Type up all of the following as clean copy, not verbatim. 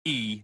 SH2EE.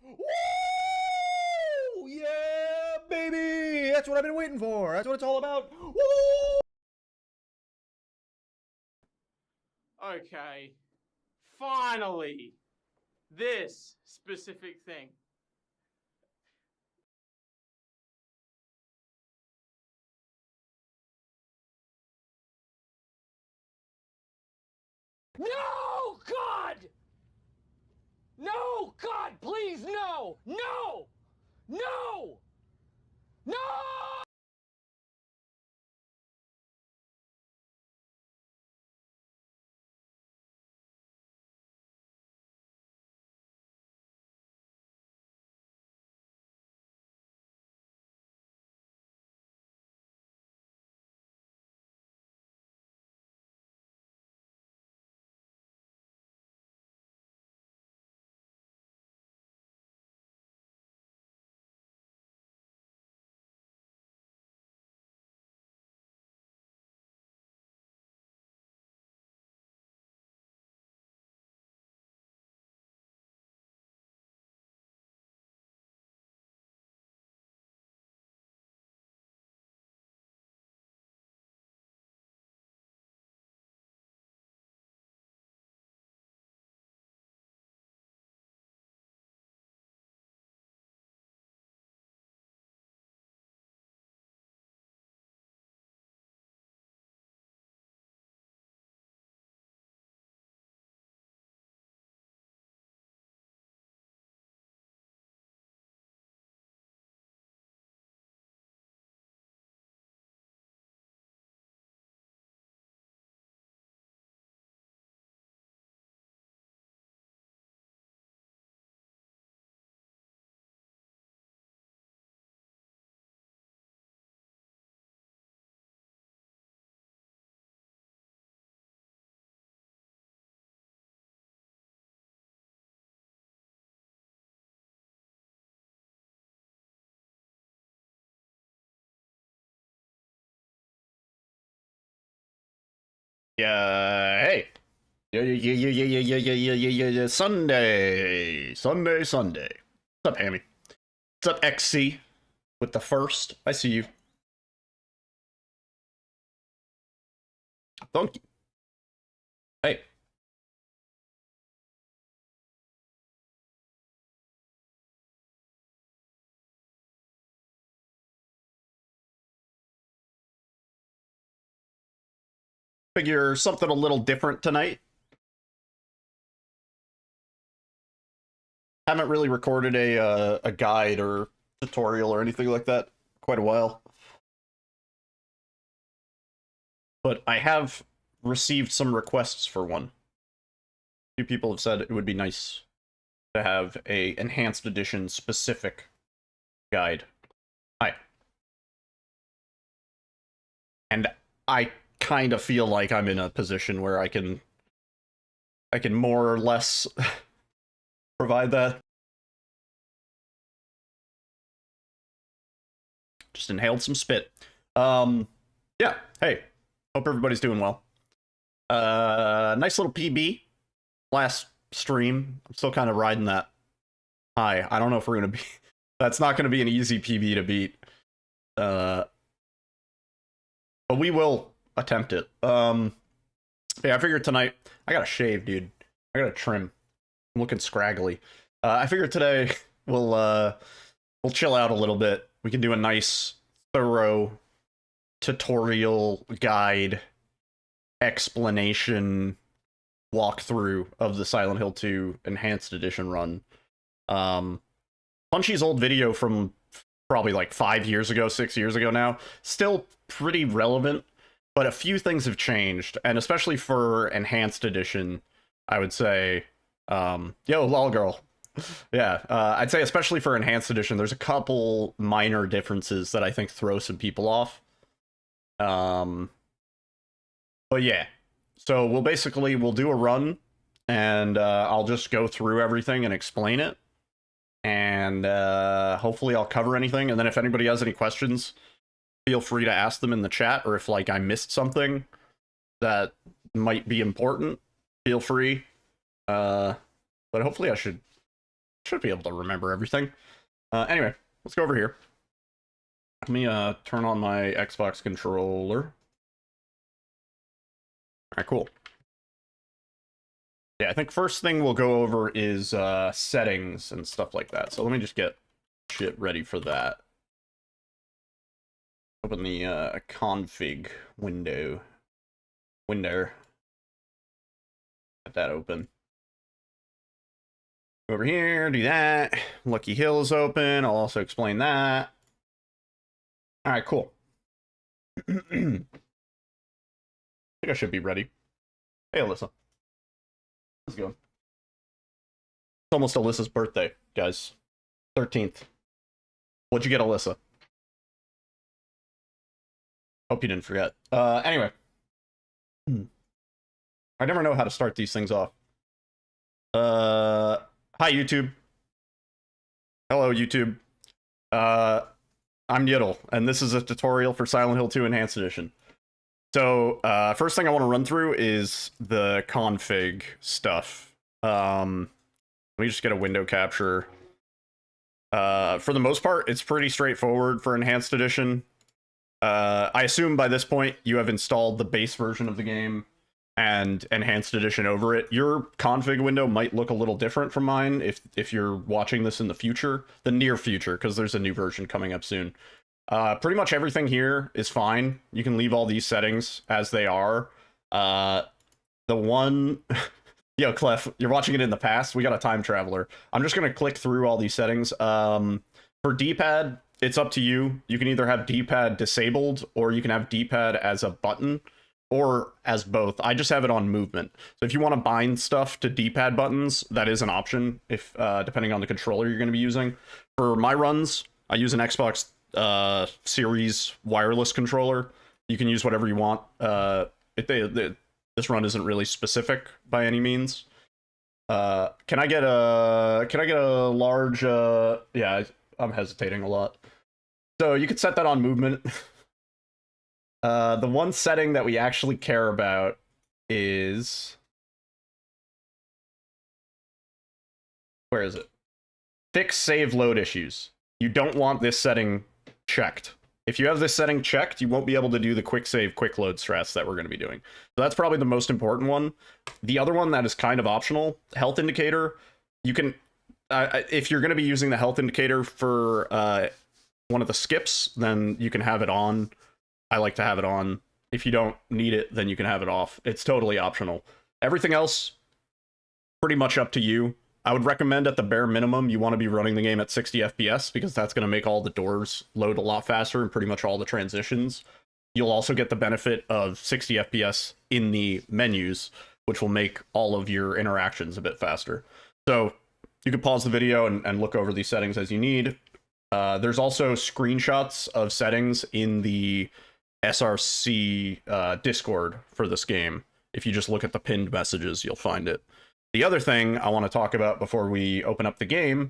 Woo! Yeah, baby! That's what I've been waiting for. That's what it's all about. Woo! Okay, finally, this specific thing. No, God! No, God, please, no! No! No! No! Hey. Yeah. Sunday. What's up, Hammy? What's up, XC? With the first. I see you. Thank you. Hey. Figure something a little different tonight. Haven't really recorded a guide or tutorial or anything like that quite a while. But I have received some requests for one. A few people have said it would be nice to have a enhanced edition specific guide. Hi. And I kind of feel like I'm in a position where I can more or less provide that. Just inhaled some spit. Yeah, hey. Hope everybody's doing well. Nice little PB. Last stream. I'm still kind of riding that high. I don't know if we're gonna be... That's not gonna be an easy PB to beat. But we will attempt it. Yeah, I figured tonight... I gotta shave, dude. I gotta trim. I'm looking scraggly. I figured today we'll chill out a little bit. We can do a nice, thorough tutorial, guide, explanation, walkthrough of the Silent Hill 2 Enhanced Edition run. Punchy's old video from probably like 5 years ago, 6 years ago now, still pretty relevant, but a few things have changed, and especially for Enhanced Edition, I would say, yo, lol girl. Yeah, I'd say especially for Enhanced Edition, there's a couple minor differences that I think throw some people off. But yeah, so we'll do a run, and I'll just go through everything and explain it, and hopefully I'll cover anything, and then if anybody has any questions, feel free to ask them in the chat, or if like I missed something that might be important, feel free. But hopefully I should be able to remember everything. Anyway, let's go over here. Let me turn on my Xbox controller. Alright, cool. Yeah, I think first thing we'll go over is settings and stuff like that. So let me just get shit ready for that. Open the config window. Get that open. Over here, do that. Lucky Hill is open. I'll also explain that. Alright, cool. I think I should be ready. Hey, Alyssa. How's it going? It's almost Alyssa's birthday, guys. 13th. What'd you get, Alyssa? Hope you didn't forget. Anyway. I never know how to start these things off. Hi, YouTube. Hello, YouTube. I'm Yiddle, and this is a tutorial for Silent Hill 2 Enhanced Edition. So, first thing I want to run through is the config stuff. Let me just get a window capture. For the most part, it's pretty straightforward for Enhanced Edition. I assume by this point you have installed the base version of the game and Enhanced Edition over it. Your config window might look a little different from mine if you're watching this in the future, the near future, because there's a new version coming up soon. Pretty much everything here is fine. You can leave all these settings as they are. The one... Yo, Clef, you're watching it in the past? We got a time traveler. I'm just going to click through all these settings. For D-pad, it's up to you. You can either have D-pad disabled, or you can have D-pad as a button, or as both. I just have it on movement. So if you want to bind stuff to D-pad buttons, that is an option, if depending on the controller you're going to be using. For my runs, I use an Xbox Series wireless controller. You can use whatever you want. This run isn't really specific by any means. Can I get a large? Yeah, I'm hesitating a lot. So you could set that on movement. The one setting that we actually care about is... Where is it? fix save load issues. You don't want this setting checked. If you have this setting checked, you won't be able to do the quick save, quick load strats that we're going to be doing. So that's probably the most important one. The other one that is kind of optional, health indicator. You can, if you're going to be using the health indicator for one of the skips, then you can have it on. I like to have it on. If you don't need it, then you can have it off. It's totally optional. Everything else, pretty much up to you. I would recommend at the bare minimum, you want to be running the game at 60 FPS because that's going to make all the doors load a lot faster and pretty much all the transitions. You'll also get the benefit of 60 FPS in the menus, which will make all of your interactions a bit faster. So you can pause the video and look over these settings as you need. There's also screenshots of settings in the SRC Discord for this game. If you just look at the pinned messages, you'll find it. The other thing I want to talk about before we open up the game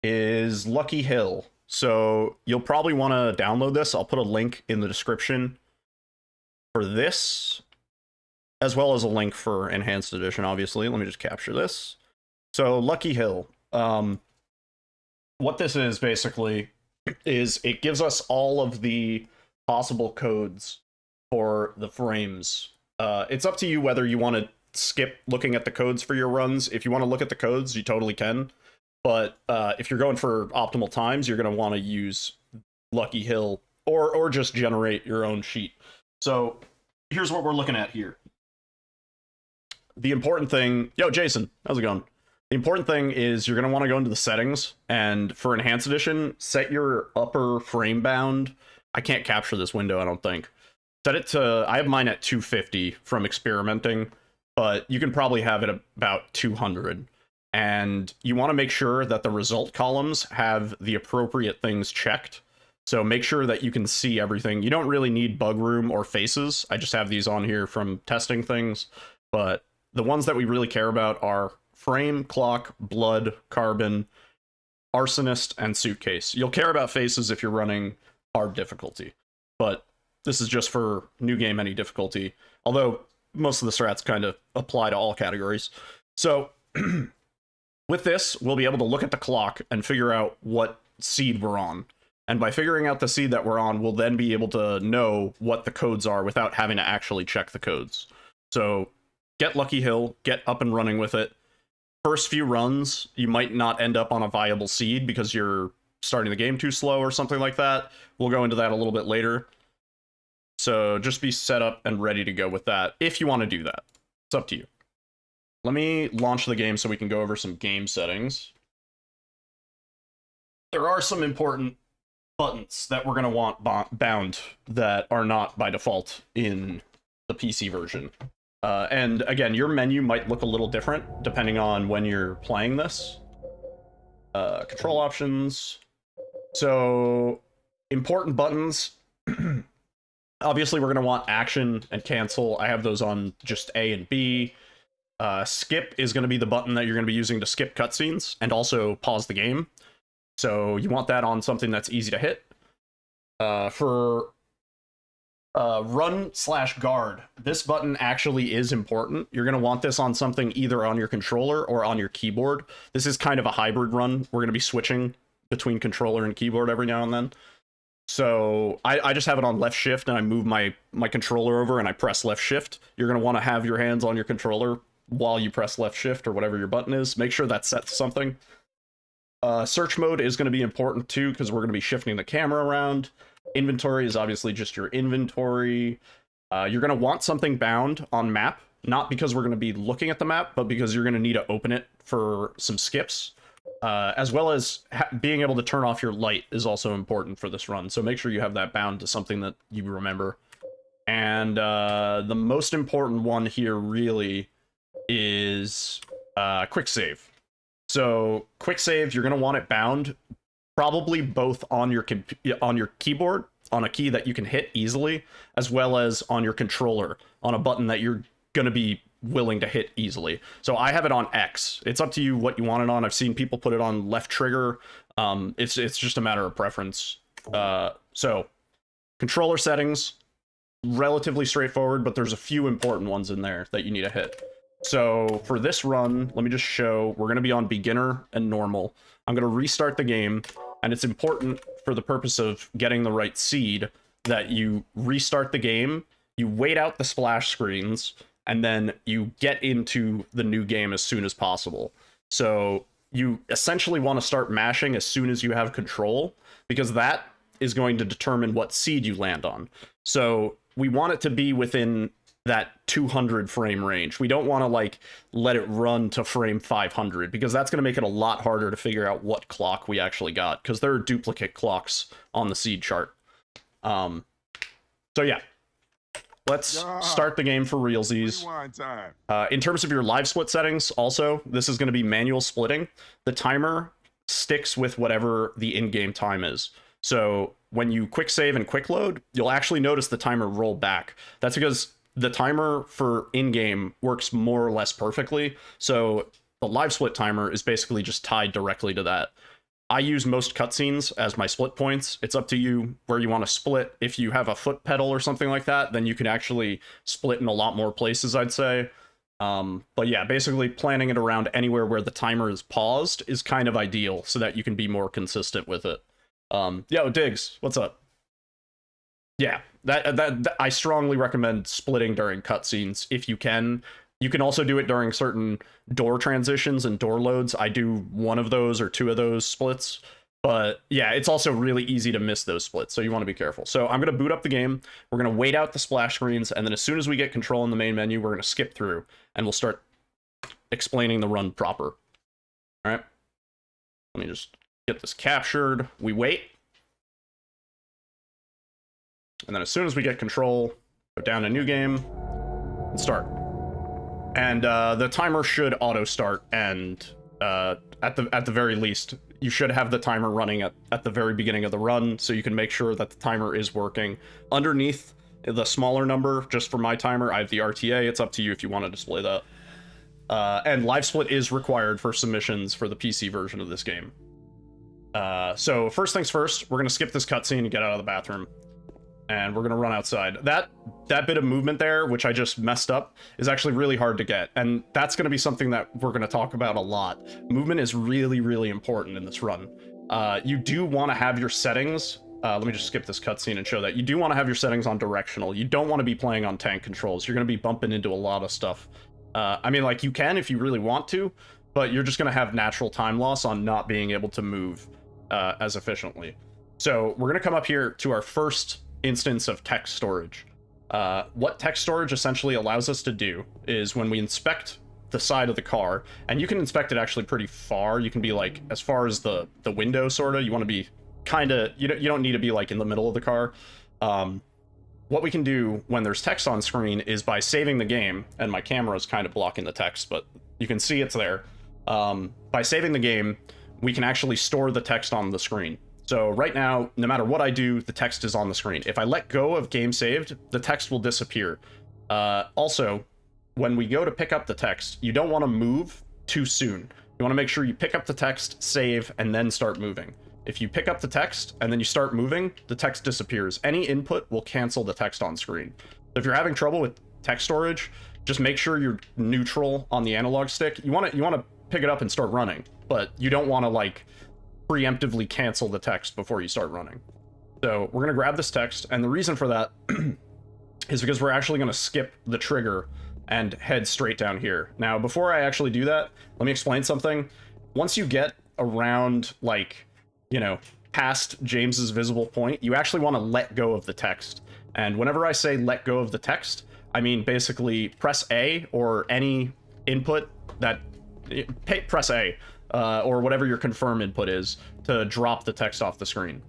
is Lucky Hill. So you'll probably want to download this. I'll put a link in the description for this, as well as a link for Enhanced Edition, obviously. Let me just capture this. So Lucky Hill. What this is basically is it gives us all of the possible codes for the frames. It's up to you whether you want to skip looking at the codes for your runs. If you want to look at the codes, you totally can. But if you're going for optimal times, you're going to want to use Lucky Hill or just generate your own sheet. So here's what we're looking at here. The important thing... Yo, Jason, how's it going? The important thing is you're going to want to go into the settings, and for Enhanced Edition, set your upper frame bound. I can't capture this window, I don't think. Set it to... I have mine at 250 from experimenting, but you can probably have it about 200. And you want to make sure that the result columns have the appropriate things checked. So make sure that you can see everything. You don't really need bug room or faces. I just have these on here from testing things. But the ones that we really care about are frame, clock, blood, carbon, arsonist, and suitcase. You'll care about faces if you're running hard difficulty. But this is just for new game, any difficulty. Although most of the strats kind of apply to all categories. So with this, we'll be able to look at the clock and figure out what seed we're on. And by figuring out the seed that we're on, we'll then be able to know what the codes are without having to actually check the codes. So get Lucky Hill, get up and running with it. First few runs, you might not end up on a viable seed because you're starting the game too slow or something like that. We'll go into that a little bit later. So just be set up and ready to go with that if you want to do that. It's up to you. Let me launch the game so we can go over some game settings. There are some important buttons that we're going to want bound that are not by default in the PC version. And again, your menu might look a little different depending on when you're playing this. Control options. So important buttons. Obviously, we're going to want action and cancel. I have those on just A and B. Skip is going to be the button that you're going to be using to skip cutscenes and also pause the game. So you want that on something that's easy to hit. For run/guard, this button actually is important. You're going to want this on something either on your controller or on your keyboard. This is kind of a hybrid run. We're going to be switching between controller and keyboard every now and then. So I just have it on left shift and I move my controller over and I press left shift. You're going to want to have your hands on your controller while you press left shift or whatever your button is. Make sure that's set to something. Search mode is going to be important too because we're going to be shifting the camera around. Inventory is obviously just your inventory. You're going to want something bound on map, not because we're going to be looking at the map, but because you're going to need to open it for some skips. As well as being able to turn off your light is also important for this run. So make sure you have that bound to something that you remember. And the most important one here really is quick save. So quick save, you're going to want it bound probably both on your keyboard, on a key that you can hit easily, as well as on your controller, on a button that you're going to be willing to hit easily. So I have it on X. It's up to you what you want it on. I've seen people put it on left trigger. It's just a matter of preference. So controller settings, relatively straightforward, but there's a few important ones in there that you need to hit. So for this run, let me just show, we're going to be on beginner and normal. I'm going to restart the game, and it's important for the purpose of getting the right seed that you restart the game, you wait out the splash screens, and then you get into the new game as soon as possible. So you essentially want to start mashing as soon as you have control, because that is going to determine what seed you land on. So we want it to be within that 200 frame range. We don't want to like let it run to frame 500, because that's going to make it a lot harder to figure out what clock we actually got, because there are duplicate clocks on the seed chart. So yeah, let's start the game for realsies. In terms of your live split settings, also, this is going to be manual splitting. The timer sticks with whatever the in-game time is. So when you quick save and quick load, you'll actually notice the timer roll back. That's because the timer for in-game works more or less perfectly. So the live split timer is basically just tied directly to that. I use most cutscenes as my split points. It's up to you where you want to split. If you have a foot pedal or something like that, then you can actually split in a lot more places, I'd say. But yeah, basically planning it around anywhere where the timer is paused is kind of ideal, so that you can be more consistent with it. Yo, Diggs, what's up? Yeah, that I strongly recommend splitting during cutscenes if you can. You can also do it during certain door transitions and door loads. I do one of those or two of those splits. But yeah, it's also really easy to miss those splits, so you want to be careful. So I'm going to boot up the game. We're going to wait out the splash screens, and then as soon as we get control in the main menu, we're going to skip through, and we'll start explaining the run proper. All right? Let me just get this captured. We wait. And then as soon as we get control, go down to new game and start. And the timer should auto start, and at the very least, you should have the timer running at the very beginning of the run, so you can make sure that the timer is working. Underneath the smaller number, just for my timer, I have the RTA. It's up to you if you want to display that. And live split is required for submissions for the PC version of this game. So first things first, we're gonna skip this cutscene and get out of the bathroom. And we're gonna run outside. That bit of movement there, which I just messed up, is actually really hard to get, and that's gonna be something that we're gonna talk about a lot. Movement is really, really important in this run. You do want to have your settings. Let me just skip this cutscene and show that. You do want to have your settings on directional. You don't want to be playing on tank controls. You're gonna be bumping into a lot of stuff. I mean, like, you can if you really want to, but you're just gonna have natural time loss on not being able to move as efficiently. So we're gonna come up here to our first instance of text storage. What text storage essentially allows us to do is when we inspect the side of the car, and you can inspect it actually pretty far. You can be like as far as the window, sort of. You want to be kind of, you don't need to be like in the middle of the car. What we can do when there's text on screen is by saving the game, and my camera is kind of blocking the text, but you can see it's there. By saving the game, we can actually store the text on the screen. So right now, no matter what I do, the text is on the screen. If I let go of game saved, the text will disappear. Also, when we go to pick up the text, you don't want to move too soon. You want to make sure you pick up the text, save, and then start moving. If you pick up the text and then you start moving, the text disappears. Any input will cancel the text on screen. So if you're having trouble with text storage, just make sure you're neutral on the analog stick. You want to pick it up and start running, but you don't want to like preemptively cancel the text before you start running. So we're going to grab this text, and the reason for that is because we're actually going to skip the trigger and head straight down here. Now, before I actually do that, let me explain something. Once you get around, like, you know, past James's visible point, you actually want to let go of the text. And whenever I say let go of the text, I mean basically press A or any input that... press A. Or whatever your confirm input is, to drop the text off the screen.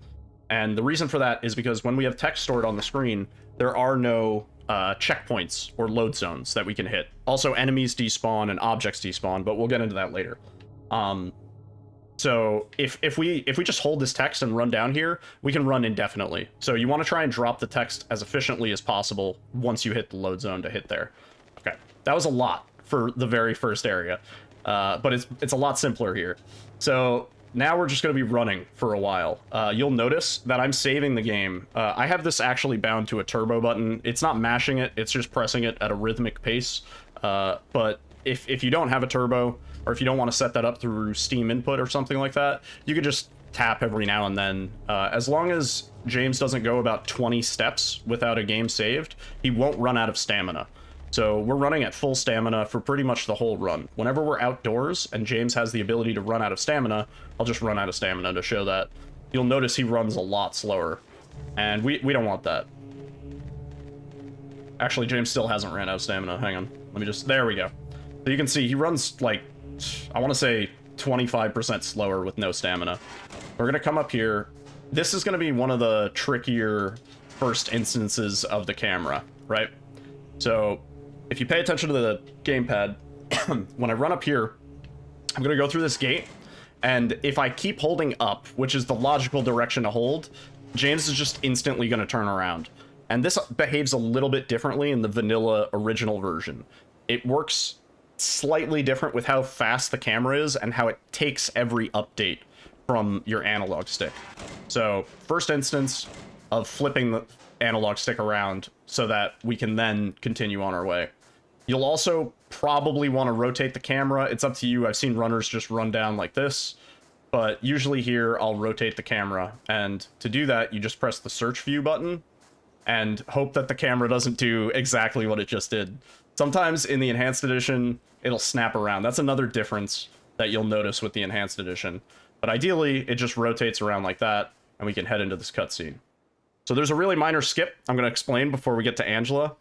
And the reason for that is because when we have text stored on the screen, there are no checkpoints or load zones that we can hit. Also, enemies despawn and objects despawn, but we'll get into that later. So if we just hold this text and run down here, we can run indefinitely. So you want to try and drop the text as efficiently as possible once you hit the load zone to hit there. Okay, that was a lot for the very first area. But it's a lot simpler here. So now we're just going to be running for a while. You'll notice that I'm saving the game. I have this actually bound to a turbo button. It's not mashing it, it's just pressing it at a rhythmic pace. But if you don't have a turbo, or if you don't want to set that up through Steam input or something like that, you could just tap every now and then. As long as James doesn't go about 20 steps without a game saved, he won't run out of stamina. So we're running at full stamina for pretty much the whole run. Whenever we're outdoors and James has the ability to run out of stamina, I'll just run out of stamina to show that. You'll notice he runs a lot slower, and we don't want that. Actually, James still hasn't ran out of stamina. Hang on. Let me just... There we go. So you can see he runs, like, I want to say 25% slower with no stamina. We're going to come up here. This is going to be one of the trickier first instances of the camera, right? So if you pay attention to the gamepad, when I run up here, I'm going to go through this gate. And if I keep holding up, which is the logical direction to hold, James is just instantly going to turn around. And this behaves a little bit differently in the vanilla original version. It works slightly different with how fast the camera is and how it takes every update from your analog stick. So, first instance of flipping the analog stick around so that we can then continue on our way. You'll also probably want to rotate the camera. It's up to you. I've seen runners just run down like this, but usually here I'll rotate the camera. And to do that, you just press the search view button and hope that the camera doesn't do exactly what it just did. Sometimes in the enhanced edition, it'll snap around. That's another difference that you'll notice with the enhanced edition. But ideally, it just rotates around like that, and we can head into this cutscene. So there's a really minor skip I'm going to explain before we get to Angela.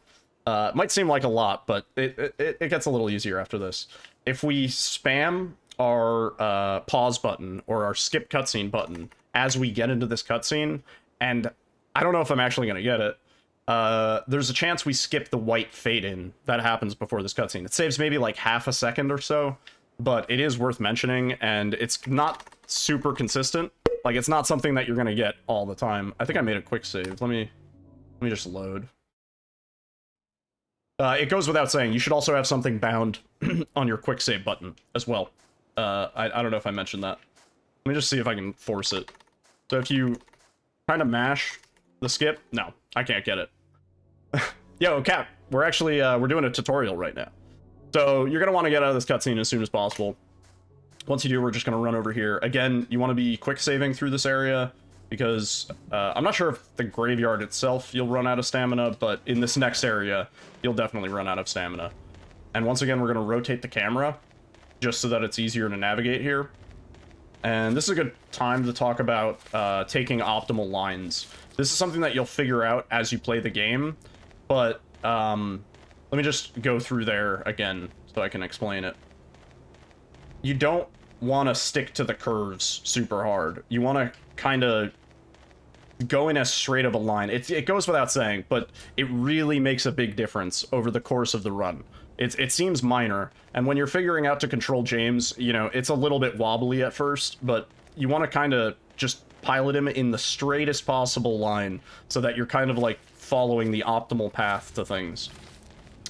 It might seem like a lot, but it gets a little easier after this. If we spam our pause button or our skip cutscene button as we get into this cutscene, and I don't know if I'm actually going to get it, there's a chance we skip the white fade in that happens before this cutscene. It saves maybe like half a second or so, but it is worth mentioning, and it's not super consistent. Like, it's not something that you're going to get all the time. I think I made a quick save. Let me just load. It goes without saying, you should also have something bound on your quick save button as well. I don't know if I mentioned that. Let me just see if I can force it. So if you kind of mash the skip, no, I can't get it. Yo, Cap, we're actually, we're doing a tutorial right now. So you're going to want to get out of this cutscene as soon as possible. Once you do, we're just going to run over here. Again, you want to be quick saving through this area because I'm not sure if the graveyard itself you'll run out of stamina, but in this next area, you'll definitely run out of stamina. And once again, we're going to rotate the camera just so that it's easier to navigate here. And this is a good time to talk about taking optimal lines. This is something that you'll figure out as you play the game, but let me just go through there again so I can explain it. You don't want to stick to the curves super hard. You want to kind of go in as straight of a line. It goes without saying, but it really makes a big difference over the course of the run. It seems minor, and when you're figuring out to control James, you know, it's a little bit wobbly at first, but you want to kind of just pilot him in the straightest possible line so that you're kind of like following the optimal path to things.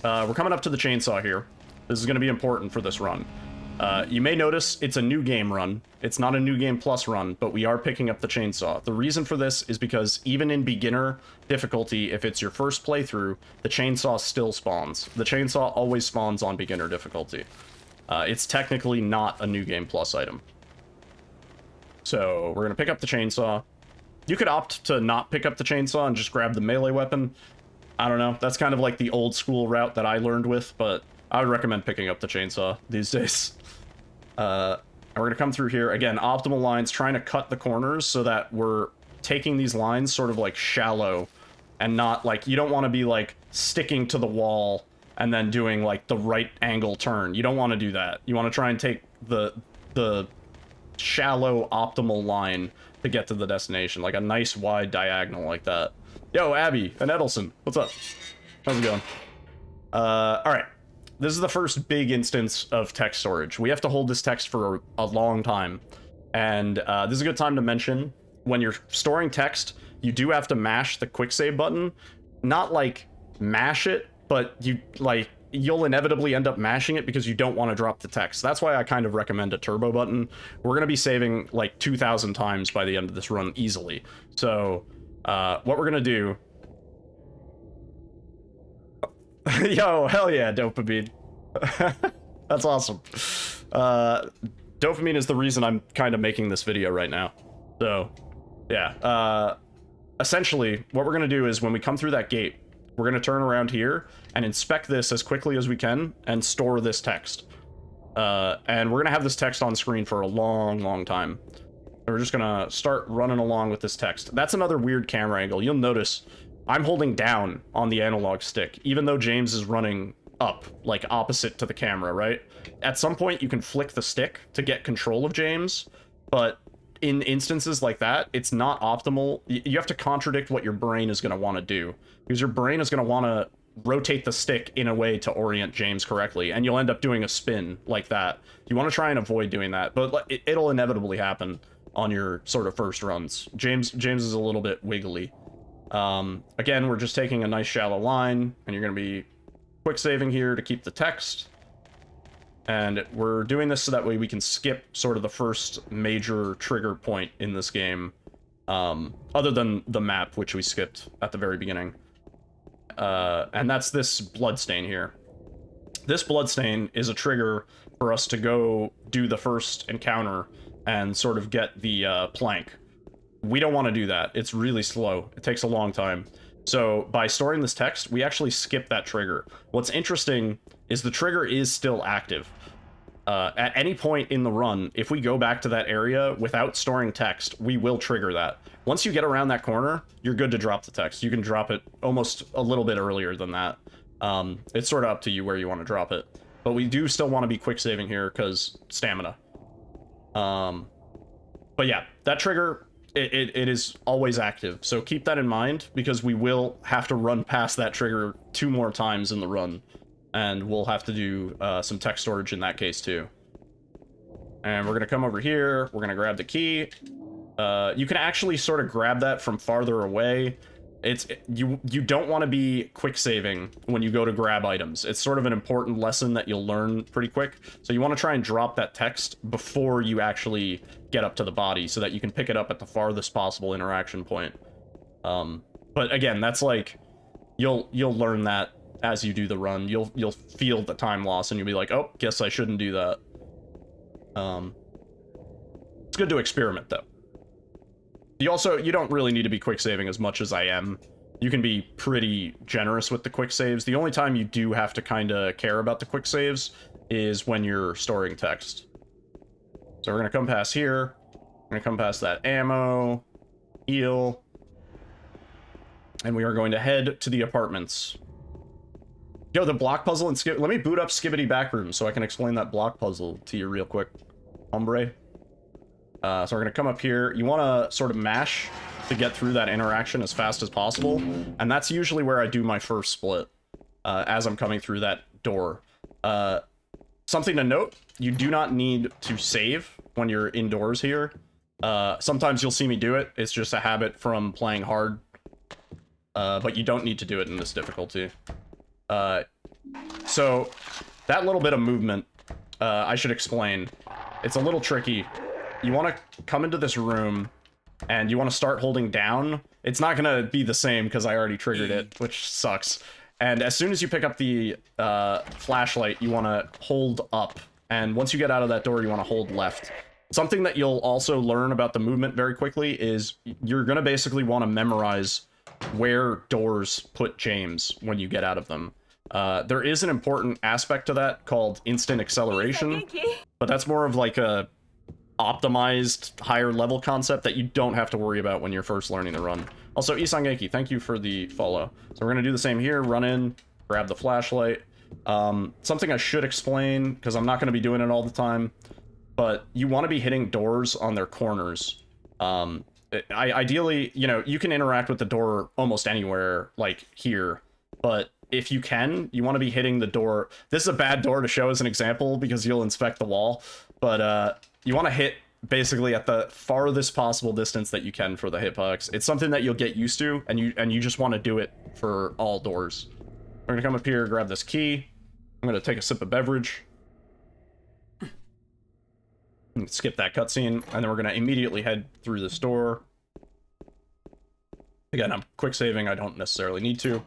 We're coming up to the chainsaw here. This is going to be important for this run. You may notice it's a new game run. It's not a new game plus run, but we are picking up the chainsaw. The reason for this is because even in beginner difficulty, if it's your first playthrough, the chainsaw still spawns. The chainsaw always spawns on beginner difficulty. It's technically not a new game plus item. So we're going to pick up the chainsaw. You could opt to not pick up the chainsaw and just grab the melee weapon. I don't know. That's kind of like the old school route that I learned with, but I would recommend picking up the chainsaw these days. And we're going to come through here. Again, optimal lines, trying to cut the corners so that we're taking these lines sort of like shallow and not like, you don't want to be like sticking to the wall and then doing like the right angle turn. You don't want to do that. You want to try and take the shallow optimal line to get to the destination, like a nice wide diagonal like that. Yo, Abby and Edelson, what's up? How's it going? All right. This is the first big instance of text storage. We have to hold this text for a long time. And this is a good time to mention, when you're storing text, you do have to mash the quick save button. Not like mash it, but you'll inevitably end up mashing it because you don't want to drop the text. That's why I kind of recommend a turbo button. We're going to be saving like 2,000 times by the end of this run easily. So what we're going to do... Yo, hell yeah, dopamine. That's awesome. Dopamine is the reason I'm kind of making this video right now. So, yeah. Essentially, what we're going to do is when we come through that gate, we're going to turn around here and inspect this as quickly as we can and store this text. And we're going to have this text on screen for a long, long time. We're just going to start running along with this text. That's another weird camera angle. You'll notice I'm holding down on the analog stick, even though James is running up, like opposite to the camera, right? At some point, you can flick the stick to get control of James, but in instances like that, it's not optimal. You have to contradict what your brain is going to want to do, because your brain is going to want to rotate the stick in a way to orient James correctly, and you'll end up doing a spin like that. You want to try and avoid doing that, but it'll inevitably happen on your sort of first runs. James is a little bit wiggly. Again, we're just taking a nice shallow line, and you're going to be quick saving here to keep the text. And we're doing this so that way we can skip sort of the first major trigger point in this game, other than the map, which we skipped at the very beginning. And that's this bloodstain here. This bloodstain is a trigger for us to go do the first encounter and sort of get the plank. We don't want to do that. It's really slow. It takes a long time. So by storing this text, we actually skip that trigger. What's interesting is the trigger is still active. At any point in the run, if we go back to that area without storing text, we will trigger that. Once you get around that corner, you're good to drop the text. You can drop it almost a little bit earlier than that. It's sort of up to you where you want to drop it. But we do still want to be quick saving here because stamina. But yeah, that trigger, it is always active. So keep that in mind, because we will have to run past that trigger 2 more times in the run. And we'll have to do some text storage in that case too. And we're going to come over here. We're going to grab the key. You can actually sort of grab that from farther away. You don't want to be quick saving when you go to grab items. It's sort of an important lesson that you'll learn pretty quick. So you want to try and drop that text before you actually get up to the body so that you can pick it up at the farthest possible interaction point. But again, that's like, you'll learn that as you do the run. You'll feel the time loss and you'll be like, oh, guess I shouldn't do that. It's good to experiment though. You don't really need to be quick saving as much as I am. You can be pretty generous with the quick saves. The only time you do have to kind of care about the quick saves is when you're storing text. So we're going to come past here. We're going to come past that ammo, heal, and we are going to head to the apartments. Yo, the block puzzle and skip. Let me boot up Skibbity Backroom so I can explain that block puzzle to you real quick, hombre. So we're going to come up here. You want to sort of mash to get through that interaction as fast as possible. And that's usually where I do my first split, as I'm coming through that door. Something to note, you do not need to save when you're indoors here. Sometimes you'll see me do it. It's just a habit from playing hard. But you don't need to do it in this difficulty. So that little bit of movement, I should explain. It's a little tricky. You want to come into this room and you want to start holding down. It's not going to be the same because I already triggered it, which sucks. And as soon as you pick up the flashlight, you want to hold up. And once you get out of that door, you want to hold left. Something that you'll also learn about the movement very quickly is you're going to basically want to memorize where doors put James when you get out of them. There is an important aspect to that called instant acceleration, but that's more of like a optimized higher level concept that you don't have to worry about when you're first learning the run. Also, Isangeki, thank you for the follow. So we're going to do the same here, run in, grab the flashlight. Something I should explain, because I'm not going to be doing it all the time, but you want to be hitting doors on their corners. Ideally, you know, you can interact with the door almost anywhere, like here, but if you can, you want to be hitting the door. This is a bad door to show as an example because you'll inspect the wall, but you want to hit basically at the farthest possible distance that you can for the hitbox. It's something that you'll get used to, and you just want to do it for all doors. We're gonna come up here, grab this key. I'm gonna take a sip of beverage. Skip that cutscene, and then we're gonna immediately head through this door. Again, I'm quick saving, I don't necessarily need to.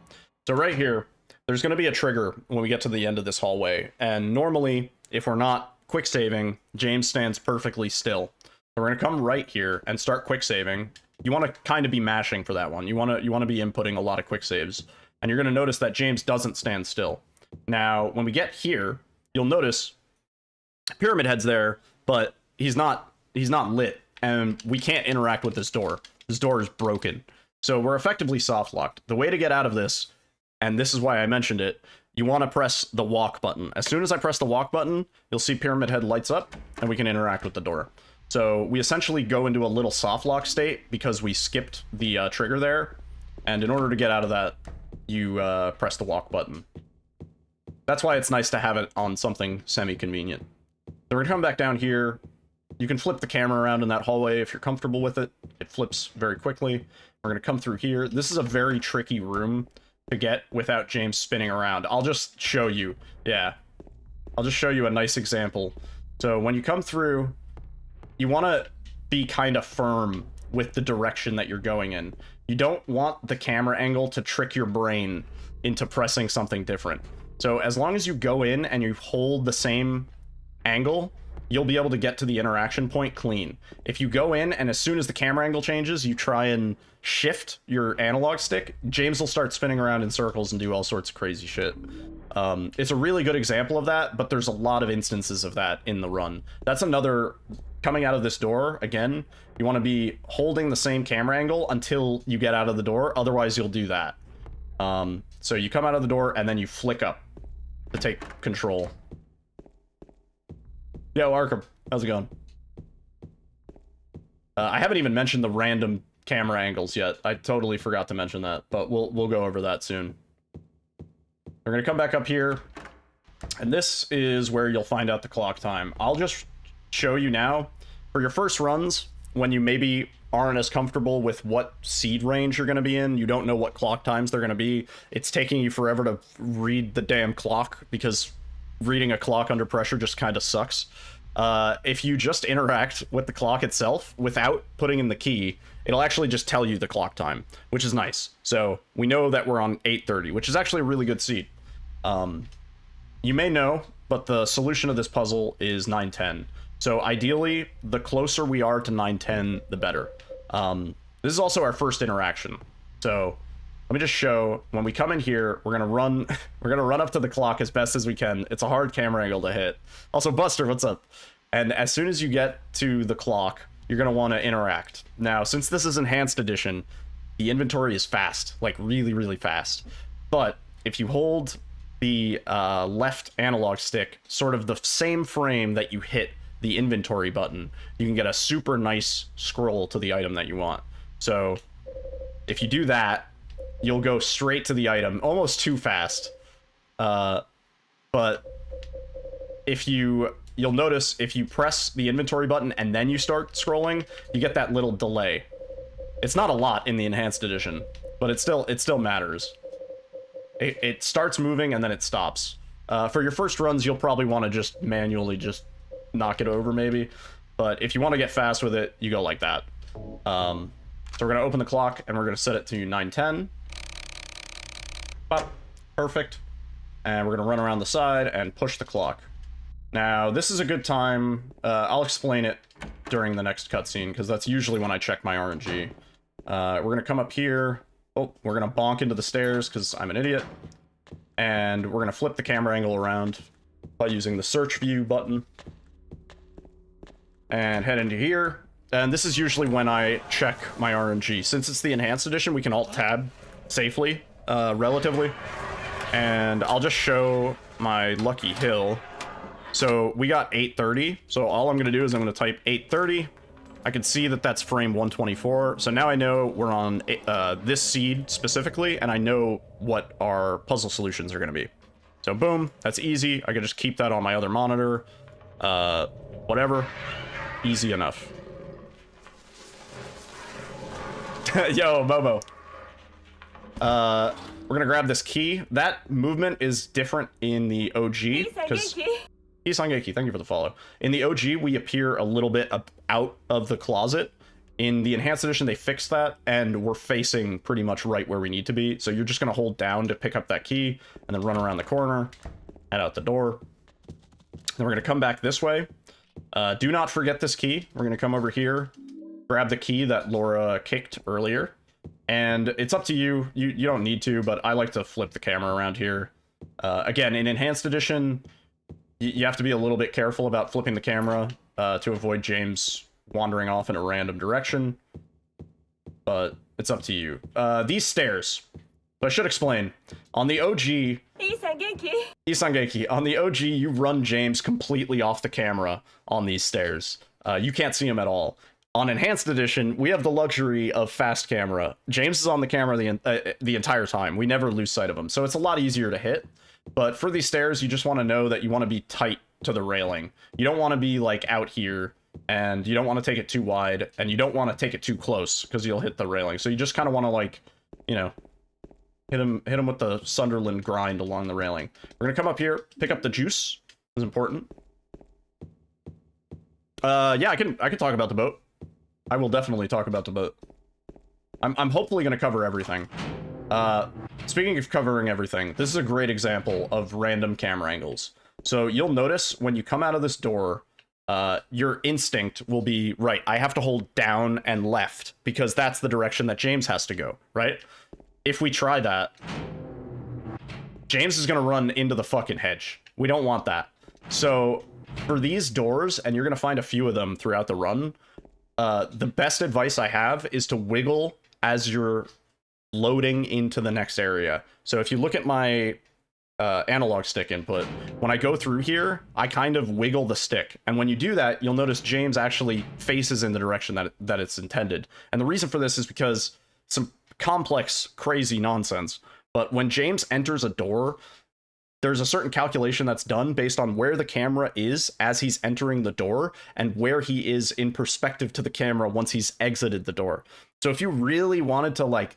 So right here, there's gonna be a trigger when we get to the end of this hallway, and normally if we're not quick saving, James stands perfectly still. So we're gonna come right here and start quick saving. You want to kind of be mashing for that one. You want to be inputting a lot of quick saves, and you're gonna notice that James doesn't stand still. Now, when we get here, you'll notice Pyramid Head's there, but he's not lit, and we can't interact with this door. This door is broken. So we're effectively soft locked. The way to get out of this, and this is why I mentioned it, you want to press the walk button. As soon as I press the walk button, you'll see Pyramid Head lights up, and we can interact with the door. So we essentially go into a little soft lock state because we skipped the trigger there, and in order to get out of that, you press the walk button. That's why it's nice to have it on something semi-convenient. So we're gonna come back down here. You can flip the camera around in that hallway if you're comfortable with it. It flips very quickly. We're gonna come through here. This is a very tricky room to get without James spinning around. I'll just show you. Yeah. I'll just show you a nice example. So when you come through, you want to be kind of firm with the direction that you're going in. You don't want the camera angle to trick your brain into pressing something different. So as long as you go in and you hold the same angle, you'll be able to get to the interaction point clean. If you go in and as soon as the camera angle changes, you try and shift your analog stick, James will start spinning around in circles and do all sorts of crazy shit. It's a really good example of that, but there's a lot of instances of that in the run. That's another, coming out of this door, again, you want to be holding the same camera angle until you get out of the door, otherwise you'll do that. So you come out of the door and then you flick up to take control. Yo, Arkham, how's it going? I haven't even mentioned the random camera angles yet. I totally forgot to mention that, but we'll go over that soon. We're gonna come back up here, and this is where you'll find out the clock time. I'll just show you now. For your first runs, when you maybe aren't as comfortable with what seed range you're going to be in, you don't know what clock times they're going to be, it's taking you forever to read the damn clock, because reading a clock under pressure just kind of sucks. If you just interact with the clock itself without putting in the key, it'll actually just tell you the clock time, which is nice. So we know that we're on 8:30, which is actually a really good seed. You may know, but the solution of this puzzle is 9:10. So ideally, the closer we are to 9:10, the better. This is also our first interaction. So let me just show, when we come in here, we're gonna run up to the clock as best as we can. It's a hard camera angle to hit. Also, Buster, what's up? And as soon as you get to the clock, you're gonna want to interact. Now, since this is enhanced edition, the inventory is fast, like really, really fast. But if you hold the left analog stick, sort of the same frame that you hit the inventory button, you can get a super nice scroll to the item that you want. So if you do that, you'll go straight to the item, almost too fast. But if you'll notice, if you press the inventory button and then you start scrolling, you get that little delay. It's not a lot in the enhanced edition, but it still matters. It starts moving and then it stops. For your first runs, you'll probably want to just manually just knock it over maybe, but if you want to get fast with it, you go like that. So we're gonna open the clock and we're gonna set it to 9:10. Pop, perfect. And we're gonna run around the side and push the clock. Now this is a good time. I'll explain it during the next cutscene because that's usually when I check my RNG. We're gonna come up here. Oh, we're gonna bonk into the stairs because I'm an idiot, and we're gonna flip the camera angle around by using the search view button. And head into here, and this is usually when I check my RNG. Since it's the enhanced edition, we can alt-tab safely, relatively, and I'll just show my lucky hill. So we got 8:30, so all I'm gonna do is I'm gonna type 8:30. I can see that that's frame 124, so now I know we're on this seed specifically, and I know what our puzzle solutions are gonna be. So boom, that's easy. I can just keep that on my other monitor, whatever. Easy enough. Yo, Momo. We're gonna grab this key. That movement is different in the OG. Isangeki, thank you for the follow. In the OG, we appear a little bit out of the closet. In the enhanced edition, they fixed that, and we're facing pretty much right where we need to be. So you're just gonna hold down to pick up that key, and then run around the corner, head out the door. Then we're going to come back this way. Do not forget this key. We're going to come over here, grab the key that Laura kicked earlier. And it's up to you. You don't need to, but I like to flip the camera around here. Again, in Enhanced Edition, you have to be a little bit careful about flipping the camera to avoid James wandering off in a random direction. But it's up to you. These stairs. So I should explain. On the OG... Isangeki. On the OG, you run James completely off the camera on these stairs. You can't see him at all. On Enhanced Edition, we have the luxury of fast camera. James is on the camera the entire time. We never lose sight of him. So it's a lot easier to hit. But for these stairs, you just want to know that you want to be tight to the railing. You don't want to be like out here, and you don't want to take it too wide, and you don't want to take it too close because you'll hit the railing. So you just kind of want to, like, you know, hit him with the Sunderland grind along the railing. We're gonna come up here, pick up the juice. It's important. Yeah, I can talk about the boat. I will definitely talk about the boat. I'm hopefully gonna cover everything. Speaking of covering everything, this is a great example of random camera angles. So you'll notice when you come out of this door, your instinct will be, right, I have to hold down and left because that's the direction that James has to go, right? If we try that, James is going to run into the fucking hedge. We don't want that. So for these doors, and you're going to find a few of them throughout the run, the best advice I have is to wiggle as you're loading into the next area. So if you look at my analog stick input, when I go through here, I kind of wiggle the stick. And when you do that, you'll notice James actually faces in the direction that it's intended. And the reason for this is because some complex, crazy nonsense. But when James enters a door, there's a certain calculation that's done based on where the camera is as he's entering the door and where he is in perspective to the camera once he's exited the door. So if you really wanted to, like,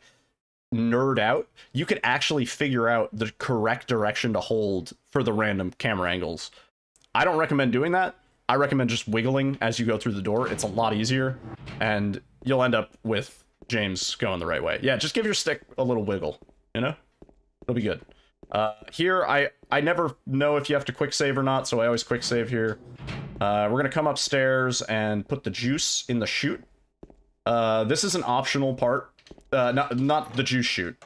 nerd out, you could actually figure out the correct direction to hold for the random camera angles. I don't recommend doing that. I recommend just wiggling as you go through the door. It's a lot easier, and you'll end up with James going the right way. Yeah, just give your stick a little wiggle, you know? It'll be good. Here, I never know if you have to quick save or not, so I always quick save here. We're gonna come upstairs and put the juice in the chute. This is an optional part. Not the juice chute,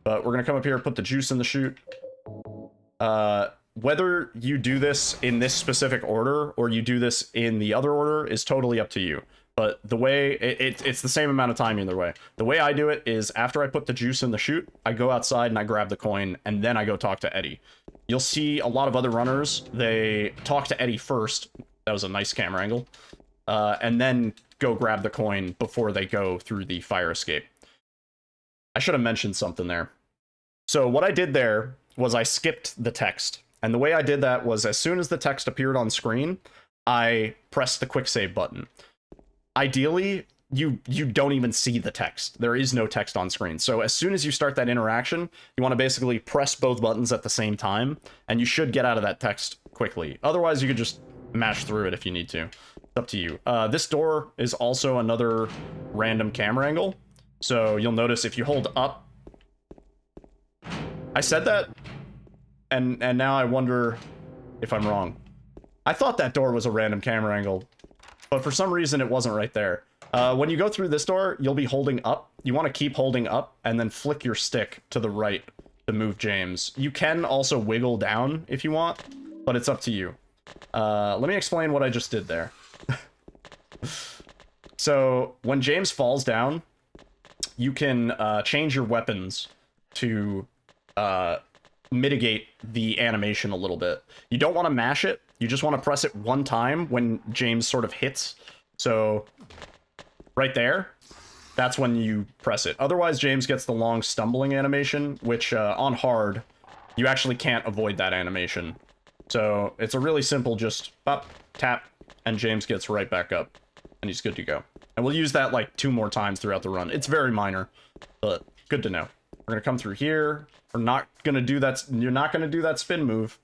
but we're gonna come up here and put the juice in the chute. Whether you do this in this specific order or you do this in the other order is totally up to you. But the way, it's the same amount of time either way. The way I do it is after I put the juice in the chute, I go outside and I grab the coin, and then I go talk to Eddie. You'll see a lot of other runners, they talk to Eddie first. That was a nice camera angle. And then go grab the coin before they go through the fire escape. I should have mentioned something there. So what I did there was I skipped the text. And the way I did that was as soon as the text appeared on screen, I pressed the quick save button. Ideally, you don't even see the text. There is no text on screen. So as soon as you start that interaction, you want to basically press both buttons at the same time, and you should get out of that text quickly. Otherwise, you could just mash through it if you need to. It's up to you. This door is also another random camera angle. So you'll notice if you hold up... I said that, and now I wonder if I'm wrong. I thought that door was a random camera angle, but for some reason it wasn't right there. When you go through this door, you'll be holding up. You want to keep holding up and then flick your stick to the right to move James. You can also wiggle down if you want, but it's up to you. Let me explain what I just did there. So when James falls down, you can change your weapons to mitigate the animation a little bit. You don't want to mash it. You just want to press it one time when James sort of hits. So right there, that's when you press it. Otherwise, James gets the long stumbling animation, which on hard, you actually can't avoid that animation. So it's a really simple just up, tap, and James gets right back up, and he's good to go. And we'll use that like 2 more times throughout the run. It's very minor, but good to know. We're gonna come through here. We're not gonna do that. You're not gonna do that spin move.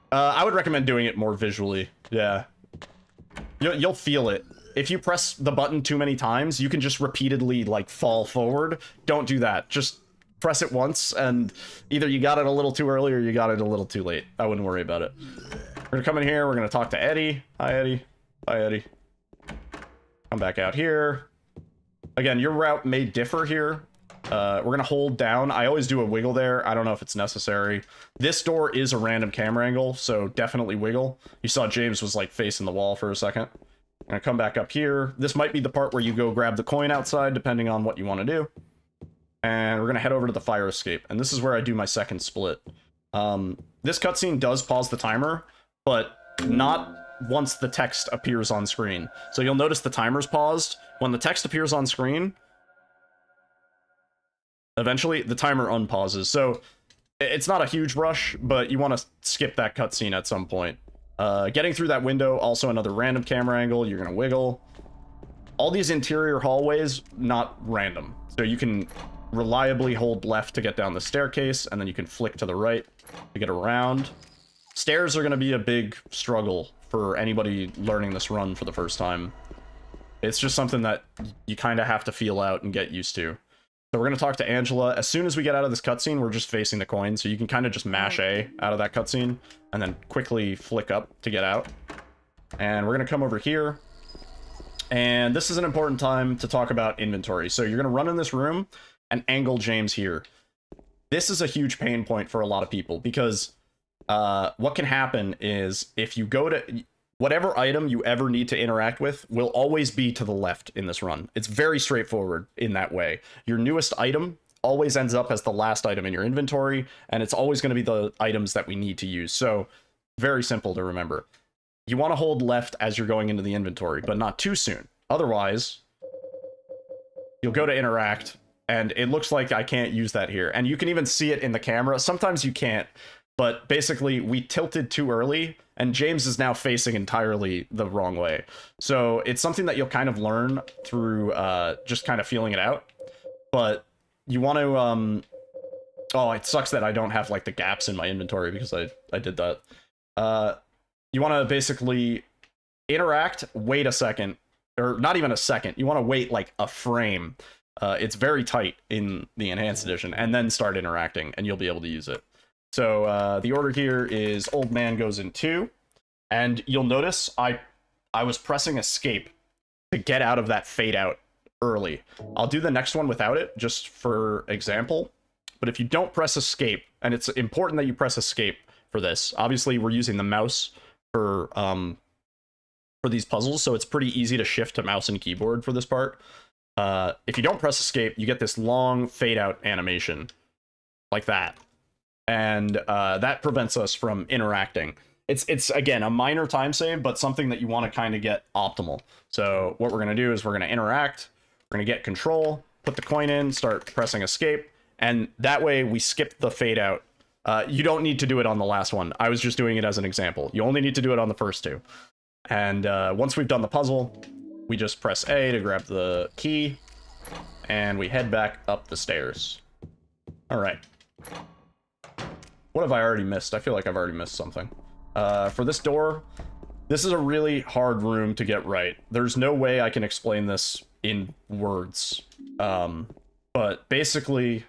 I would recommend doing it more visually. Yeah, you'll feel it. If you press the button too many times, you can just repeatedly like fall forward. Don't do that. Just press it once, and either you got it a little too early or you got it a little too late. I wouldn't worry about it. We're gonna come in here, we're gonna talk to Eddie. Hi, Eddie. Hi, Eddie. Come back out here. Again, your route may differ here. We're gonna hold down. I always do a wiggle there. I don't know if it's necessary. This door is a random camera angle, so definitely wiggle. You saw James was like facing the wall for a second. I'm gonna come back up here. This might be the part where you go grab the coin outside, depending on what you want to do. And we're gonna head over to the fire escape. And this is where I do my second split. This cutscene does pause the timer, but not once the text appears on screen. So you'll notice the timer's paused. When the text appears on screen, eventually the timer unpauses. So it's not a huge rush, but you want to skip that cutscene at some point. Getting through that window, also another random camera angle. You're going to wiggle. All these interior hallways, not random. So you can reliably hold left to get down the staircase, and then you can flick to the right to get around. Stairs are going to be a big struggle for anybody learning this run for the first time. It's just something that you kind of have to feel out and get used to. So we're going to talk to Angela. As soon as we get out of this cutscene, we're just facing the coin, so you can kind of just mash A out of that cutscene, and then quickly flick up to get out. And we're going to come over here. And this is an important time to talk about inventory. So you're going to run in this room and angle James here. This is a huge pain point for a lot of people, because what can happen is if you go to... whatever item you ever need to interact with will always be to the left in this run. It's very straightforward in that way. Your newest item always ends up as the last item in your inventory, and it's always going to be the items that we need to use. So, very simple to remember. You want to hold left as you're going into the inventory, but not too soon. Otherwise, you'll go to interact, and it looks like I can't use that here. And you can even see it in the camera. Sometimes you can't, but basically we tilted too early, and James is now facing entirely the wrong way. So it's something that you'll kind of learn through just kind of feeling it out. But you want to... oh, it sucks that I don't have like the gaps in my inventory because I did that. You want to basically interact, wait a second, or not even a second. You want to wait like a frame. It's very tight in the Enhanced Edition, and then start interacting, and you'll be able to use it. So the order here is Old Man goes in 2, and you'll notice I was pressing escape to get out of that fade out early. I'll do the next one without it, just for example. But if you don't press escape, and it's important that you press escape for this. Obviously, we're using the mouse for these puzzles, so it's pretty easy to shift to mouse and keyboard for this part. If you don't press escape, you get this long fade out animation like that. And that prevents us from interacting. It's again a minor time save, but something that you want to kind of get optimal. So what we're going to do is we're going to interact, we're going to get control, put the coin in, start pressing escape, and that way we skip the fade out. You don't need to do it on the last one. I was just doing it as an example. You only need to do it on the first 2. And once we've done the puzzle, we just press A to grab the key, and we head back up the stairs. All right. What have I already missed? I feel like I've already missed something. For this door, this is a really hard room to get right. There's no way I can explain this in words. But basically,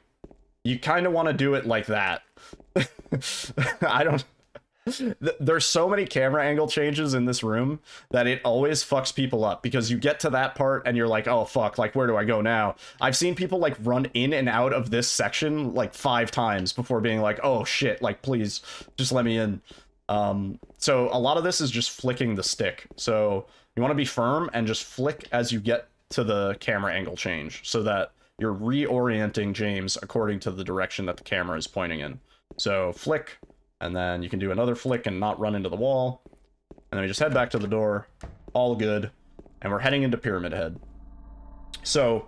you kind of want to do it like that. I don't... There's so many camera angle changes in this room that it always fucks people up, because you get to that part and you're like, oh fuck, like where do I go now? I've seen people like run in and out of this section like 5 times before being like, oh shit, like please just let me in. So a lot of this is just flicking the stick. So you want to be firm and just flick as you get to the camera angle change, so that you're reorienting James according to the direction that the camera is pointing in. So flick, and then you can do another flick and not run into the wall. And then we just head back to the door. All good. And we're heading into Pyramid Head. So,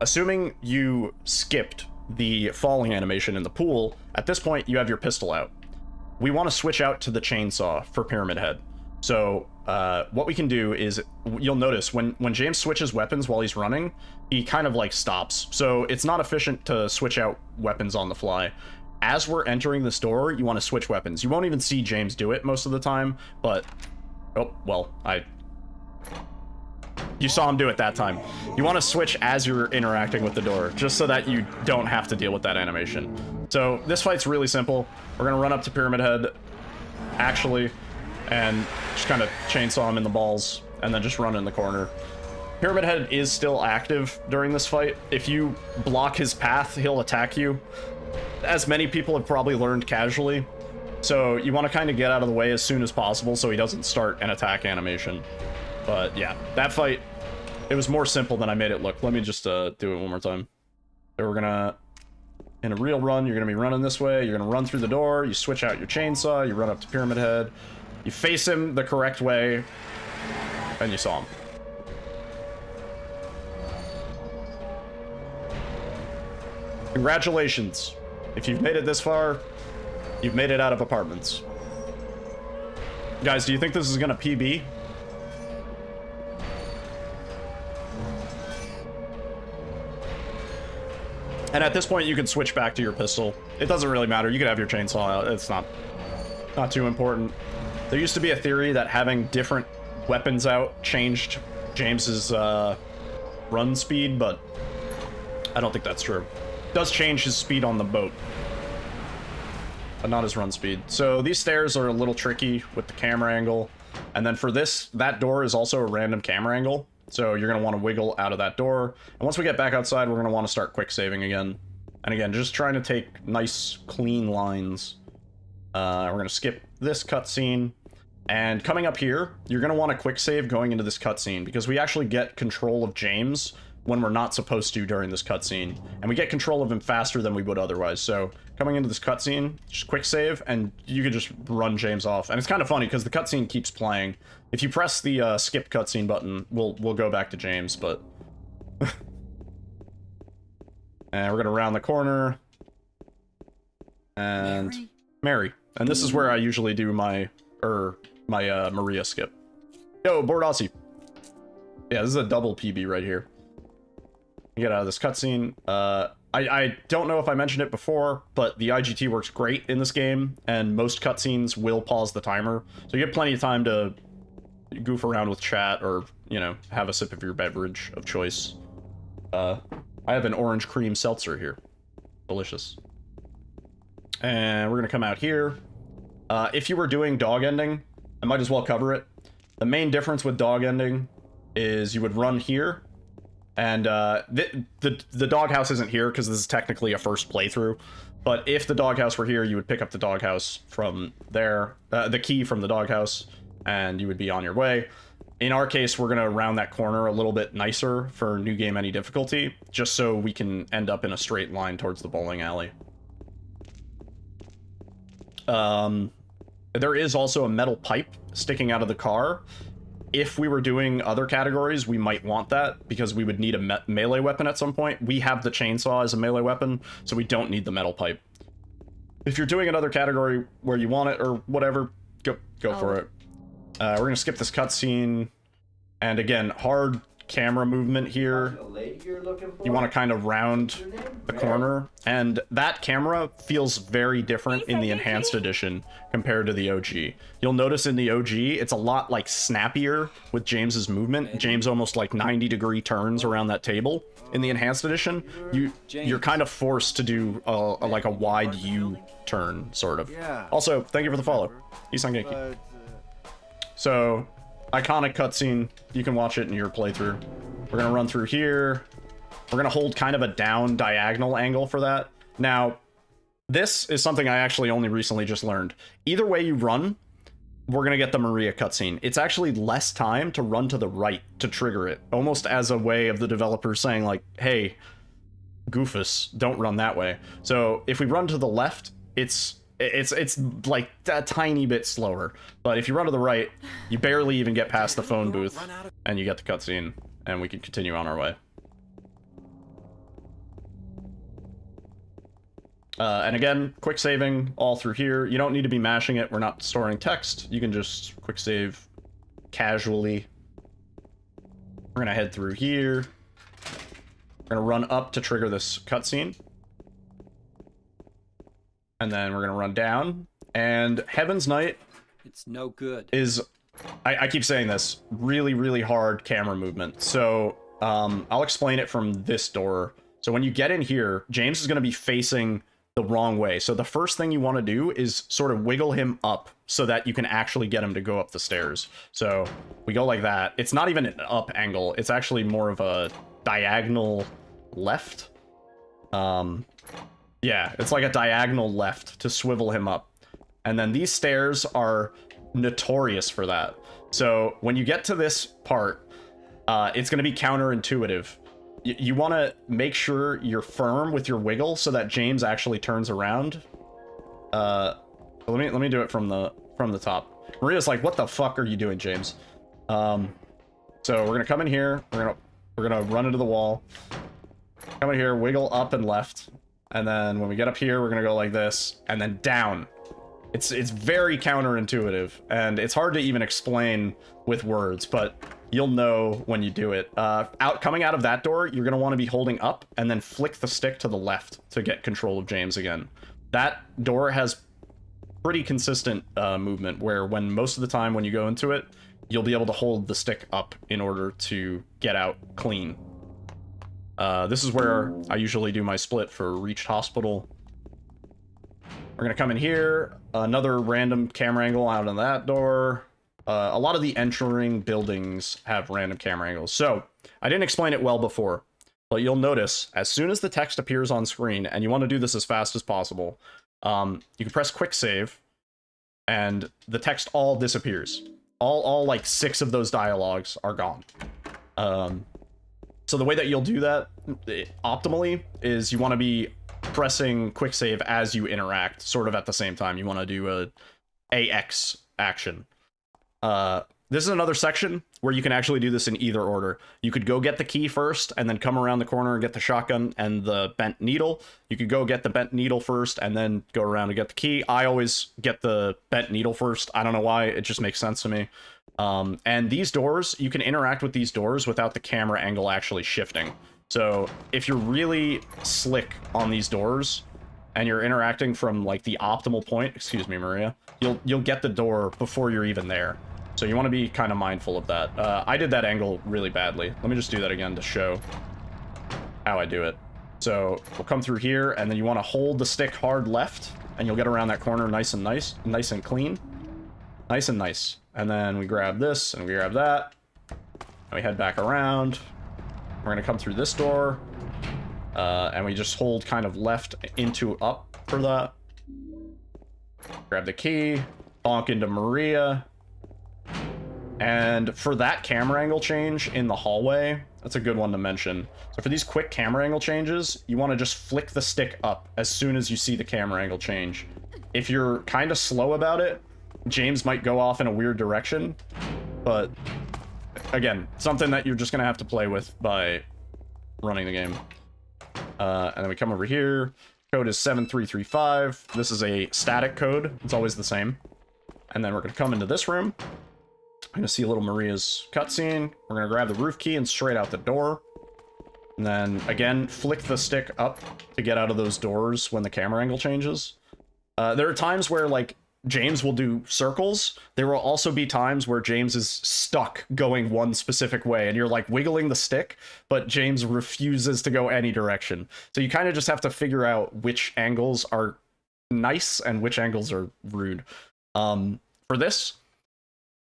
assuming you skipped the falling animation in the pool, at this point you have your pistol out. We want to switch out to the chainsaw for Pyramid Head. So, what we can do is, you'll notice when James switches weapons while he's running, he kind of like stops. So it's not efficient to switch out weapons on the fly. As we're entering this door, you want to switch weapons. You won't even see James do it most of the time, but... oh, well, You saw him do it that time. You want to switch as you're interacting with the door, just so that you don't have to deal with that animation. So this fight's really simple. We're gonna run up to Pyramid Head, actually, and just kind of chainsaw him in the balls, and then just run in the corner. Pyramid Head is still active during this fight. If you block his path, he'll attack you, as many people have probably learned casually. So you want to kind of get out of the way as soon as possible so he doesn't start an attack animation. But yeah, that fight, it was more simple than I made it look. Let me just do it one more time. So we're gonna, in a real run, you're gonna be running this way, you're gonna run through the door, you switch out your chainsaw, you run up to Pyramid Head, you face him the correct way, and you saw him. Congratulations. If you've made it this far, you've made it out of apartments. Guys, do you think this is gonna PB? And at this point, you can switch back to your pistol. It doesn't really matter. You can have your chainsaw out. It's not too important. There used to be a theory that having different weapons out changed James's run speed, but I don't think that's true. It does change his speed on the boat, but not his run speed. So these stairs are a little tricky with the camera angle. And then for this, that door is also a random camera angle. So you're going to want to wiggle out of that door. And once we get back outside, we're going to want to start quick saving again. And again, just trying to take nice, clean lines. We're going to skip this cutscene. And coming up here, you're going to want to quick save going into this cutscene, because we actually get control of James when we're not supposed to during this cutscene. And we get control of him faster than we would otherwise. So coming into this cutscene, just quick save, and you can just run James off. And it's kind of funny, because the cutscene keeps playing. If you press the skip cutscene button, we'll go back to James, but... And we're gonna round the corner. And... Mary. And this is where I usually do my Maria skip. Yo, Bordaci. Yeah, this is a double PB right here. Get out of this cutscene. I don't know if I mentioned it before, but the IGT works great in this game, and most cutscenes will pause the timer. So you get plenty of time to goof around with chat or, you know, have a sip of your beverage of choice. I have an orange cream seltzer here. Delicious. And we're gonna come out here. If you were doing dog ending, I might as well cover it. The main difference with dog ending is you would run here, and the doghouse isn't here because this is technically a first playthrough. But if the doghouse were here, you would pick up the doghouse from there, the key from the doghouse, and you would be on your way. In our case, we're gonna round that corner a little bit nicer for new game any difficulty, just so we can end up in a straight line towards the bowling alley. There is also a metal pipe sticking out of the car. If we were doing other categories, we might want that, because we would need a melee weapon at some point. We have the chainsaw as a melee weapon, so we don't need the metal pipe. If you're doing another category where you want it or whatever, go for it. We're gonna skip this cutscene, and again, hard camera movement here. You want to kind of round the corner, and that camera feels very different in the enhanced edition compared to the OG. You'll notice in the OG, it's a lot like snappier with James's movement. James almost like 90-degree turns around that table. In the enhanced edition, you're kind of forced to do like a wide U-turn, sort of. Also, thank you for the follow. Isangeki. So, iconic cutscene. You can watch it in your playthrough. We're gonna run through here. We're gonna hold kind of a down diagonal angle for that. Now, this is something I actually only recently just learned. Either way you run, we're gonna get the Maria cutscene. It's actually less time to run to the right to trigger it, almost as a way of the developer saying like, hey, Goofus, don't run that way. So if we run to the left, it's like a tiny bit slower, but if you run to the right, you barely even get past the phone booth, and you get the cutscene, and we can continue on our way. And again, quick saving all through here. You don't need to be mashing it. We're not storing text. You can just quick save casually. We're gonna head through here. We're gonna run up to trigger this cutscene. And then we're gonna run down, and Heaven's Night it's no good. Is I keep saying this, really, really hard camera movement. So I'll explain it from this door. So when you get in here, James is going to be facing the wrong way. So the first thing you want to do is sort of wiggle him up so that you can actually get him to go up the stairs. So we go like that. It's not even an up angle. It's actually more of a diagonal left. Yeah, it's like a diagonal left to swivel him up. And then these stairs are notorious for that. So when you get to this part, it's going to be counterintuitive. You want to make sure you're firm with your wiggle so that James actually turns around. Let me do it from the top. Maria's like, "What the fuck are you doing, James?" So we're gonna come in here. We're gonna run into the wall. Come in here, wiggle up and left, and then when we get up here, we're gonna go like this, and then down. It's very counterintuitive, and it's hard to even explain with words, but you'll know when you do it. Coming out of that door, you're going to want to be holding up and then flick the stick to the left to get control of James again. That door has pretty consistent movement, where when most of the time when you go into it, you'll be able to hold the stick up in order to get out clean. This is where I usually do my split for Reached Hospital. We're going to come in here, another random camera angle out of that door. A lot of the entering buildings have random camera angles. So I didn't explain it well before, but you'll notice as soon as the text appears on screen, and you want to do this as fast as possible, you can press quick save and the text all disappears. All like 6 of those dialogues are gone. So the way that you'll do that optimally is you want to be pressing quick save as you interact, sort of at the same time. You want to do a AX action. This is another section where you can actually do this in either order. You could go get the key first and then come around the corner and get the shotgun and the bent needle. You could go get the bent needle first and then go around and get the key. I always get the bent needle first. I don't know why, it just makes sense to me. And these doors, you can interact with these doors without the camera angle actually shifting. So if you're really slick on these doors and you're interacting from like the optimal point, excuse me, Maria, you'll get the door before you're even there. So you want to be kind of mindful of that. I did that angle really badly. Let me just do that again to show how I do it. So we'll come through here, and then you want to hold the stick hard left, and you'll get around that corner nice and clean. Nice and nice. And then we grab this, and we grab that, and we head back around. We're going to come through this door, and we just hold kind of left into up for that. Grab the key, bonk into Maria. And for that camera angle change in the hallway, that's a good one to mention. So for these quick camera angle changes, you want to just flick the stick up as soon as you see the camera angle change. If you're kind of slow about it, James might go off in a weird direction, but again, something that you're just going to have to play with by running the game. And then we come over here. Code is 7335. This is a static code. It's always the same. And then we're going to come into this room. I'm going to see a little Maria's cutscene. We're going to grab the roof key and straight out the door. And then, again, flick the stick up to get out of those doors when the camera angle changes. There are times where, like, James will do circles. There will also be times where James is stuck going one specific way, and you're, like, wiggling the stick, but James refuses to go any direction. So you kind of just have to figure out which angles are nice and which angles are rude. For this,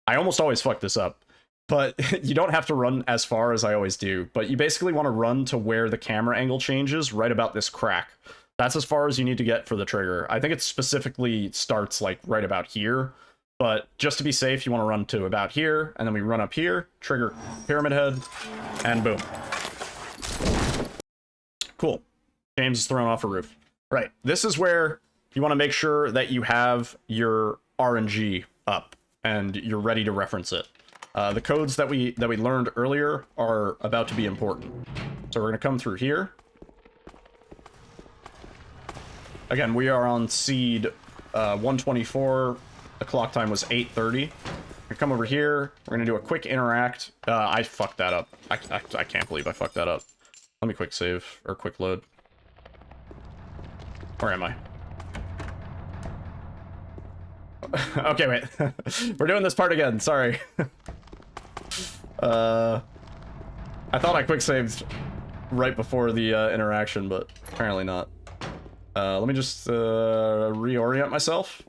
I almost always fuck this up, but you don't have to run as far as I always do, but you basically want to run to where the camera angle changes right about this crack. That's as far as you need to get for the trigger. I think it specifically starts like right about here, but just to be safe, you want to run to about here, and then we run up here, trigger pyramid head, and boom. Cool. James is thrown off a roof. Right, this is where you want to make sure that you have your RNG up and you're ready to reference it. The codes that we learned earlier are about to be important. So we're going to come through here. Again, we are on seed 124. The clock time was 8:30. We come over here. We're going to do a quick interact. I fucked that up. I can't believe I fucked that up. Let me quick save, or quick load. Where am I? Okay, wait. We're doing this part again. Sorry. I thought I quick saved right before the interaction, but apparently not. Let me just reorient myself.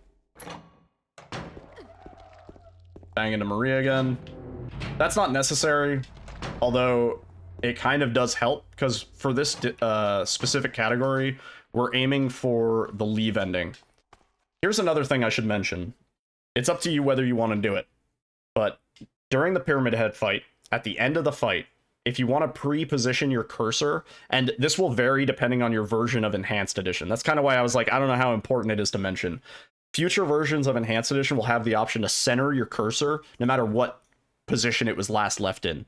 Bang into Maria again. That's not necessary, although it kind of does help, because for this specific category, we're aiming for the leave ending. Here's another thing I should mention. It's up to you whether you want to do it, but during the Pyramid Head fight, at the end of the fight, if you want to pre-position your cursor, and this will vary depending on your version of Enhanced Edition. That's kind of why I was like, I don't know how important it is to mention. Future versions of Enhanced Edition will have the option to center your cursor no matter what position it was last left in.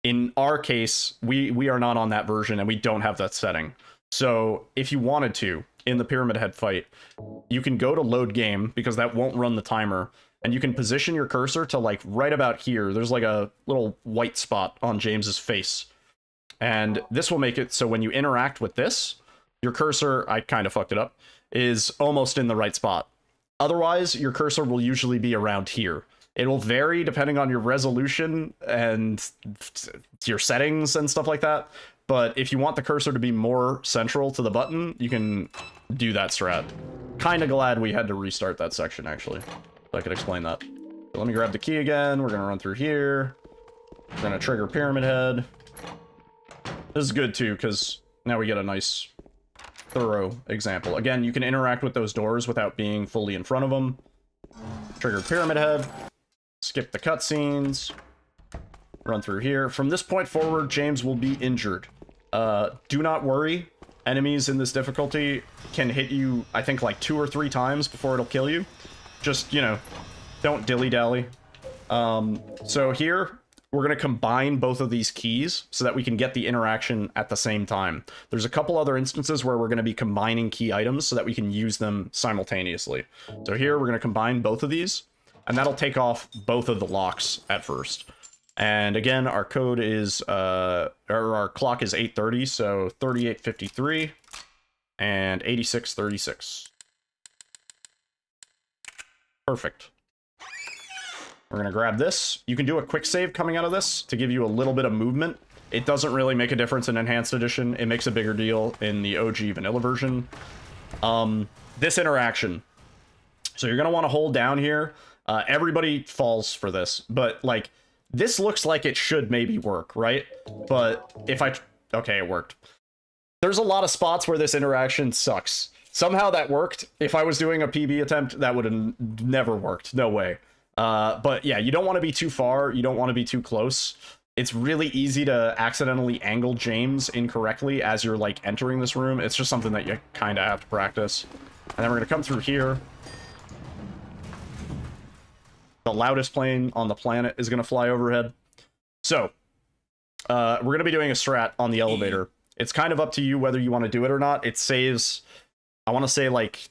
In our case, we are not on that version and we don't have that setting. So if you wanted to, in the Pyramid Head fight, you can go to load game, because that won't run the timer, and you can position your cursor to like right about here. There's like a little white spot on James's face. And this will make it so when you interact with this, your cursor, I kind of fucked it up, is almost in the right spot. Otherwise, your cursor will usually be around here. It will vary depending on your resolution and your settings and stuff like that. But if you want the cursor to be more central to the button, you can do that strat. Kind of glad we had to restart that section, actually, so I could explain that. So let me grab the key again. We're going to run through here. We're going to trigger Pyramid Head. This is good, too, because now we get a nice, thorough example. Again, you can interact with those doors without being fully in front of them. Trigger Pyramid Head. Skip the cutscenes. Run through here. From this point forward, James will be injured. Do not worry. Enemies in this difficulty can hit you, I think, like 2 or 3 times before it'll kill you. Just, you know, don't dilly-dally. So here, we're going to combine both of these keys so that we can get the interaction at the same time. There's a couple other instances where we're going to be combining key items so that we can use them simultaneously. So here, we're going to combine both of these, and that'll take off both of the locks at first. And again, our code is, or our clock is 8:30, so 38:53 and 86:36. Perfect. We're going to grab this. You can do a quick save coming out of this to give you a little bit of movement. It doesn't really make a difference in Enhanced Edition. It makes a bigger deal in the OG vanilla version. This interaction. So you're going to want to hold down here. Everybody falls for this, but like, this looks like it should maybe work, right? But if okay, it worked. There's a lot of spots where this interaction sucks. Somehow that worked. If I was doing a PB attempt, that would have never worked. No way. But yeah, you don't want to be too far. You don't want to be too close. It's really easy to accidentally angle James incorrectly as you're like entering this room. It's just something that you kind of have to practice. And then we're going to come through here. The loudest plane on the planet is going to fly overhead. So, we're going to be doing a strat on the elevator. It's kind of up to you whether you want to do it or not. It saves, I want to say, like,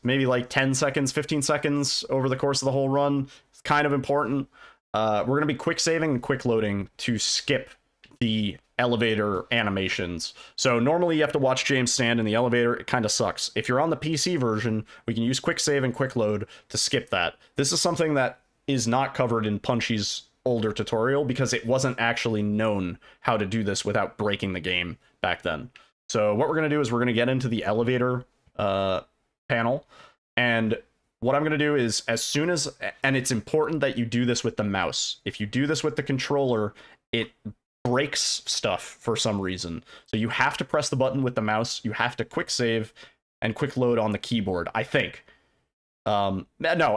maybe like 10 seconds, 15 seconds over the course of the whole run. It's kind of important. We're going to be quick saving and quick loading to skip the elevator animations. So normally you have to watch James stand in the elevator. It kind of sucks. If you're on the PC version, we can use quick save and quick load to skip that. This is something that is not covered in Punchy's older tutorial because it wasn't actually known how to do this without breaking the game back then. So what we're going to do is we're going to get into the elevator panel, and what I'm going to do is as soon as, and it's important that you do this with the mouse. If you do this with the controller, it breaks stuff for some reason. So you have to press the button with the mouse. You have to quick save and quick load on the keyboard, I think. No,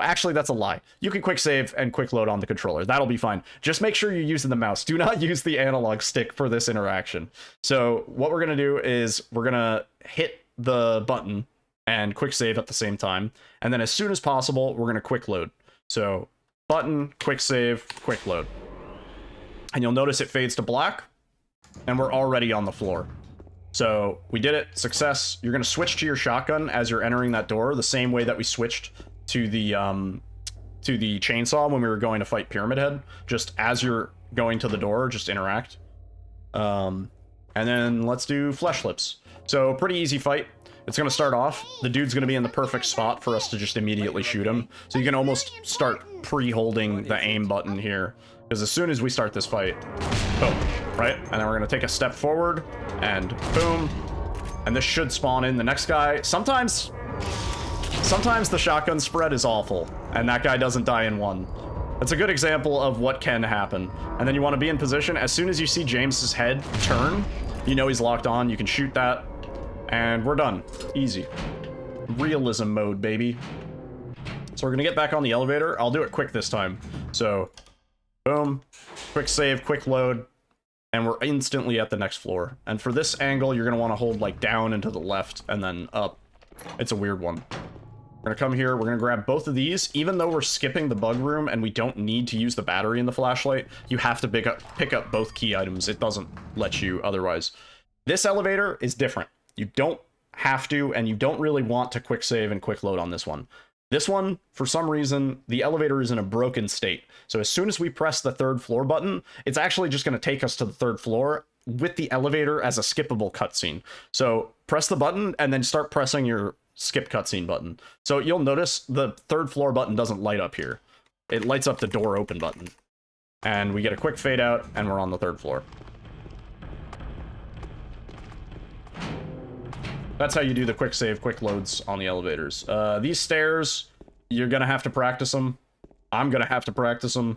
actually, that's a lie. You can quick save and quick load on the controller. That'll be fine. Just make sure you're using the mouse. Do not use the analog stick for this interaction. So what we're going to do is we're going to hit the button and quick save at the same time. And then as soon as possible, we're going to quick load. So button, quick save, quick load. And you'll notice it fades to black, and we're already on the floor. So we did it, success. You're going to switch to your shotgun as you're entering that door, the same way that we switched to the chainsaw when we were going to fight Pyramid Head. Just as you're going to the door, just interact. And then let's do Flesh Lips. So pretty easy fight. it's going to start off, the dude's going to be in the perfect spot for us to just immediately shoot him. So you can almost start pre-holding the aim button here. Because as soon as we start this fight, boom, right? And then we're going to take a step forward, and boom. And this should spawn in the next guy. Sometimes the shotgun spread is awful, and that guy doesn't die in one. That's a good example of what can happen. And then you want to be in position. As soon as you see James's head turn, you know he's locked on. You can shoot that, and we're done. Easy. Realism mode, baby. So we're going to get back on the elevator. I'll do it quick this time. So, boom. Quick save, quick load. And we're instantly at the next floor. And for this angle, you're going to want to hold, like, down and to the left, and then up. It's a weird one. We're gonna come here, we're gonna grab both of these. Even though we're skipping the bug room and we don't need to use the battery in the flashlight, you have to pick up both key items. It doesn't let you otherwise. This elevator is different. You don't have to, and you don't really want to quick save and quick load on this one. This one, for some reason, the elevator is in a broken state. So as soon as we press the 3rd floor button, it's actually just gonna take us to the 3rd floor with the elevator as a skippable cutscene. So press the button and then start pressing your skip cutscene button. So you'll notice the 3rd floor button doesn't light up here. It lights up the door open button. And we get a quick fade out and we're on the 3rd floor. That's how you do the quick save, quick loads on the elevators. These stairs, you're gonna have to practice them. I'm gonna have to practice them.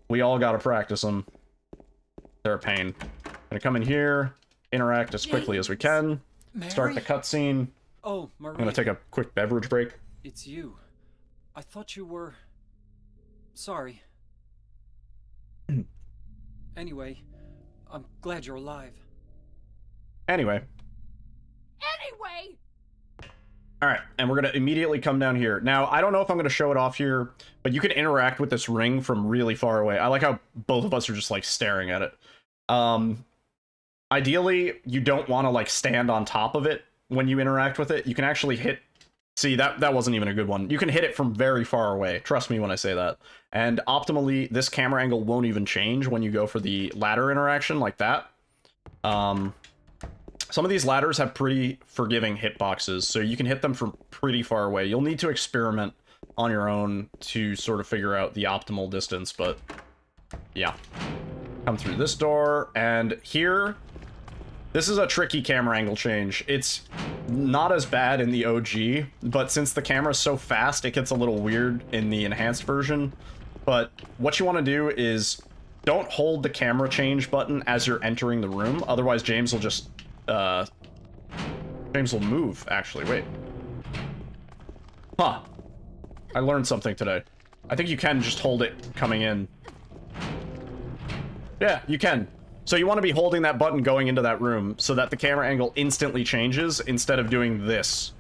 We all gotta practice them. They're a pain. Gonna come in here, interact as quickly as we can, start the cutscene. Oh, Marie. I'm gonna take a quick beverage break. It's you. I thought you were... Sorry. Anyway, I'm glad you're alive. Anyway. Alright, and we're gonna immediately come down here. Now, I don't know if I'm gonna show it off here, but you can interact with this ring from really far away. I like how both of us are just, like, staring at it. Ideally, you don't want to, like, stand on top of it when you interact with it. You can actually hit... See, that wasn't even a good one. You can hit it from very far away. Trust me when I say that. And optimally, this camera angle won't even change when you go for the ladder interaction like that. Some of these ladders have pretty forgiving hitboxes, so you can hit them from pretty far away. You'll need to experiment on your own to sort of figure out the optimal distance, but yeah. Come through this door, and here... This is a tricky camera angle change. It's not as bad in the OG, but since the camera's so fast, it gets a little weird in the enhanced version. But what you want to do is don't hold the camera change button as you're entering the room, otherwise James will just, James will move, actually. Wait. Huh. I learned something today. I think you can just hold it coming in. Yeah, you can. So you want to be holding that button going into that room so that the camera angle instantly changes instead of doing this.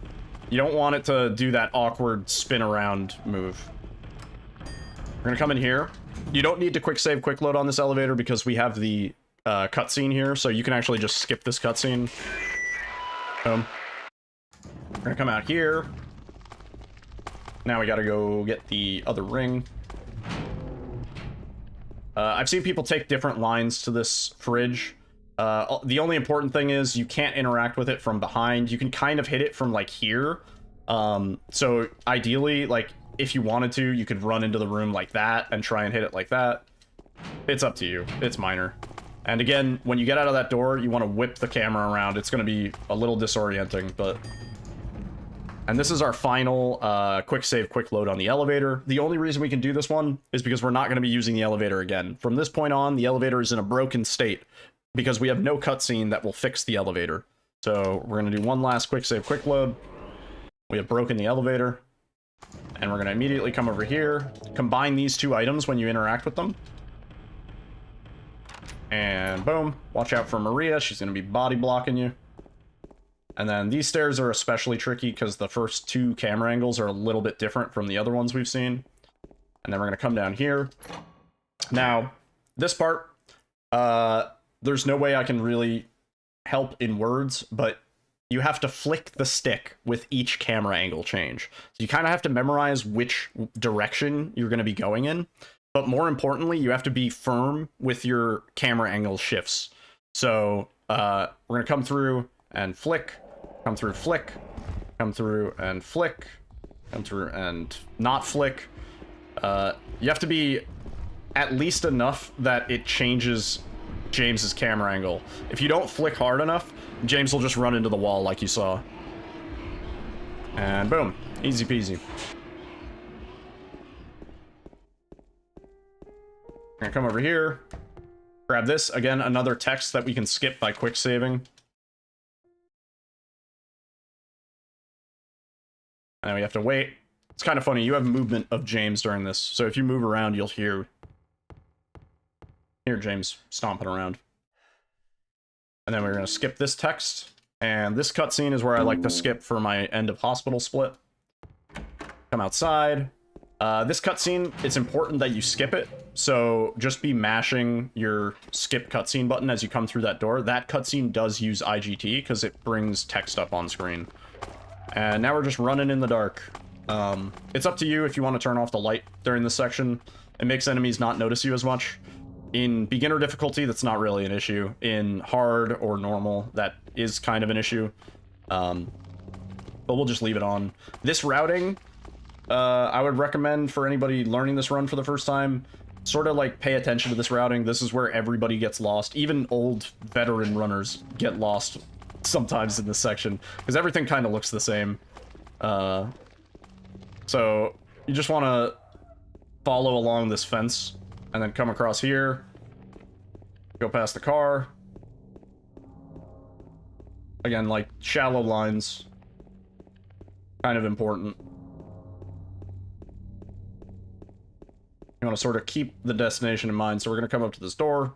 You don't want it to do that awkward spin around move. We're gonna come in here. You don't need to quick save, quick load on this elevator because we have the cutscene here, so you can actually just skip this cutscene. Boom. We're gonna come out here. Now we gotta go get the other ring. I've seen people take different lines to this fridge. The only important thing is you can't interact with it from behind. You can kind of hit it from, like, here. So ideally, like, if you wanted to, you could run into the room like that and try and hit it like that. It's up to you. It's minor. And again, when you get out of that door, you want to whip the camera around. It's going to be a little disorienting, but... And this is our final quick save, quick load on the elevator. The only reason we can do this one is because we're not going to be using the elevator again. From this point on, the elevator is in a broken state because we have no cutscene that will fix the elevator. So we're going to do one last quick save, quick load. We have broken the elevator. And we're going to immediately come over here, combine these two items when you interact with them. And boom. Watch out for Maria. She's going to be body blocking you. And then these stairs are especially tricky because the first two camera angles are a little bit different from the other ones we've seen. And then we're going to come down here. Now, this part, there's no way I can really help in words, but you have to flick the stick with each camera angle change. So you kind of have to memorize which direction you're going to be going in. But more importantly, you have to be firm with your camera angle shifts. So we're going to come through and flick. come through, flick, come through and flick, come through and not flick. You have to be at least enough that it changes James's camera angle. If you don't flick hard enough, James will just run into the wall like you saw. And boom, easy peasy. I'm gonna come over here, grab this, again, another text that we can skip by quick saving. And we have to wait. It's kind of funny, you have movement of James during this, so if you move around, you'll hear James stomping around. And then we're gonna skip this text, and this cutscene is where I like to skip for my end of hospital split. Come outside. This cutscene, it's important that you skip it, so just be mashing your skip cutscene button as you come through that door. That cutscene does use IGT, because it brings text up on screen. And now we're just running in the dark. It's up to you if you want to turn off the light during this section. It makes enemies not notice you as much. In beginner difficulty, that's not really an issue. In hard or normal, that is kind of an issue. But we'll just leave it on. This routing, I would recommend for anybody learning this run for the first time, sort of like pay attention to this routing. This is where everybody gets lost. Even old veteran runners get lost sometimes in this section, because everything kind of looks the same. So you just want to follow along this fence and then come across here, go past the car. Again, like shallow lines, kind of important. You want to sort of keep the destination in mind. So we're going to come up to this door,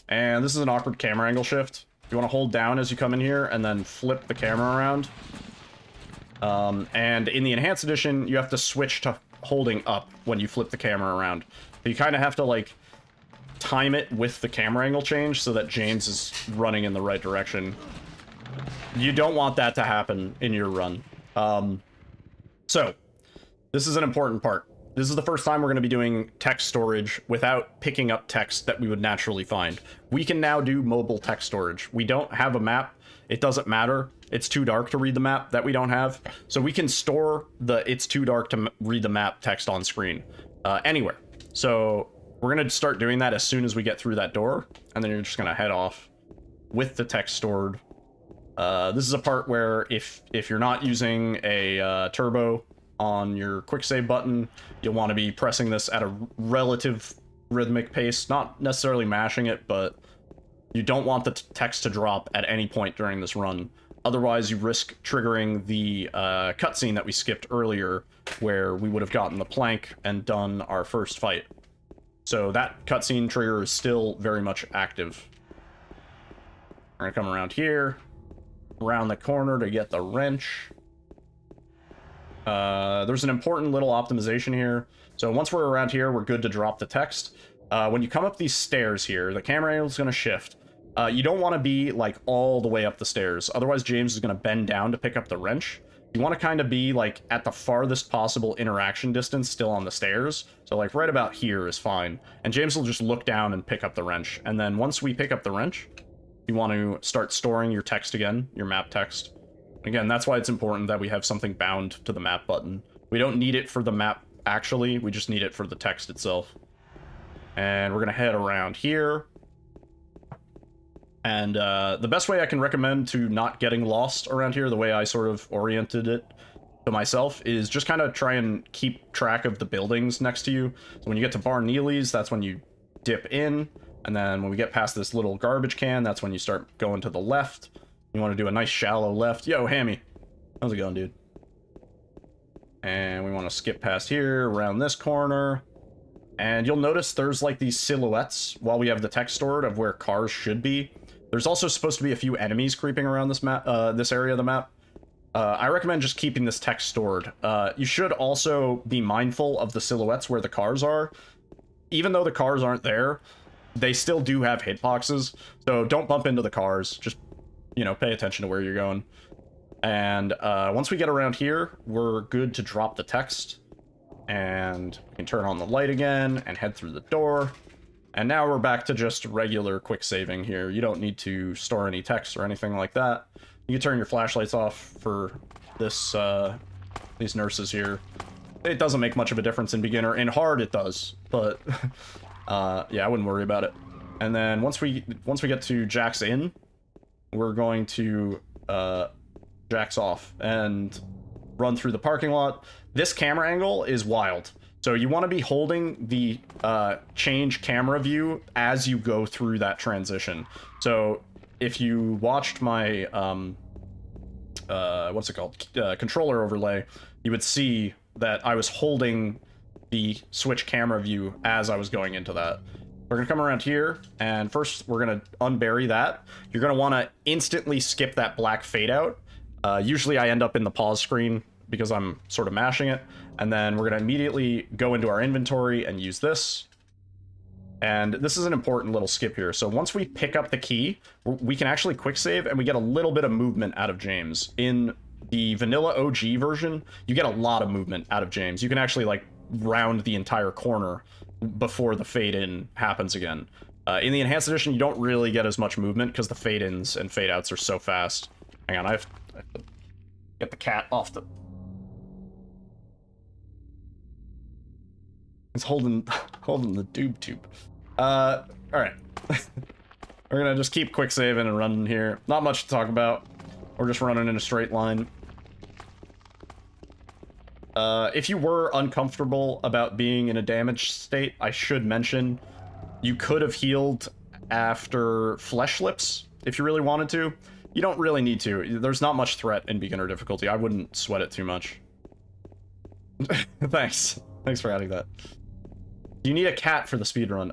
and this is an awkward camera angle shift. You want to hold down as you come in here and then flip the camera around. And in the Enhanced Edition, you have to switch to holding up when you flip the camera around. So you kind of have to, like, time it with the camera angle change so that James is running in the right direction. You don't want that to happen in your run. So, this is an important part. This is the first time we're going to be doing text storage without picking up text that we would naturally find. We can now do mobile text storage. We don't have a map. It doesn't matter. It's too dark to read the map that we don't have. So we can store the "it's too dark to read the map" text on screen anywhere. So we're going to start doing that as soon as we get through that door. And then you're just going to head off with the text stored. This is a part where if you're not using a turbo on your quick save button, you'll want to be pressing this at a relative rhythmic pace, not necessarily mashing it, but you don't want the text to drop at any point during this run. Otherwise, you risk triggering the cutscene that we skipped earlier, where we would have gotten the plank and done our first fight. So that cutscene trigger is still very much active. We're gonna come around here, around the corner to get the wrench. There's an important little optimization here. So once we're around here, we're good to drop the text. When you come up these stairs here, the camera angle is going to shift. You don't want to be like all the way up the stairs. Otherwise, James is going to bend down to pick up the wrench. You want to kind of be like at the farthest possible interaction distance still on the stairs. So like right about here is fine. And James will just look down and pick up the wrench. And then once we pick up the wrench, you want to start storing your text again, your map text. Again, that's why it's important that we have something bound to the map button. We don't need it for the map, actually. We just need it for the text itself. And we're going to head around here. And the best way I can recommend to not getting lost around here, the way I sort of oriented it to myself, is just kind of try and keep track of the buildings next to you. So when you get to Bar Neely's, that's when you dip in. And then when we get past this little garbage can, that's when you start going to the left. You want to do a nice shallow left. Yo, Hammy. How's it going, dude? And we want to skip past here, around this corner. And you'll notice there's like these silhouettes while we have the text stored of where cars should be. There's also supposed to be a few enemies creeping around this map, this area of the map. I recommend just keeping this text stored. You should also be mindful of the silhouettes where the cars are. Even though the cars aren't there, they still do have hitboxes. So don't bump into the cars. Just, you know, pay attention to where you're going. And once we get around here, we're good to drop the text. And we can turn on the light again and head through the door. And now we're back to just regular quick saving here. You don't need to store any text or anything like that. You can turn your flashlights off for this, these nurses here. It doesn't make much of a difference in beginner. In hard, it does, but yeah, I wouldn't worry about it. And then once we get to Jack's in, we're going to Jack's off and run through the parking lot. This camera angle is wild. So you want to be holding the change camera view as you go through that transition. So if you watched my what's it called, controller overlay, you would see that I was holding the switch camera view as I was going into that. We're gonna come around here, and first we're gonna unbury that. You're gonna want to instantly skip that black fade out. Usually I end up in the pause screen because I'm sort of mashing it, and then we're gonna immediately go into our inventory and use this. And this is an important little skip here. So once we pick up the key, we can actually quick save, and we get a little bit of movement out of James. In the vanilla OG version, you get a lot of movement out of James. You can actually like round the entire corner before the fade in happens again. In the enhanced edition, you don't really get as much movement because the fade ins and fade outs are so fast. Hang on, I have to get the cat off the... It's holding the tube. All right. We're gonna just keep quick saving and running here. Not much to talk about. We're just running in a straight line. If you were uncomfortable about being in a damaged state, I should mention you could have healed after flesh lips if you really wanted to. You don't really need to. There's not much threat in beginner difficulty. I wouldn't sweat it too much. Thanks for adding that. Do you need a cat for the speedrun?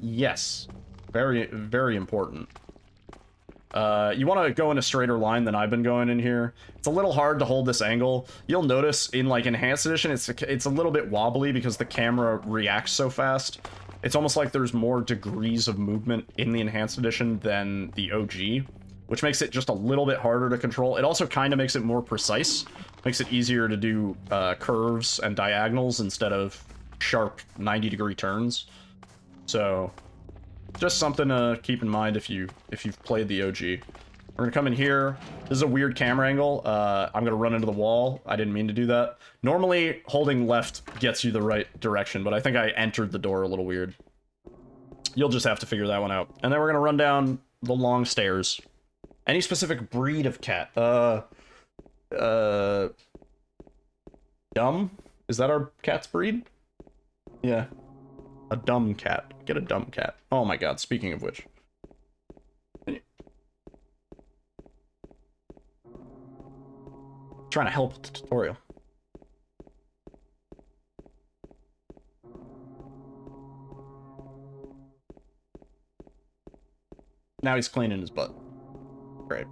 Yes. Very, very important. You want to go in a straighter line than I've been going in here. It's a little hard to hold this angle. You'll notice in like enhanced edition, it's a little bit wobbly because the camera reacts so fast. It's almost like there's more degrees of movement in the enhanced edition than the OG, which makes it just a little bit harder to control. It also kind of makes it more precise. Makes it easier to do curves and diagonals instead of sharp 90-degree turns. So just something to keep in mind if you've played the OG. We're gonna come in here. This is a weird camera angle. I'm gonna run into the wall. I didn't mean to do that. Normally, holding left gets you the right direction, but I think I entered the door a little weird. You'll just have to figure that one out. And then we're gonna run down the long stairs. Any specific breed of cat? Dumb? Is that our cat's breed? Yeah. A dumb cat. Get a dumb cat. Oh my god, speaking of which. Trying to help with the tutorial. Now he's cleaning his butt. Great.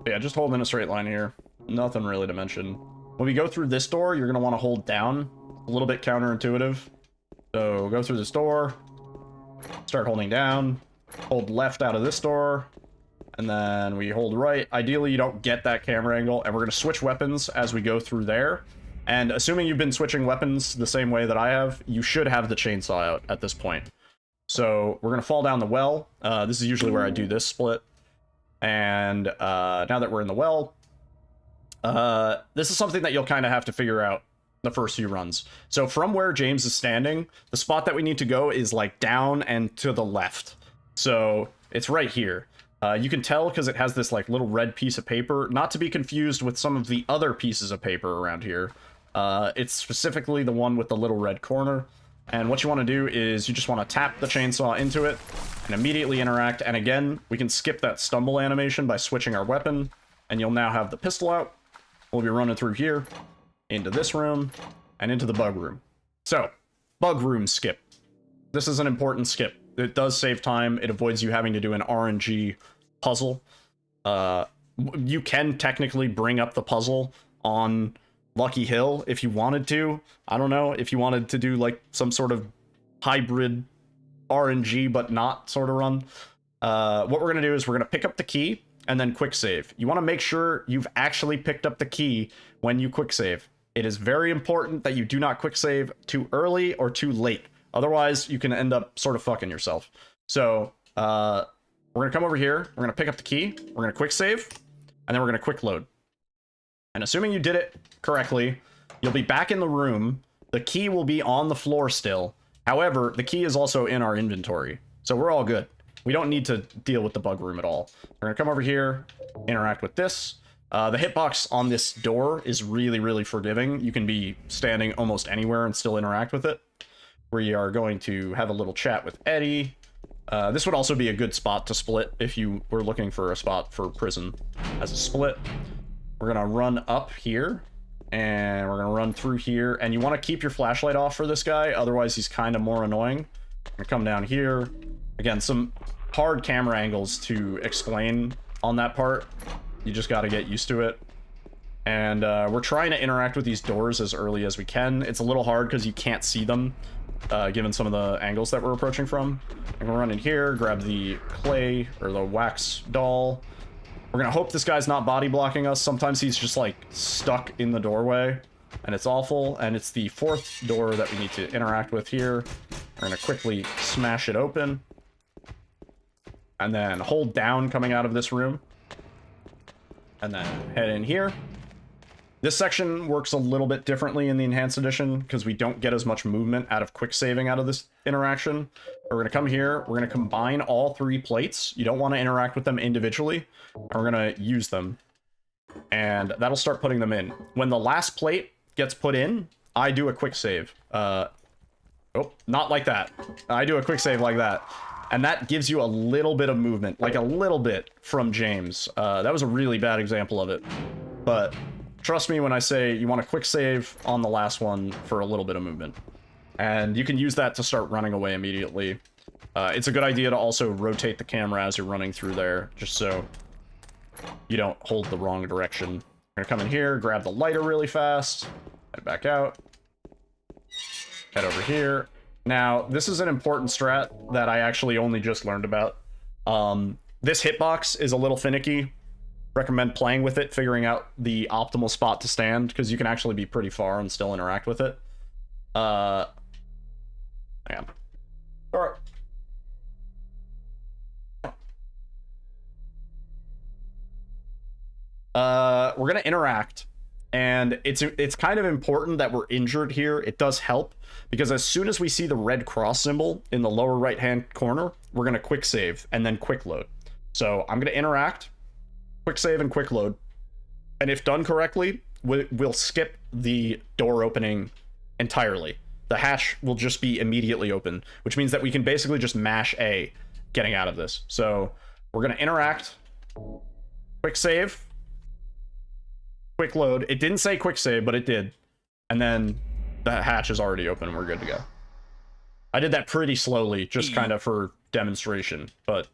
Yeah, just hold in a straight line here. Nothing really to mention. When we go through this door, you're going to want to hold down. A little bit counterintuitive. So go through this door. Start holding down. Hold left out of this door. And then we hold right. Ideally, you don't get that camera angle. And we're going to switch weapons as we go through there. And assuming you've been switching weapons the same way that I have, you should have the chainsaw out at this point. So we're going to fall down the well. This is usually where I do this split. And now that we're in the well, this is something that you'll kind of have to figure out the first few runs. So from where James is standing, the spot that we need to go is like down and to the left. So it's right here. You can tell because it has this like little red piece of paper, not to be confused with some of the other pieces of paper around here. It's specifically the one with the little red corner. And what you want to do is you just want to tap the chainsaw into it and immediately interact. And again, we can skip that stumble animation by switching our weapon. And you'll now have the pistol out. We'll be running through here, into this room, and into the bug room. So, bug room skip. This is an important skip. It does save time. It avoids you having to do an RNG puzzle. You can technically bring up the puzzle on Lucky Hill if you wanted to. I don't know, if you wanted to do like some sort of hybrid RNG but not sort of run. What we're going to do is we're going to pick up the key and then quick save. You want to make sure you've actually picked up the key when you quick save. It is very important that you do not quick save too early or too late. Otherwise, you can end up sort of fucking yourself. So, We're gonna come over here, we're gonna pick up the key, we're gonna quick save, and then we're gonna quick load. And assuming you did it correctly, you'll be back in the room. The key will be on the floor still. However, the key is also in our inventory. So we're all good. We don't need to deal with the bug room at all. We're gonna come over here, interact with this. The hitbox on this door is really, really forgiving. You can be standing almost anywhere and still interact with it. We are going to have a little chat with Eddie. This would also be a good spot to split if you were looking for a spot for prison as a split. We're gonna run up here, and we're gonna run through here, and you want to keep your flashlight off for this guy, otherwise he's kind of more annoying. We're gonna come down here. Again, some hard camera angles to explain on that part. You just got to get used to it. And we're trying to interact with these doors as early as we can. It's a little hard because you can't see them, given some of the angles that we're approaching from. And we'll run in here, grab the clay, or the wax doll. We're gonna hope this guy's not body blocking us. Sometimes he's just like stuck in the doorway, and it's awful. And it's the fourth door that we need to interact with here. We're gonna quickly smash it open, and then hold down coming out of this room, and then head in here. This section works a little bit differently in the Enhanced Edition because we don't get as much movement out of quick saving out of this interaction. We're going to come here, we're going to combine all 3 plates. You don't want to interact with them individually. And we're going to use them. And that'll start putting them in. When the last plate gets put in, I do a quick save. Oh, not like that. I do a quick save like that. And that gives you a little bit of movement, like a little bit from James. That was a really bad example of it. But trust me when I say you want a quick save on the last one for a little bit of movement. And you can use that to start running away immediately. It's a good idea to also rotate the camera as you're running through there, just so you don't hold the wrong direction. We're gonna come in here, grab the lighter really fast, head back out, head over here. Now, this is an important strat that I actually only just learned about. This hitbox is a little finicky. Recommend playing with it, figuring out the optimal spot to stand, because you can actually be pretty far and still interact with it. Hang on. Alright. We're gonna interact, and it's kind of important that we're injured here. It does help, because as soon as we see the red cross symbol in the lower right hand corner, we're gonna quick save and then quick load. So I'm gonna interact, quick save and quick load, and if done correctly, we'll skip the door opening entirely. The hatch will just be immediately open, which means that we can basically just mash A getting out of this. So we're gonna interact, quick save, quick load. It didn't say quick save, but it did. And then the hatch is already open and we're good to go. I did that pretty slowly, just kind of for demonstration, but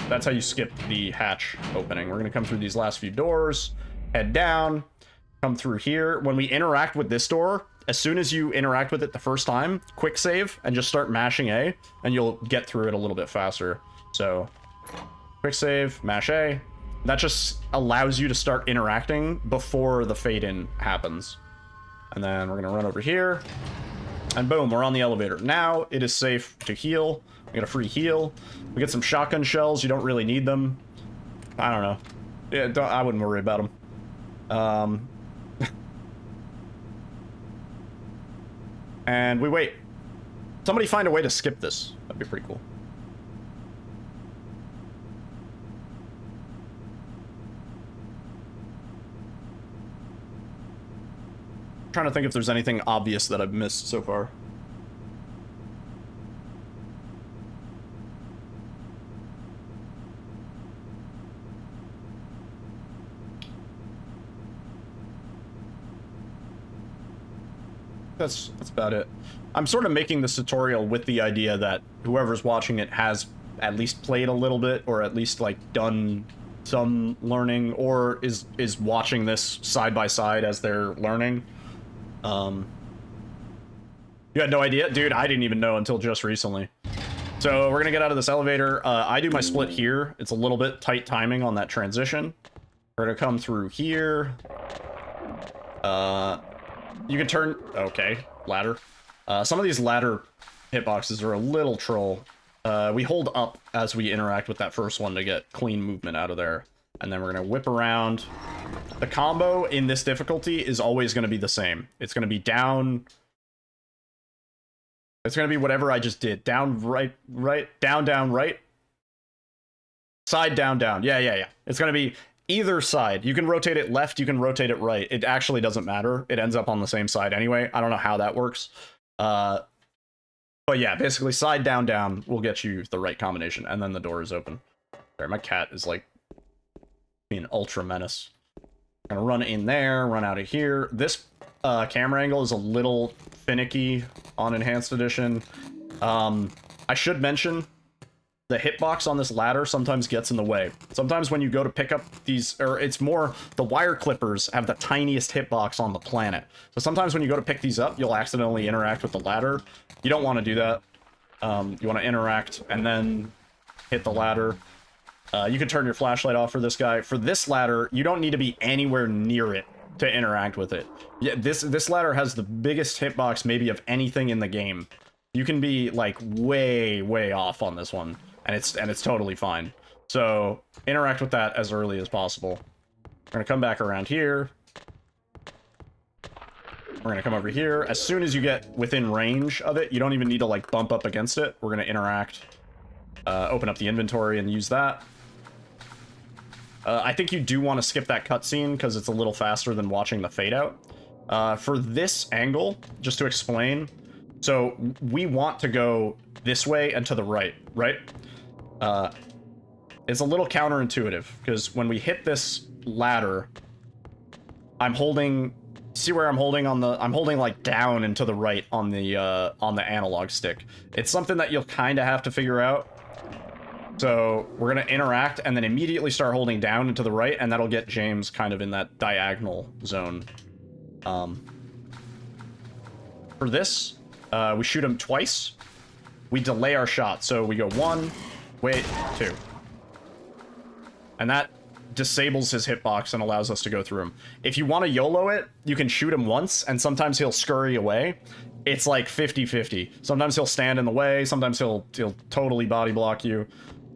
that's how you skip the hatch opening. We're gonna come through these last few doors, head down, come through here. When we interact with this door, as soon as you interact with it the first time, quick save and just start mashing A, and you'll get through it a little bit faster. So, quick save, mash A. That just allows you to start interacting before the fade-in happens. And then we're gonna run over here, and boom, we're on the elevator. Now it is safe to heal. We get a free heal. We get some shotgun shells. You don't really need them. I don't know. Yeah, I wouldn't worry about them. And we wait. Somebody find a way to skip this. That'd be pretty cool. I'm trying to think if there's anything obvious that I've missed so far. That's about it. I'm sort of making this tutorial with the idea that whoever's watching it has at least played a little bit, or at least like done some learning, or is watching this side by side as they're learning. You had no idea? Dude, I didn't even know until just recently. So we're gonna get out of this elevator. I do my split here. It's a little bit tight timing on that transition. We're gonna come through here. You can turn... Okay, ladder. Some of these ladder hitboxes are a little troll. We hold up as we interact with that first one to get clean movement out of there. And then we're going to whip around. The combo in this difficulty is always going to be the same. It's going to be down. It's going to be whatever I just did. Down, right, down, right. Side, down. Yeah. It's going to be either side. You can rotate it left, you can rotate it right. It actually doesn't matter. It ends up on the same side anyway. I don't know how that works. But yeah, basically side, down will get you the right combination. And then the door is open. Sorry, my cat is like being ultra menace. I'm gonna run in there, run out of here. This camera angle is a little finicky on Enhanced Edition. I should mention the hitbox on this ladder sometimes gets in the way. Sometimes when you go to pick up these, or it's more, the wire clippers have the tiniest hitbox on the planet. So sometimes when you go to pick these up, you'll accidentally interact with the ladder. You don't want to do that. You want to interact and then hit the ladder. You can turn your flashlight off for this guy. For this ladder, you don't need to be anywhere near it to interact with it. Yeah, this ladder has the biggest hitbox maybe of anything in the game. You can be like way off on this one, and it's totally fine. So interact with that as early as possible. We're gonna come back around here. We're gonna come over here. As soon as you get within range of it, you don't even need to like bump up against it. We're gonna interact. Open up the inventory and use that. I think you do want to skip that cutscene because it's a little faster than watching the fade out. For this angle, just to explain, so we want to go this way and to the right, right? It's a little counterintuitive because when we hit this ladder, I'm holding, see where I'm holding on the, I'm holding like down and to the right on the analog stick. It's something that you'll kind of have to figure out. So we're going to interact and then immediately start holding down and to the right, and that'll get James kind of in that diagonal zone. For this, we shoot him twice. We delay our shot. So we go 1, wait, 2. And that disables his hitbox and allows us to go through him. If you want to YOLO it, you can shoot him once, and sometimes he'll scurry away. It's like 50-50. Sometimes he'll stand in the way, sometimes he'll totally body block you.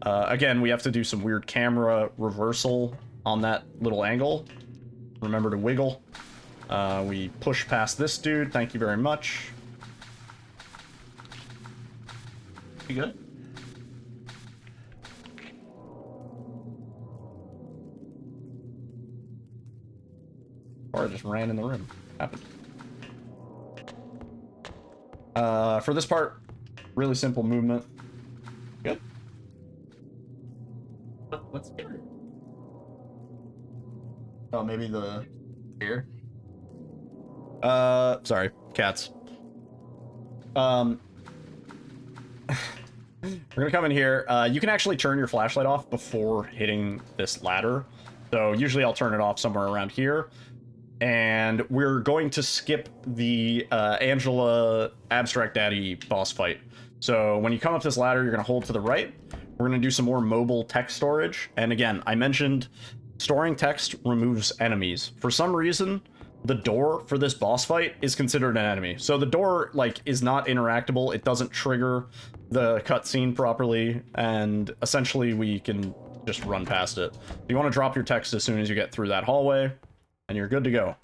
Again, we have to do some weird camera reversal on that little angle. Remember to wiggle. We push past this dude. Thank you very much. You good? Or I just ran in the room. Happened. For this part, really simple movement. Good. What's scary? Oh, maybe the here. Sorry, cats. We're gonna come in here. You can actually turn your flashlight off before hitting this ladder. So usually I'll turn it off somewhere around here. And we're going to skip the Angela Abstract Daddy boss fight. So when you come up this ladder, you're gonna hold to the right. We're gonna do some more mobile text storage. And again, I mentioned storing text removes enemies. For some reason, the door for this boss fight is considered an enemy. So the door, like, is not interactable. It doesn't trigger the cutscene properly, and essentially we can just run past it. You want to drop your text as soon as you get through that hallway, and you're good to go.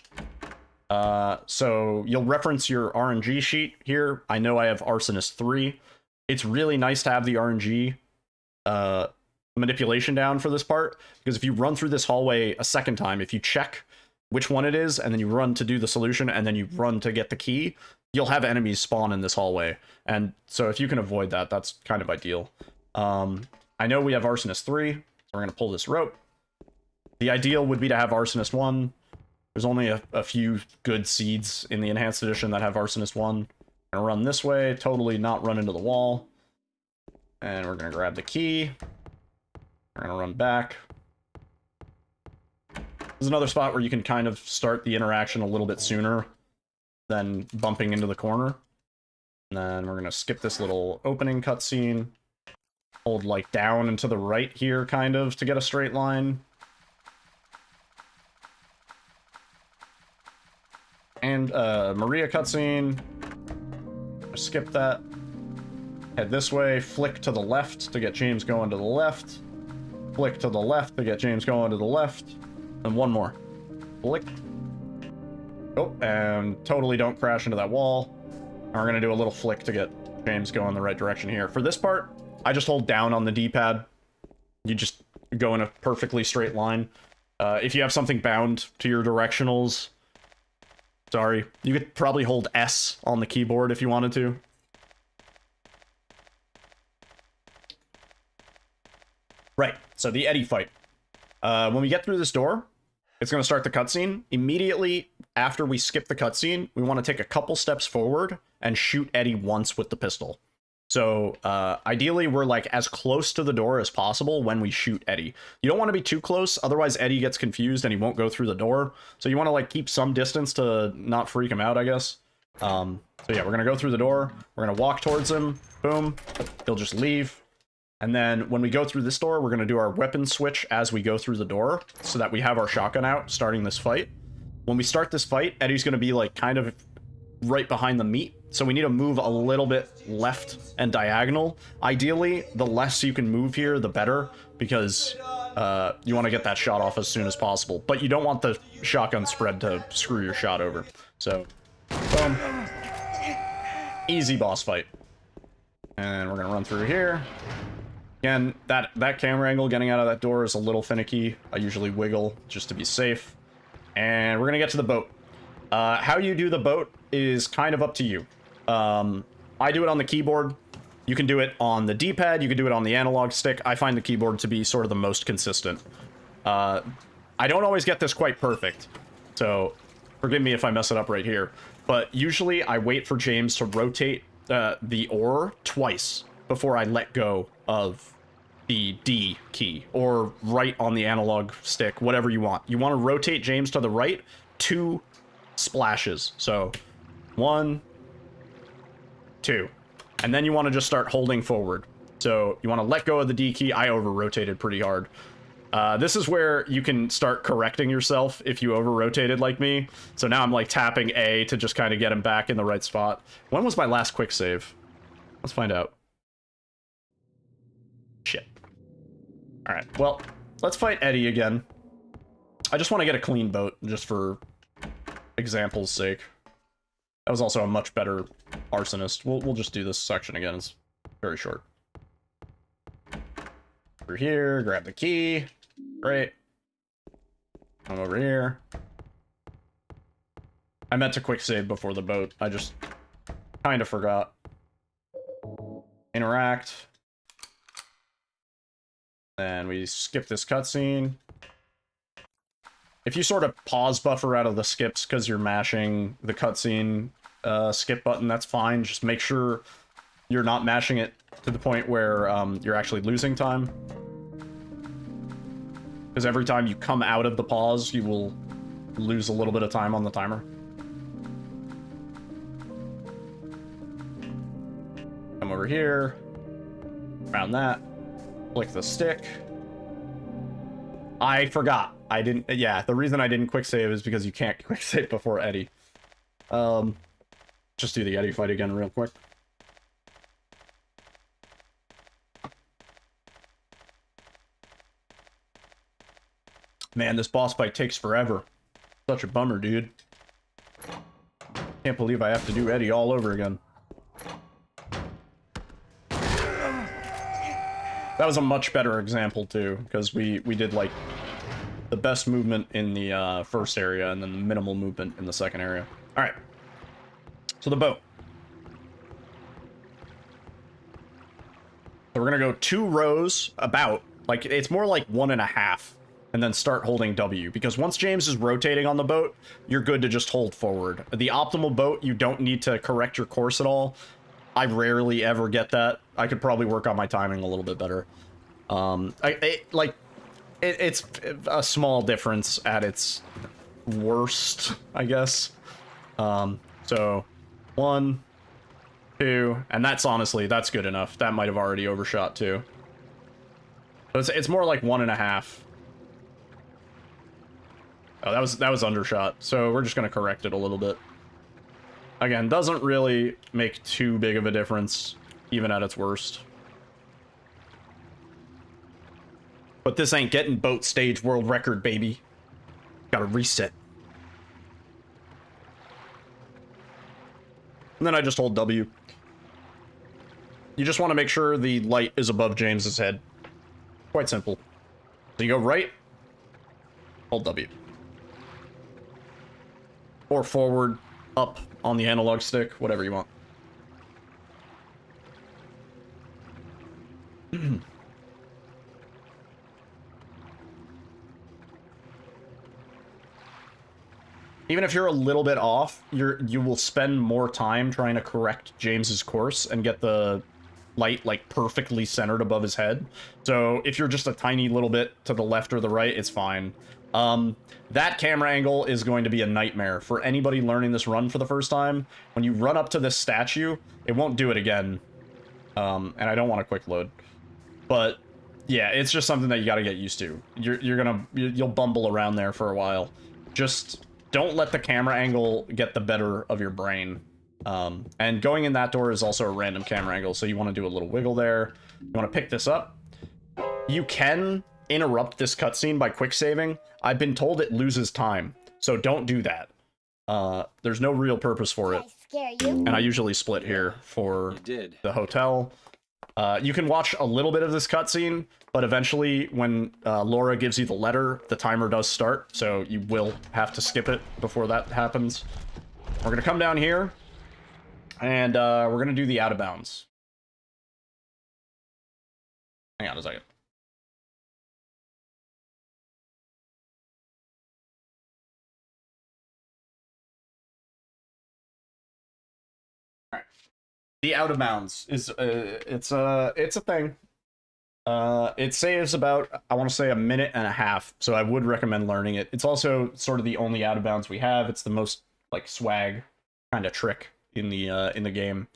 So you'll reference your RNG sheet here. I know I have Arsonist 3. It's really nice to have the RNG manipulation down for this part, because if you run through this hallway a second time, if you check which one it is, and then you run to do the solution, and then you run to get the key, you'll have enemies spawn in this hallway. And so if you can avoid that, that's kind of ideal. I know we have Arsonist 3, so we're going to pull this rope. The ideal would be to have Arsonist 1. There's only a few good seeds in the Enhanced Edition that have Arsonist 1. I'm going to run this way, totally not run into the wall. And we're going to grab the key. We're going to run back. There's another spot where you can kind of start the interaction a little bit sooner than bumping into the corner. And then we're going to skip this little opening cutscene. Hold like down and to the right here, kind of, to get a straight line. And Maria cutscene. Skip that. Head this way, flick to the left to get James going to the left. Flick to the left to get James going to the left. And one more. Flick. Oh, and totally don't crash into that wall. And we're gonna do a little flick to get James going the right direction here. For this part, I just hold down on the D-pad. You just go in a perfectly straight line. If you have something bound to your directionals, sorry, you could probably hold S on the keyboard if you wanted to. Right, so the Eddie fight. When we get through this door, it's going to start the cutscene. Immediately after we skip the cutscene, we want to take a couple steps forward and shoot Eddie once with the pistol. So, ideally, we're, like, as close to the door as possible when we shoot Eddie. You don't want to be too close, otherwise Eddie gets confused and he won't go through the door. So you want to, like, keep some distance to not freak him out, I guess. So yeah, we're going to go through the door. We're going to walk towards him. Boom. He'll just leave. And then when we go through this door, we're going to do our weapon switch as we go through the door so that we have our shotgun out starting this fight. When we start this fight, Eddie's going to be, like, kind of right behind the meat. So we need to move a little bit left and diagonal. Ideally, the less you can move here, the better, because you want to get that shot off as soon as possible. But you don't want the shotgun spread to screw your shot over. So, boom. Easy boss fight. And we're going to run through here. Again, that camera angle getting out of that door is a little finicky. I usually wiggle just to be safe. And we're going to get to the boat. How you do the boat is kind of up to you. I do it on the keyboard. You can do it on the D-pad. You can do it on the analog stick. I find the keyboard to be sort of the most consistent. I don't always get this quite perfect, so forgive me if I mess it up right here. But usually I wait for James to rotate the oar twice before I let go of the D key, or right on the analog stick, whatever you want. You want to rotate James to the right 2 splashes. So 1, 2, and then you want to just start holding forward. So you want to let go of the D key. I over-rotated pretty hard. This is where you can start correcting yourself if you over-rotated like me. So now I'm like tapping A to just kind of get him back in the right spot. When was my last quick save? Let's find out. Shit. Alright, well, let's fight Eddie again. I just want to get a clean boat, just for example's sake. That was also a much better arsonist. We'll just do this section again. It's very short. Over here, grab the key. Great. Come over here. I meant to quick save before the boat. I just kind of forgot. Interact. Then we skip this cutscene. If you sort of pause buffer out of the skips because you're mashing the cutscene skip button, that's fine. Just make sure you're not mashing it to the point where you're actually losing time. Because every time you come out of the pause, you will lose a little bit of time on the timer. Come over here. Around that. Click the stick. I forgot. I didn't... Yeah, the reason I didn't quick save is because you can't quick save before Eddie. Just do the Eddie fight again real quick. Man, this boss fight takes forever. Such a bummer, dude. Can't believe I have to do Eddie all over again. That was a much better example, too, because we did, like, the best movement in the first area and then the minimal movement in the second area. Alright. So the boat. So we're gonna go 2 rows, about. Like, it's more like 1.5. And then start holding W, because once James is rotating on the boat, you're good to just hold forward. The optimal boat, you don't need to correct your course at all. I rarely ever get that. I could probably work on my timing a little bit better. It's a small difference at its worst, I guess. So 1, 2, and that's honestly, that's good enough. That might have already overshot too. But it's more like 1.5. Oh, that was undershot, so we're just gonna correct it a little bit. Again, doesn't really make too big of a difference even at its worst. But this ain't getting boat stage world record, baby. Gotta reset. And then I just hold W. You just want to make sure the light is above James's head. Quite simple. So you go right, hold W. Or forward, up on the analog stick, whatever you want. Even if you're a little bit off, you will spend more time trying to correct James's course and get the light like perfectly centered above his head. So if you're just a tiny little bit to the left or the right, it's fine. That camera angle is going to be a nightmare for anybody learning this run for the first time. When you run up to this statue, it won't do it again. And I don't want a quick load, but yeah, it's just something that you got to get used to. You'll bumble around there for a while. Just don't let the camera angle get the better of your brain. And going in that door is also a random camera angle, so you want to do a little wiggle there. You want to pick this up. You can interrupt this cutscene by quick saving. I've been told it loses time, so don't do that. There's no real purpose for it. And I usually split here for the hotel. You can watch a little bit of this cutscene, but eventually when Laura gives you the letter, the timer does start, so you will have to skip it before that happens. We're going to come down here, and we're going to do the out of bounds. Hang on a second. The out of bounds is it's a thing. It saves about, I want to say, 1.5 minutes, so I would recommend learning it. It's also sort of the only out of bounds we have. It's the most like swag kind of trick in the game.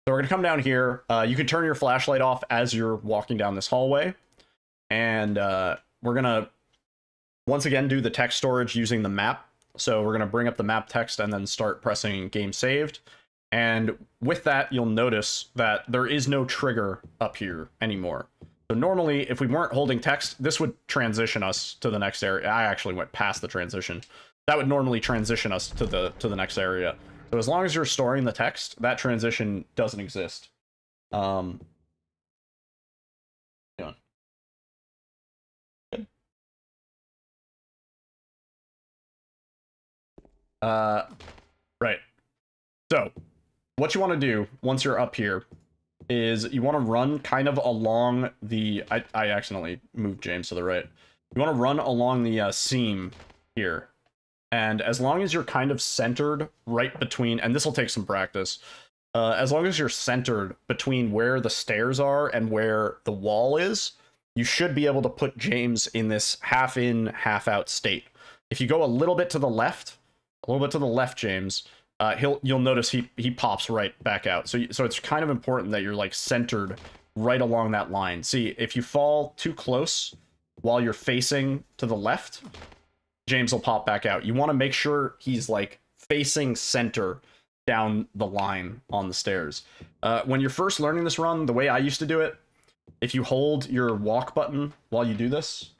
So we're gonna come down here. You can turn your flashlight off as you're walking down this hallway, and we're gonna once again do the text storage using the map. So we're gonna bring up the map text and then start pressing game saved. And with that, you'll notice that there is no trigger up here anymore. So normally, if we weren't holding text, this would transition us to the next area. I actually went past the transition. That would normally transition us to the next area. So as long as you're storing the text, that transition doesn't exist. Good. Right. So what you want to do once you're up here is you want to run kind of along the... I accidentally moved James to the right. You want to run along the seam here. And as long as you're kind of centered right between... And this will take some practice. As long as you're centered between where the stairs are and where the wall is, you should be able to put James in this half in, half out state. If you go a little bit to the left, James... you'll notice he pops right back out. So it's kind of important that you're like centered right along that line. See, if you fall too close while you're facing to the left, James will pop back out. You want to make sure he's like facing center down the line on the stairs. When you're first learning this run, the way I used to do it, if you hold your walk button while you do this,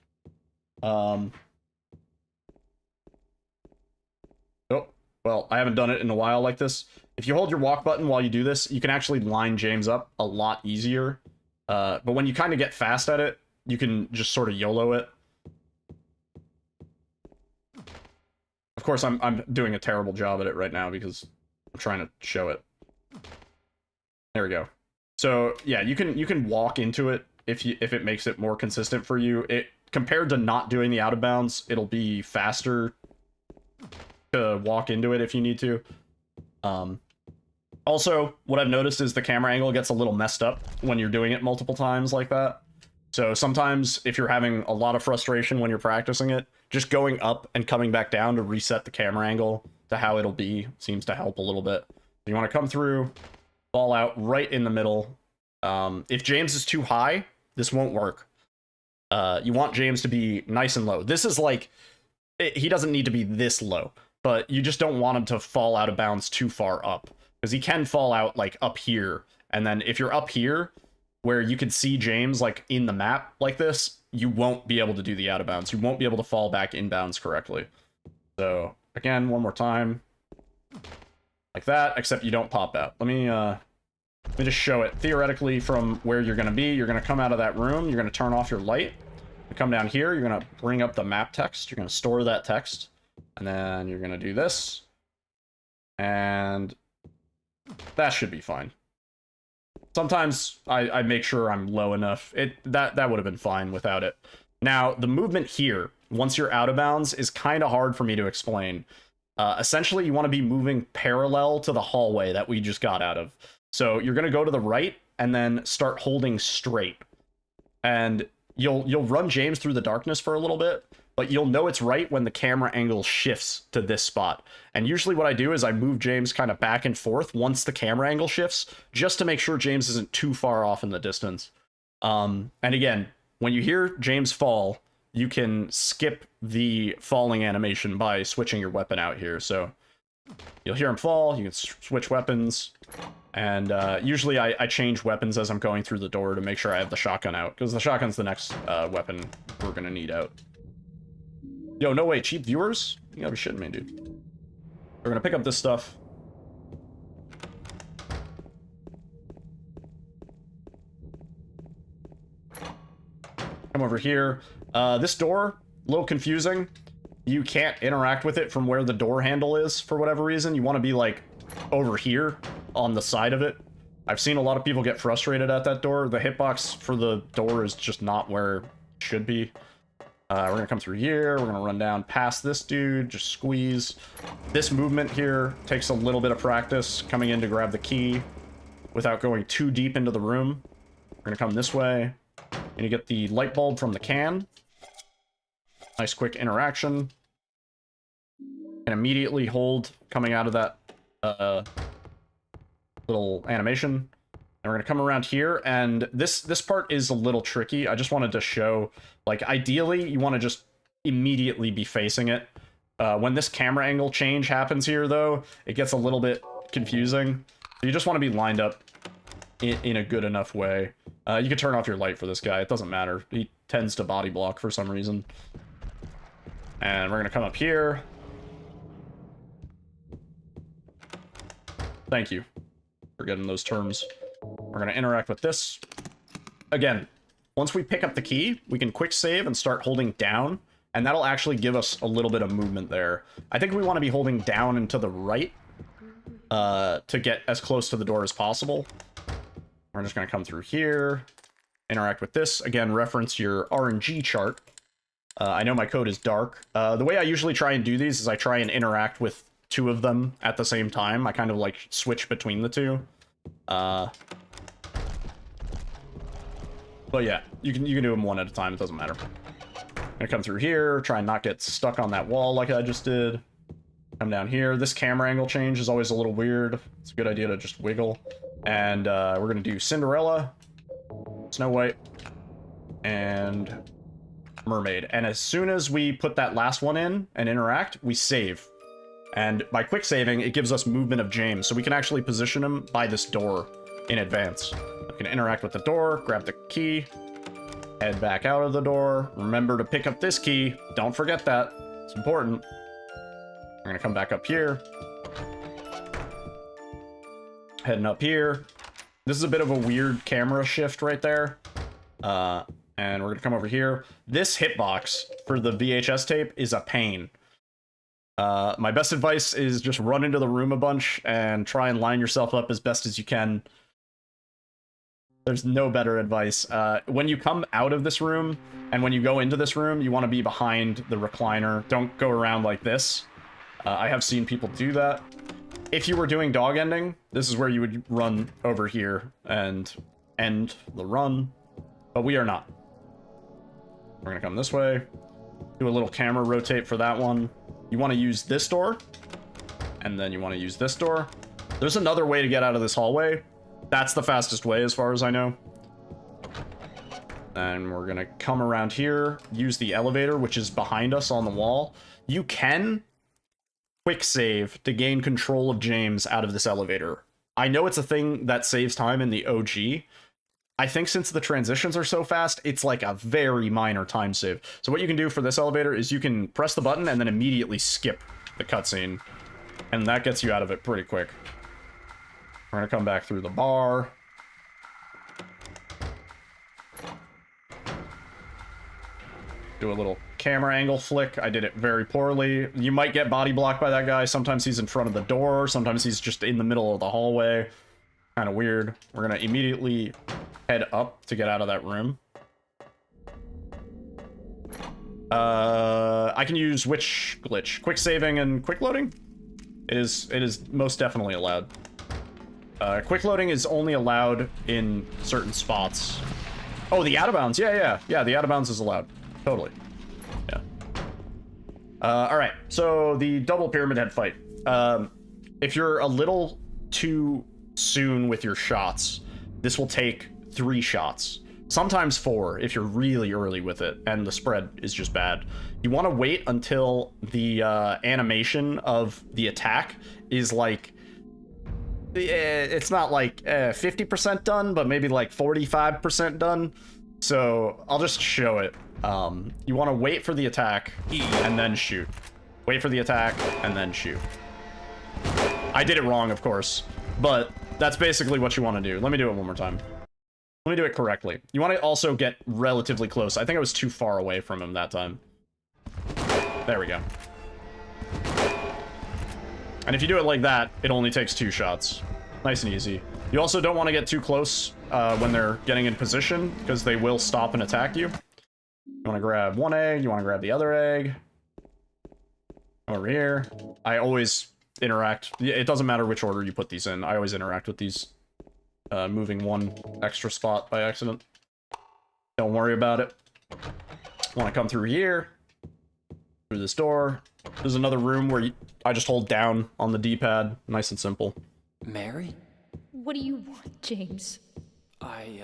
well, I haven't done it in a while like this. If you hold your walk button while you do this, you can actually line James up a lot easier. But when you kind of get fast at it, you can just sort of YOLO it. Of course, I'm doing a terrible job at it right now because I'm trying to show it. There we go. So yeah, you can walk into it if it makes it more consistent for you. It compared to not doing the out of bounds, it'll be faster to walk into it if you need to. Also, what I've noticed is the camera angle gets a little messed up when you're doing it multiple times like that. So sometimes if you're having a lot of frustration when you're practicing it, just going up and coming back down to reset the camera angle to how it'll be seems to help a little bit. You want to come through, fall out right in the middle. If James is too high, this won't work. You want James to be nice and low. This is like, he doesn't need to be this low, but you just don't want him to fall out of bounds too far up, because he can fall out like up here And then if you're up here, where you can see James like in the map like this, you won't be able to do the out of bounds. You won't be able to fall back inbounds correctly. So again, one more time. Like that, except you don't pop out. Let me just show it. Theoretically, from where you're going to be, you're going to come out of that room, you're going to turn off your light. You come down here, you're going to bring up the map text, you're going to store that text, and then you're going to do this. And that should be fine. Sometimes I make sure I'm low enough. That would have been fine without it. Now, the movement here, once you're out of bounds, is kind of hard for me to explain. Essentially, you want to be moving parallel to the hallway that we just got out of. So you're going to go to the right and then start holding straight. And you'll run James through the darkness for a little bit, but you'll know it's right when the camera angle shifts to this spot. And usually what I do is I move James kind of back and forth once the camera angle shifts, just to make sure James isn't too far off in the distance. And again, when you hear James fall, you can skip the falling animation by switching your weapon out here. So you'll hear him fall, you can switch weapons, and usually I change weapons as I'm going through the door to make sure I have the shotgun out, because the shotgun's the next weapon we're gonna need out. Yo, no way, cheap viewers? You gotta be shitting me, dude. We're gonna pick up this stuff. Come over here. This door, a little confusing. You can't interact with it from where the door handle is for whatever reason. You want to be like over here on the side of it. I've seen a lot of people get frustrated at that door. The hitbox for the door is just not where it should be. We're gonna come through here. We're gonna run down past this dude, just squeeze. This movement here takes a little bit of practice, coming in to grab the key without going too deep into the room. We're gonna come this way, and you get the light bulb from the can. Nice quick interaction. And immediately hold coming out of that little animation. And we're gonna come around here, and this part is a little tricky. I just wanted to show, like, ideally you want to just immediately be facing it. When this camera angle change happens here, though, it gets a little bit confusing. So you just want to be lined up in a good enough way. You can turn off your light for this guy, it doesn't matter. He tends to body block for some reason. And we're gonna come up here. Thank you for getting those terms. We're gonna interact with this. Again, once we pick up the key, we can quick save and start holding down, and that'll actually give us a little bit of movement there. I think we want to be holding down and to the right to get as close to the door as possible. We're just gonna come through here, interact with this. Again, reference your RNG chart. I know my code is dark. The way I usually try and do these is I try and interact with two of them at the same time. I kind of like switch between the two. But yeah, you can do them one at a time, it doesn't matter. I'm gonna come through here, try and not get stuck on that wall like I just did. Come down here. This camera angle change is always a little weird. It's a good idea to just wiggle. And we're gonna do Cinderella, Snow White, and Mermaid. And as soon as we put that last one in and interact, we save. And by quick saving, it gives us movement of James, so we can actually position him by this door in advance. We can interact with the door, grab the key, head back out of the door. Remember to pick up this key. Don't forget that. It's important. We're gonna come back up here. Heading up here. This is a bit of a weird camera shift right there. And we're gonna come over here. This hitbox for the VHS tape is a pain. My best advice is just run into the room a bunch and try and line yourself up as best as you can. There's no better advice. When you come out of this room and when you go into this room, you want to be behind the recliner. Don't go around like this. I have seen people do that. If you were doing dog ending, this is where you would run over here and end the run. But we are not. We're gonna come this way. Do a little camera rotate for that one. You want to use this door. And then you want to use this door. There's another way to get out of this hallway. That's the fastest way as far as I know. And we're gonna come around here, use the elevator, which is behind us on the wall. You can quick save to gain control of James out of this elevator. I know it's a thing that saves time in the OG. I think since the transitions are so fast, it's like a very minor time save. So what you can do for this elevator is you can press the button and then immediately skip the cutscene. And that gets you out of it pretty quick. We're gonna come back through the bar. Do a little camera angle flick. I did it very poorly. You might get body blocked by that guy. Sometimes he's in front of the door. Sometimes he's just in the middle of the hallway. Kind of weird. We're gonna immediately head up to get out of that room. I can use which glitch? Quick saving and quick loading? It is most definitely allowed. Quick loading is only allowed in certain spots. Oh, the out of bounds. Yeah, the out of bounds is allowed. Totally. Yeah. Alright, so the double pyramid head fight. If you're a little too soon with your shots, this will take 3 shots. Sometimes 4 if you're really early with it, and the spread is just bad. You want to wait until the animation of the attack is like... It's not like 50% done, but maybe like 45% done. So I'll just show it. You want to wait for the attack and then shoot. Wait for the attack and then shoot. I did it wrong, of course, but that's basically what you want to do. Let me do it one more time. Let me do it correctly. You want to also get relatively close. I think I was too far away from him that time. There we go. And if you do it like that, it only takes 2 shots. Nice and easy. You also don't want to get too close when they're getting in position, because they will stop and attack you. You want to grab one egg, you want to grab the other egg. Over here. I always interact. It doesn't matter which order you put these in. I always interact with these. Moving one extra spot by accident. Don't worry about it. Want to come through here. Through this door. There's another room where I just hold down on the D-pad. Nice and simple. Mary? What do you want, James? I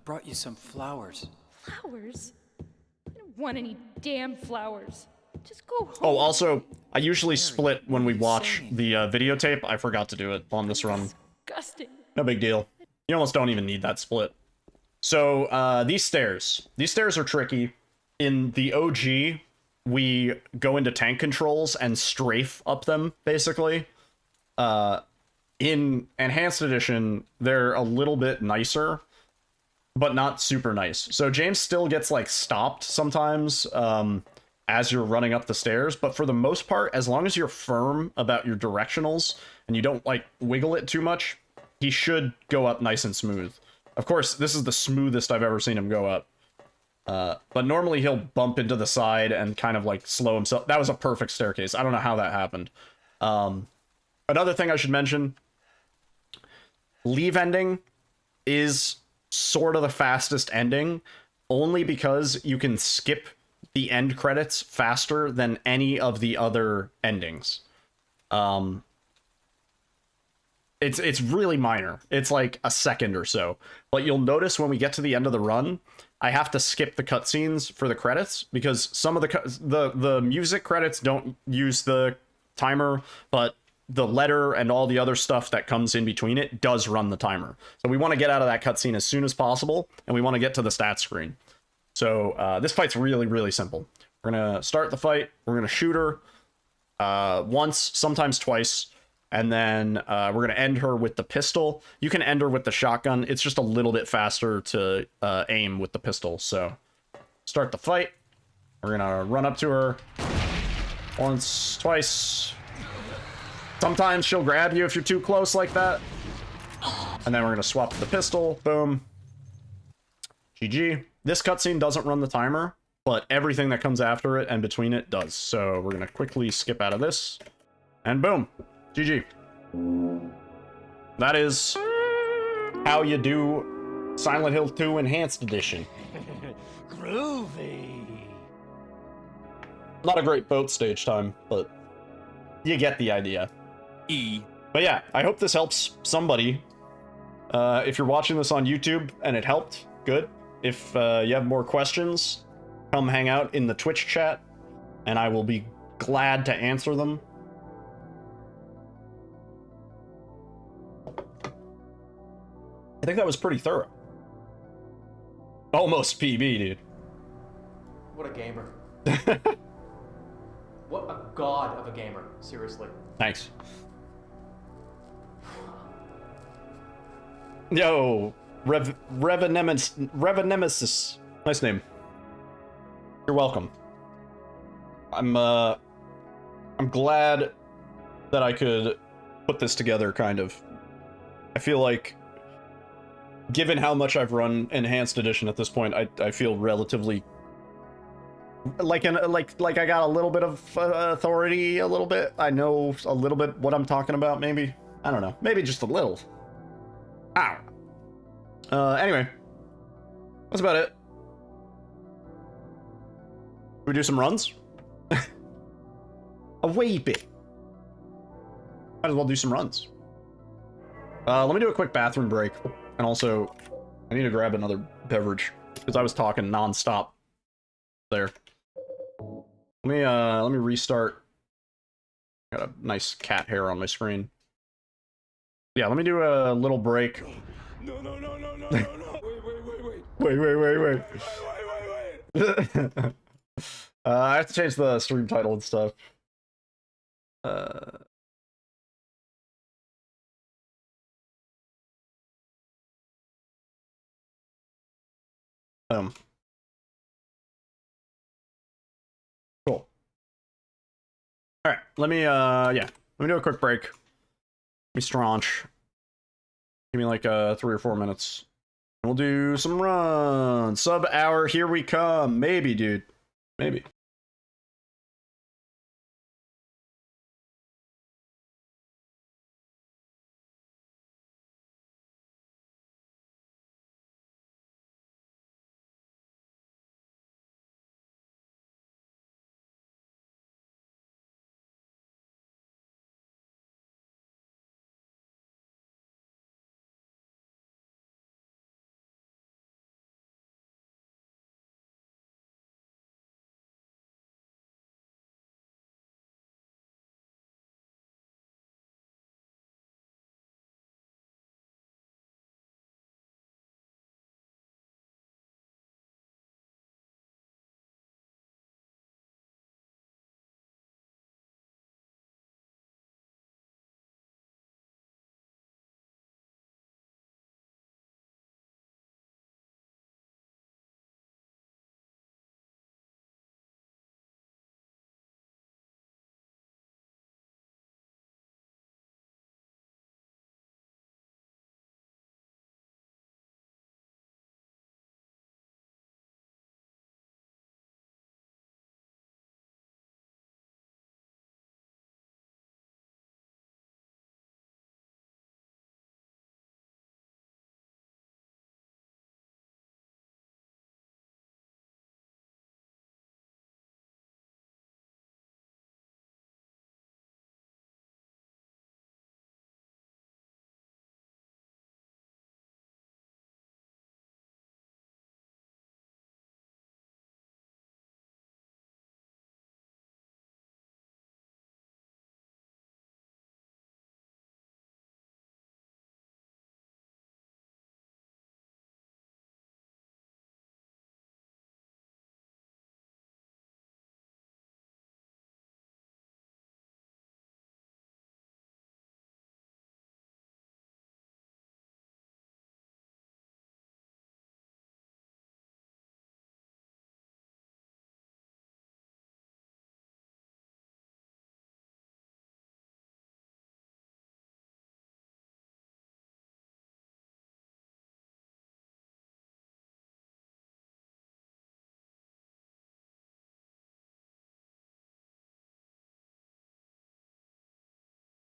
brought you some flowers. Flowers? I don't want any damn flowers. Just go home. Oh, also, I usually split when we watch the videotape. I forgot to do it on this run. Disgusting. No big deal. You almost don't even need that split. So, these stairs. These stairs are tricky. In the OG, we go into tank controls and strafe up them, basically. In Enhanced Edition, they're a little bit nicer, but not super nice. So James still gets, like, stopped sometimes as you're running up the stairs, but for the most part, as long as you're firm about your directionals and you don't, like, wiggle it too much, he should go up nice and smooth. Of course, this is the smoothest I've ever seen him go up. But normally he'll bump into the side and kind of like slow himself. That was a perfect staircase. I don't know how that happened. Another thing I should mention, leave ending is sort of the fastest ending, only because you can skip the end credits faster than any of the other endings. It's really minor. It's like a second or so. But you'll notice when we get to the end of the run, I have to skip the cutscenes for the credits because some of the music credits don't use the timer, but the letter and all the other stuff that comes in between it does run the timer. So we want to get out of that cutscene as soon as possible, and we want to get to the stats screen. So this fight's really, really simple. We're going to start the fight. We're going to shoot her once, sometimes twice. And then we're going to end her with the pistol. You can end her with the shotgun. It's just a little bit faster to aim with the pistol. So start the fight. We're going to run up to her once, twice. Sometimes she'll grab you if you're too close like that. And then we're going to swap to the pistol. Boom. GG. This cutscene doesn't run the timer, but everything that comes after it and between it does. So we're going to quickly skip out of this. And boom. GG. That is how you do Silent Hill 2 Enhanced Edition. Groovy. Not a great boat stage time, but you get the idea. But yeah, I hope this helps somebody. If you're watching this on YouTube and it helped, good. If you have more questions, come hang out in the Twitch chat, and I will be glad to answer them. I think that was pretty thorough. Almost PB, dude. What a gamer. What a god of a gamer, seriously. Thanks. Yo, Revenemesis. Nice name. You're welcome. I'm glad that I could put this together, kind of. I feel like, given how much I've run Enhanced Edition at this point, I feel relatively like I got a little bit of authority, a little bit. I know a little bit what I'm talking about, maybe. I don't know. Maybe just a little. I don't know. Anyway. That's about it. Should we do some runs? A wee bit. Might as well do some runs. Let me do a quick bathroom break. And also, I need to grab another beverage. Because I was talking non-stop there. Let me restart. Got a nice cat hair on my screen. Yeah, let me do a little break. No. Wait. I have to change the stream title and stuff. Cool. Alright, let me do a quick break. Let me straunch. Give me like 3 or 4 minutes. And we'll do some runs. Sub hour, here we come. Maybe, dude. Maybe.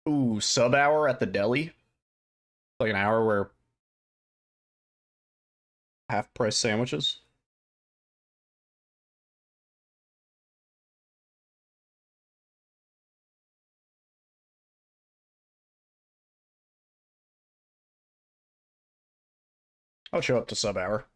Ooh, sub hour at the deli? Like an hour where half price sandwiches? I'll show up to sub hour.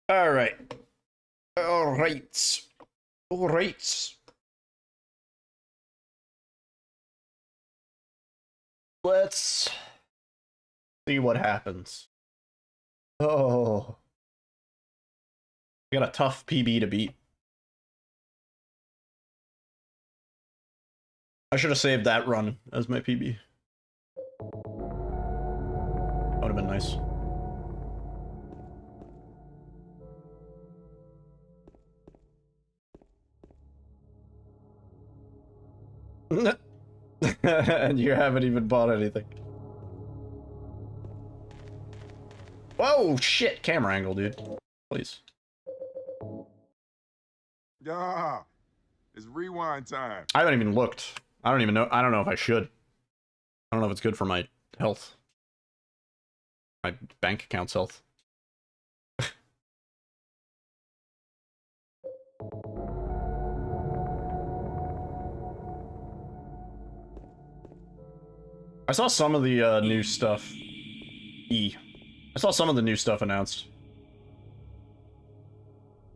Alright. Alright. Alright. Let's see what happens. Oh. We got a tough PB to beat. I should have saved that run as my PB. That would have been nice. And you haven't even bought anything. Whoa, shit! Camera angle, dude. Please. Yeah, it's rewind time. I haven't even looked. I don't even know. I don't know if I should. I don't know if it's good for my health. My bank account's health. I saw some of the new stuff. I saw some of the new stuff announced.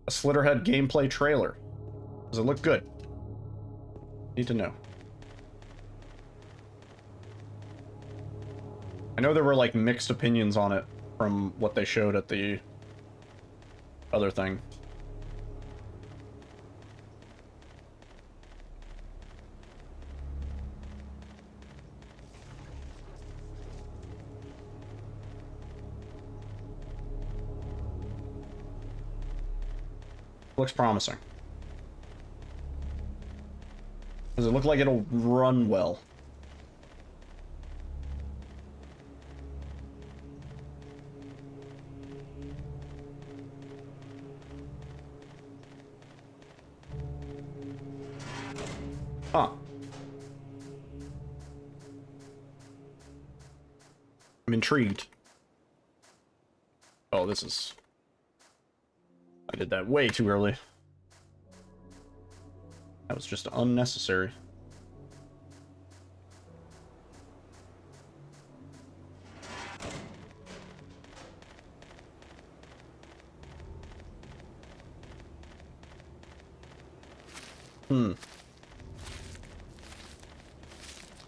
A Slitterhead gameplay trailer. Does it look good? Need to know. I know there were like mixed opinions on it from what they showed at the other thing. Looks promising. Does it look like it'll run well? Huh. I'm intrigued. Oh, this is... I did that way too early. That was just unnecessary.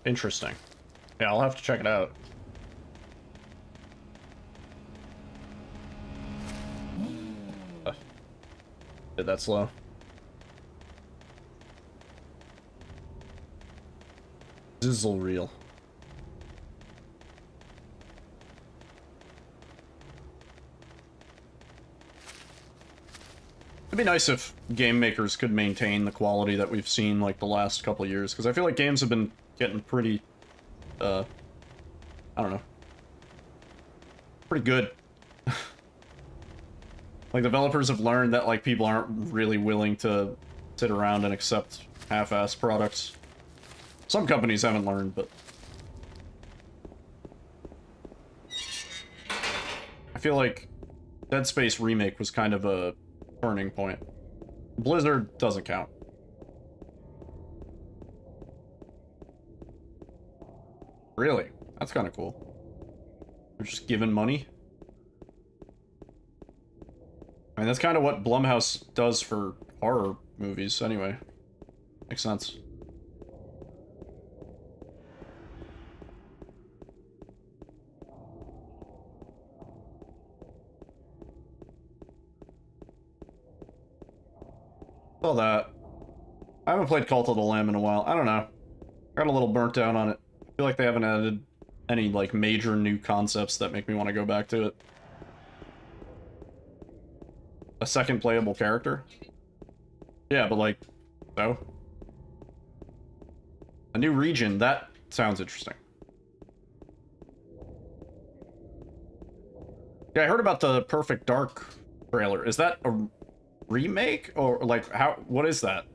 Interesting. Yeah, I'll have to check it out. Did that slow? Sizzle reel. It'd be nice if game makers could maintain the quality that we've seen like the last couple of years, because I feel like games have been getting pretty, I don't know, pretty good. Like, developers have learned that, like, people aren't really willing to sit around and accept half-assed products. Some companies haven't learned, but... I feel like Dead Space Remake was kind of a turning point. Blizzard doesn't count. Really? That's kind of cool. They're just giving money? I mean, that's kind of what Blumhouse does for horror movies, anyway. Makes sense. All that. I haven't played Cult of the Lamb in a while. I don't know. Got a little burnt out on it. I feel like they haven't added any, like, major new concepts that make me want to go back to it. A second playable character? Yeah, but like, so? A new region, that sounds interesting. Yeah, I heard about the Perfect Dark trailer. Is that a remake? Or, like, how, what is that?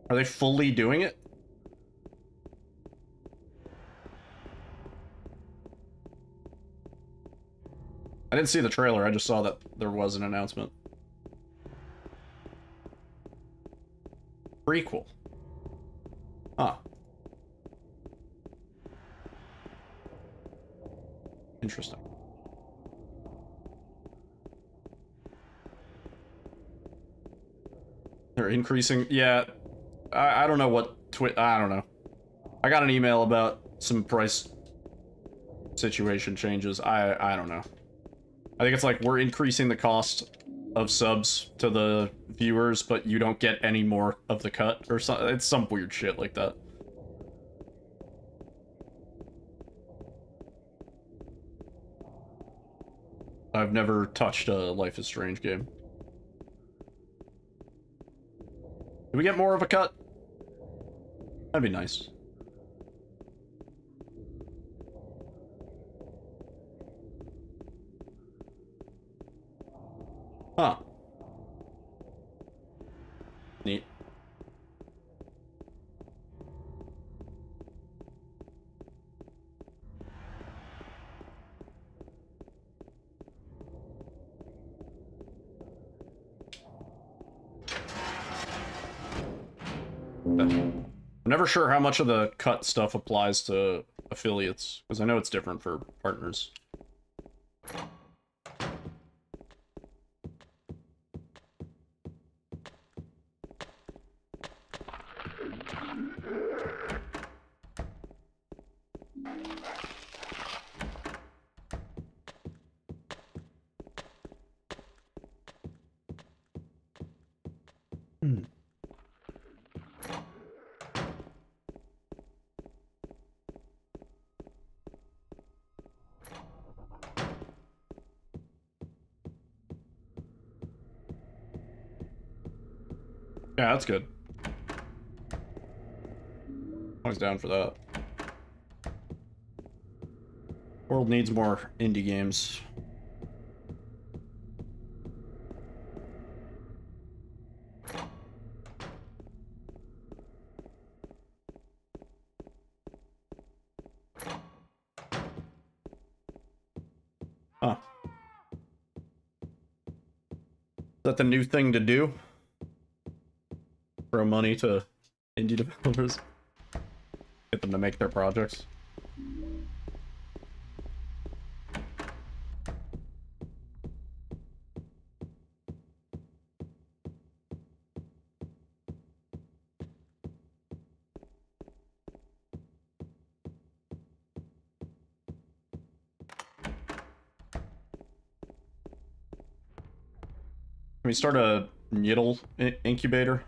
Are they fully doing it? I didn't see the trailer, I just saw that there was an announcement. Prequel. Huh. Interesting. They're increasing. Yeah, I don't know what I don't know. I got an email about some price situation changes. I don't know. I think it's like we're increasing the cost of subs to the viewers, but you don't get any more of the cut or something. It's some weird shit like that. I've never touched a Life is Strange game. Do we get more of a cut? That'd be nice. Huh. Neat. I'm never sure how much of the cut stuff applies to affiliates, because I know it's different for partners. Yeah, that's good. I was down for that. World needs more indie games. Huh. Is that the new thing to do? Throw money to indie developers? Get them to make their projects? Can we start a Yiddle incubator?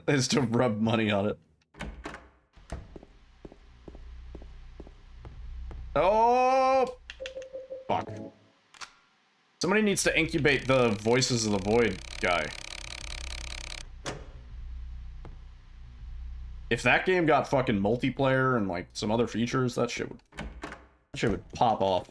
Is to rub money on it. Oh! Fuck. Somebody needs to incubate the Voices of the Void guy. If that game got fucking multiplayer and like some other features, that shit would pop off.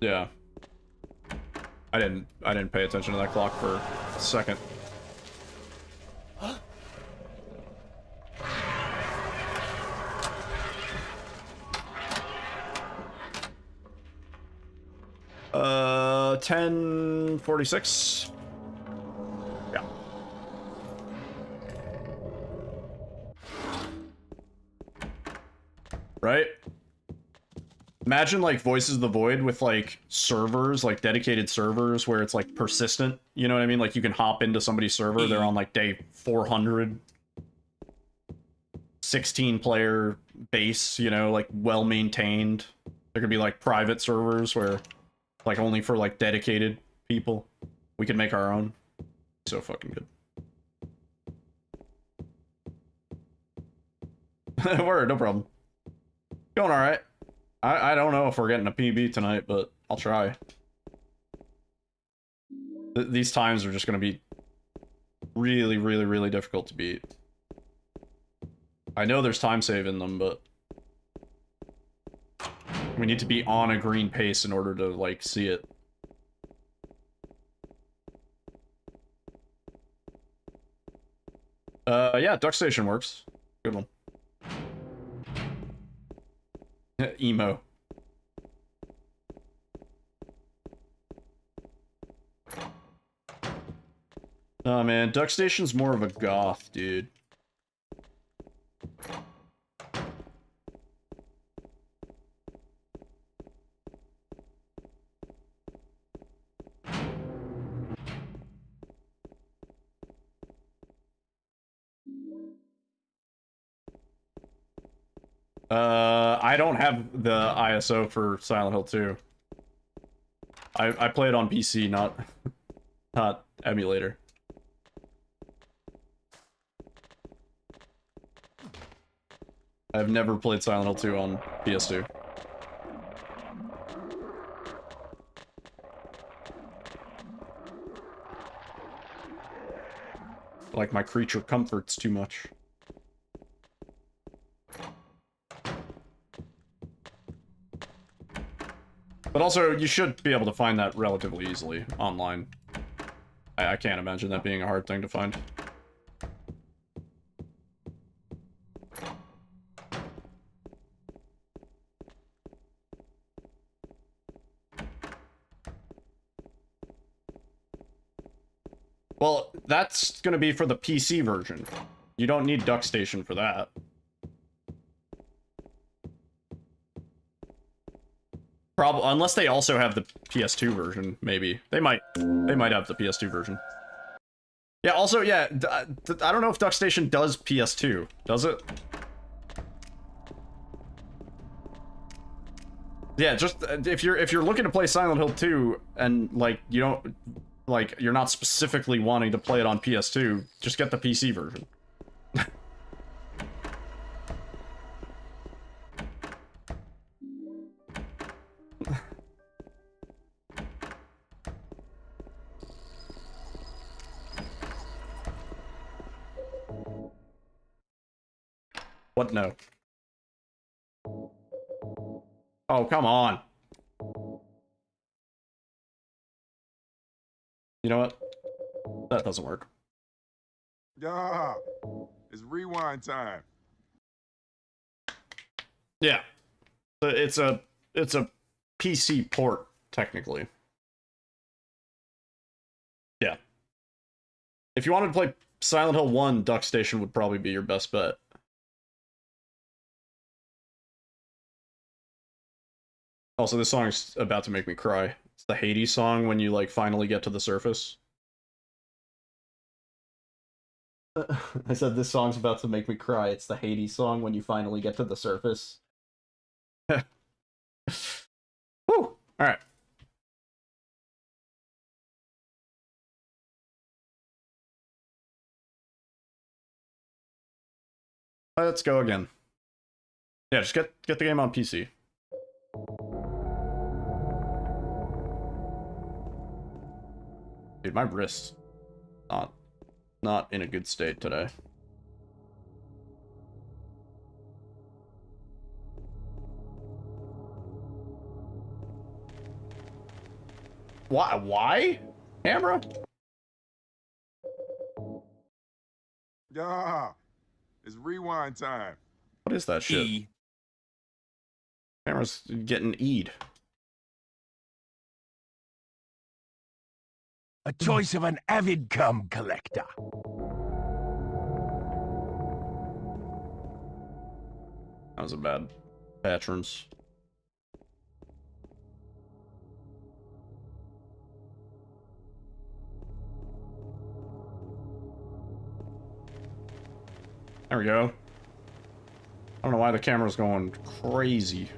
Yeah. I didn't pay attention to that clock for a second. Uh, 10:46. Yeah. Right? Imagine like Voices of the Void with like servers, like dedicated servers where it's like persistent. You know what I mean? Like you can hop into somebody's server, they're on like day 400. 16-player base, you know, like well maintained. There could be like private servers where like only for like dedicated people. We could make our own. So fucking good. Word, no problem. Going alright. I don't know if we're getting a PB tonight, but I'll try. These times are just going to be really, really, really difficult to beat. I know there's time save in them, but we need to be on a green pace in order to, like, see it. Yeah, Duck Station works. Good one. Emo. Oh man, Duck Station's more of a goth, dude. I don't have the ISO for Silent Hill 2. I play it on PC, not emulator. I've never played Silent Hill 2 on PS2. Like my creature comforts too much. But also, you should be able to find that relatively easily online. I can't imagine that being a hard thing to find. Well, that's gonna be for the PC version. You don't need Duck Station for that. Probably, unless they also have the PS2 version, maybe. They might have the PS2 version. Yeah, also, yeah, I don't know if Duck Station does PS2. Does it? Yeah, just, if you're looking to play Silent Hill 2, and, like, you don't, like, you're not specifically wanting to play it on PS2, just get the PC version. What no? Oh, come on. You know what? That doesn't work. Yeah, it's rewind time. Yeah. It's a PC port, technically. Yeah. If you wanted to play Silent Hill 1, Duck Station would probably be your best bet. Also, this song is about to make me cry. It's the Hades song when you, like, finally get to the surface. I said this song's about to make me cry. It's the Hades song when you finally get to the surface. Woo! Alright. Let's go again. Yeah, just get the game on PC. Dude, my wrist's not in a good state today. Why? Camera? Yeah, it's rewind time. What is that shit? Camera's getting E'd. A choice of an avid cum collector. That was a bad patrons. There we go. I don't know why the camera's going crazy.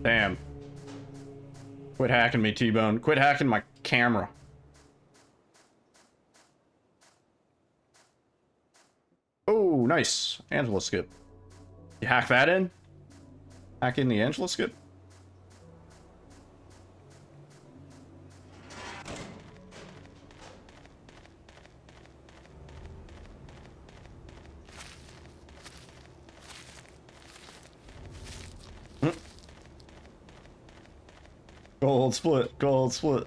Damn. Quit hacking me, T-Bone. Quit hacking my camera. Oh, nice. Angela skip. You hack that in? Hack in the Angela skip? Gold split, gold split.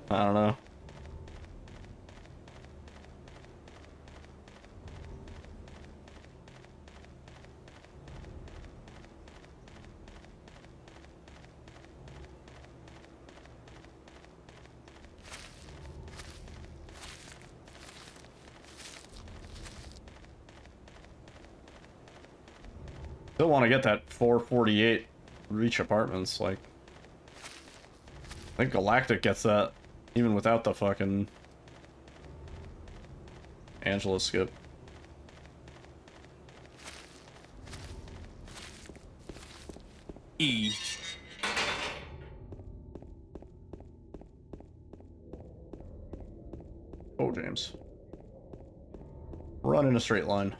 I don't know. Still want to get that 448 reach apartments, like I think Galactic gets that even without the fucking Angela skip. E. Oh, James. Run in a straight line.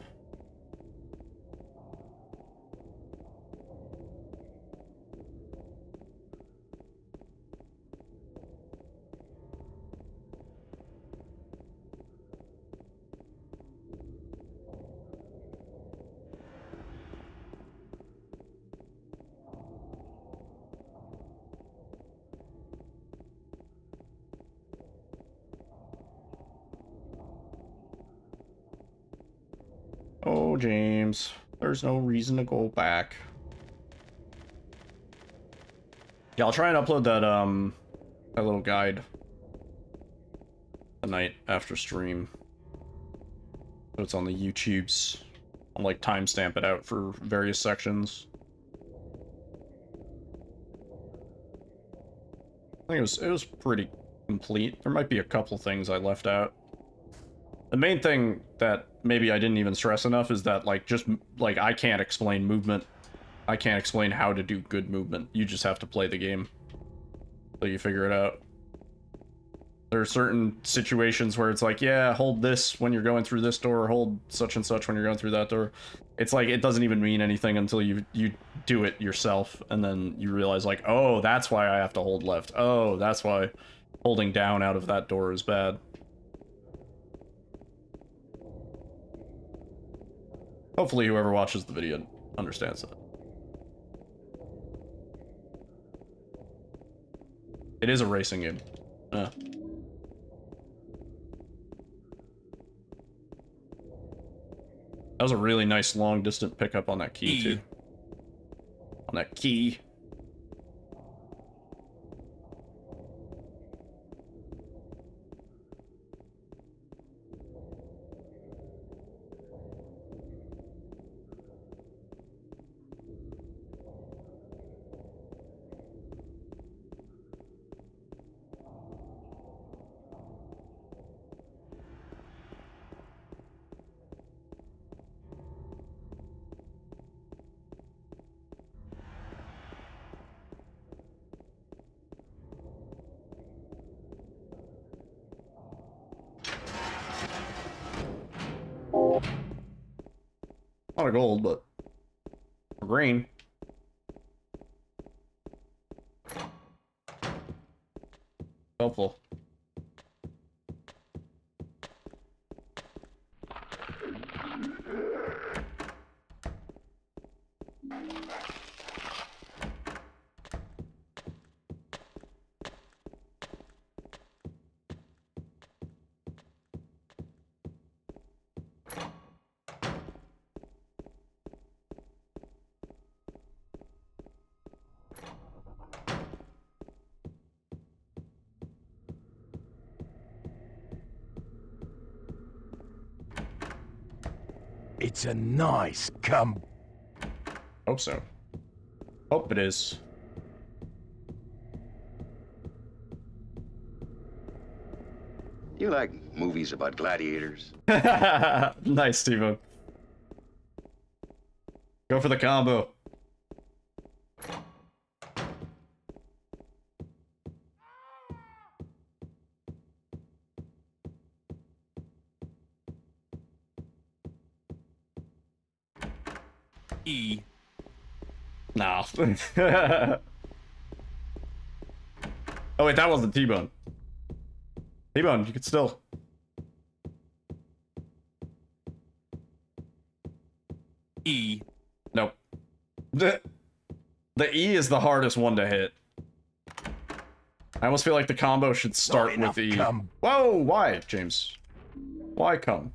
Oh, James. There's no reason to go back. Yeah, I'll try and upload that little guide tonight after stream. So it's on the YouTubes. I'll like timestamp it out for various sections. I think it was pretty complete. There might be a couple things I left out. The main thing that maybe I didn't even stress enough is that, like, just, like, I can't explain movement. I can't explain how to do good movement. You just have to play the game. So you figure it out. There are certain situations where it's like, yeah, hold this when you're going through this door, hold such and such when you're going through that door. It's like, it doesn't even mean anything until you do it yourself, and then you realize, like, oh, that's why I have to hold left. Oh, that's why holding down out of that door is bad. Hopefully whoever watches the video understands that. It is a racing game. Yeah. That was a really nice long distance pickup on that key, too. On that key. Not a gold, but green. Helpful. It's a nice come. Hope so. Hope it is. You like movies about gladiators? Nice, Steve. Go for the combo. E. No. Oh wait, that wasn't T-Bone. T-Bone, you could still. E. Nope. The E is the hardest one to hit. I almost feel like the combo should start with E. Come. Whoa, why, James? Why come?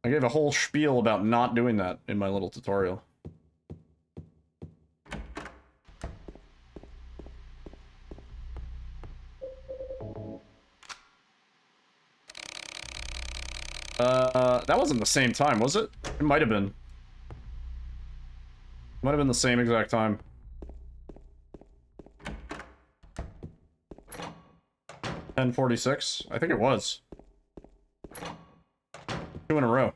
I gave a whole spiel about not doing that in my little tutorial. That wasn't the same time, was it? It might have been. Might have been the same exact time. $10:46? I think it was. 2 in a row.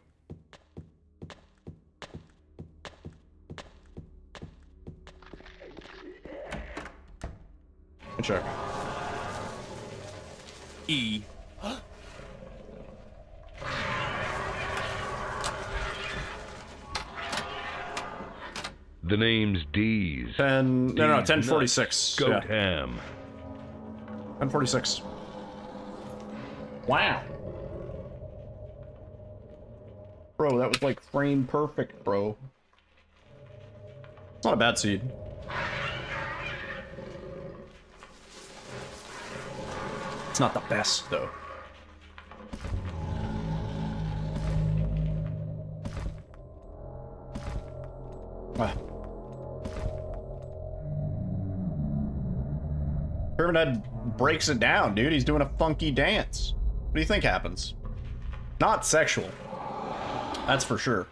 Good check. E. The name's D's. 10:46. Goat Yeah. ham. 10:46. Wow. Bro, that was like frame perfect, bro. It's not a bad seed. It's not the best, though. Ah. Pyramid Head breaks it down, dude. He's doing a funky dance. What do you think happens? Not sexual. That's for sure.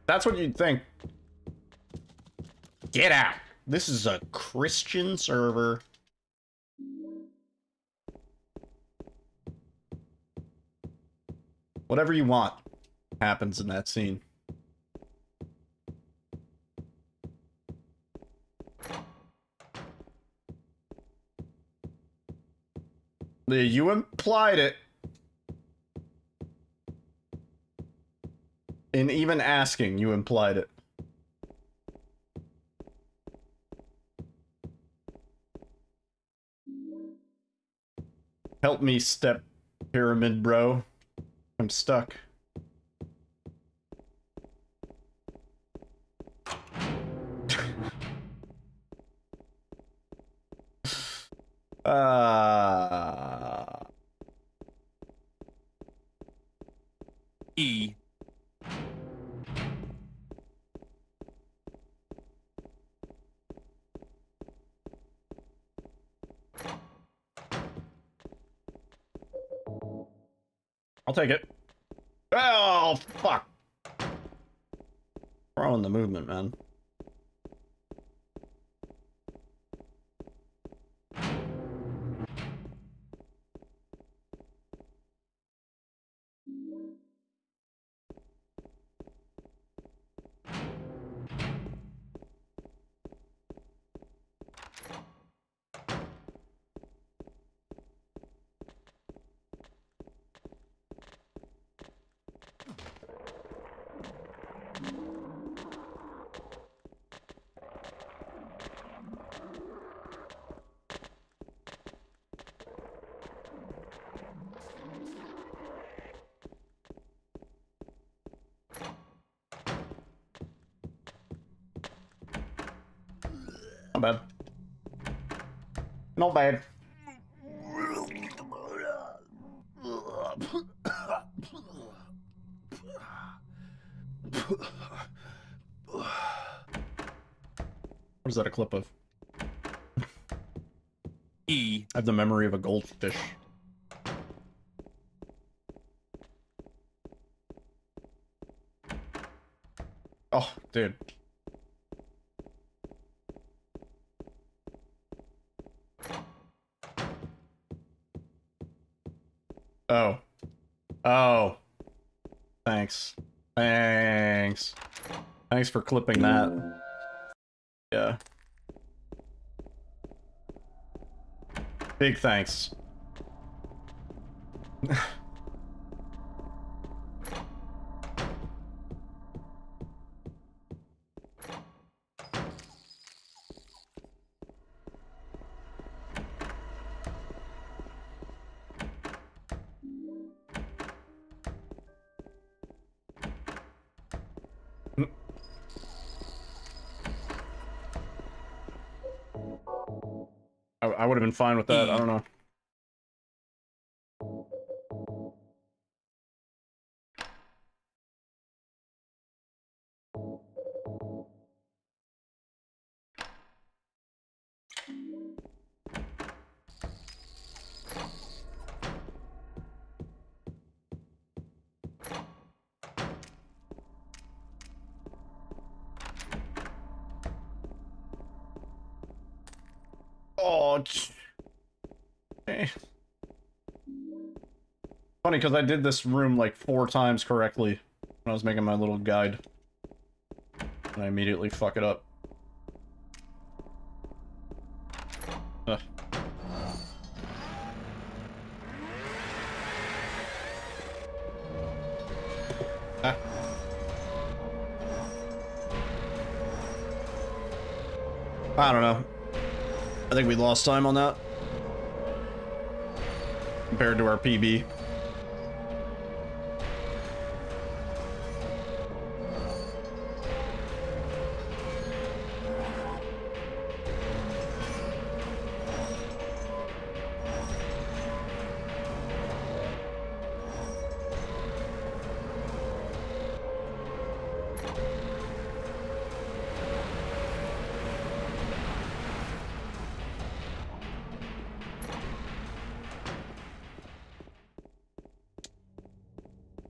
That's what you'd think. Get out. This is a Christian server. Whatever you want happens in that scene. You implied it. In even asking, you implied it. Help me, step pyramid bro. I'm stuck. E. I'll take it. Oh, fuck. Throwing the movement, man. Not bad. Not bad. What is that a clip of? E. I have the memory of a goldfish. Oh, dude. Oh. Oh. Thanks. Thanks. Thanks for clipping that. Yeah. Big thanks. I would have been fine with that. I don't know. Oh, okay. Funny, because I did this room like 4 times correctly when I was making my little guide. And I immediately fuck it up. Ugh. Ah. I don't know. I think we lost time on that. Compared to our PB.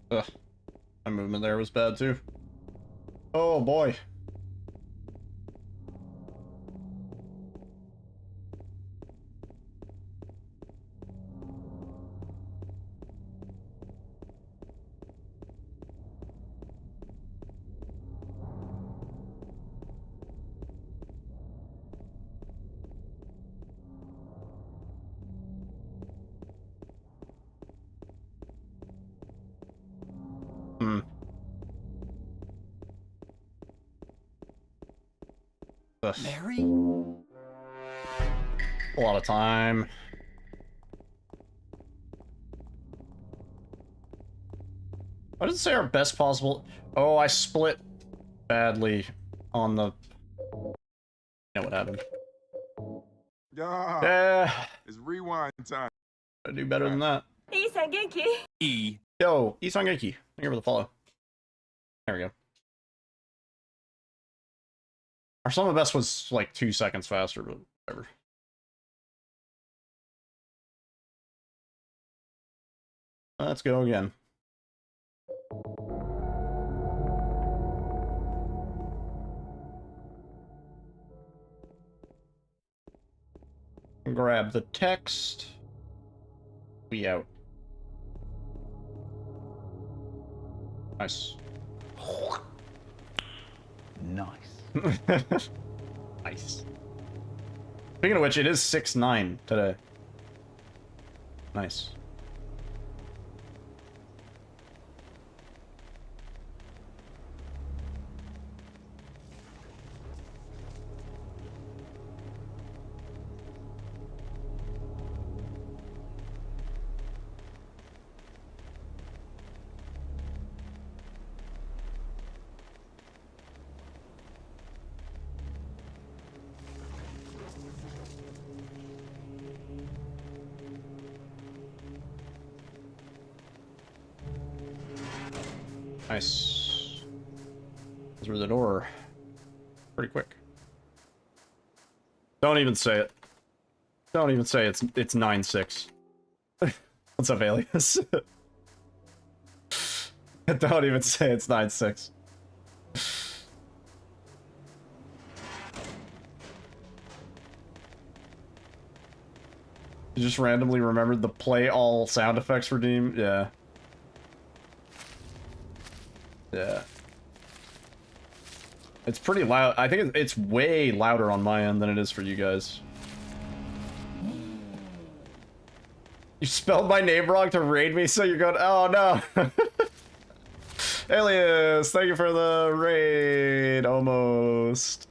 Ugh. My movement there was bad too. Oh boy. Hmm. Ugh. Mary? A lot of time. Why does it say our best possible? Oh, I split badly on the. You know what happened? Yeah. It's rewind time. I do better than that. E. Yo, Isangeki. Thank you for the follow. There we go. Our sum of best was like 2 seconds faster, but whatever. Let's go again. Grab the text. We out. Nice. Nice. Nice. Speaking of which, it is 6-9 today. Nice. Nice. Through the door. Pretty quick. Don't even say it. Don't even say it's 9-6. What's up, Alias? Don't even say it's 9-6. You just randomly remembered the play all sound effects redeem? Yeah. Yeah. It's pretty loud. I think it's way louder on my end than it is for you guys. You spelled my name wrong to raid me, so you're going, oh no. Alias, thank you for the raid, almost.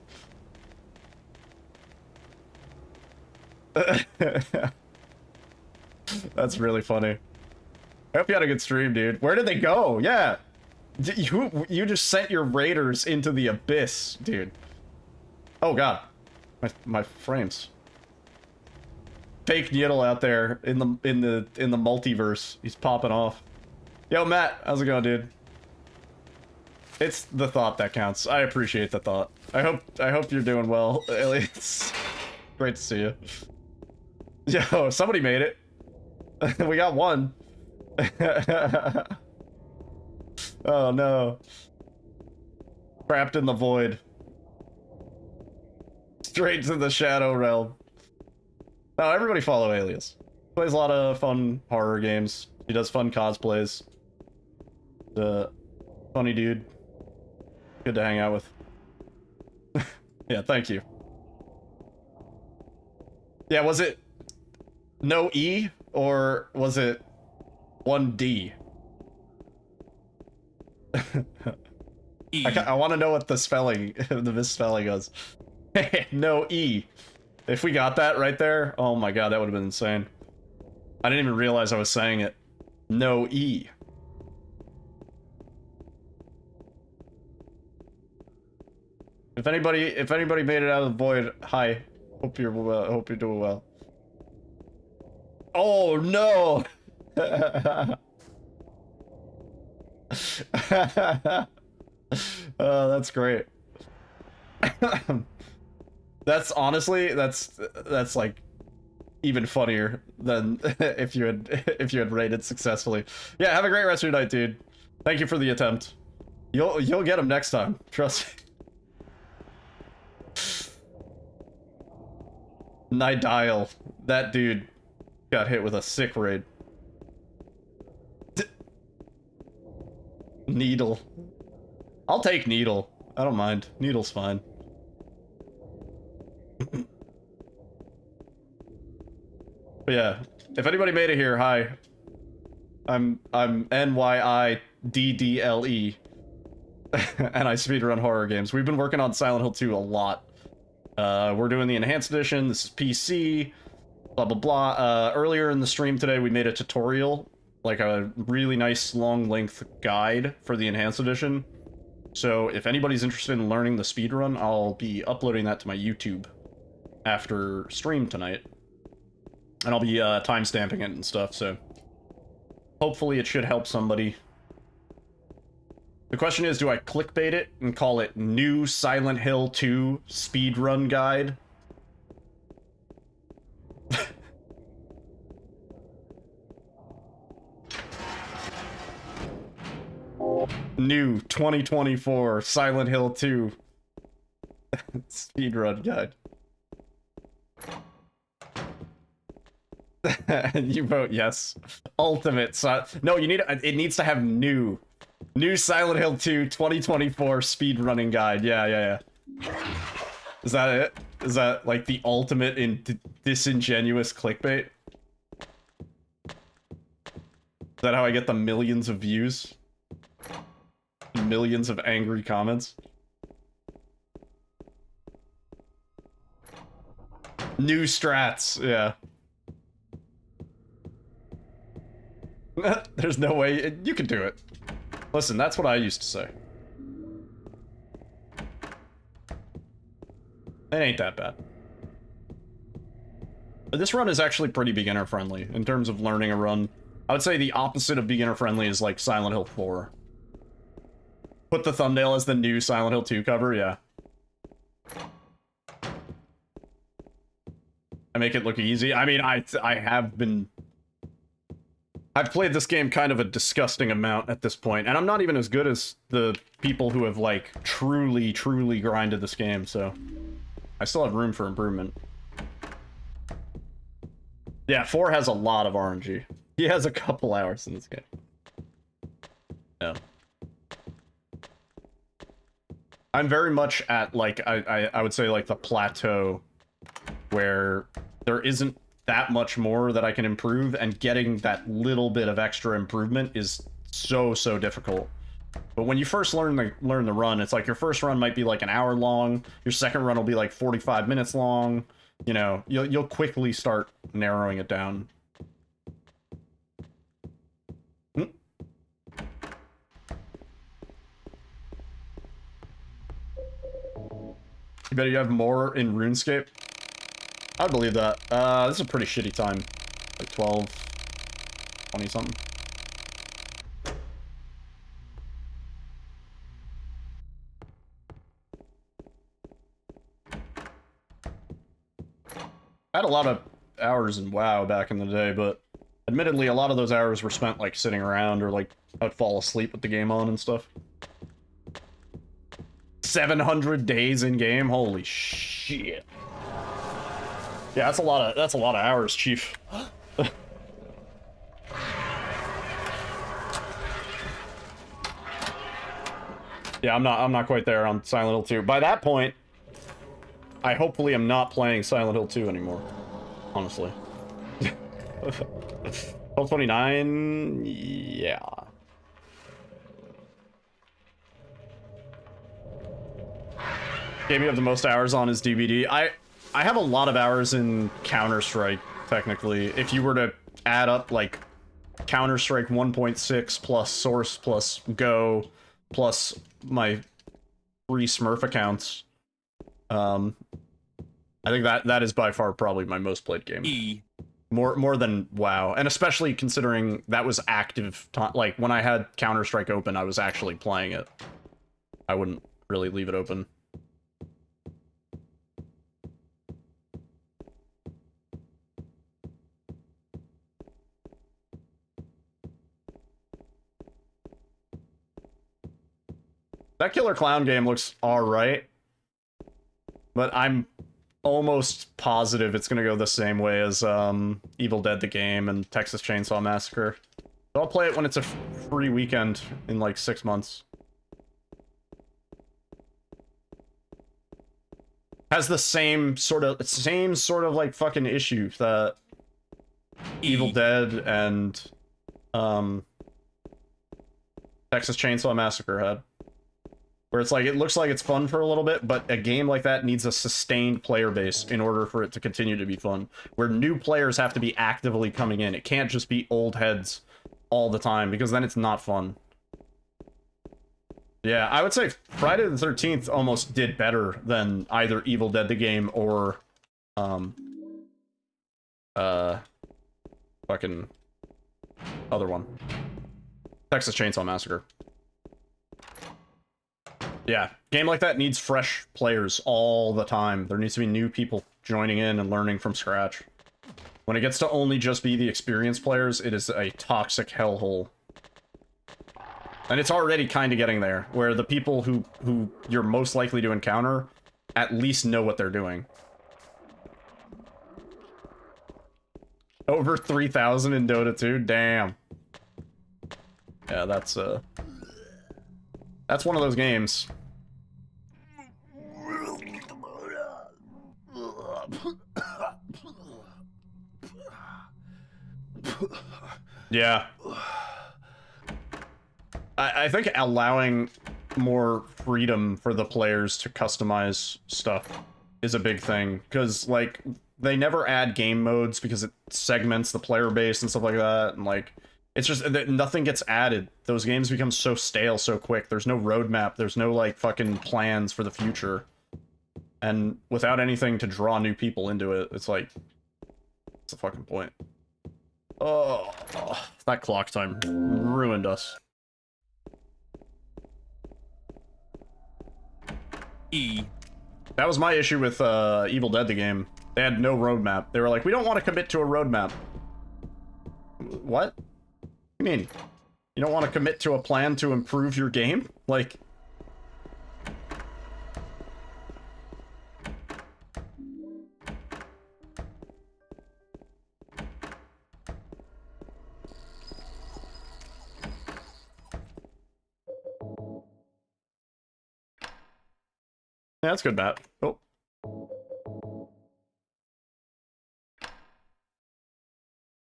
That's really funny. I hope you had a good stream, dude. Where did they go? Yeah. You just sent your raiders into the abyss, dude. Oh god. My frames. Fake Needle out there in the multiverse. He's popping off. Yo, Matt, how's it going, dude? It's the thought that counts. I appreciate the thought. I hope you're doing well, Aliens. Great to see you. Yo, somebody made it. We got one. Oh no. Trapped in the void. Straight to the shadow realm. No, everybody follow Alias. Plays a lot of fun horror games. He does fun cosplays. Funny dude. Good to hang out with. Yeah, thank you. Yeah, was it no E or was it 1D? I want to know what the spelling, the misspelling is. No E. If we got that right there, oh my god, that would have been insane. I didn't even realize I was saying it. No E. If anybody made it out of the void, hi. Hope you're well. Hope you're doing well. Oh no. Oh, that's great. That's honestly, that's like even funnier than if you had raided successfully. Yeah, have a great rest of your night, dude. Thank you for the attempt. You'll get him next time. Trust me. Nidile, that dude got hit with a sick raid. Needle. I'll take Needle. I don't mind. Needle's fine. But yeah, if anybody made it here, hi. I'm NYIDDLE. And I speedrun horror games. We've been working on Silent Hill 2 a lot. We're doing the enhanced edition. This is PC. Blah blah blah. Earlier in the stream today, we made a tutorial, like a really nice long length guide for the enhanced edition. So if anybody's interested in learning the speedrun, I'll be uploading that to my YouTube after stream tonight. And I'll be timestamping it and stuff, so hopefully it should help somebody. The question is, do I clickbait it and call it New Silent Hill 2 Speedrun Guide? New 2024 Silent Hill 2 Speedrun Guide. You vote yes. Ultimate no, you need it needs to have new Silent Hill 2 2024 speedrunning guide. Yeah. Is that it? Is that like the ultimate in disingenuous clickbait? Is that how I get the millions of views? Millions of angry comments? New strats, yeah. There's no way you can do it. Listen, that's what I used to say. It ain't that bad. But this run is actually pretty beginner friendly in terms of learning a run. I would say the opposite of beginner friendly is like Silent Hill 4. Put the thumbnail as the new Silent Hill 2 cover, yeah. I make it look easy. I mean, I've played this game kind of a disgusting amount at this point, and I'm not even as good as the people who have, like, truly grinded this game, so I still have room for improvement. Yeah, 4 has a lot of RNG. He has a couple hours in this game. Yeah. I'm very much at, like, I would say, like, the plateau where there isn't that much more that I can improve, and getting that little bit of extra improvement is so difficult. But when you first learn the run, it's like your first run might be like an hour long, your second run will be like 45 minutes long. You know, you'll quickly start narrowing it down. You bet you have more in RuneScape? I believe that. This is a pretty shitty time. Like 12, 20 something. I had a lot of hours in WoW back in the day, but admittedly, a lot of those hours were spent, like, sitting around, or, like, I'd fall asleep with the game on and stuff. 700 days in game? Holy shit. Yeah, that's a lot of hours, Chief. Yeah, I'm not quite there on Silent Hill 2. By that point, I hopefully am not playing Silent Hill 2 anymore. Honestly. 1229, yeah. Game you have the most hours on is DBD. I have a lot of hours in Counter-Strike, technically. If you were to add up, like, Counter-Strike 1.6 plus Source plus Go plus my 3 Smurf accounts, I think that is by far probably my most played game. More than WoW, and especially considering that was active like, when I had Counter-Strike open, I was actually playing it. I wouldn't really leave it open. That Killer Clown game looks alright, but I'm almost positive it's gonna go the same way as Evil Dead the game and Texas Chainsaw Massacre. So I'll play it when it's a free weekend in like 6 months. Has the same sort of like fucking issue that Evil Dead and Texas Chainsaw Massacre had. Where it's like, it looks like it's fun for a little bit, but a game like that needs a sustained player base in order for it to continue to be fun. Where new players have to be actively coming in. It can't just be old heads all the time, because then it's not fun. Yeah, I would say Friday the 13th almost did better than either Evil Dead the game or, fucking other one. Texas Chainsaw Massacre. Yeah, game like that needs fresh players all the time. There needs to be new people joining in and learning from scratch. When it gets to only just be the experienced players, it is a toxic hellhole. And it's already kind of getting there, where the people who you're most likely to encounter at least know what they're doing. Over 3,000 in Dota 2? Damn. Yeah, that's one of those games. Yeah. I think allowing more freedom for the players to customize stuff is a big thing, because, like, they never add game modes because it segments the player base and stuff like that, and, like, it's just that nothing gets added. Those games become so stale so quick. There's no roadmap. There's no, like, fucking plans for the future. And without anything to draw new people into it, it's like, what's the fucking point? Oh, that clock time ruined us. That was my issue with Evil Dead the game. They had no roadmap. They were like, we don't want to commit to a roadmap. What? What do you mean? You don't want to commit to a plan to improve your game? Like... Yeah, that's good, Matt. Oh.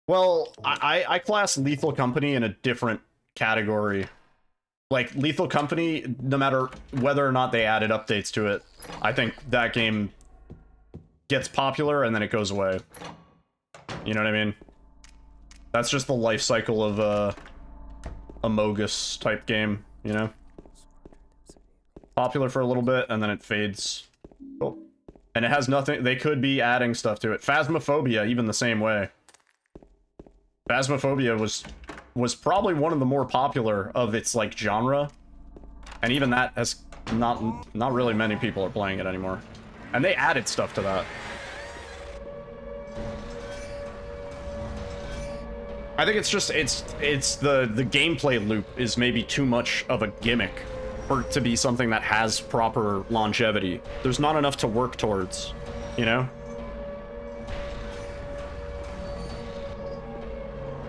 Well, I class Lethal Company in a different category. Like, Lethal Company, no matter whether or not they added updates to it, I think that game gets popular and then it goes away. You know what I mean? That's just the life cycle of a Mogus type game, you know? Popular for a little bit and then it fades. Oh. And it has nothing, they could be adding stuff to it. Phasmophobia, even the same way. Phasmophobia was probably one of the more popular of its, like, genre. And even that has not really many people are playing it anymore. And they added stuff to that. I think it's just, it's the gameplay loop is maybe too much of a gimmick for it to be something that has proper longevity. There's not enough to work towards, you know?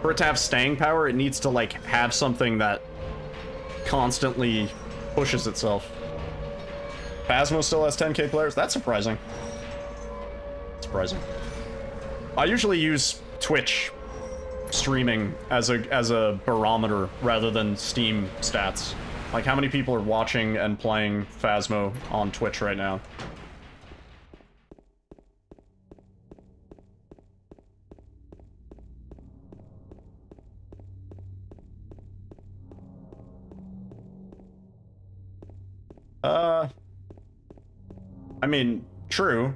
For it to have staying power, it needs to, like, have something that constantly pushes itself. Phasmo still has 10k players? That's surprising. Surprising. I usually use Twitch streaming as a barometer rather than Steam stats. Like, how many people are watching and playing Phasmo on Twitch right now? I mean, true.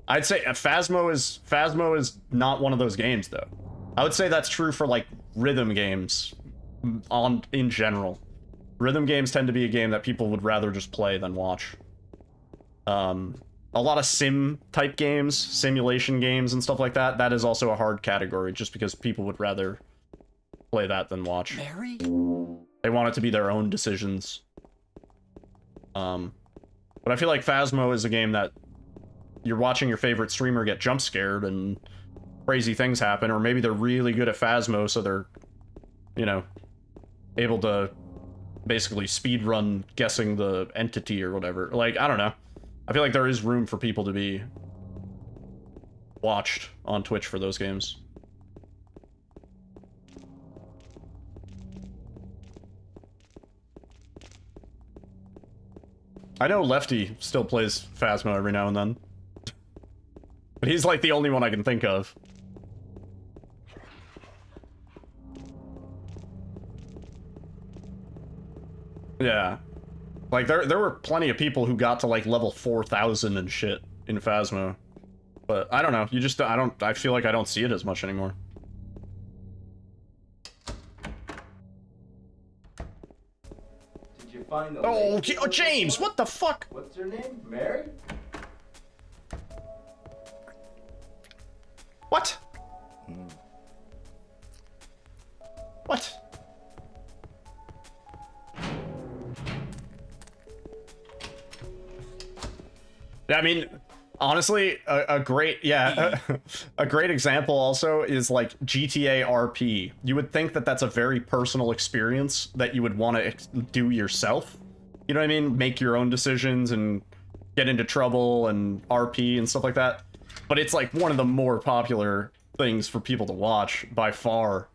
I'd say Phasmo is not one of those games, though. I would say that's true for, like, rhythm games in general. Rhythm games tend to be a game that people would rather just play than watch. A lot of sim-type games, simulation games and stuff like that, that is also a hard category, just because people would rather play that than watch. Mary? They want it to be their own decisions. But I feel like Phasmo is a game that you're watching your favorite streamer get jump scared and crazy things happen, or maybe they're really good at Phasmo, so they're, you know, able to basically speedrun guessing the entity or whatever. Like, I don't know. I feel like there is room for people to be watched on Twitch for those games. I know Lefty still plays Phasmo every now and then. But he's like the only one I can think of. Yeah. Like, there were plenty of people who got to, like, level 4,000 and shit in Phasmo. But, I don't know, I feel like I don't see it as much anymore. Did you find the Oh, James, what the fuck? What's her name? Mary? What? What? I mean, honestly, a great, yeah, a great example also is like GTA RP. You would think that that's a very personal experience that you would want to do yourself. You know what I mean? Make your own decisions and get into trouble and RP and stuff like that. But it's like one of the more popular things for people to watch by far.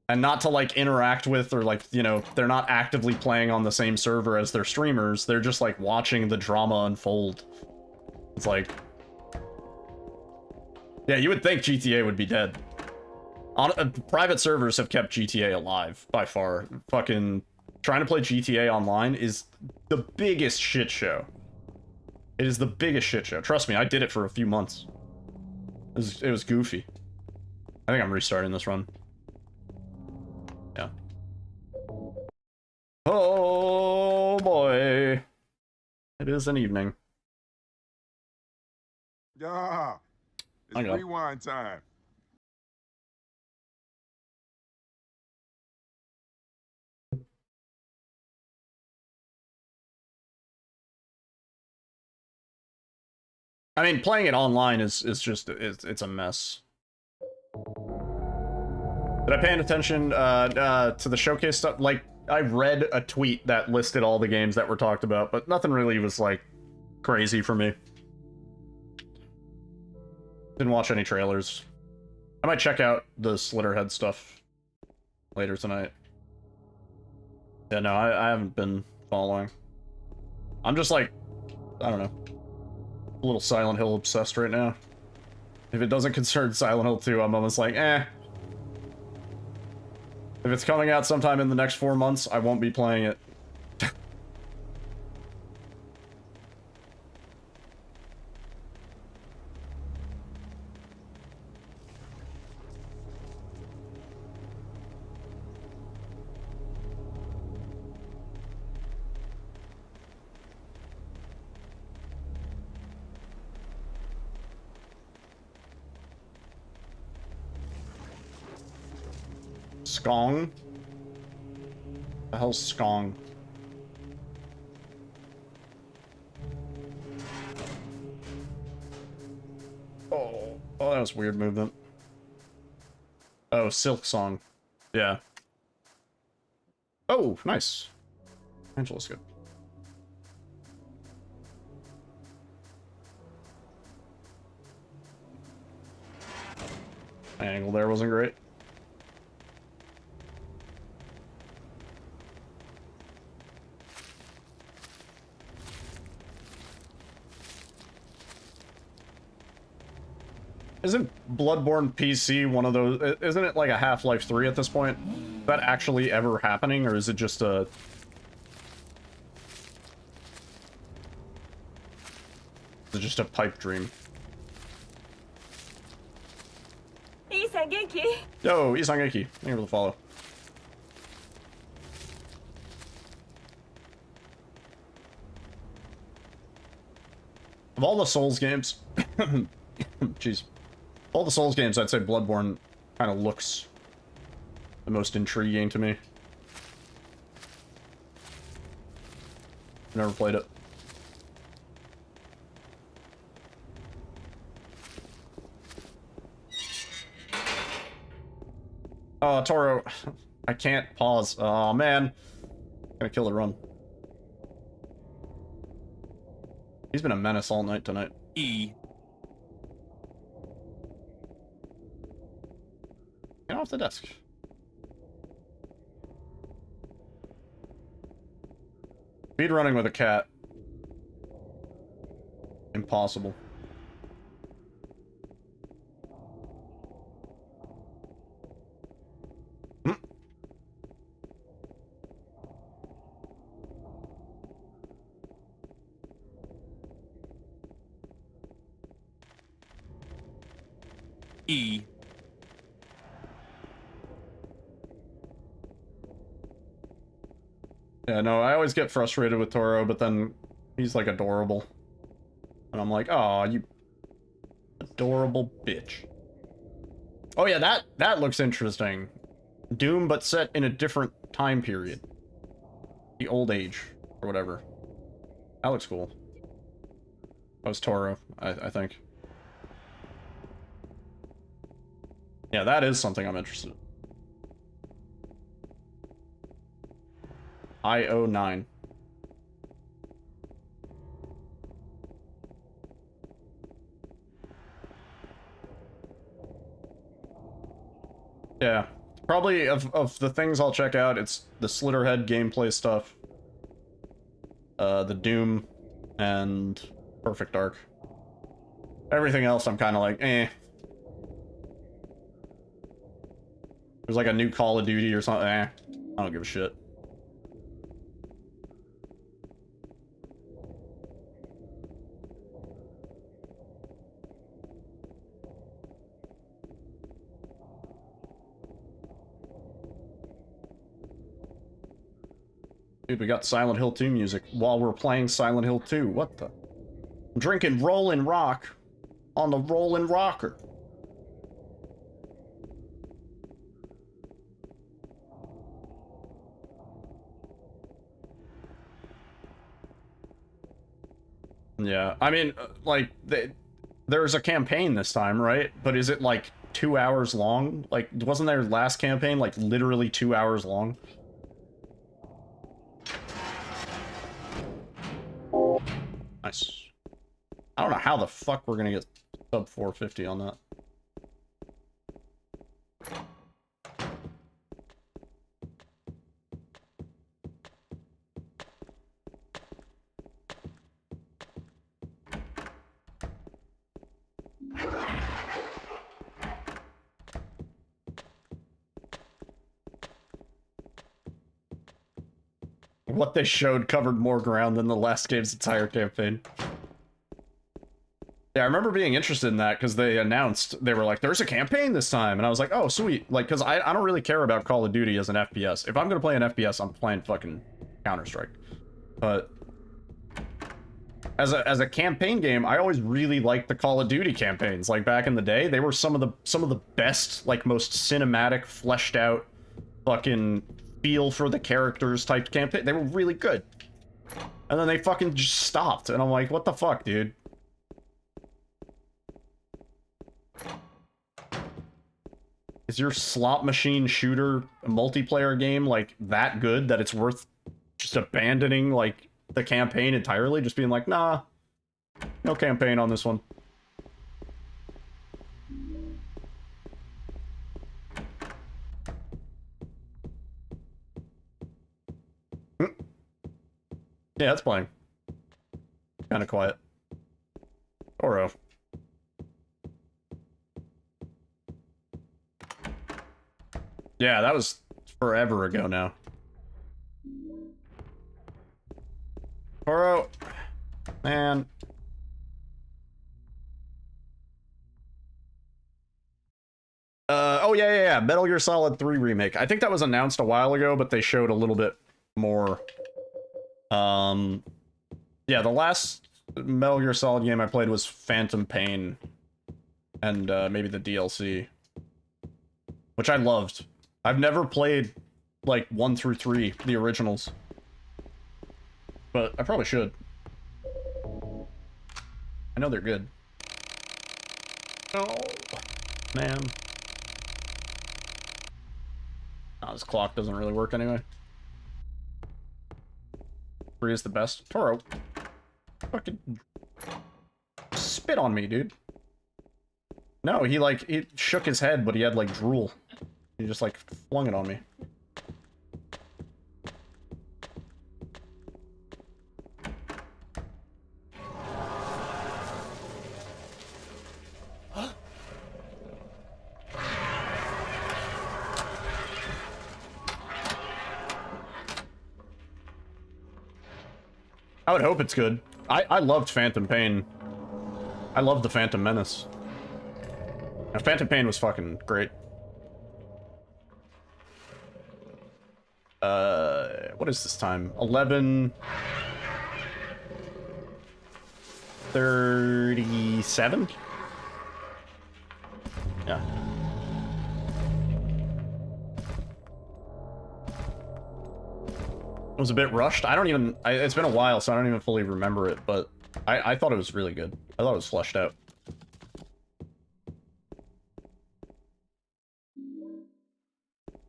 And not to, like, interact with, or, like, you know, they're not actively playing on the same server as their streamers. They're just, like, watching the drama unfold. It's like... Yeah, you would think GTA would be dead. Private servers have kept GTA alive, by far. Fucking... Trying to play GTA online is the biggest shit show. It is the biggest shit show. Trust me, I did it for a few months. It was goofy. I think I'm restarting this run. Yeah. Oh boy. It is an evening. Yeah. It's rewind time. I mean, playing it online is just, it's a mess. Did I pay attention to the showcase stuff? Like, I read a tweet that listed all the games that were talked about, but nothing really was like crazy for me. Didn't watch any trailers. I might check out the Slitterhead stuff later tonight. Yeah, no, I haven't been following. I'm just like, I don't know, a little Silent Hill obsessed right now. If it doesn't concern Silent Hill 2, I'm almost like, eh. If it's coming out sometime in the next 4 months, I won't be playing it. Skong? The hell's Skong? Oh, that was weird movement. Oh, Silk Song. Yeah. Oh, nice. Angela's good. Angle there wasn't great. Isn't Bloodborne PC one of those? Isn't it like a Half-Life 3 at this point? Is that actually ever happening, or is it just a... Is it just a pipe dream? Yo, Isangeki. Thank you for the follow. Of all the Souls games... Jeez. All the Souls games, I'd say Bloodborne kind of looks the most intriguing to me. Never played it. Oh, Toro. I can't pause. Oh, man. Gonna kill the run. He's been a menace all night tonight. E. Get off the desk. Speedrunning with a cat. Impossible. E. Yeah, no, I always get frustrated with Toro, but then he's like adorable. And I'm like, oh, you adorable bitch. Oh yeah, that looks interesting. Doom, but set in a different time period. The old age, or whatever. That looks cool. That was Toro, I think. Yeah, that is something I'm interested in. IO9. Yeah. Probably of the things I'll check out, it's the Slitterhead gameplay stuff. The Doom, and Perfect Dark. Everything else I'm kind of like, eh. There's like a new Call of Duty or something, eh. I don't give a shit. Dude, we got Silent Hill 2 music while we're playing Silent Hill 2. What the? I'm drinking Rollin' Rock on the Rollin' Rocker. Yeah, I mean, like, there's a campaign this time, right? But is it, like, 2 hours long? Like, wasn't their last campaign, like, literally 2 hours long? Nice. I don't know how the fuck we're gonna get sub 450 on that. What they showed covered more ground than the last game's entire campaign. Yeah, I remember being interested in that because they announced, they were like, there's a campaign this time. And I was like, oh, sweet. Like, because I don't really care about Call of Duty as an FPS. If I'm going to play an FPS, I'm playing fucking Counter-Strike. But as a campaign game, I always really liked the Call of Duty campaigns. Like, back in the day, they were some of the best, like, most cinematic, fleshed out, fucking feel for the characters type campaign. They were really good. And then they fucking just stopped. And I'm like, what the fuck, dude? Is your slot machine shooter multiplayer game, like, that good that it's worth just abandoning, like, the campaign entirely? Just being like, nah, no campaign on this one. Yeah, it's playing. Kind of quiet. Oro. Yeah, that was forever ago now. Oro. Man. Oh yeah. Metal Gear Solid 3 remake. I think that was announced a while ago, but they showed a little bit more. Yeah, the last Metal Gear Solid game I played was Phantom Pain. And, maybe the DLC. Which I loved. I've never played, like, 1 through 3, the originals. But I probably should. I know they're good. Oh, man. Oh, this clock doesn't really work anyway. 3 is the best. Toro. Fucking spit on me, dude. No, he shook his head, but he had, like, drool. He just, like, flung it on me. I would hope it's good. I loved Phantom Pain. I loved the Phantom Menace. Now, Phantom Pain was fucking great. What is this time? 11:37? Yeah. It was a bit rushed. I don't even... it's been a while, so I don't even fully remember it, but I thought it was really good. I thought it was fleshed out.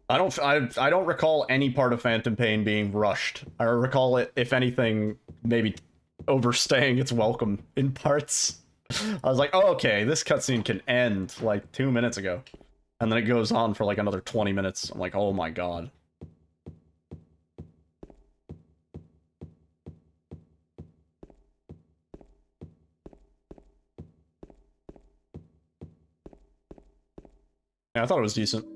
I don't recall any part of Phantom Pain being rushed. I recall it, if anything, maybe overstaying its welcome in parts. I was like, oh, okay, this cutscene can end, like, 2 minutes ago. And then it goes on for, like, another 20 minutes. I'm like, oh my god. Yeah, I thought it was decent.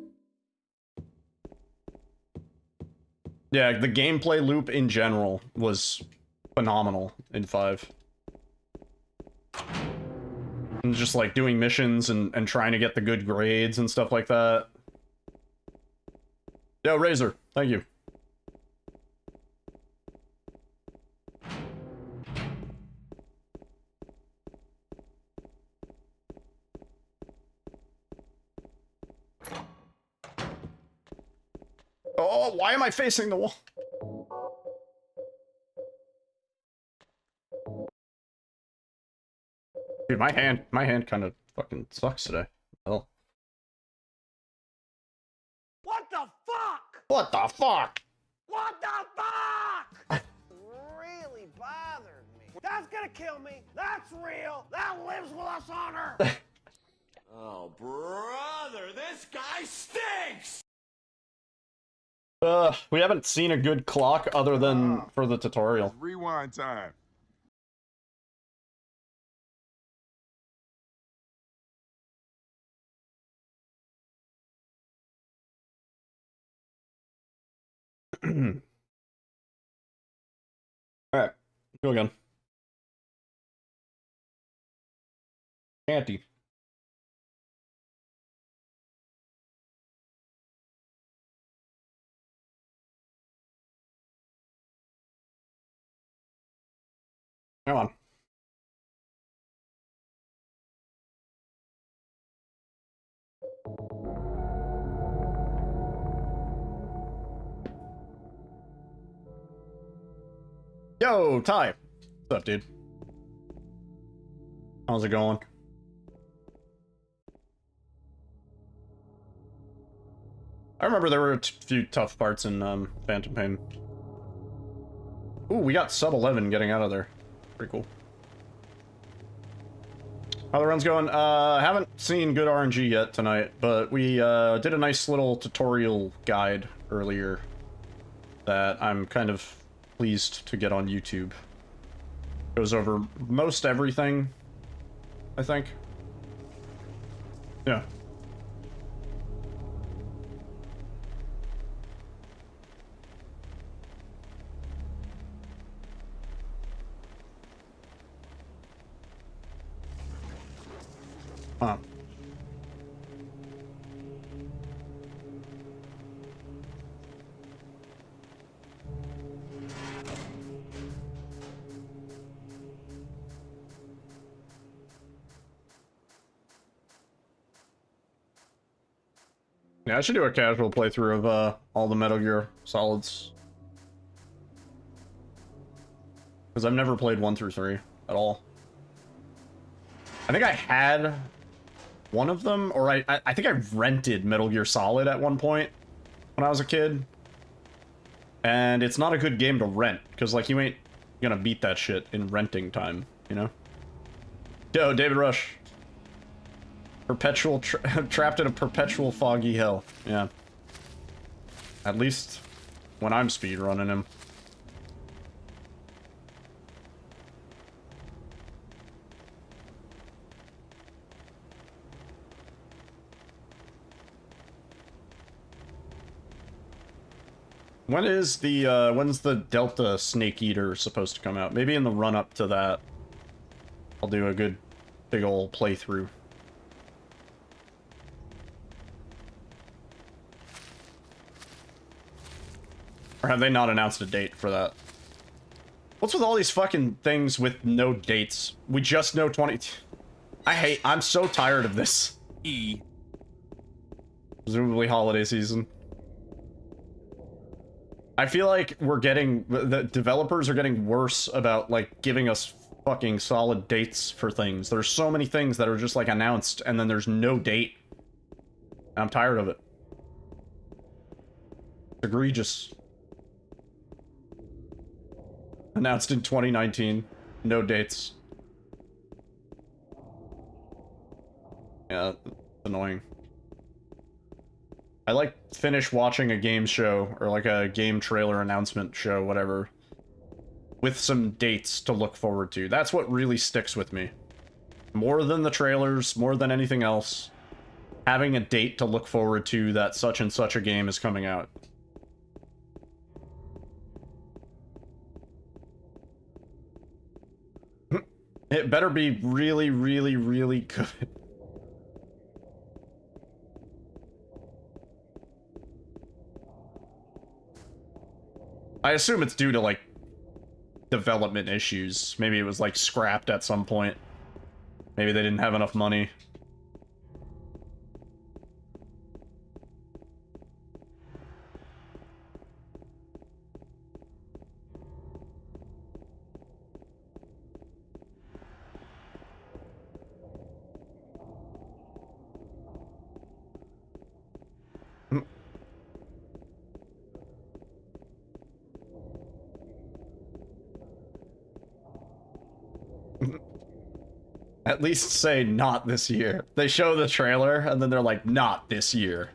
Yeah, the gameplay loop in general was phenomenal in 5. And just like doing missions and trying to get the good grades and stuff like that. Yo, Razor, thank you. Oh, why am I facing the wall? Dude, my hand kind of fucking sucks today. Oh. What the fuck? What the fuck? What the fuck? Really bothered me. That's gonna kill me. That's real. That lives with us on Earth. Oh, brother, this guy stinks! We haven't seen a good clock other than for the tutorial. It's rewind time. Alright, go again. Auntie. Come on. Yo, Ty. What's up, dude? How's it going? I remember there were a few tough parts in Phantom Pain. Ooh, we got sub 11 getting out of there. Pretty cool. How the run's going? Haven't seen good RNG yet tonight, but we did a nice little tutorial guide earlier that I'm kind of pleased to get on YouTube. Goes over most everything, I think. Yeah. Huh. Yeah, I should do a casual playthrough of all the Metal Gear Solids. Because I've never played 1 through 3 at all. I think I had one of them, or I think I rented Metal Gear Solid at one point when I was a kid. And it's not a good game to rent, because, like, you ain't gonna beat that shit in renting time, you know? Yo, David Rush. Perpetual trapped in a perpetual foggy hell. Yeah. At least when I'm speedrunning him. When is the when's the Delta Snake Eater supposed to come out? Maybe in the run up to that. I'll do a good big ol' playthrough. Or have they not announced a date for that? What's with all these fucking things with no dates? We just know 20... I'm so tired of this. E. Presumably holiday season. I feel like we're getting... The developers are getting worse about, like, giving us fucking solid dates for things. There's so many things that are just, like, announced, and then there's no date. And I'm tired of it. It's egregious. Announced in 2019. No dates. Yeah, it's annoying. I like finish watching a game show, or like a game trailer announcement show, whatever, with some dates to look forward to. That's what really sticks with me. More than the trailers, more than anything else. Having a date to look forward to that such and such a game is coming out. It better be really, really, really good. I assume it's due to, like, development issues. Maybe it was, like, scrapped at some point. Maybe they didn't have enough money. At least say not this year. They show the trailer and then they're like, not this year.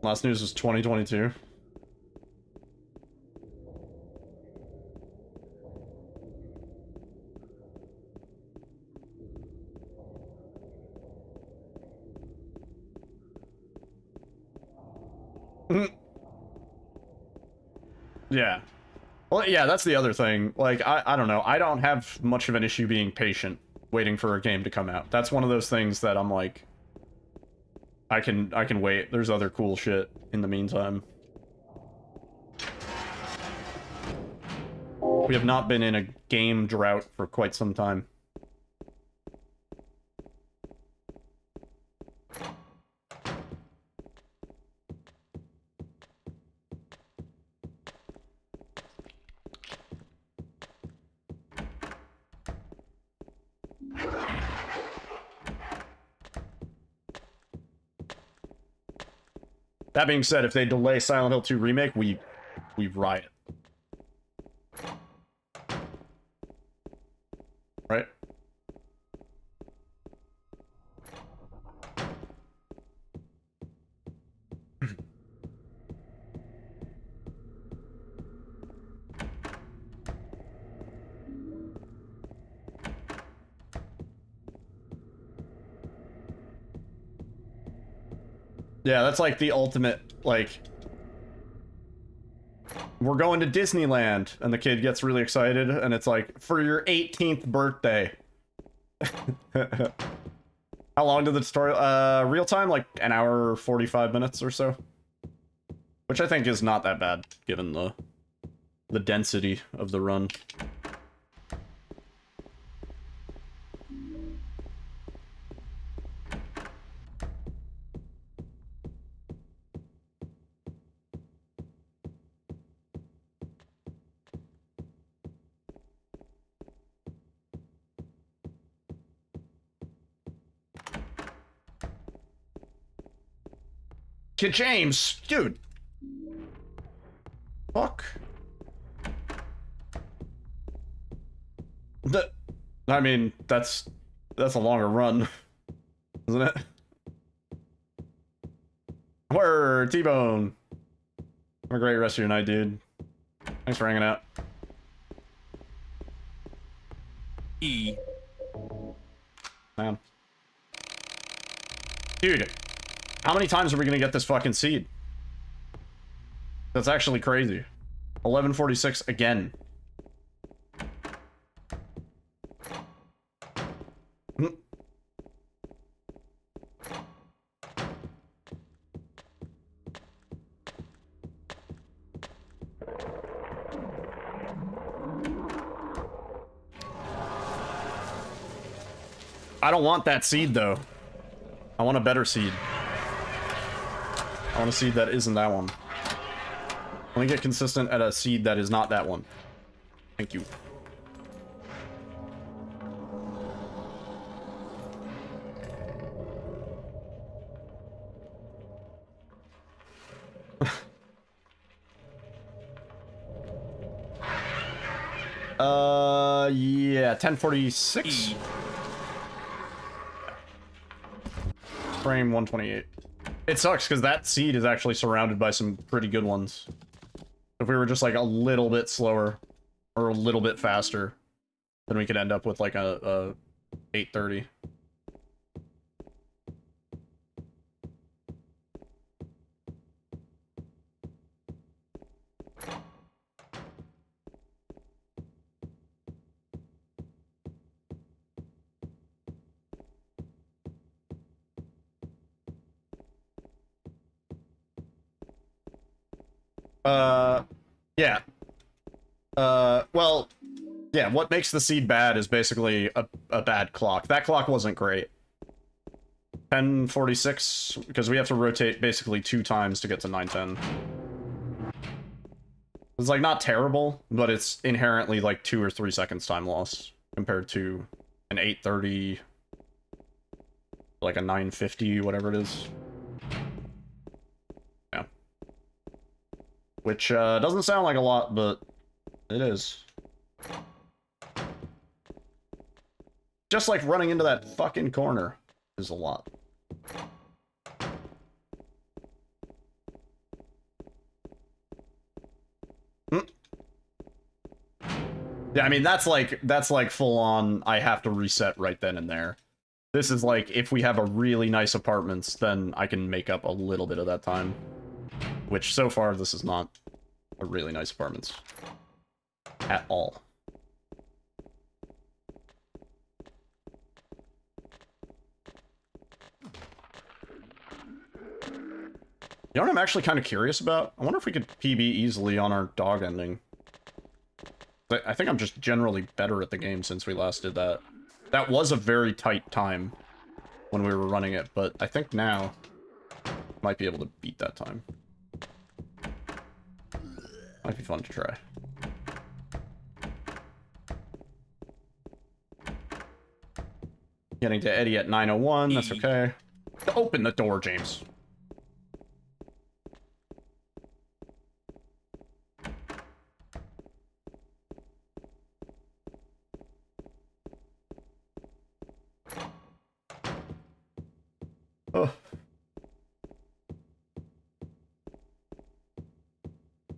Last news was 2022. Yeah. Well, yeah, that's the other thing. Like, I don't know. I don't have much of an issue being patient, waiting for a game to come out. That's one of those things that I'm like, I can wait. There's other cool shit in the meantime. We have not been in a game drought for quite some time. That being said, if they delay Silent Hill 2 Remake, we riot. Right? Yeah, that's like the ultimate, like, we're going to Disneyland, and the kid gets really excited, and it's like, for your 18th birthday. How long did the story, real time? Like, an hour, 45 minutes or so? Which I think is not that bad, given the density of the run. Kid James, dude. Fuck. I mean, that's a longer run, isn't it? Word, T-Bone. Have a great rest of your night, dude. Thanks for hanging out. E. Man. Dude. How many times are we gonna get this fucking seed? That's actually crazy. 1146 again. I don't want that seed though. I want a better seed. I want a seed that isn't that one. Let me get consistent at a seed that is not that one. Thank you. Yeah, 1046. Frame 128. It sucks because that seed is actually surrounded by some pretty good ones. If we were just like a little bit slower or a little bit faster, then we could end up with like a 830. Yeah. Well, yeah, what makes the seed bad is basically a bad clock. That clock wasn't great. 1046, because we have to rotate basically 2 times to get to 910. It's like not terrible, but it's inherently like 2 or 3 seconds time loss compared to an 830 Like a 950, whatever it is. Yeah. Which doesn't sound like a lot, but it is. Just like running into that fucking corner is a lot. Yeah, I mean, that's like full on, I have to reset right then and there. This is like, if we have a really nice apartments, then I can make up a little bit of that time. Which, so far, this is not a really nice apartments. At all. You know what I'm actually kind of curious about? I wonder if we could PB easily on our dog ending. I think I'm just generally better at the game since we last did that. That was a very tight time when we were running it, but I think now might be able to beat that time. Might be fun to try. Getting to Eddie at 9:01, that's okay. Open the door, James. Oh.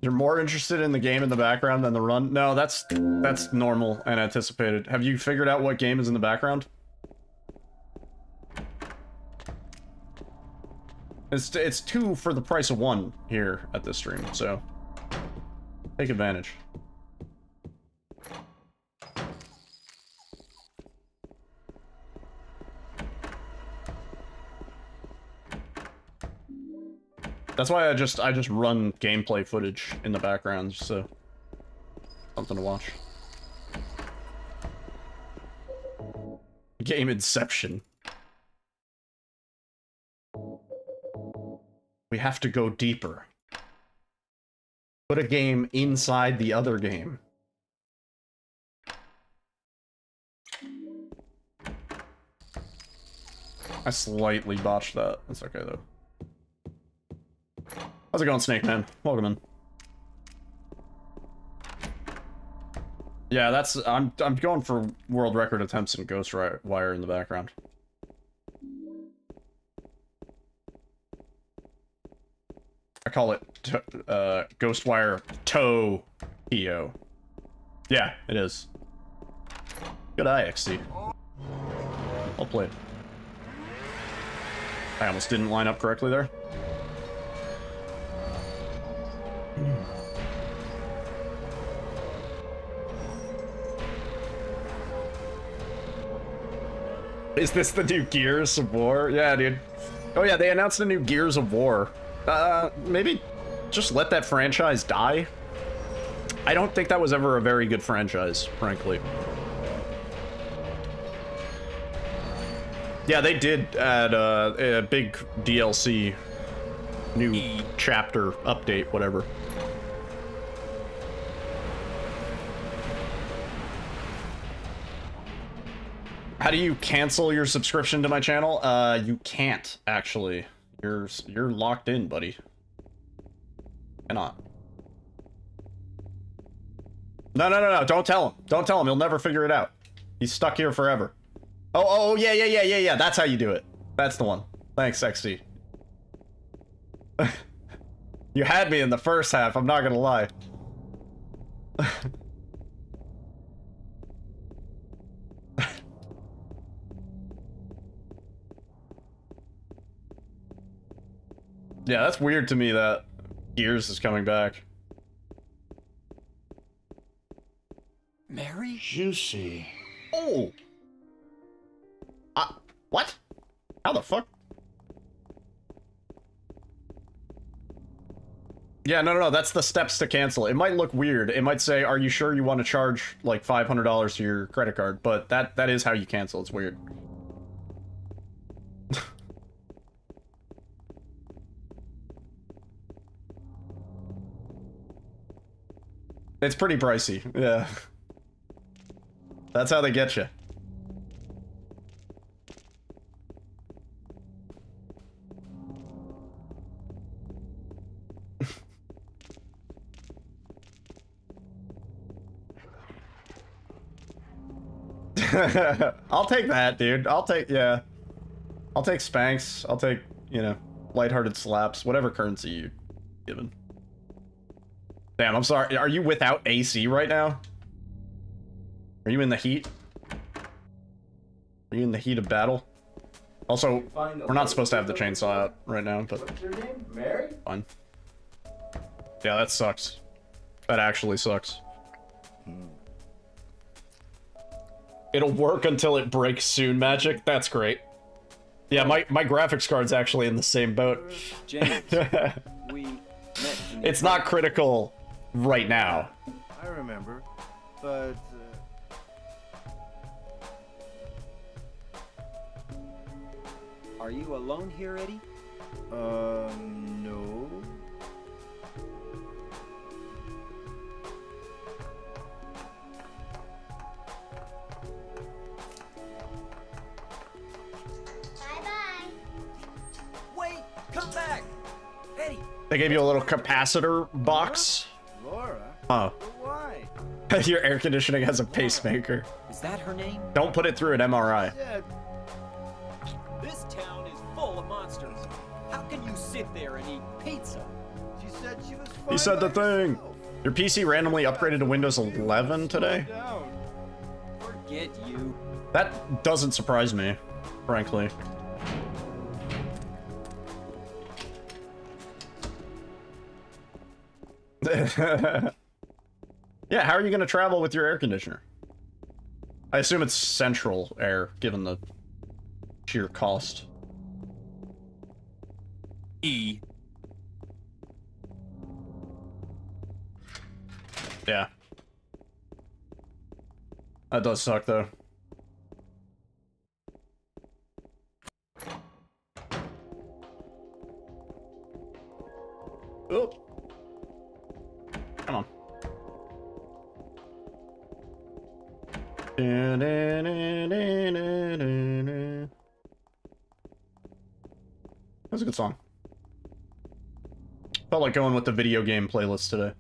You're more interested in the game in the background than the run? No, that's normal and anticipated. Have you figured out what game is in the background? It's 2 for the price of 1 here at this stream, so take advantage. That's why I just run gameplay footage in the background, so something to watch. Game Inception. We have to go deeper. Put a game inside the other game. I slightly botched that. That's okay though. How's it going, Snake Man? Welcome in. Yeah, that's I'm going for world record attempts in Ghostwire in the background. I call it Ghostwire Toe-EO. Yeah, it is. Good eye, XC. Well played. I almost didn't line up correctly there. Is this the new Gears of War? Yeah, dude. Oh yeah, they announced a new Gears of War. Maybe just let that franchise die? I don't think that was ever a very good franchise, frankly. Yeah, they did add a big DLC, new chapter, update, whatever. How do you cancel your subscription to my channel? You can't, actually. You're locked in, buddy. Cannot. No, don't tell him. Don't tell him, he'll never figure it out. He's stuck here forever. Oh, yeah, that's how you do it. That's the one. Thanks, XD. You had me in the first half, I'm not gonna lie. Yeah, that's weird to me that Gears is coming back. Mary? Juicy. Oh! What? How the fuck? Yeah, no, that's the steps to cancel. It might look weird. It might say, are you sure you want to charge, like, $500 to your credit card? But that is how you cancel. It's weird. It's pretty pricey, yeah. That's how they get you. I'll take that, dude. I'll take, yeah. I'll take spanks. I'll take, you know, lighthearted slaps. Whatever currency you're given. Damn, I'm sorry. Are you without AC right now? Are you in the heat? Are you in the heat of battle? Also, we're not supposed to have the chainsaw out right now, but... What's your name? Mary? Fine. Yeah, that sucks. That actually sucks. It'll work until it breaks soon, Magic. That's great. Yeah, my graphics card's actually in the same boat. James, we met. It's not critical right now. I remember, but... Are you alone here, Eddie? No. Bye-bye. Wait, come back, Eddie. They gave you a little capacitor box. Laura? Oh. Why? Your air conditioning has a pacemaker. Is that her name? Don't put it through an MRI. Yeah. This town is full of monsters. How can you sit there and eat pizza? She said she was fine. He said the by thing. herself. Your PC randomly upgraded to Windows 11 today? Slow down. Forget you. That doesn't surprise me, frankly. Yeah, how are you going to travel with your air conditioner? I assume it's central air, given the sheer cost. E. Yeah. That does suck, though. Oh. Come on. That's a good song. Felt like going with the video game playlist today.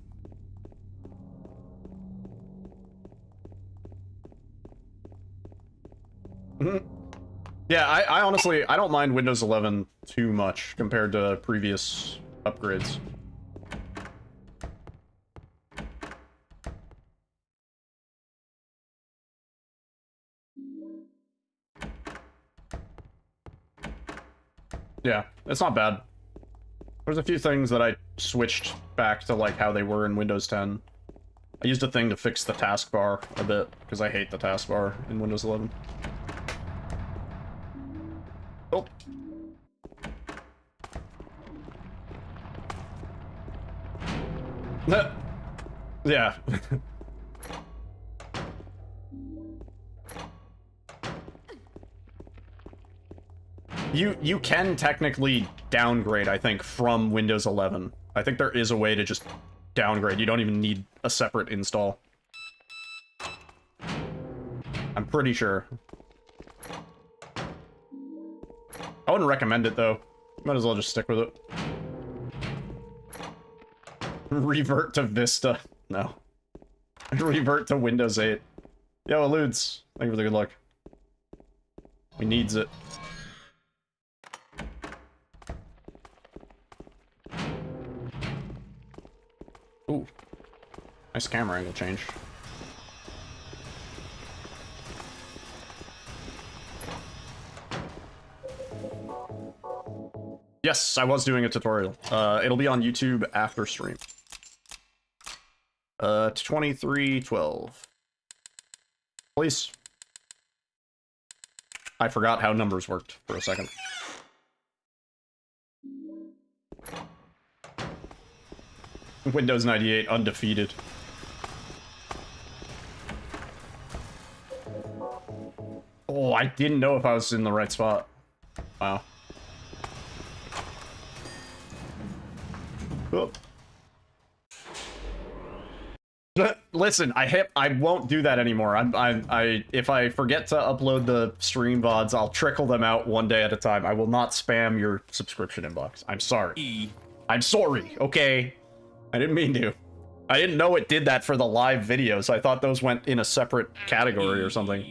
Yeah, I honestly, I don't mind Windows 11 too much compared to previous upgrades. Yeah, it's not bad. There's a few things that I switched back to like how they were in Windows 10. I used a thing to fix the taskbar a bit, because I hate the taskbar in Windows 11. Oh. Yeah. You can technically downgrade, I think, from Windows 11. I think there is a way to just downgrade. You don't even need a separate install. I'm pretty sure. I wouldn't recommend it, though. Might as well just stick with it. Revert to Vista. No. Revert to Windows 8. Yo, Eludes. Thank you for the good luck. We needs it. Ooh. Nice camera angle change. Yes, I was doing a tutorial. It'll be on YouTube after stream. 2312. Please. I forgot how numbers worked for a second. Windows 98 undefeated. Oh, I didn't know if I was in the right spot. Wow. Oh. Listen, I won't do that anymore. If I forget to upload the stream VODs, I'll trickle them out one day at a time. I will not spam your subscription inbox. I'm sorry. I'm sorry, okay? I didn't mean to. I didn't know it did that for the live videos. I thought those went in a separate category or something.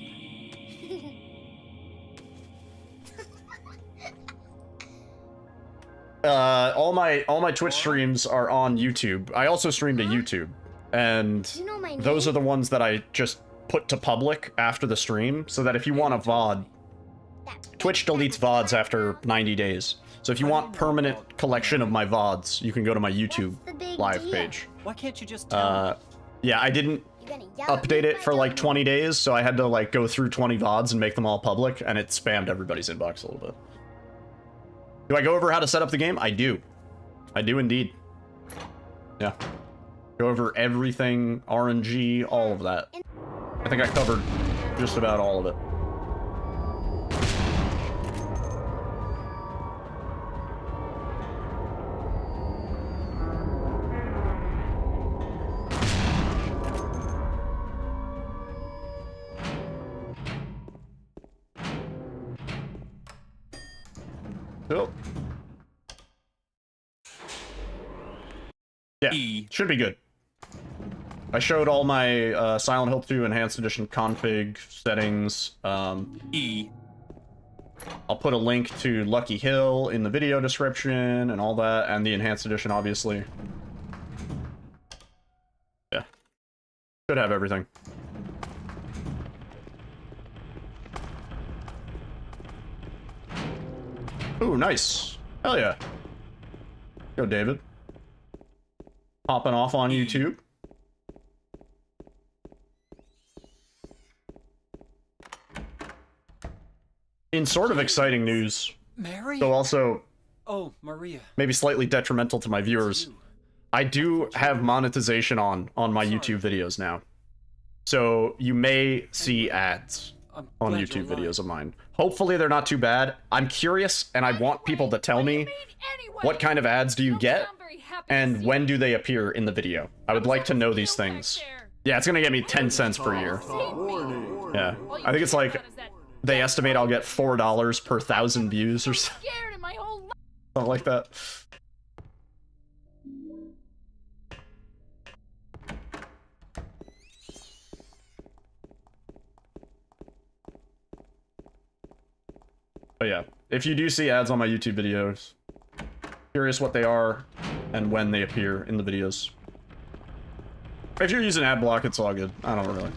All my Twitch streams are on YouTube. I also stream to YouTube, and those are the ones that I just put to public after the stream, so that if you want a VOD, Twitch deletes VODs after 90 days. So if you want permanent collection of my VODs, you can go to my YouTube live page. Why can't you just tell me? Yeah, I didn't update it for like 20 days, so I had to like go through 20 VODs and make them all public, and it spammed everybody's inbox a little bit. Do I go over how to set up the game? I do. I do indeed. Yeah. Go over everything, RNG, all of that. I think I covered just about all of it. Cool. Yeah, should be good. I showed all my Silent Hill 2 Enhanced Edition config settings. I'll put a link to Lucky Hill in the video description and all that, and the Enhanced Edition, obviously. Yeah. Should have everything. Ooh, nice. Hell yeah. Go, David. Popping off on YouTube. In sort of exciting news, Mary? so also Oh, Maria. maybe slightly detrimental to my viewers, I do have monetization on my YouTube videos now. So you may see ads on YouTube videos of mine. Hopefully they're not too bad. I'm curious, and I want people to tell me what kind of ads do you get, and when do they appear in the video. I would like to know these things. Yeah, it's gonna get me 10 cents per year. Yeah, I think it's like, they estimate I'll get $4 per 1,000 views or something like that. But yeah, if you do see ads on my YouTube videos, curious what they are and when they appear in the videos. If you're using ad block, it's all good. I don't really.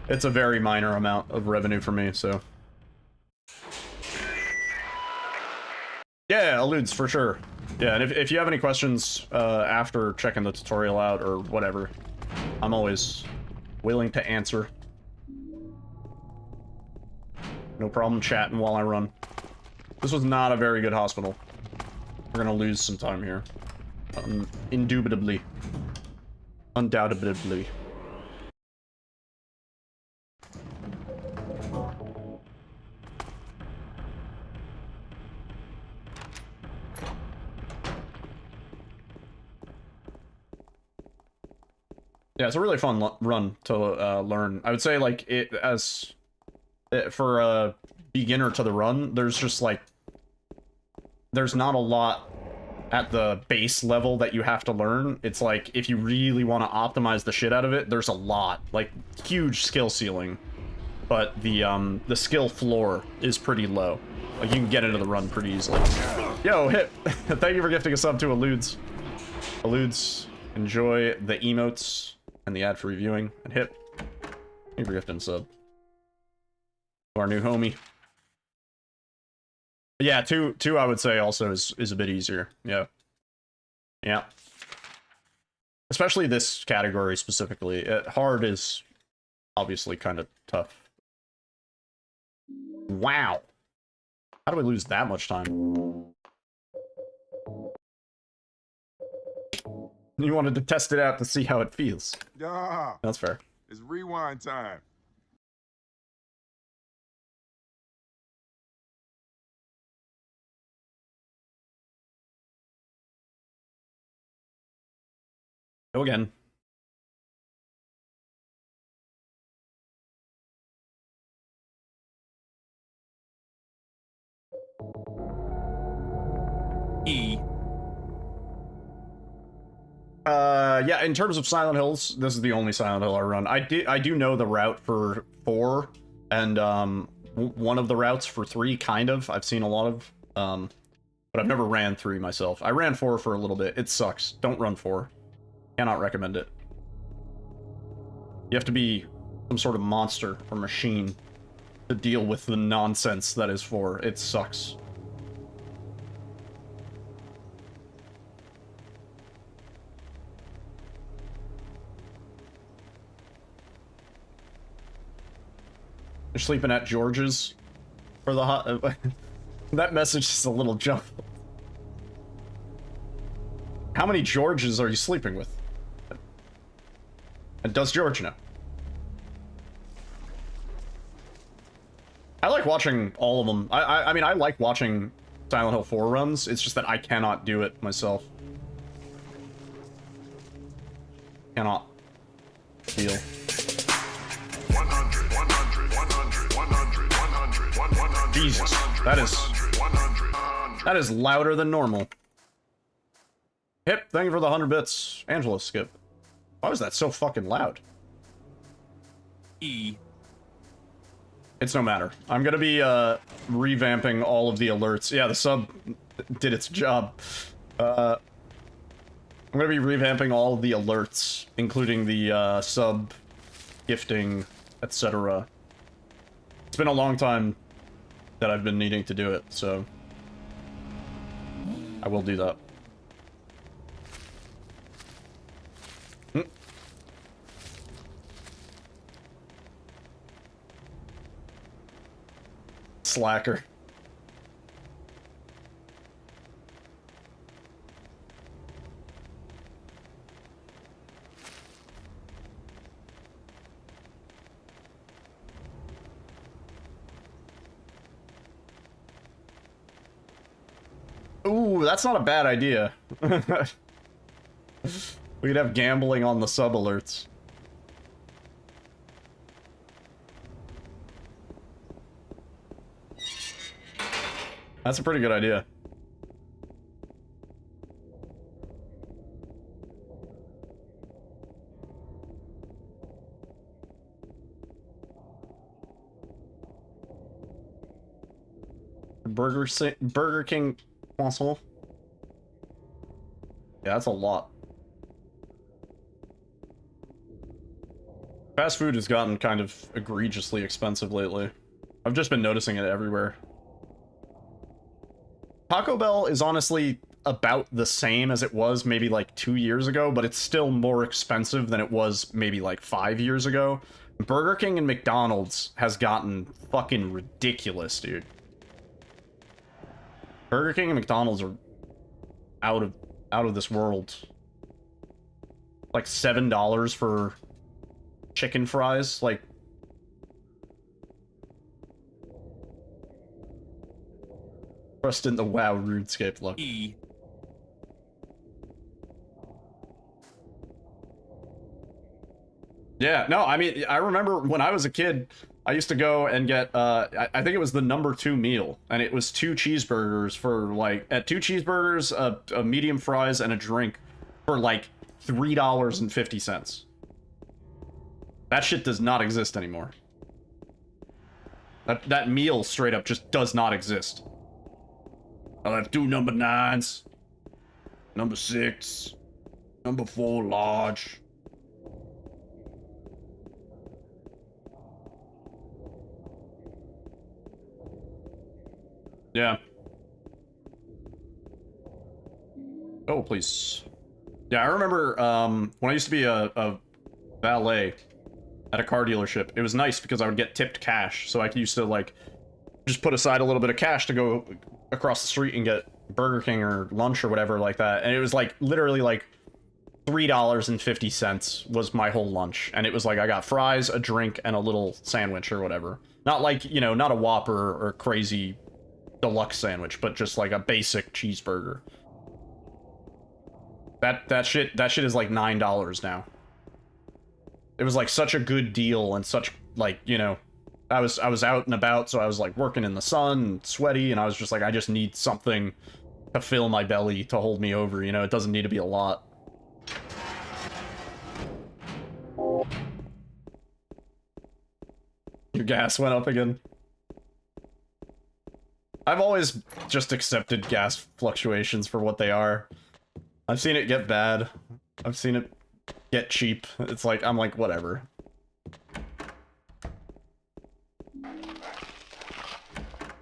It's a very minor amount of revenue for me, so. Yeah, alludes for sure. Yeah, and if you have any questions after checking the tutorial out or whatever, I'm always willing to answer. No problem chatting while I run. This was not a very good hospital. We're gonna lose some time here. Indubitably. Undoubtedly. Yeah, it's a really fun run to learn. I would say, like, for a beginner to the run, there's just, like, there's not a lot at the base level that you have to learn. It's like, if you really want to optimize the shit out of it, there's a lot. Like, huge skill ceiling. But the skill floor is pretty low. Like, you can get into the run pretty easily. Yo, Hip! Thank you for gifting a sub to Alludes. Alludes, enjoy the emotes and the ad for reviewing. And Hip, thank you for gifting a sub. Our new homie. Yeah, two I would say also is a bit easier. Yeah. Yeah. Especially this category specifically. Hard is obviously kind of tough. Wow. How do we lose that much time? You wanted to test it out to see how it feels. Yeah. That's fair. It's rewind time. Go again. E. Yeah, in terms of Silent Hills, this is the only Silent Hill I run. I do know the route for 4, and one of the routes for 3, kind of. I've seen a lot of. but I've never ran 3 myself. I ran 4 for a little bit. It sucks. Don't run 4. Cannot recommend it. You have to be some sort of monster or machine to deal with the nonsense that is 4. It sucks. You're sleeping at George's for the hot. That message is a little jumbled. How many Georges are you sleeping with? And does George know? I like watching all of them. I mean, I like watching Silent Hill 4 runs. It's just that I cannot do it myself. Cannot feel. 100, 100, 100, 100, 100, 100. Jesus, that is louder than normal. Hip, thank you for the 100 bits. Angela, skip. Why was that so fucking loud? E. It's no matter. I'm gonna be revamping all of the alerts. Yeah, the sub did its job. I'm gonna be revamping all of the alerts, including the sub gifting, etc. It's been a long time that I've been needing to do it, so I will do that. Slacker. Ooh, that's not a bad idea. We could have gambling on the sub alerts. That's a pretty good idea. Burger King console. Yeah, that's a lot. Fast food has gotten kind of egregiously expensive lately. I've just been noticing it everywhere. Taco Bell is honestly about the same as it was maybe like 2 years ago, but it's still more expensive than it was maybe like 5 years ago. Burger King and McDonald's has gotten fucking ridiculous, dude. Burger King and McDonald's are out of this world. Like $7 for chicken fries, like trust in the WoW RuneScape look. E. Yeah, no, I mean, I remember when I was a kid, I used to go and get, I think it was the #2 meal, and it was 2 cheeseburgers for, like, at 2 cheeseburgers, a medium fries, and a drink for, like, $3.50. That shit does not exist anymore. That meal straight up just does not exist. I'll have 2 number 9s, number 6, number 4 large. Yeah. Oh, please. Yeah, I remember when I used to be a valet at a car dealership. It was nice because I would get tipped cash, so I used to, like, just put aside a little bit of cash to go across the street and get Burger King or lunch or whatever like that. And it was, like, literally, like, $3.50 was my whole lunch. And it was, like, I got fries, a drink, and a little sandwich or whatever. Not, like, you know, not a Whopper or crazy deluxe sandwich, but just, like, a basic cheeseburger. That shit is, like, $9 now. It was, like, such a good deal and such, like, you know, I was out and about, so I was, like, working in the sun and sweaty, and I was just like, I just need something to fill my belly to hold me over, you know? It doesn't need to be a lot. Your gas went up again. I've always just accepted gas fluctuations for what they are. I've seen it get bad. I've seen it get cheap. It's like, I'm like, whatever.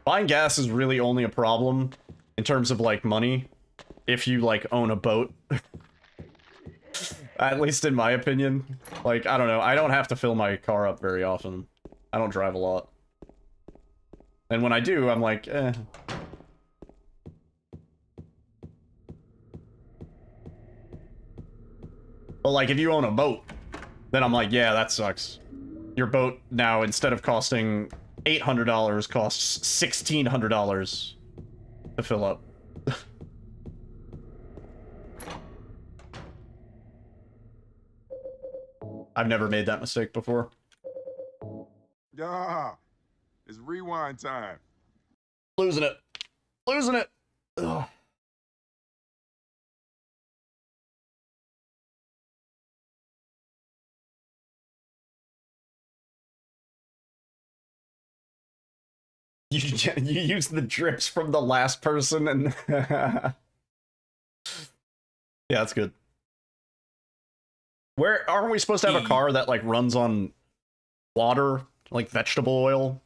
Buying gas is really only a problem in terms of, like, money if you, like, own a boat. At least in my opinion. Like, I don't know. I don't have to fill my car up very often. I don't drive a lot. And when I do, I'm like, eh. But, like, if you own a boat, then I'm like, yeah, that sucks. Your boat now, instead of costing $800, costs $1,600 to fill up. I've never made that mistake before. Yeah, it's rewind time. Losing it. Losing it. Ugh. You use the drips from the last person and... Yeah, that's good. Where aren't we supposed to have a car that, like, runs on water? Like vegetable oil?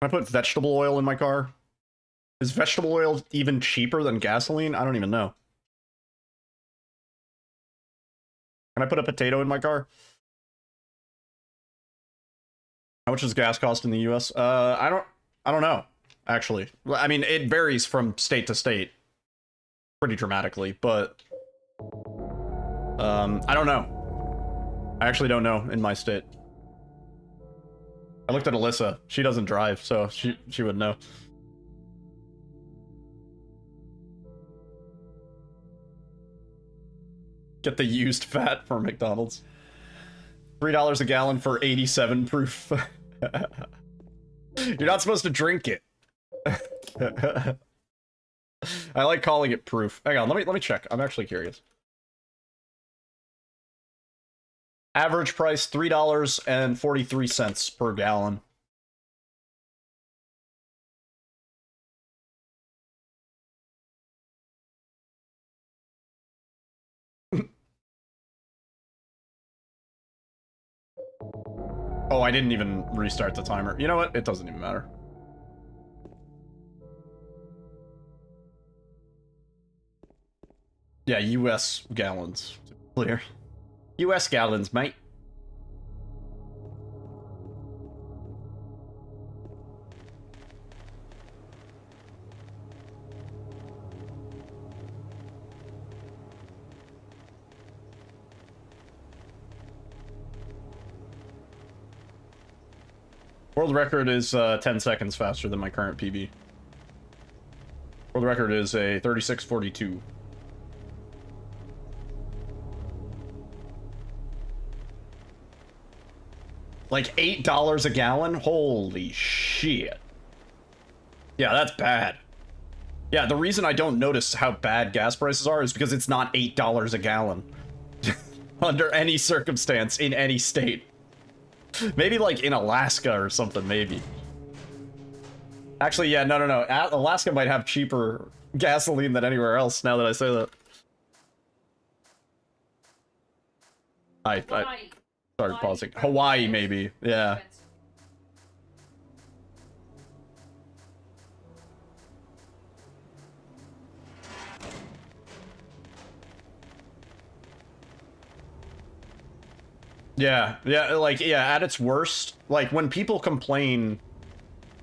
Can I put vegetable oil in my car? Is vegetable oil even cheaper than gasoline? I don't even know. Can I put a potato in my car? How much does gas cost in the US? I don't know, actually. I mean, it varies from state to state pretty dramatically, but I don't know. I actually don't know in my state. I looked at Alyssa. She doesn't drive, so she would know. Get the used fat for McDonald's. $3 a gallon for 87 proof. You're not supposed to drink it. I like calling it proof. Hang on, let me check. I'm actually curious. Average price $3.43 per gallon. Oh, I didn't even restart the timer. You know what? It doesn't even matter. Yeah, US gallons. Clear. US gallons, mate. World record is 10 seconds faster than my current PB. World record is a 36:42. Like $8 a gallon? Holy shit. Yeah, that's bad. Yeah, the reason I don't notice how bad gas prices are is because it's not $8 a gallon. Under any circumstance, in any state. Maybe like in Alaska or something, maybe. Actually, yeah, no. Alaska might have cheaper gasoline than anywhere else, now that I say that. I started pausing. Hawaii, maybe. Yeah. Yeah, like, yeah, at its worst, like, when people complain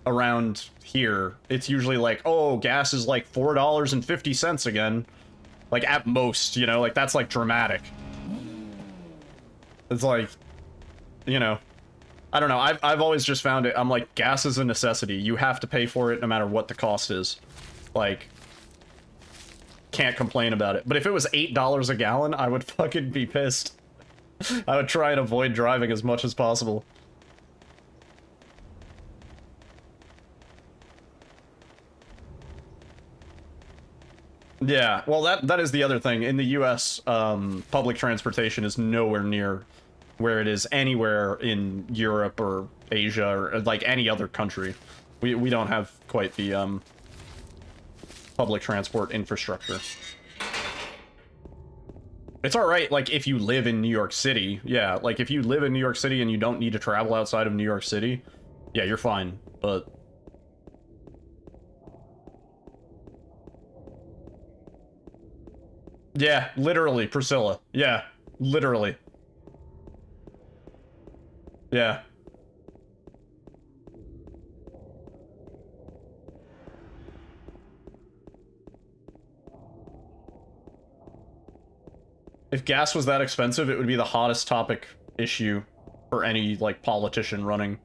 around here, it's usually like, oh, gas is like $4.50 again. Like, at most, you know, like, that's, like, dramatic. It's like, you know, I don't know, I've always just found it, I'm like, gas is a necessity. You have to pay for it no matter what the cost is. Like, can't complain about it. But if it was $8 a gallon, I would fucking be pissed. I would try and avoid driving as much as possible. Yeah, well, that is the other thing. In the US, public transportation is nowhere near where it is anywhere in Europe or Asia or like any other country. We don't have quite the public transport infrastructure. It's alright, like, if you live in New York City. Yeah, like, if you live in New York City and you don't need to travel outside of New York City, yeah, you're fine, but... Yeah, literally, Priscilla. Yeah, literally. Yeah. If gas was that expensive, it would be the hottest topic issue for any, like, politician running.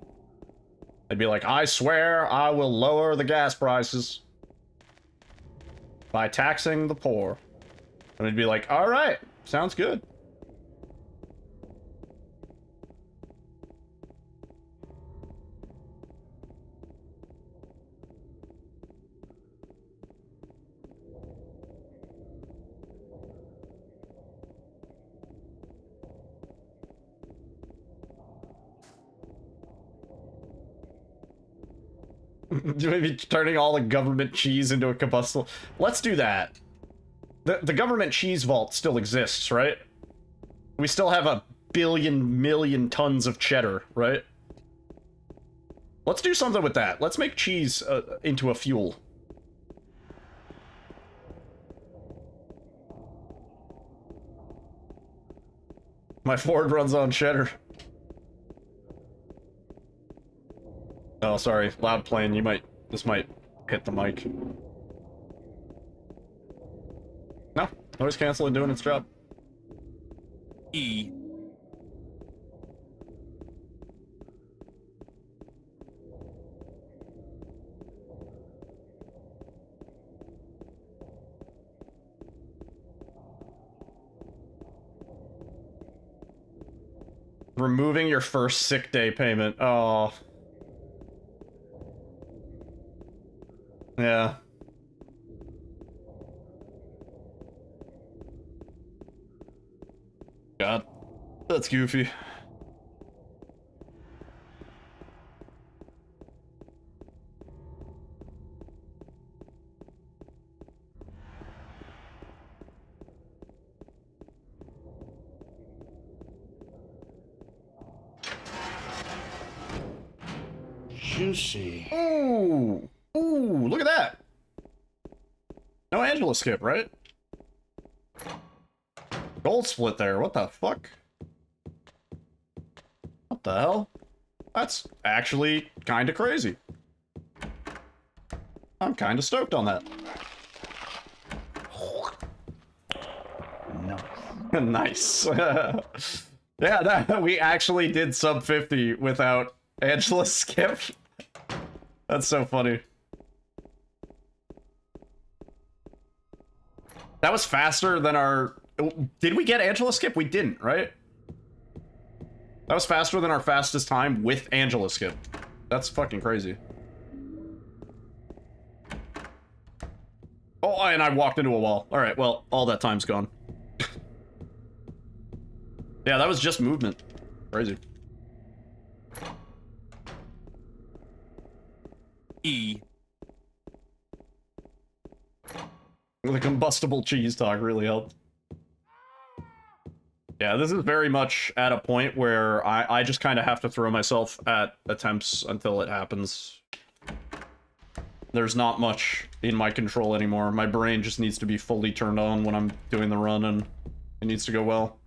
They'd be like, I swear I will lower the gas prices by taxing the poor. And it'd be like, alright, sounds good. Maybe turning all the government cheese into a combustible. Let's do that. The government cheese vault still exists, right? We still have a million tons of cheddar, right? Let's do something with that. Let's make cheese into a fuel. My Ford runs on cheddar. Oh, sorry. Loud playing. This might hit the mic. No. Noise canceling doing its job. E. Removing your first sick day payment. Oh. Yeah. God. That's goofy. Juicy. Ooh. Ooh, look at that. No Angela skip, right? Gold split there. What the fuck? What the hell? That's actually kind of crazy. I'm kind of stoked on that. Nice. Yeah, we actually did sub 50 without Angela skip. That's so funny. That was faster than our... Did we get Angela skip? We didn't, right? That was faster than our fastest time with Angela skip. That's fucking crazy. Oh, and I walked into a wall. Alright, well, all that time's gone. Yeah, that was just movement. Crazy. E. The combustible cheese talk really helped. Yeah, this is very much at a point where I just kind of have to throw myself at attempts until it happens. There's not much in my control anymore. My brain just needs to be fully turned on when I'm doing the run, and it needs to go well.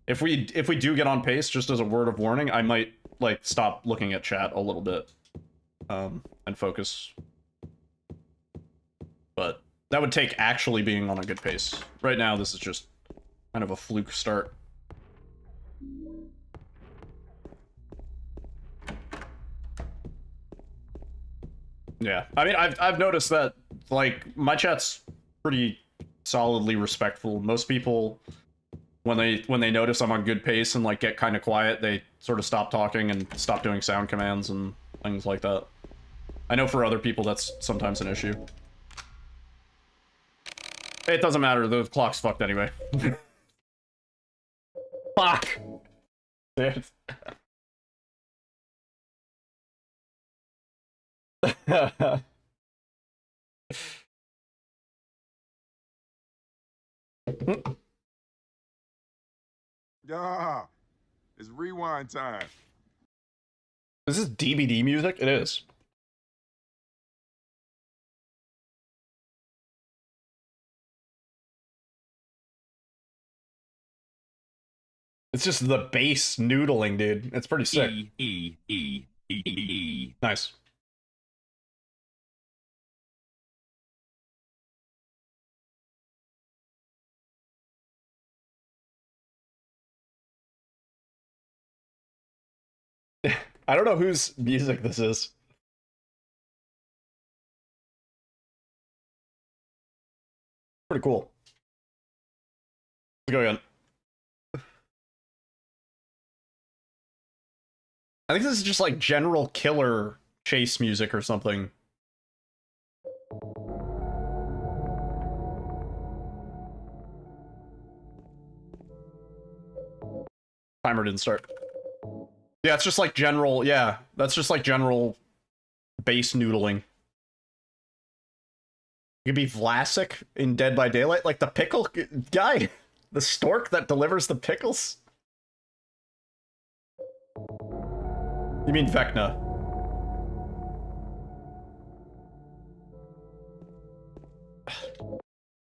If we do get on pace, just as a word of warning, I might, like, stop looking at chat a little bit. And focus. But that would take actually being on a good pace. Right now, this is just kind of a fluke start. Yeah, I mean, I've noticed that, like, my chat's pretty solidly respectful. Most people, when they notice I'm on good pace and, like, get kind of quiet, they sort of stop talking and stop doing sound commands and things like that. I know for other people that's sometimes an issue. It doesn't matter, the clock's fucked anyway. Fuck! Dude. Yeah, it's rewind time. Is this DVD music? It is. It's just the bass noodling, dude. It's pretty sick. Nice. I don't know whose music this is. Pretty cool. Let's go again. I think this is just like general killer chase music or something. Timer didn't start. Yeah, it's just like general, yeah, that's just like general bass noodling. You could be Vlasic in Dead by Daylight, like the pickle guy, the stork that delivers the pickles. You mean Vecna?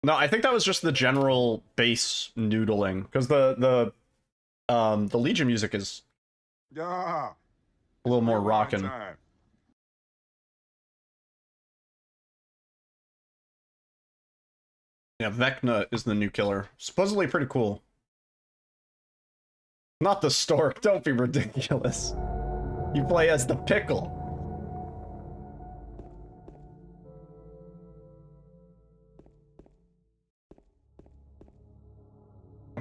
No, I think that was just the general bass noodling, because the Legion music is Yeah, a little more rewind rockin'. time. Yeah, Vecna is the new killer. Supposedly pretty cool. Not the stork, don't be ridiculous. You play as the pickle.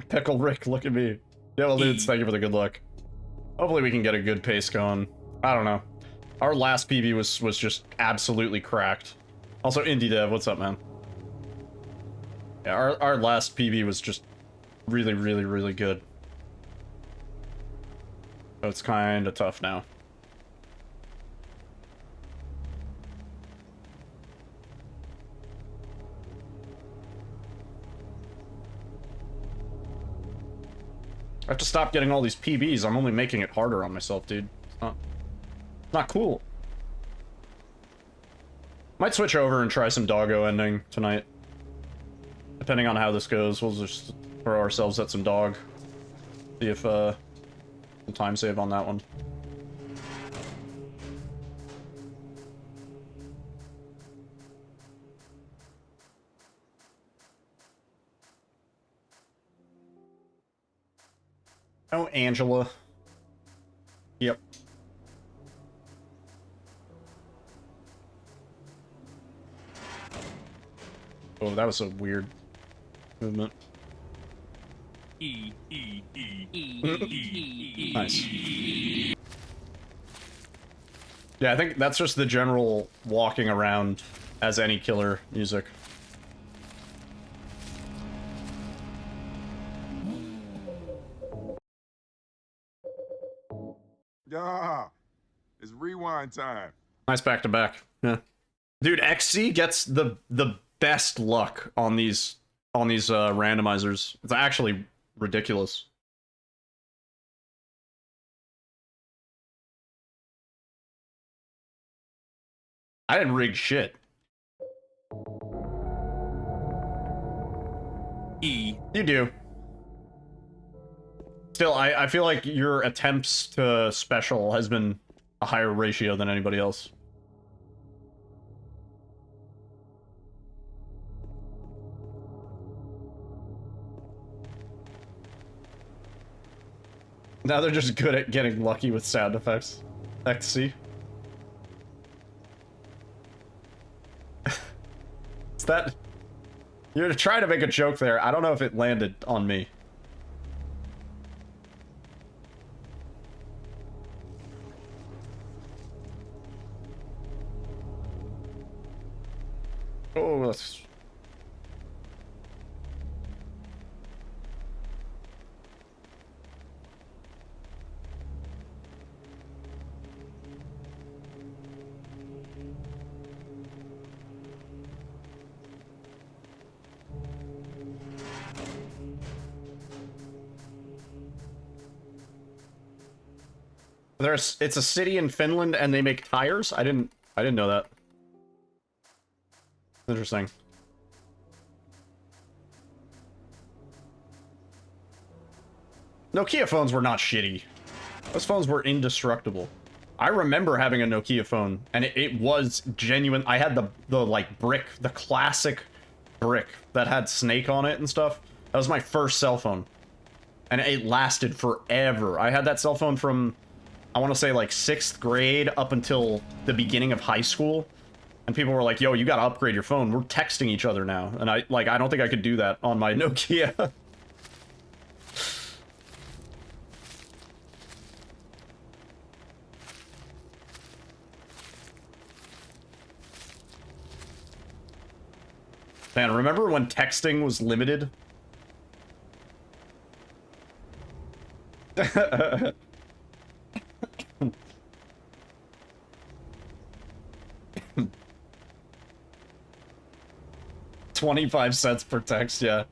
Pickle Rick, look at me. Yeah, well, dudes, thank you for the good luck. Hopefully we can get a good pace going. I don't know. Our last PB was just absolutely cracked. Also, Indie Dev, what's up, man? Yeah, our last PB was just really, really, really good. So it's kind of tough now. I have to stop getting all these PBs. I'm only making it harder on myself, dude. It's not cool. Might switch over and try some doggo ending tonight. Depending on how this goes, we'll just throw ourselves at some dog. See if, some time save on that one. Oh, Angela. Yep. Oh, that was a weird movement. Nice. Yeah, I think that's just the general walking around as any killer music. Yeah, it's rewind time. Nice back to back. Yeah. Dude, XC gets the best luck on these randomizers. It's actually ridiculous. I didn't rig shit. You do. Still, I feel like your attempts to special has been a higher ratio than anybody else. Now they're just good at getting lucky with sound effects. XC. Is that... You're trying to make a joke there. I don't know if it landed on me. Oh, that's... It's a city in Finland and they make tires? I didn't know that. Interesting. Nokia phones were not shitty. Those phones were indestructible. I remember having a Nokia phone, and it was genuine. I had the like brick, the classic brick that had Snake on it and stuff. That was my first cell phone. And it lasted forever. I had that cell phone from, I want to say like 6th grade up until the beginning of high school. And people were like, yo, you gotta upgrade your phone. We're texting each other now. And I don't think I could do that on my Nokia. Man, remember when texting was limited? 25 cents per text, yeah.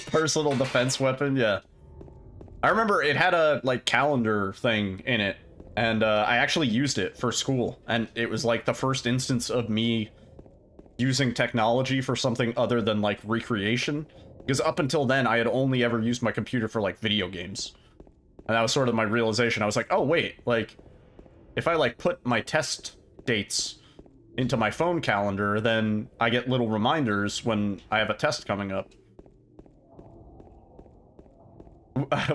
Personal defense weapon, yeah. I remember it had a, like, calendar thing in it, and I actually used it for school, and it was, like, the first instance of me using technology for something other than, like, recreation. Because up until then, I had only ever used my computer for, like, video games. And that was sort of my realization. I was like, oh, wait, like, if I, like, put my test dates into my phone calendar, then I get little reminders when I have a test coming up.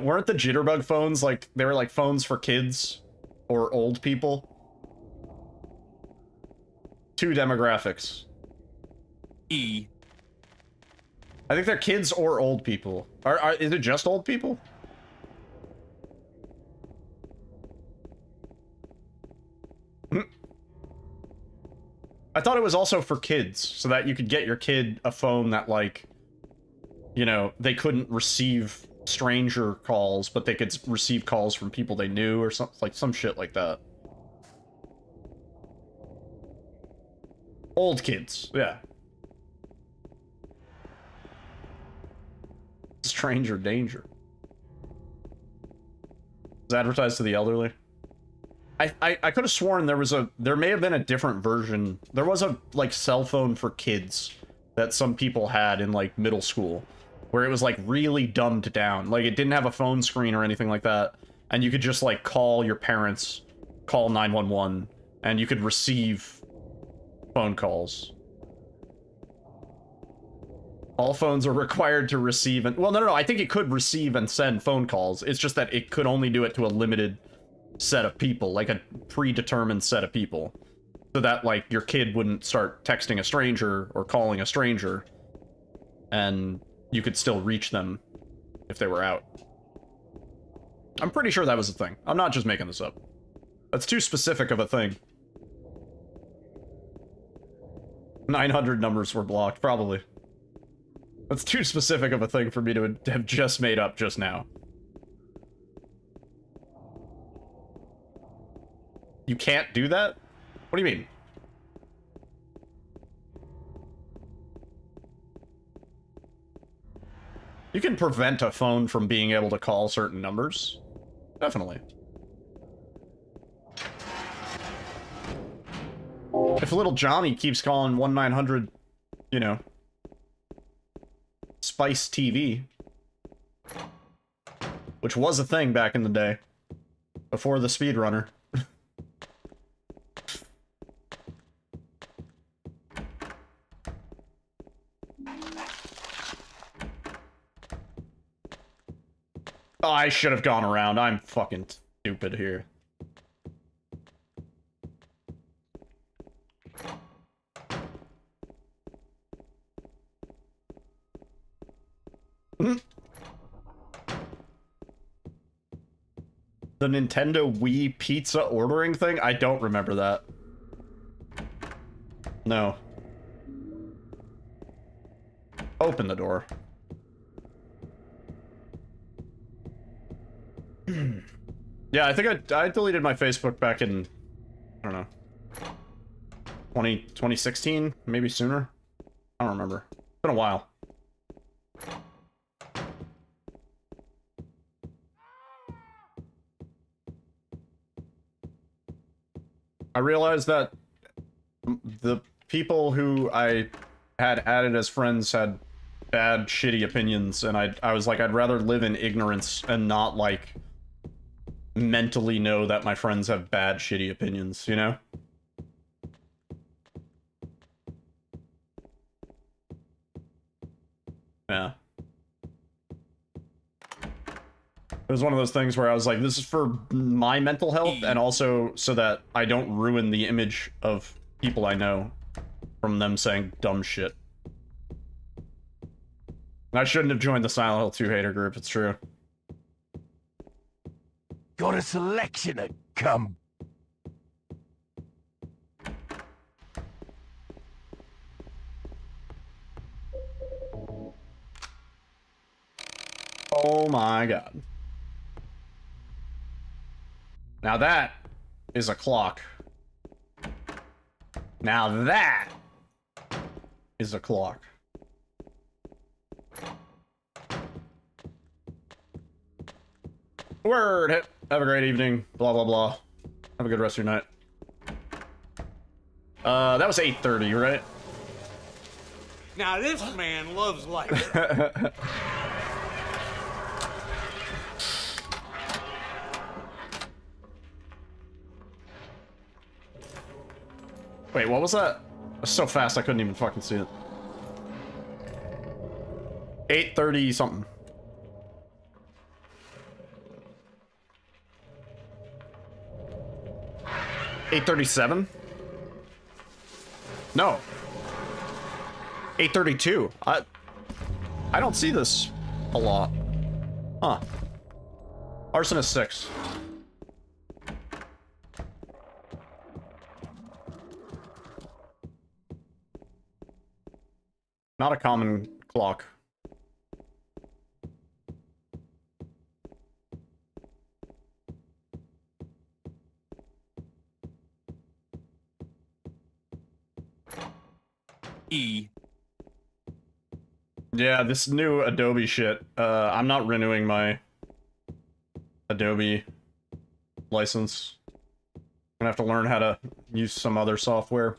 Weren't the Jitterbug phones, like, they were, like, phones for kids or old people? Two demographics. E. I think they're kids or old people. Is it just old people? I thought it was also for kids, so that you could get your kid a phone that, like, you know, they couldn't receive stranger calls, but they could receive calls from people they knew, or something, like some shit like that. Old kids, yeah. Stranger danger. It's advertised to the elderly. I could have sworn there may have been a different version. There was a, like, cell phone for kids that some people had in, like, middle school, where it was, like, really dumbed down. Like, it didn't have a phone screen or anything like that, and you could just, like, call your parents, call 911, and you could receive phone calls. All phones are required to receive and... Well, no, I think it could receive and send phone calls. It's just that it could only do it to a limited set of people, like a predetermined set of people. So that, like, your kid wouldn't start texting a stranger or calling a stranger, and you could still reach them if they were out. I'm pretty sure that was a thing. I'm not just making this up. That's too specific of a thing. 900 numbers were blocked, probably. That's too specific of a thing for me to have just made up just now. You can't do that? What do you mean? You can prevent a phone from being able to call certain numbers. Definitely. If little Johnny keeps calling 1-900, you know, Spice TV, which was a thing back in the day, before the Speedrunner. Oh, I should have gone around. I'm fucking stupid here. The Nintendo Wii pizza ordering thing? I don't remember that. No. Open the door. Yeah, I think I deleted my Facebook back in, I don't know, 2016? Maybe sooner? I don't remember. It's been a while. I realized that the people who I had added as friends had bad, shitty opinions, and I was like, I'd rather live in ignorance and not, like, mentally know that my friends have bad, shitty opinions, you know? Yeah. It was one of those things where I was like, this is for my mental health, and also so that I don't ruin the image of people I know from them saying dumb shit. And I shouldn't have joined the Silent Hill 2 hater group, it's true. Got a selection of cum. Oh my god. Now that is a clock. Now that is a clock. Word hit. Have a great evening. Blah, blah, blah. Have a good rest of your night. That was 8:30, right? Now this man loves life. Wait, what was that? It was so fast I couldn't even fucking see it. 8:30 something. $8:37? No. 8:32. I don't see this a lot. Huh. Arsonist 6. Not a common clock. E. Yeah, this new Adobe shit. I'm not renewing my Adobe license. I'm gonna have to learn how to use some other software.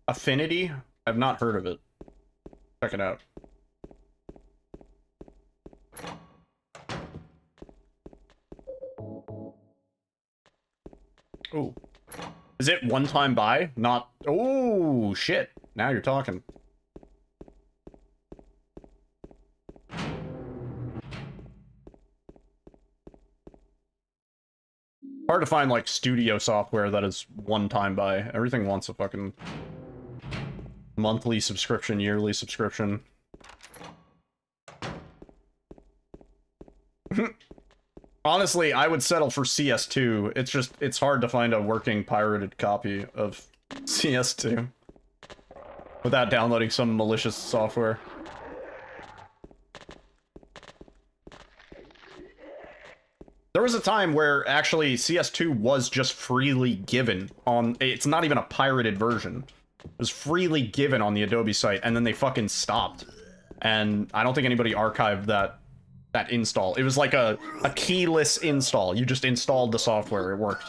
Affinity? I've not heard of it. Check it out. Ooh. Is it one-time buy? Not... Oh, shit. Now you're talking. Hard to find, like, studio software that is one-time buy. Everything wants a fucking monthly subscription, yearly subscription. Honestly, I would settle for CS2. It's just, it's hard to find a working pirated copy of CS2 without downloading some malicious software. There was a time where actually CS2 was just freely given on, it's not even a pirated version. It was freely given on the Adobe site, and then they fucking stopped. And I don't think anybody archived that install. It was like a keyless install. You just installed the software. It worked.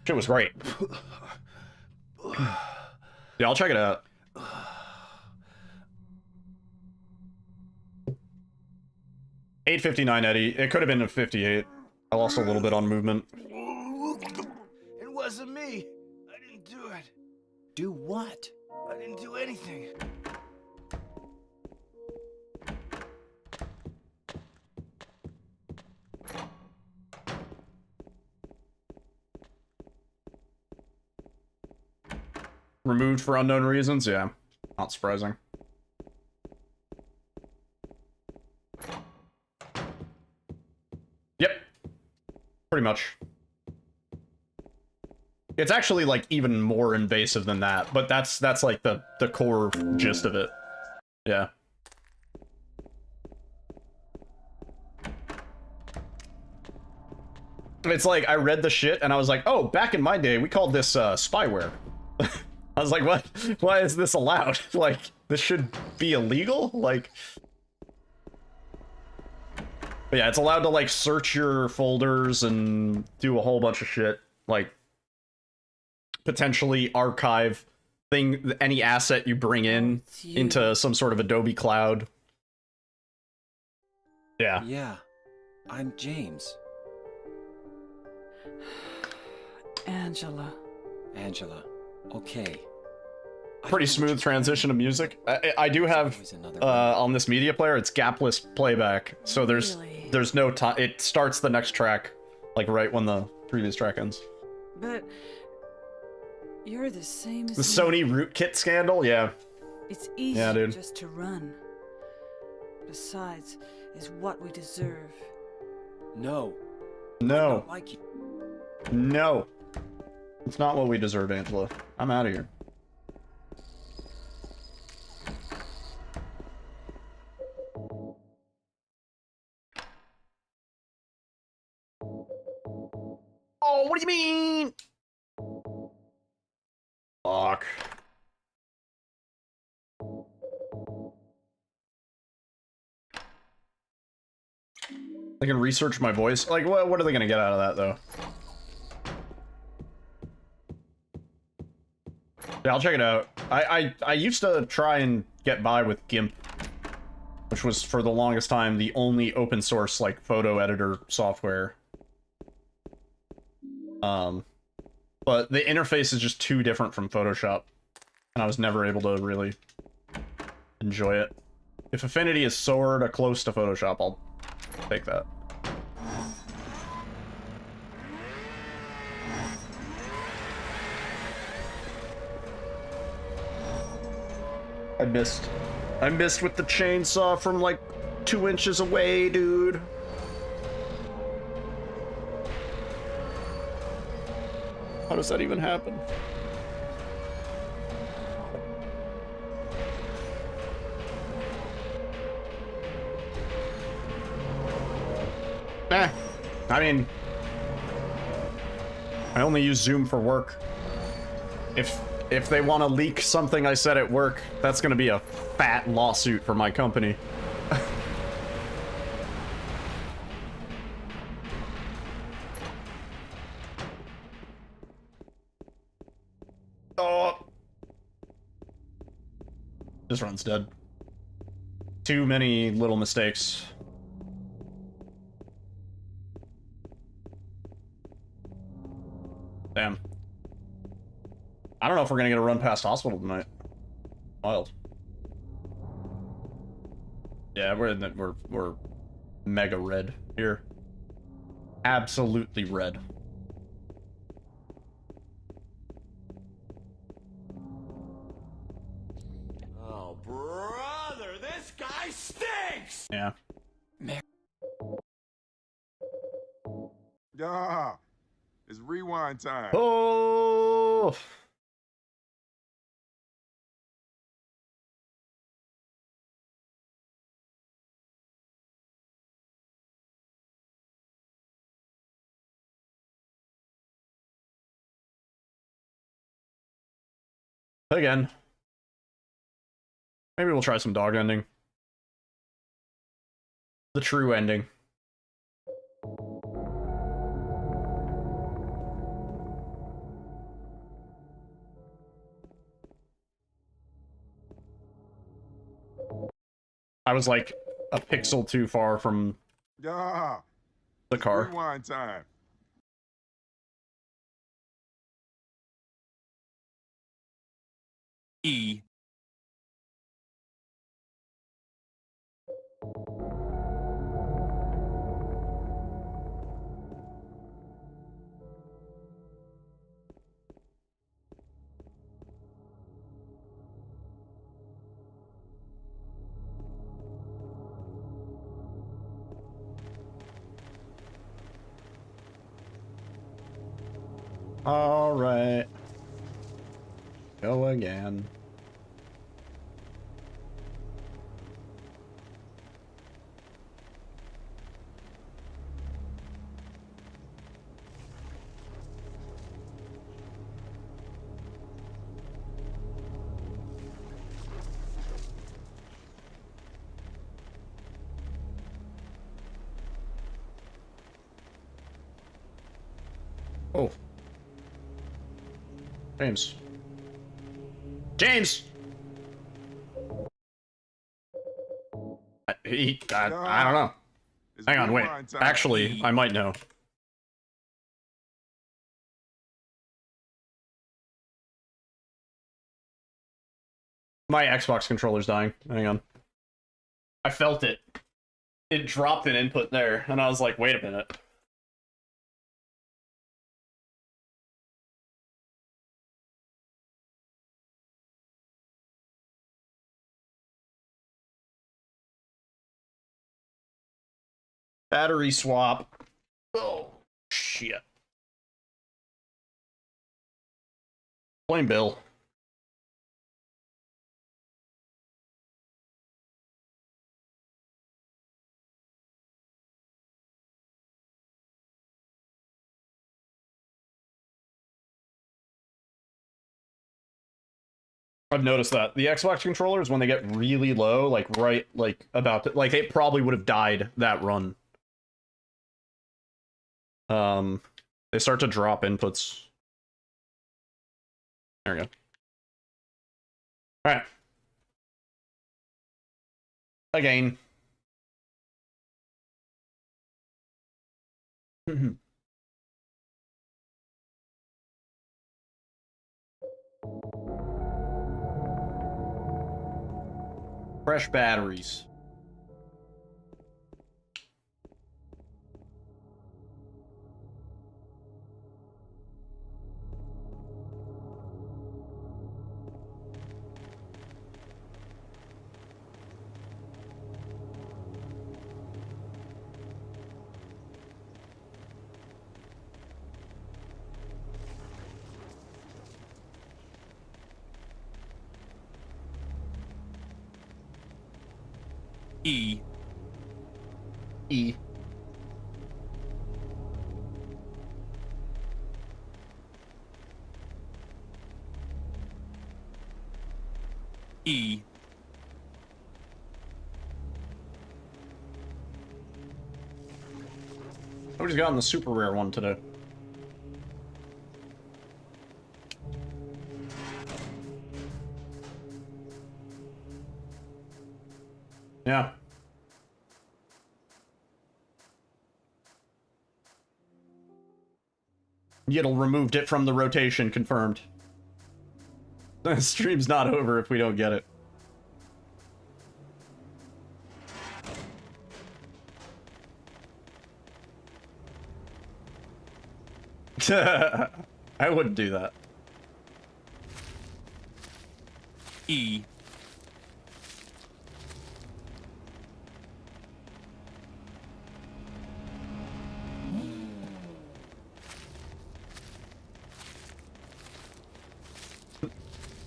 Shit was great. Yeah, I'll check it out. $8.59, Eddie. It could have been a 58. I lost a little bit on movement. It wasn't me. I didn't do it. Do what? I didn't do anything. Removed for unknown reasons? Yeah. Not surprising. Yep. Pretty much. It's actually like even more invasive than that, but that's like the core gist of it. Yeah. It's like I read the shit and I was like, oh, back in my day we called this spyware. I was like, what? Why is this allowed? Like, this should be illegal? Like, but yeah, it's allowed to like search your folders and do a whole bunch of shit, like potentially archive any asset you bring in into some sort of Adobe cloud. Yeah. Yeah, I'm James. Angela. Angela. Okay. Pretty smooth transition to music. I do have on this media player, it's gapless playback, so there's no time. It starts the next track like right when the previous track ends. But you're the same as the Sony rootkit scandal. Yeah, it's easy dude. Just to run. Besides, is what we deserve. No. No. Like you. No. It's not what we deserve, Angela. I'm out of here. Oh, what do you mean? Fuck. I can research my voice. Like, what are they gonna get out of that, though? Yeah, I'll check it out. I used to try and get by with GIMP, which was for the longest time the only open source like photo editor software. But the interface is just too different from Photoshop, and I was never able to really enjoy it. If Affinity is sort of close to Photoshop, I'll take that. I missed with the chainsaw from like 2 inches away, dude. How does that even happen? I mean, I only use Zoom for work. If they want to leak something I said at work, that's going to be a fat lawsuit for my company. Oh. This run's dead. Too many little mistakes. Damn. I don't know if we're gonna get a run past hospital tonight. Wild. Yeah, we're mega red here. Absolutely red. Oh, brother, this guy stinks! Yeah. Yeah. It's rewind time. Oh. Again. Maybe we'll try some dog ending. The true ending. I was like a pixel too far from Yeah. the car. Rewind time. E. Alright. Go again. Oh. James. James! I don't know. Hang on, wait. Actually, I might know. My Xbox controller's dying. Hang on. I felt it. It dropped an input there, and I was like, wait a minute. Battery swap. Oh, shit. Blame Bill. I've noticed that. The Xbox controllers, when they get really low, like right, like about to, like it probably would have died that run. They start to drop inputs. There we go. Alright. Again. Fresh batteries. E. E. E. Nobody's gotten the super rare one today. Yeah. Yiddle removed it from the rotation, confirmed. The stream's not over if we don't get it. I wouldn't do that. E.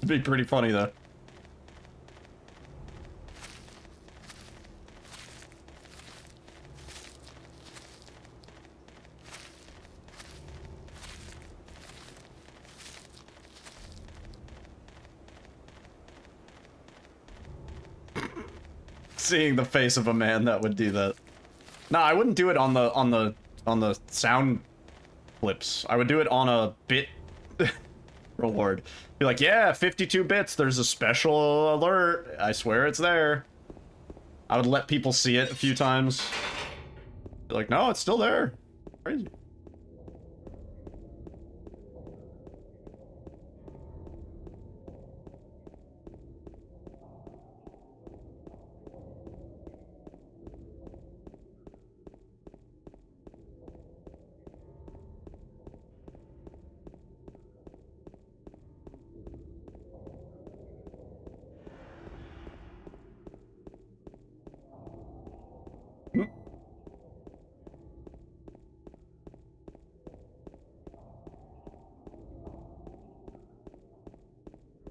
It'd be pretty funny though. Seeing the face of a man that would do that. Nah, I wouldn't do it on the sound clips. I would do it on a bit reward. Be like, yeah, 52 bits, there's a special alert. I swear it's there. I would let people see it a few times. Be like, no, it's still there. Crazy.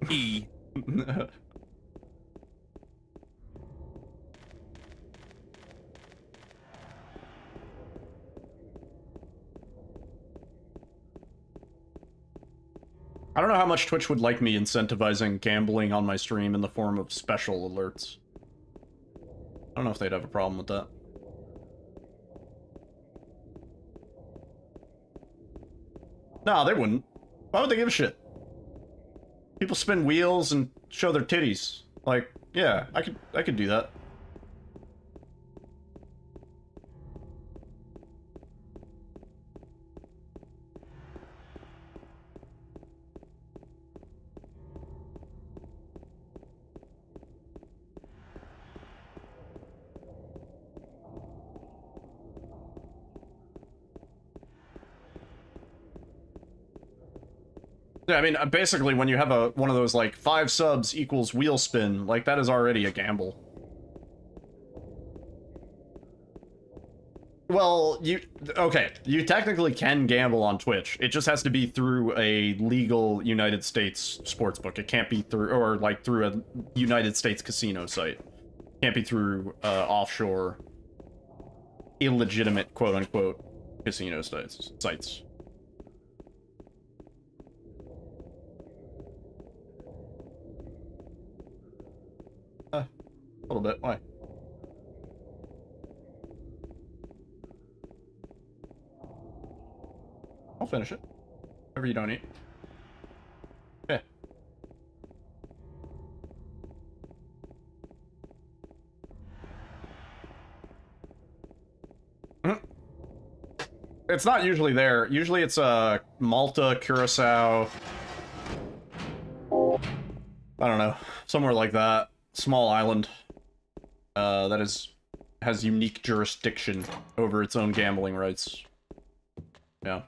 E. I don't know how much Twitch would like me incentivizing gambling on my stream in the form of special alerts. I don't know if they'd have a problem with that. No, they wouldn't. Why would they give a shit? People spin wheels and show their titties. Like, yeah, I could do that. Yeah, I mean, basically, when you have one of those, like, 5 subs equals wheel spin, like, that is already a gamble. Well, okay, you technically can gamble on Twitch. It just has to be through a legal United States sportsbook. It can't be through, or, like, through a United States casino site. It can't be through, offshore, illegitimate, quote-unquote, casino sites. A little bit. Why? I'll finish it. Whatever you don't eat. Yeah. It's not usually there. Usually it's Malta, Curacao. I don't know. Somewhere like that. Small island that has unique jurisdiction over its own gambling rights. Yeah.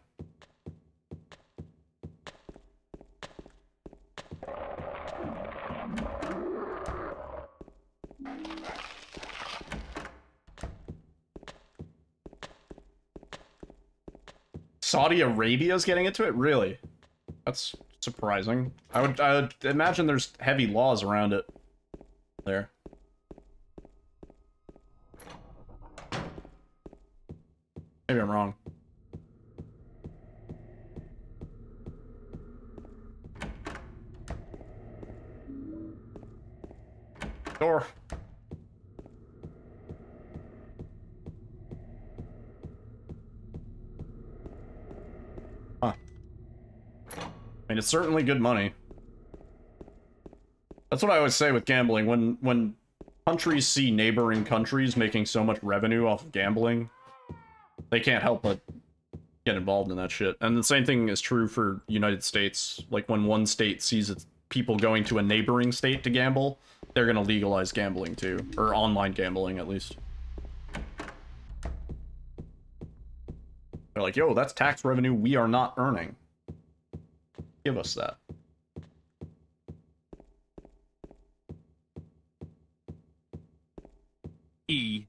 Saudi Arabia's getting into it? Really? That's surprising. I would imagine there's heavy laws around it. There. Maybe I'm wrong. Door. Huh. I mean, it's certainly good money. That's what I always say with gambling. When countries see neighboring countries making so much revenue off of gambling, they can't help but get involved in that shit. And the same thing is true for United States. Like, when one state sees its people going to a neighboring state to gamble, they're gonna legalize gambling too. Or online gambling, at least. They're like, yo, that's tax revenue we are not earning. Give us that. E.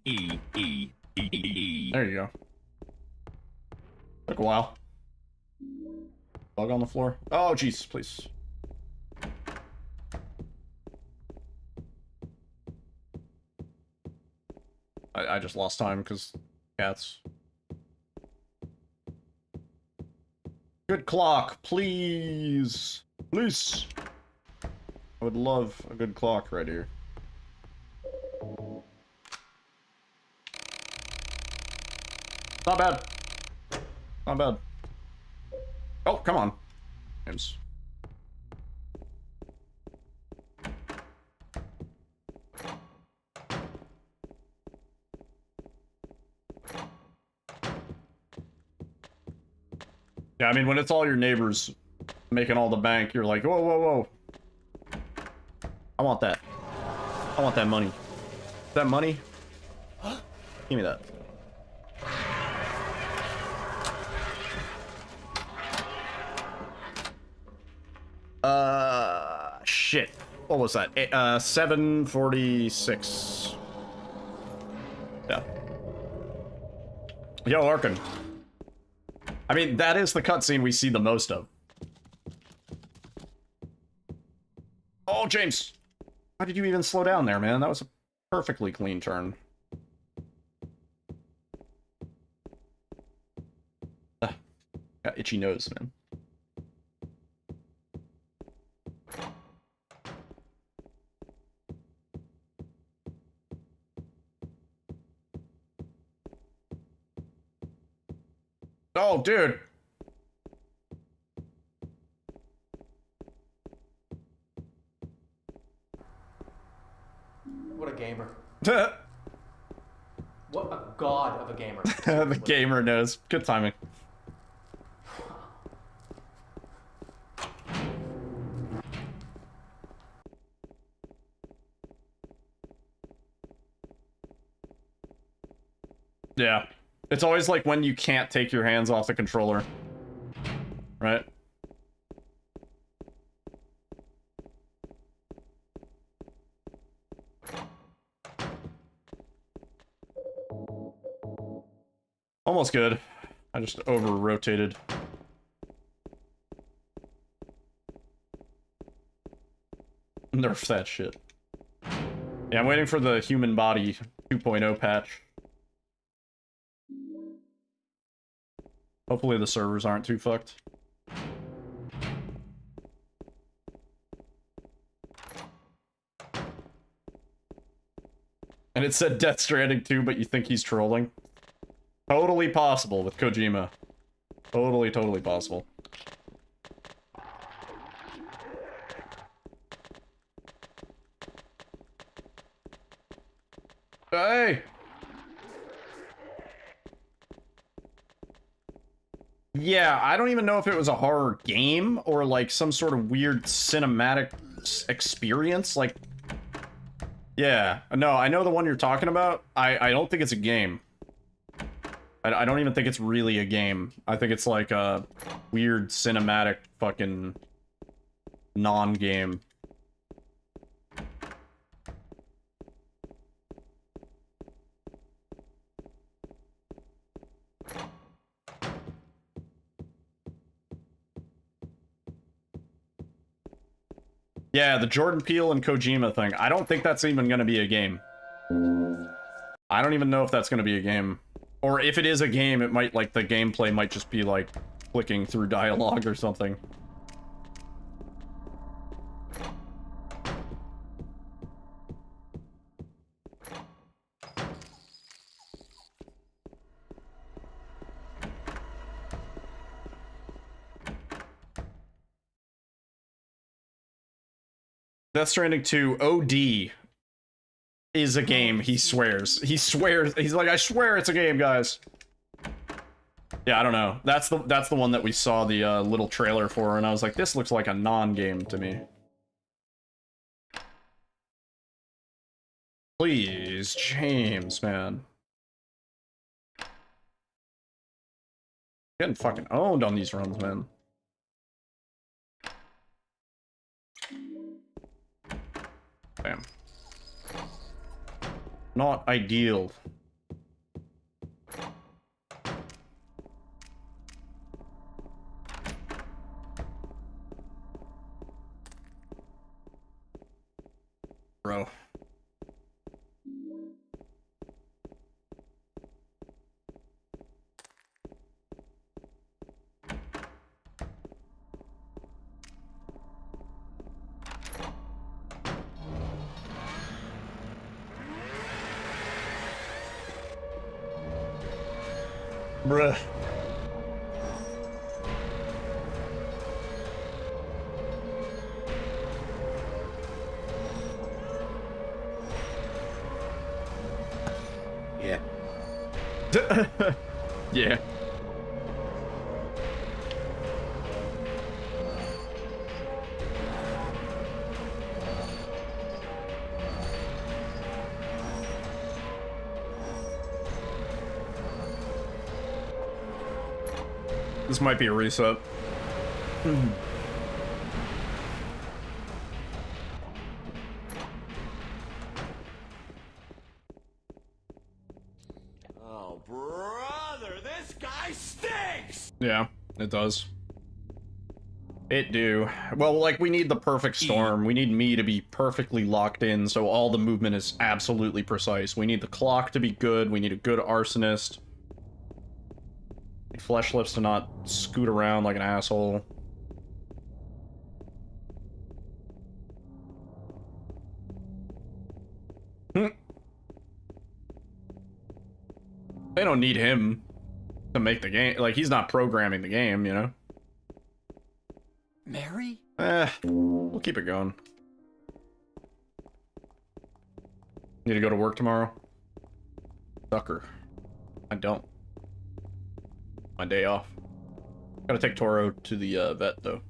There you go. Took a while. Bug on the floor. Oh, jeez, please. I just lost time because cats. Good clock, please. Please. I would love a good clock right here. Not bad. Not bad. Oh, come on. Games. Yeah, I mean, when it's all your neighbors making all the bank, you're like, whoa, whoa, whoa. I want that. I want that money. That money? Give me that. Shit. What was that? 746. Yeah. Yo, Arkin. I mean, that is the cutscene we see the most of. James! Why did you even slow down there, man? That was a perfectly clean turn. Ugh. Got itchy nose, man. Oh, dude! What a gamer. The What a god of a gamer. gamer knows. Good timing. Yeah. It's always like when you can't take your hands off the controller. Right? Almost good. I just over-rotated. Nerf that shit. Yeah, I'm waiting for the human body 2.0 patch. Hopefully the servers aren't too fucked. And it said Death Stranding 2, but you think he's trolling? Totally possible with Kojima. Totally, totally possible. Hey! Yeah, I don't even know if it was a horror game or like some sort of weird cinematic experience. Like, yeah, no, I know the one you're talking about. I don't think it's a game. I don't even think it's really a game. I think it's like a weird cinematic fucking non-game. Yeah, the Jordan Peele and Kojima thing. I don't think that's even going to be a game. I don't even know if that's going to be a game. Or if it is a game, it might, like, the gameplay might just be, like, clicking through dialogue or something. Death Stranding 2 OD is a game, he swears. He swears. He's like, I swear it's a game, guys. Yeah, I don't know. That's the one that we saw the little trailer for, and I was like, this looks like a non-game to me. Please, James, man. Getting fucking owned on these runs, man. Damn. Not ideal. Bro. Bruh. Yeah. Yeah. This might be a reset. Oh, brother, this guy stinks! Yeah, it does. It do. Well, like, we need the perfect storm. We need me to be perfectly locked in, so all the movement is absolutely precise. We need the clock to be good. We need a good arsonist. Flesh lips to not scoot around like an asshole. They don't need him to make the game. Like, he's not programming the game, you know? Mary? We'll keep it going. Need to go to work tomorrow? Sucker. I don't. My day off. Gotta take Toro to the vet, though.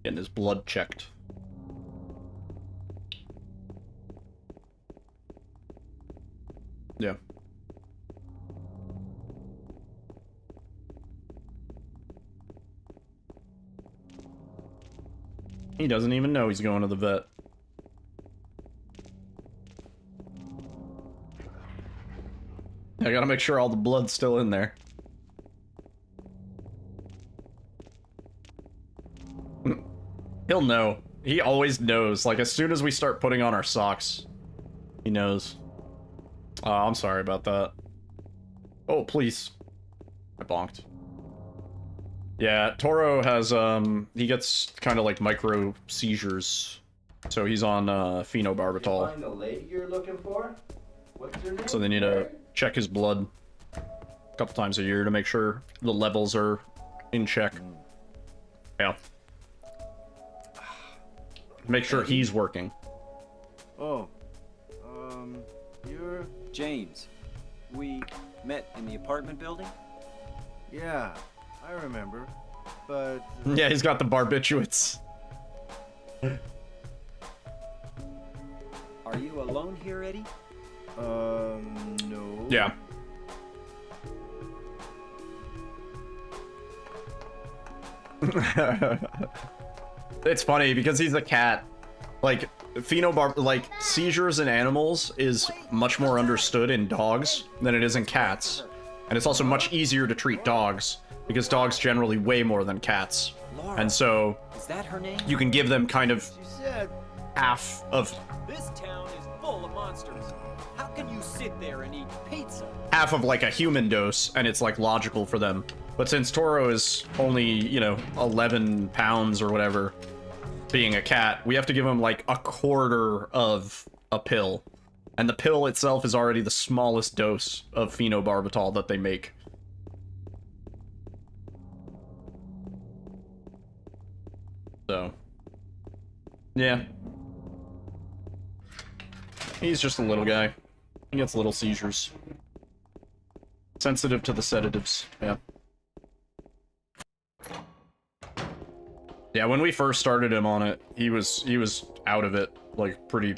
Getting his blood checked. Yeah. He doesn't even know he's going to the vet. I gotta make sure all the blood's still in there. He'll know. He always knows. Like, as soon as we start putting on our socks, he knows. Oh, I'm sorry about that. Oh, please. I bonked. Yeah, Toro has, he gets kind of like micro seizures. So he's on, phenobarbital. Find the lady you're looking for? What's her name? So they need to check his blood a couple times a year to make sure the levels are in check. Yeah. Make sure he's working. Oh. You're... James. We met in the apartment building? Yeah, I remember. But... Yeah, he's got the barbiturates. Are you alone here, Eddie? No. Yeah. It's funny because he's a cat. Like, like, seizures in animals is much more understood in dogs than it is in cats. And it's also much easier to treat dogs because dogs generally weigh more than cats. And so, Is that her name? you can give them kind of half of This town is full of monsters. How can you sit there and eat pizza? like a human dose, and it's like logical for them. But since Toro is only, you know, 11 pounds or whatever, being a cat, we have to give him like a quarter of a pill. And the pill itself is already the smallest dose of phenobarbital that they make. So, yeah. He's just a little guy. He gets little seizures. Sensitive to the sedatives, yeah. Yeah, when we first started him on it, he was out of it, like, pretty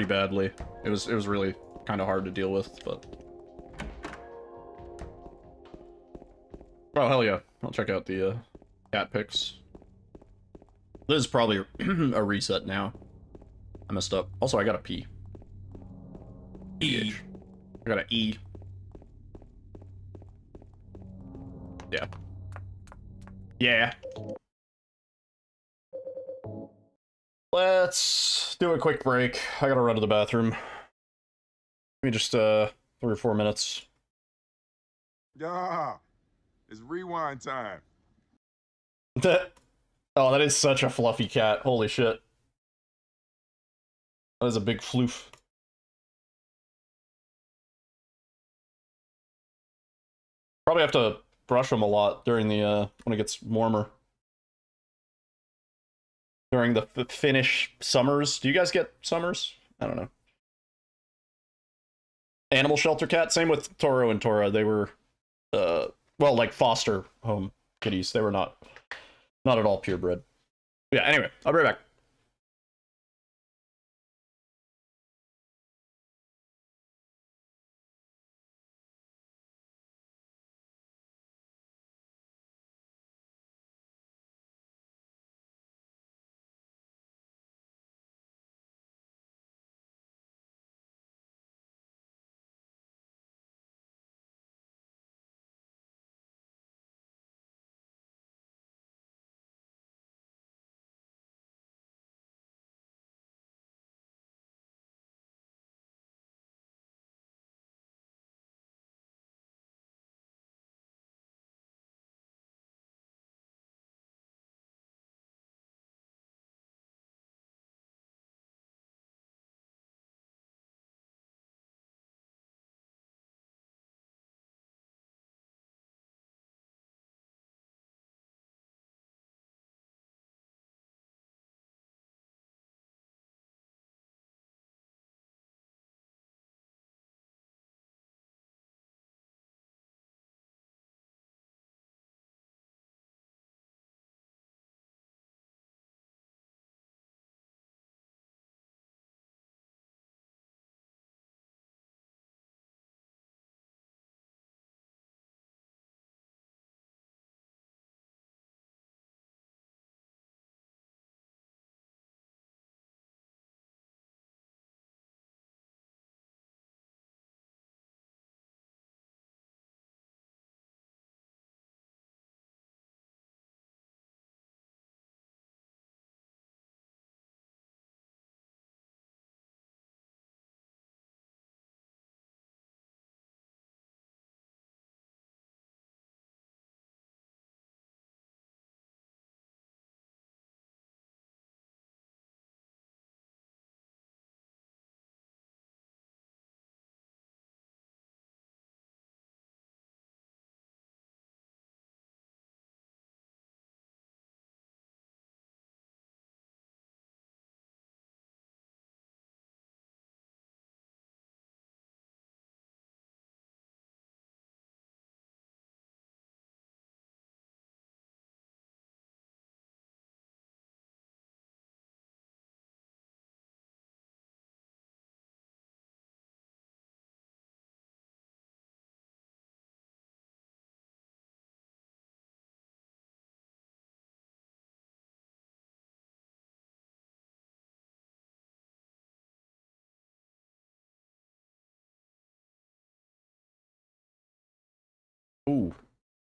badly. It was really kind of hard to deal with, but... Oh, hell yeah. I'll check out the, cat pics. This is probably a reset now. I messed up. Also, I got a P. E. I got an E. Yeah. Yeah. Let's do a quick break. I gotta run to the bathroom. Give me just, 3 or 4 minutes. Yeah, it's rewind time. Oh, that is such a fluffy cat. Holy shit. That is a big floof. Probably have to brush him a lot during the, when it gets warmer. During the Finnish summers. Do you guys get summers? I don't know. Animal shelter cat. Same with Toro and Tora. They were, well, like foster home kitties. They were not at all purebred. Yeah, anyway, I'll be right back.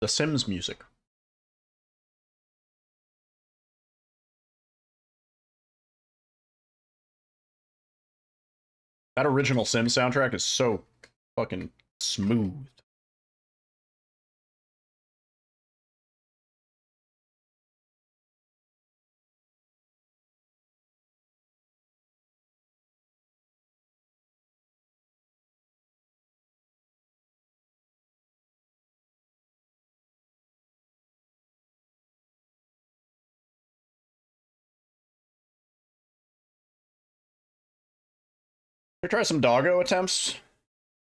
The Sims music. That original Sims soundtrack is so fucking smooth. Should we try some doggo attempts?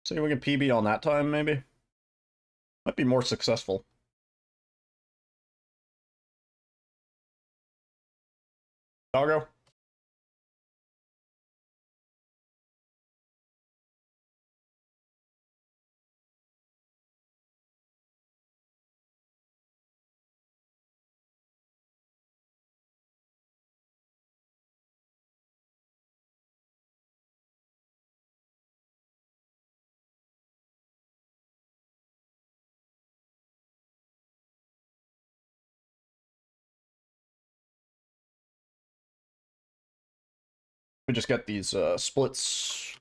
See if we can PB on that time, maybe? Might be more successful. Doggo? We just get these splits.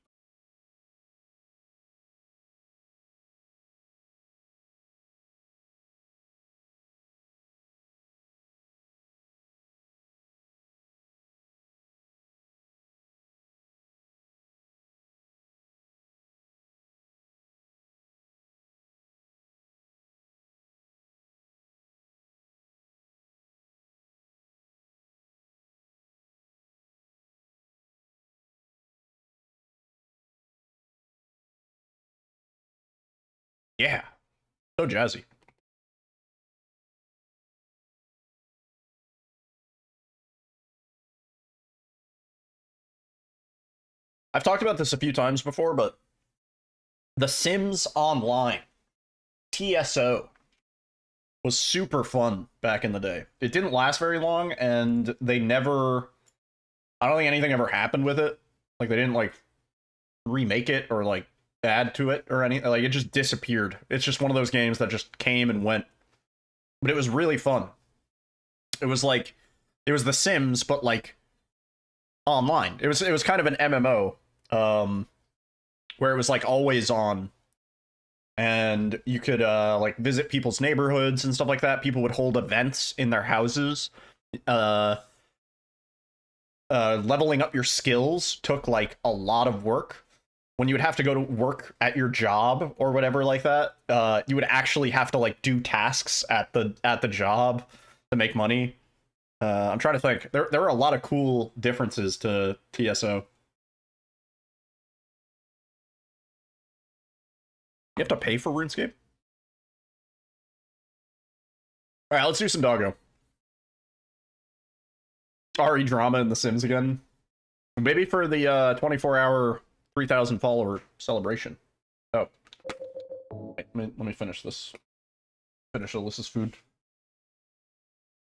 Yeah. So jazzy. I've talked about this a few times before, but The Sims Online, TSO, was super fun back in the day. It didn't last very long, and they never... I don't think anything ever happened with it. Like, they didn't, like, remake it or, like, add to it or anything. Like, it just disappeared. It's just one of those games that just came and went. But it was really fun. It was like... It was The Sims, but, like, online. It was kind of an MMO, where it was, like, always on. And you could, like, visit people's neighborhoods and stuff like that. People would hold events in their houses. Leveling up your skills took, like, a lot of work. When you would have to go to work at your job or whatever like that, you would actually have to, like, do tasks at the job to make money. I'm trying to think. There are a lot of cool differences to TSO. You have to pay for RuneScape? Alright, let's do some doggo. RE drama in The Sims again. Maybe for the 24-hour 3,000 follower celebration. Oh. Wait, let me finish this. Finish Alyssa's food.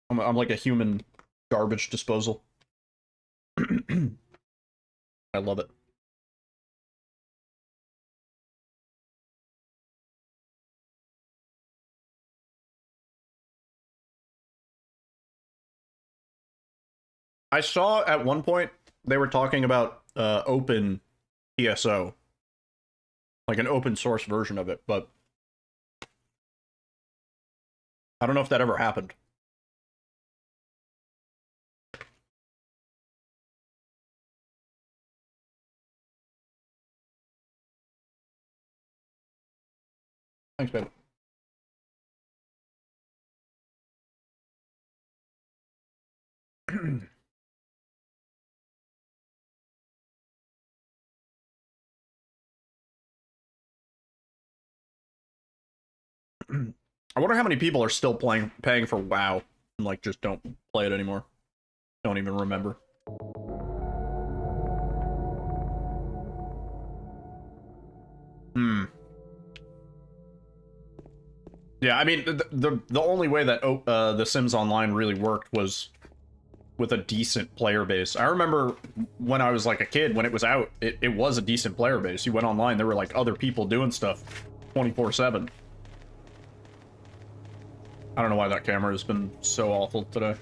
I'm like a human garbage disposal. I love it. I saw at one point they were talking about open TSO, like an open source version of it, but I don't know if that ever happened. Thanks, babe. I wonder how many people are still paying for WoW and, like, just don't play it anymore. Don't even remember. Yeah, I mean, the only way that The Sims Online really worked was with a decent player base. I remember when I was, like, a kid, when it was out, it was a decent player base. You went online, there were, like, other people doing stuff 24/7. I don't know why that camera has been so awful today.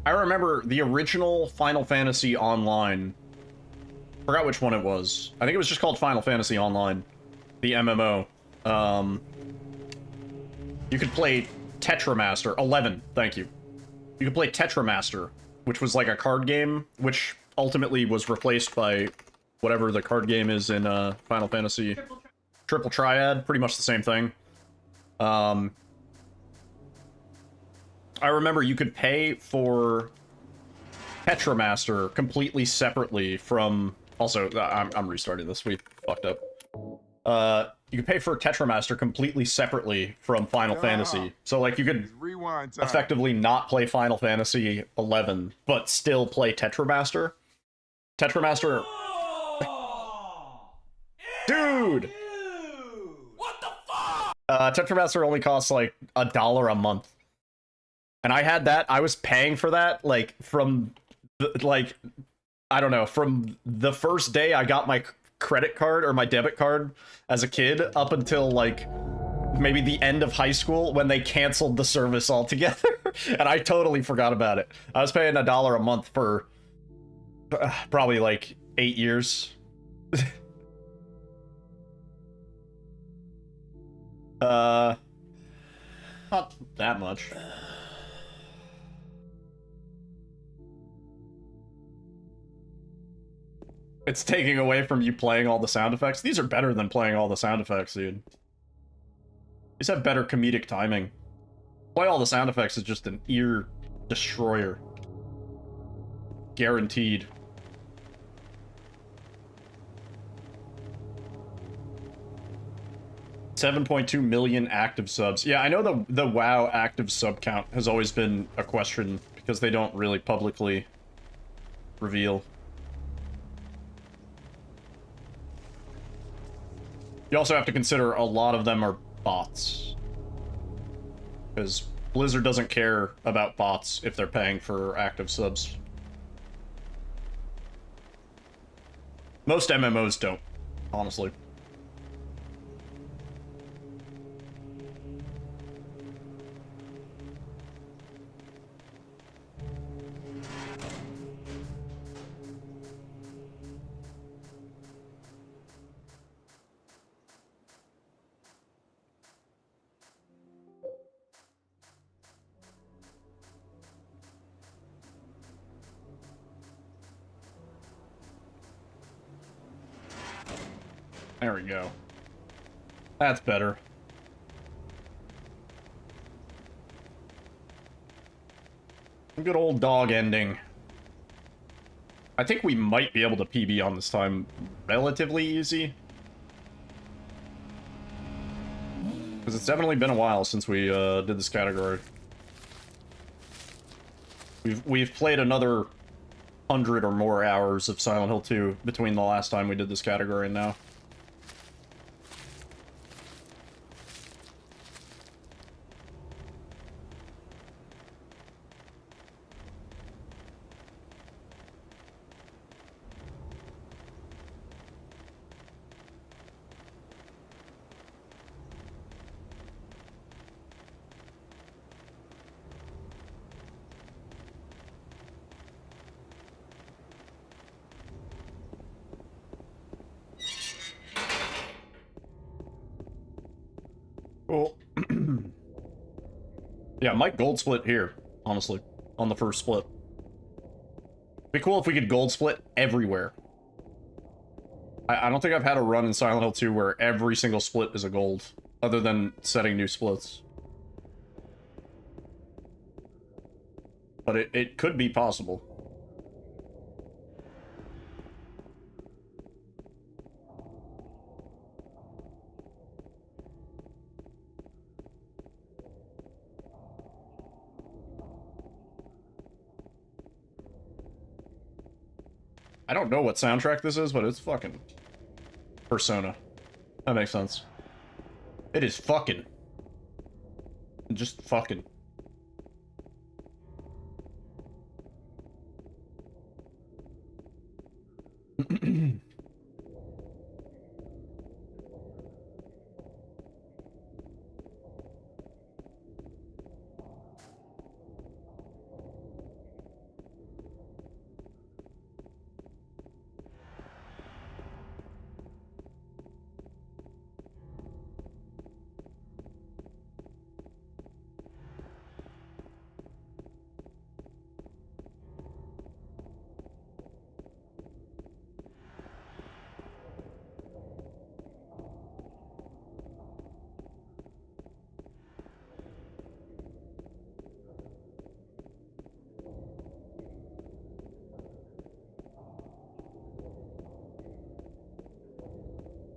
I remember the original Final Fantasy Online. Forgot which one it was. I think it was just called Final Fantasy Online. The MMO. You could play Tetramaster. 11, thank you. You could play Tetramaster, which was like a card game, which ultimately was replaced by whatever the card game is in Final Fantasy. Triple Triad, pretty much the same thing. I remember you could pay for Tetramaster completely separately from... Also, I'm restarting this. We fucked up. You could pay for Tetramaster completely separately from Final Fantasy. So, like, you could effectively not play Final Fantasy 11, but still play Tetramaster. Tetramaster... Dude! What the fuck? Tetramaster only costs, like, $1 a month. And I had that, I was paying for that, like, from, like, I don't know, from the first day I got my credit card or my debit card as a kid up until, like, maybe the end of high school when they canceled the service altogether. And I totally forgot about it. I was paying $1 a month for probably, like, 8 years. Not that much. It's taking away from you playing all the sound effects. These are better than playing all the sound effects, dude. These have better comedic timing. Play all the sound effects is just an ear destroyer. Guaranteed. $7.2 million active subs. Yeah, I know the WoW active sub count has always been a question because they don't really publicly reveal. You also have to consider a lot of them are bots. Because Blizzard doesn't care about bots if they're paying for active subs. Most MMOs don't, honestly. There we go. That's better. Good old dog ending. I think we might be able to PB on this time relatively easy. Because it's definitely been a while since we did this category. We've played another 100 or more hours of Silent Hill 2 between the last time we did this category and now. Cool. Yeah, might gold split here, honestly, on the first split. Be cool if we could gold split everywhere. I don't think I've had a run in Silent Hill 2 where every single split is a gold, other than setting new splits. But it could be possible. I don't know what soundtrack this is, but it's fucking Persona. That makes sense. It is fucking. Just fucking.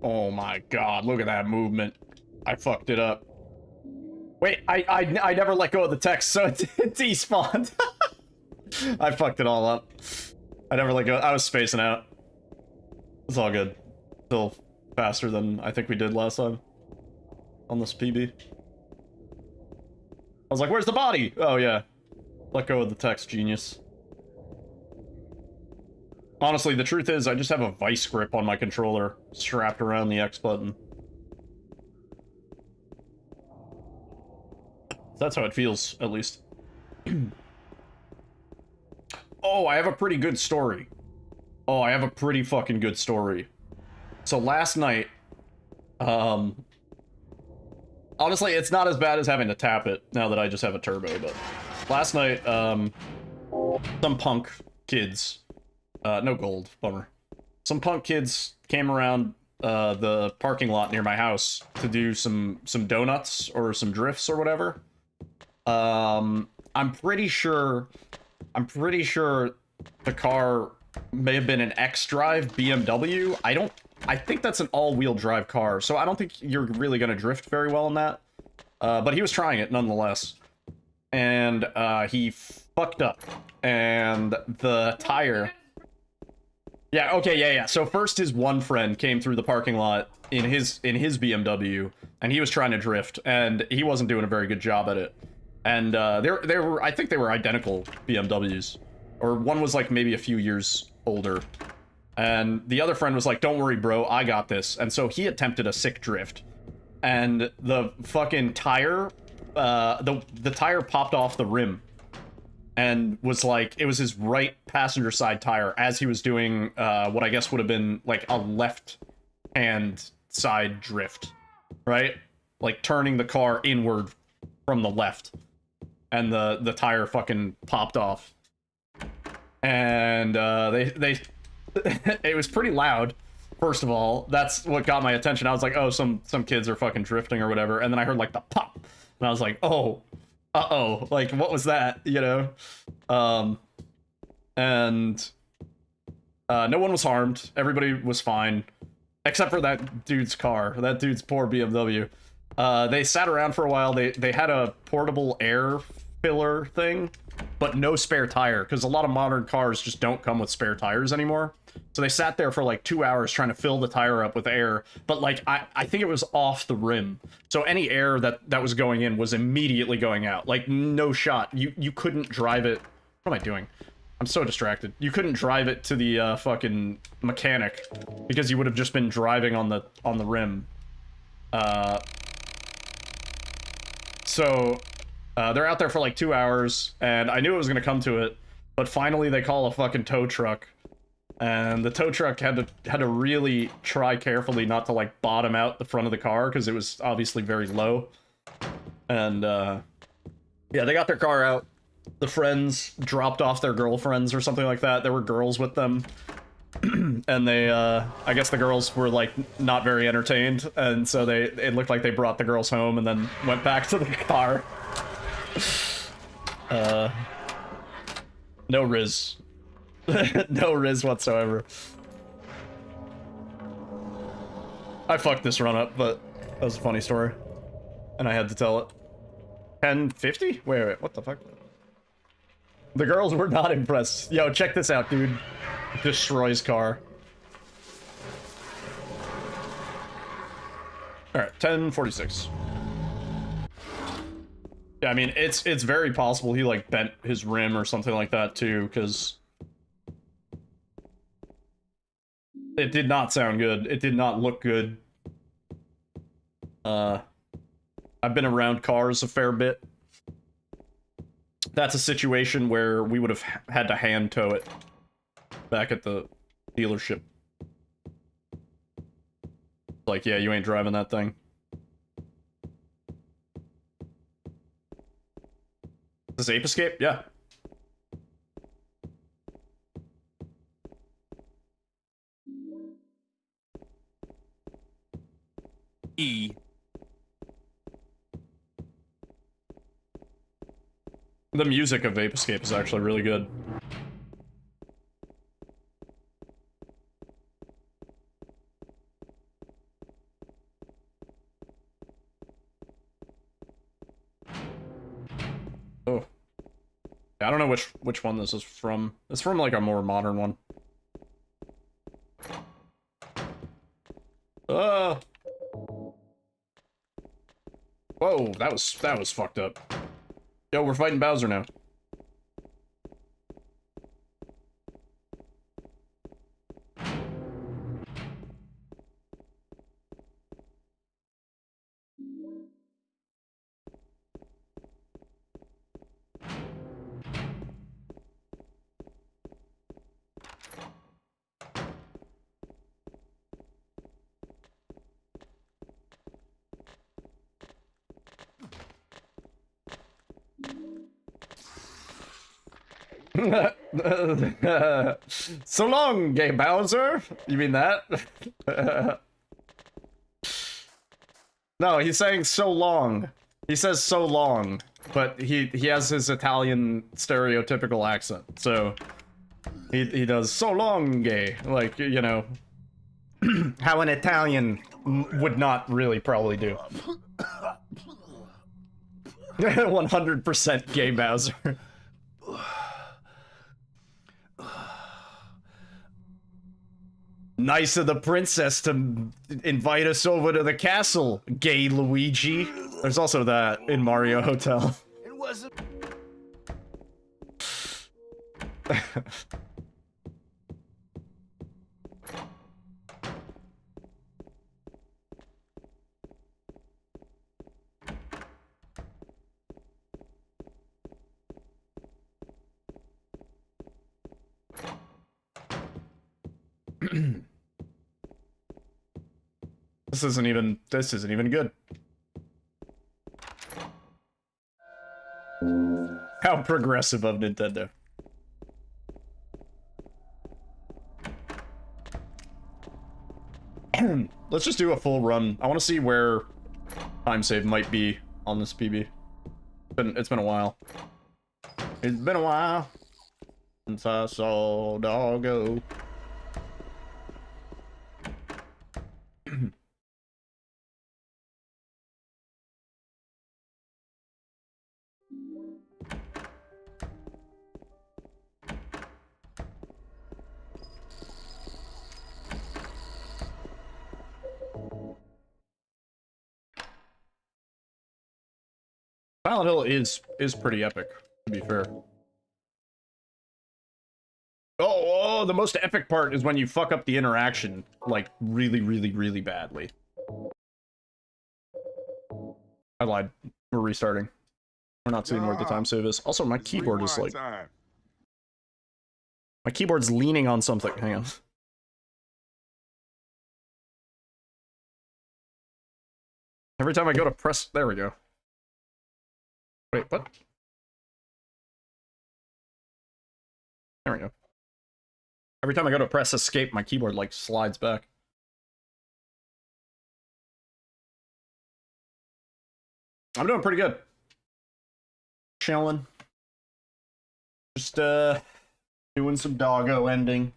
Oh my god, look at that movement. I fucked it up. Wait, I never let go of the text, so it despawned. I fucked it all up. I never let go. I was spacing out. It's all good. Still faster than I think we did last time on this PB. I was like, where's the body? Oh yeah. Let go of the text, genius. Honestly, the truth is, I just have a vice grip on my controller strapped around the X button. That's how it feels, at least. Oh, I have a pretty good story. Oh, I have a pretty fucking good story. So last night, honestly, it's not as bad as having to tap it now that I just have a turbo, but last night, some punk kids, no gold, bummer. Some punk kids came around the parking lot near my house to do some donuts or some drifts or whatever. I'm pretty sure the car may have been an X-Drive BMW. I think that's an all-wheel drive car, so I don't think you're really gonna drift very well in that. But he was trying it nonetheless. And he fucked up. And the tire... Yeah, okay, yeah. So first his one friend came through the parking lot in his BMW, and he was trying to drift, and he wasn't doing a very good job at it. And they were, I think they were identical BMWs. Or one was like maybe a few years older. And the other friend was like, don't worry, bro, I got this. And so he attempted a sick drift. And the fucking tire, the tire popped off the rim. And was like, it was his right passenger side tire as he was doing what I guess would have been like a left-hand side drift, right? Like turning the car inward from the left. And the tire fucking popped off. And it was pretty loud, first of all. That's what got my attention. I was like, oh, some kids are fucking drifting or whatever. And then I heard like the pop. And I was like, oh. Uh-oh, like, what was that, you know? And no one was harmed. Everybody was fine. Except for that dude's car. That dude's poor BMW. They sat around for a while. They had a portable air filler thing, but no spare tire, because a lot of modern cars just don't come with spare tires anymore. So they sat there for like 2 hours trying to fill the tire up with air, but like I think it was off the rim. So any air that was going in was immediately going out. Like no shot. You couldn't drive it. What am I doing? I'm so distracted. You couldn't drive it to the fucking mechanic because you would have just been driving on the rim. So they're out there for like 2 hours, and I knew it was gonna come to it, but finally they call a fucking tow truck. And the tow truck had to really try carefully not to like bottom out the front of the car because it was obviously very low. And yeah, they got their car out. The friends dropped off their girlfriends or something like that. There were girls with them. And they I guess the girls were like not very entertained, and so it looked like they brought the girls home and then went back to the car. No riz. No riz whatsoever. I fucked this run up, but that was a funny story. And I had to tell it. 1050? Wait, what the fuck? The girls were not impressed. Yo, check this out, dude. destroys car. Alright, 1046. Yeah, I mean, it's very possible he, like, bent his rim or something like that, too, because it did not sound good. It did not look good. I've been around cars a fair bit. That's a situation where we would have had to hand tow it back at the dealership. Like, yeah, you ain't driving that thing. Is this Ape Escape? Yeah. E. The music of Ape Escape is actually really good. Oh. I don't know which one this is from. It's from like a more modern one. Whoa, that was fucked up. Yo, we're fighting Bowser now. So long, gay Bowser. You mean that? No, he's saying so long. He says so long, but he has his Italian stereotypical accent. So he does so long, gay. Like, you know, how an Italian would not really probably do. 100% gay Bowser. Nice of the princess to invite us over to the castle, gay Luigi. There's also that in Mario Hotel. It wasn't. This isn't even good. How progressive of Nintendo. Let's just do a full run. I want to see where time save might be on this PB. It's been a while. It's been a while since I saw Doggo. Silent Hill is pretty epic, to be fair. Oh, the most epic part is when you fuck up the interaction, like, really, really, really badly. I lied. We're restarting. We're not seeing where the time save is. Also, my keyboard is like... My keyboard's leaning on something. Hang on. Every time I go to press... There we go. Wait, what? There we go. Every time I go to press escape, my keyboard, like, slides back. I'm doing pretty good. Chilling. Just, doing some doggo ending.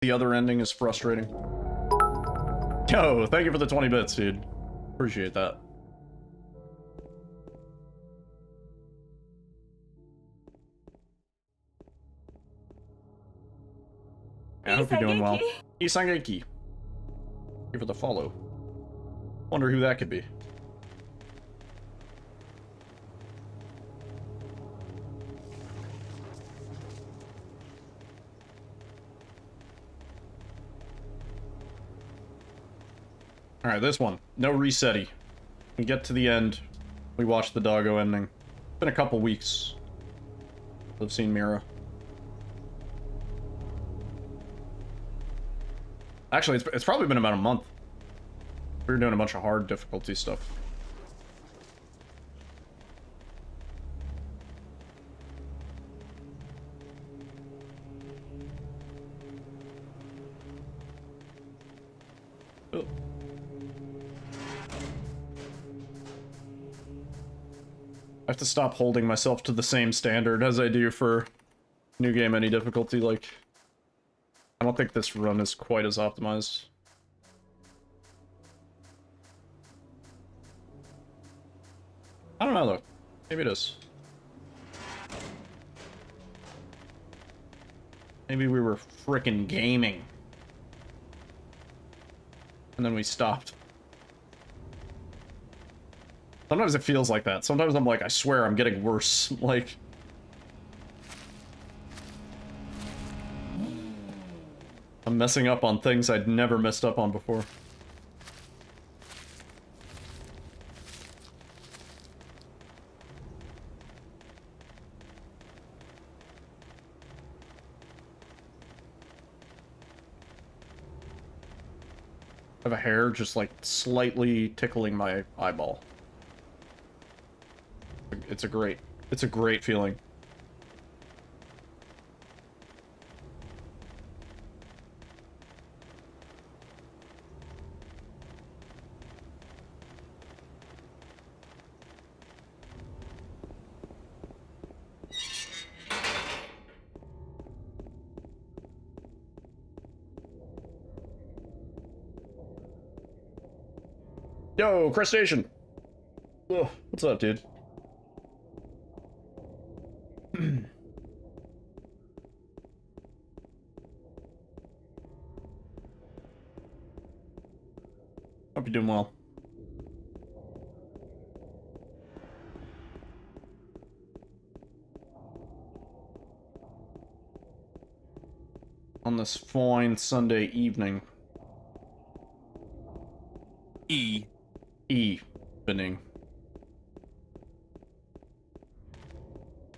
The other ending is frustrating. Yo, thank you for the 20 bits, dude. Appreciate that. Yeah, I hope you're doing well. Isangeki. Thank you for the follow. Wonder who that could be. Alright, this one. No resetty. We get to the end. We watch the doggo ending. It's been a couple weeks. I've seen Mira. Actually, it's probably been about a month. We were doing a bunch of hard difficulty stuff. Oh. I have to stop holding myself to the same standard as I do for new game any difficulty. Like, I don't think this run is quite as optimized. I don't know though. Maybe it is. Maybe we were frickin' gaming. And then we stopped. Sometimes it feels like that. Sometimes I'm like, I swear I'm getting worse. Like... I'm messing up on things I'd never messed up on before. I have a hair just like slightly tickling my eyeball. It's a great feeling. Yo, crustacean. Oh, what's up, dude? Hope you're doing well. On this fine Sunday evening. Evening.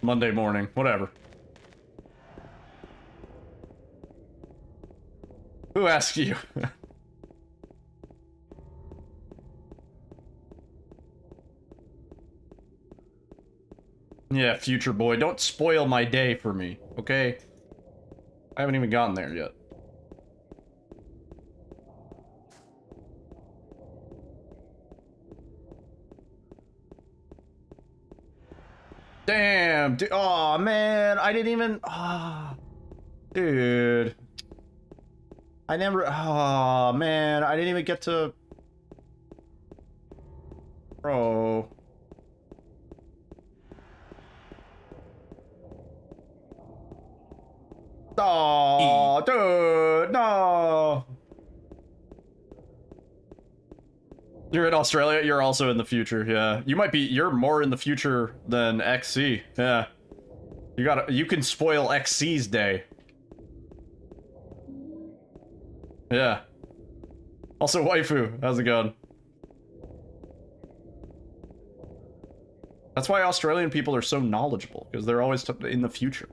Monday morning, whatever. Who asked you? Yeah, future boy, don't spoil my day for me, okay? I haven't even gotten there yet. Damn, dude. Oh man, I didn't even. Ah, dude. I never. Oh man, I didn't even get to. Bro. Oh, dude, no. You're in Australia, you're also in the future, yeah. You're more in the future than XC, yeah. You can spoil XC's day. Yeah. Also, waifu, how's it going? That's why Australian people are so knowledgeable, because they're always in the future.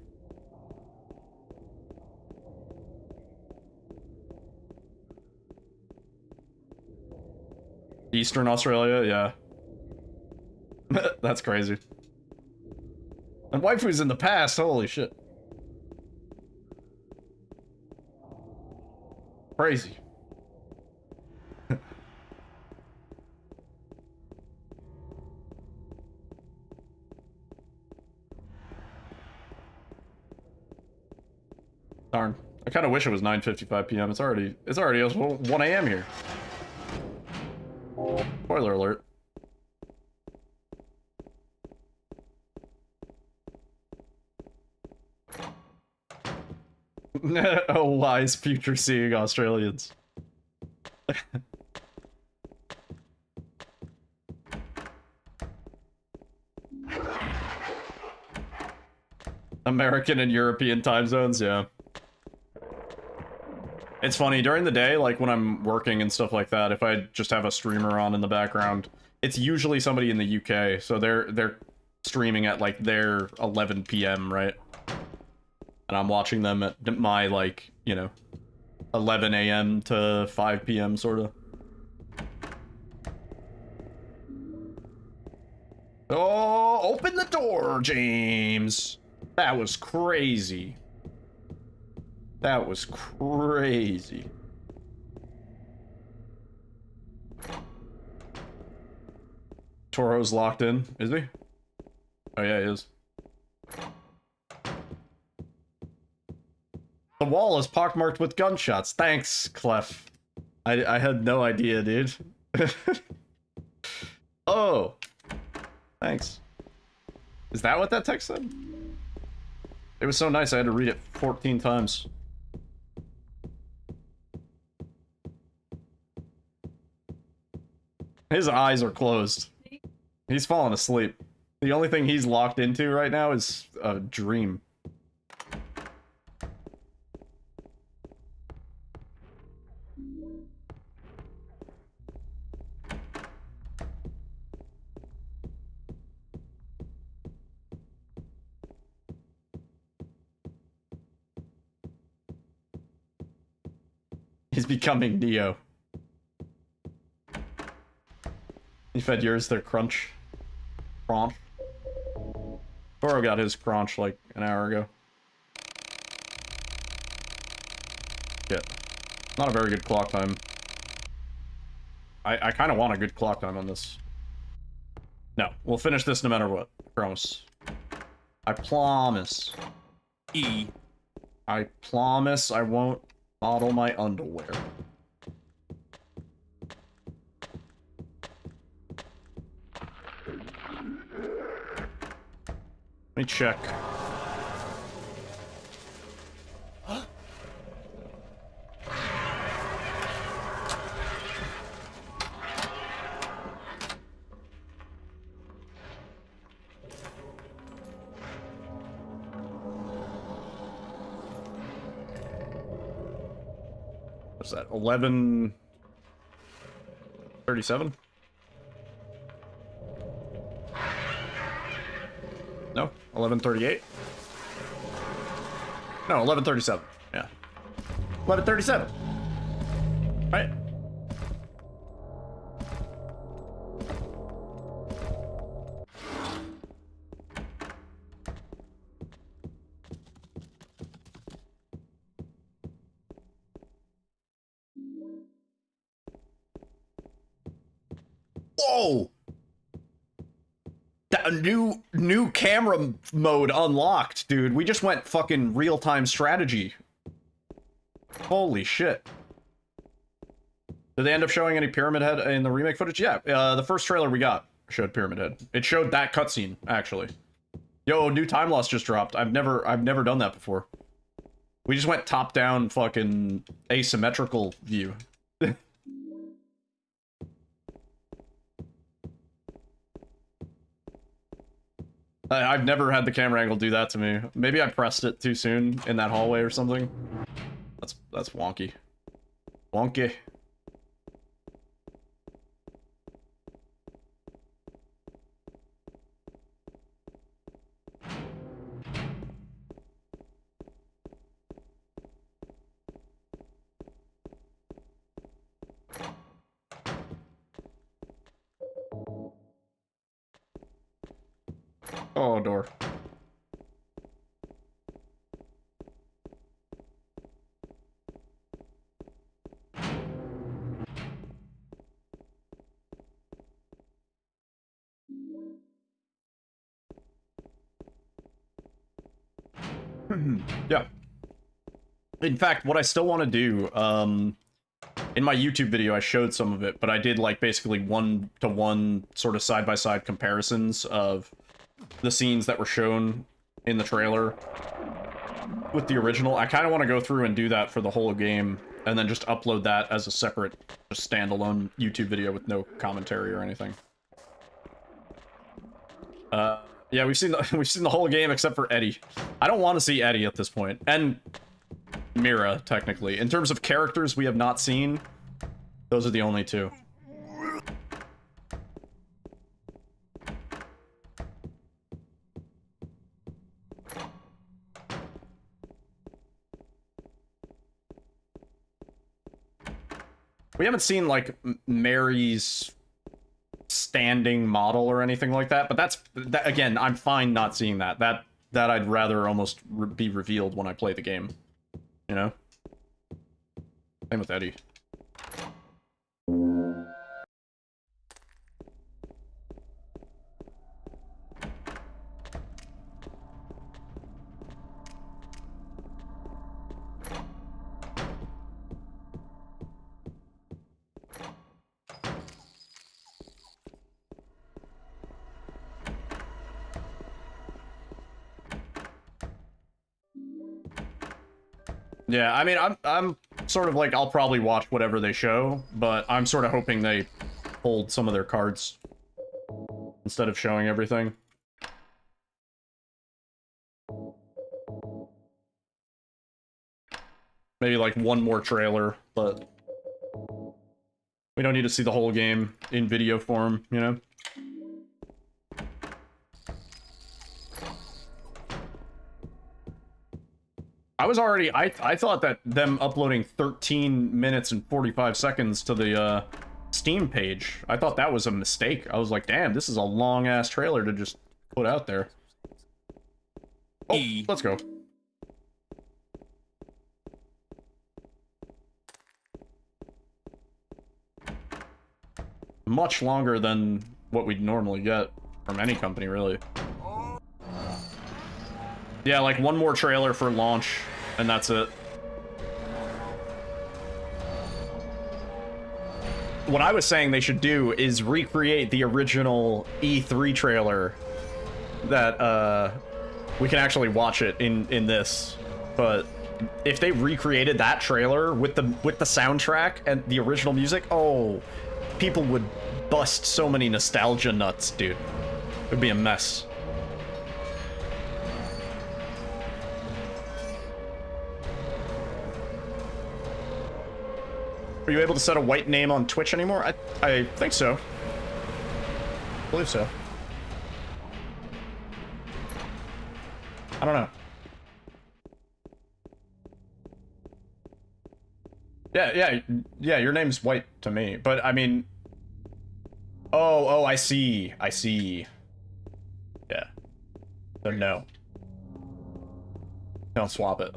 Eastern Australia, yeah. That's crazy. And waifu's in the past, holy shit. Crazy. Darn. I kind of wish it was 9:55 p.m. It's already 1 a.m. here. Spoiler alert. Oh, wise future seeing Australians. American and European time zones, yeah. It's funny, during the day, like when I'm working and stuff like that, if I just have a streamer on in the background, it's usually somebody in the UK, so they're streaming at like their 11 p.m., right? And I'm watching them at my, like, you know, 11 a.m. to 5 p.m. sort of. Oh, open the door, James! That was crazy. That was crazy. Toro's locked in, is he? Oh yeah, he is. The wall is pockmarked with gunshots. Thanks, Clef. I had no idea, dude. Oh. Thanks. Is that what that text said? It was so nice I had to read it 14 times. His eyes are closed. He's falling asleep. The only thing he's locked into right now is a dream. He's becoming Neo. You fed yours their crunch. Crunch. Toro got his crunch like an hour ago. Shit. Not a very good clock time. I kind of want a good clock time on this. No, we'll finish this no matter what. Promise. I promise. E. I promise I won't model my underwear. Let me check. What's that? 11:37? No, 11:38. No, 11:37. Yeah, 11:37. Right. Whoa! That new camera mode unlocked, dude. We just went fucking real-time strategy. Holy shit. Did they end up showing any Pyramid Head in the remake footage? Yeah, the first trailer we got showed Pyramid Head. It showed that cutscene, actually. Yo, new time loss just dropped. I've never done that before. We just went top-down fucking asymmetrical view. I've never had the camera angle do that to me. Maybe I pressed it too soon in that hallway or something. That's wonky. Wonky. Oh, door. Yeah. In fact, what I still want to do, in my YouTube video, I showed some of it, but I did like basically one-to-one sort of side-by-side comparisons of the scenes that were shown in the trailer with the original. I kind of want to go through and do that for the whole game, and then just upload that as a separate, just standalone YouTube video with no commentary or anything. Yeah, we've seen the whole game except for Eddie. I don't want to see Eddie at this point, and Mira technically. In terms of characters we have not seen, those are the only two. We haven't seen, like, Mary's standing model or anything like that, but that, again, I'm fine not seeing that. That I'd rather almost be revealed when I play the game. You know? Same with Eddie. Yeah, I mean, I'm sort of like, I'll probably watch whatever they show, but I'm sort of hoping they hold some of their cards instead of showing everything. Maybe like one more trailer, but we don't need to see the whole game in video form, you know? I thought that them uploading 13 minutes and 45 seconds to the Steam page, I thought that was a mistake. I was like, damn, this is a long-ass trailer to just put out there. Oh, let's go. Much longer than what we'd normally get from any company, really. Yeah, like one more trailer for launch, and that's it. What I was saying they should do is recreate the original E3 trailer that, we can actually watch it in this, but if they recreated that trailer with the soundtrack and the original music, oh, people would bust so many nostalgia nuts, dude. It'd be a mess. Are you able to set a white name on Twitch anymore? I think so. I believe so. I don't know. Yeah, your name's White to me, but I mean... Oh, I see. Yeah. So no. Don't swap it.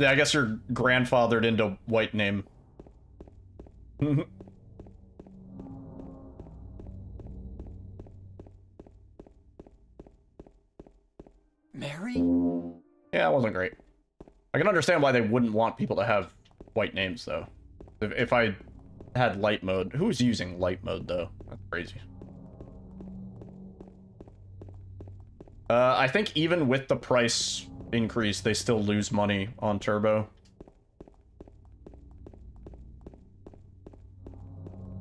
Yeah, I guess you're grandfathered into White name. Mary? Yeah, it wasn't great. I can understand why they wouldn't want people to have white names, though. If I had light mode... Who's using light mode, though? That's crazy. I think even with the price increase, they still lose money on Turbo.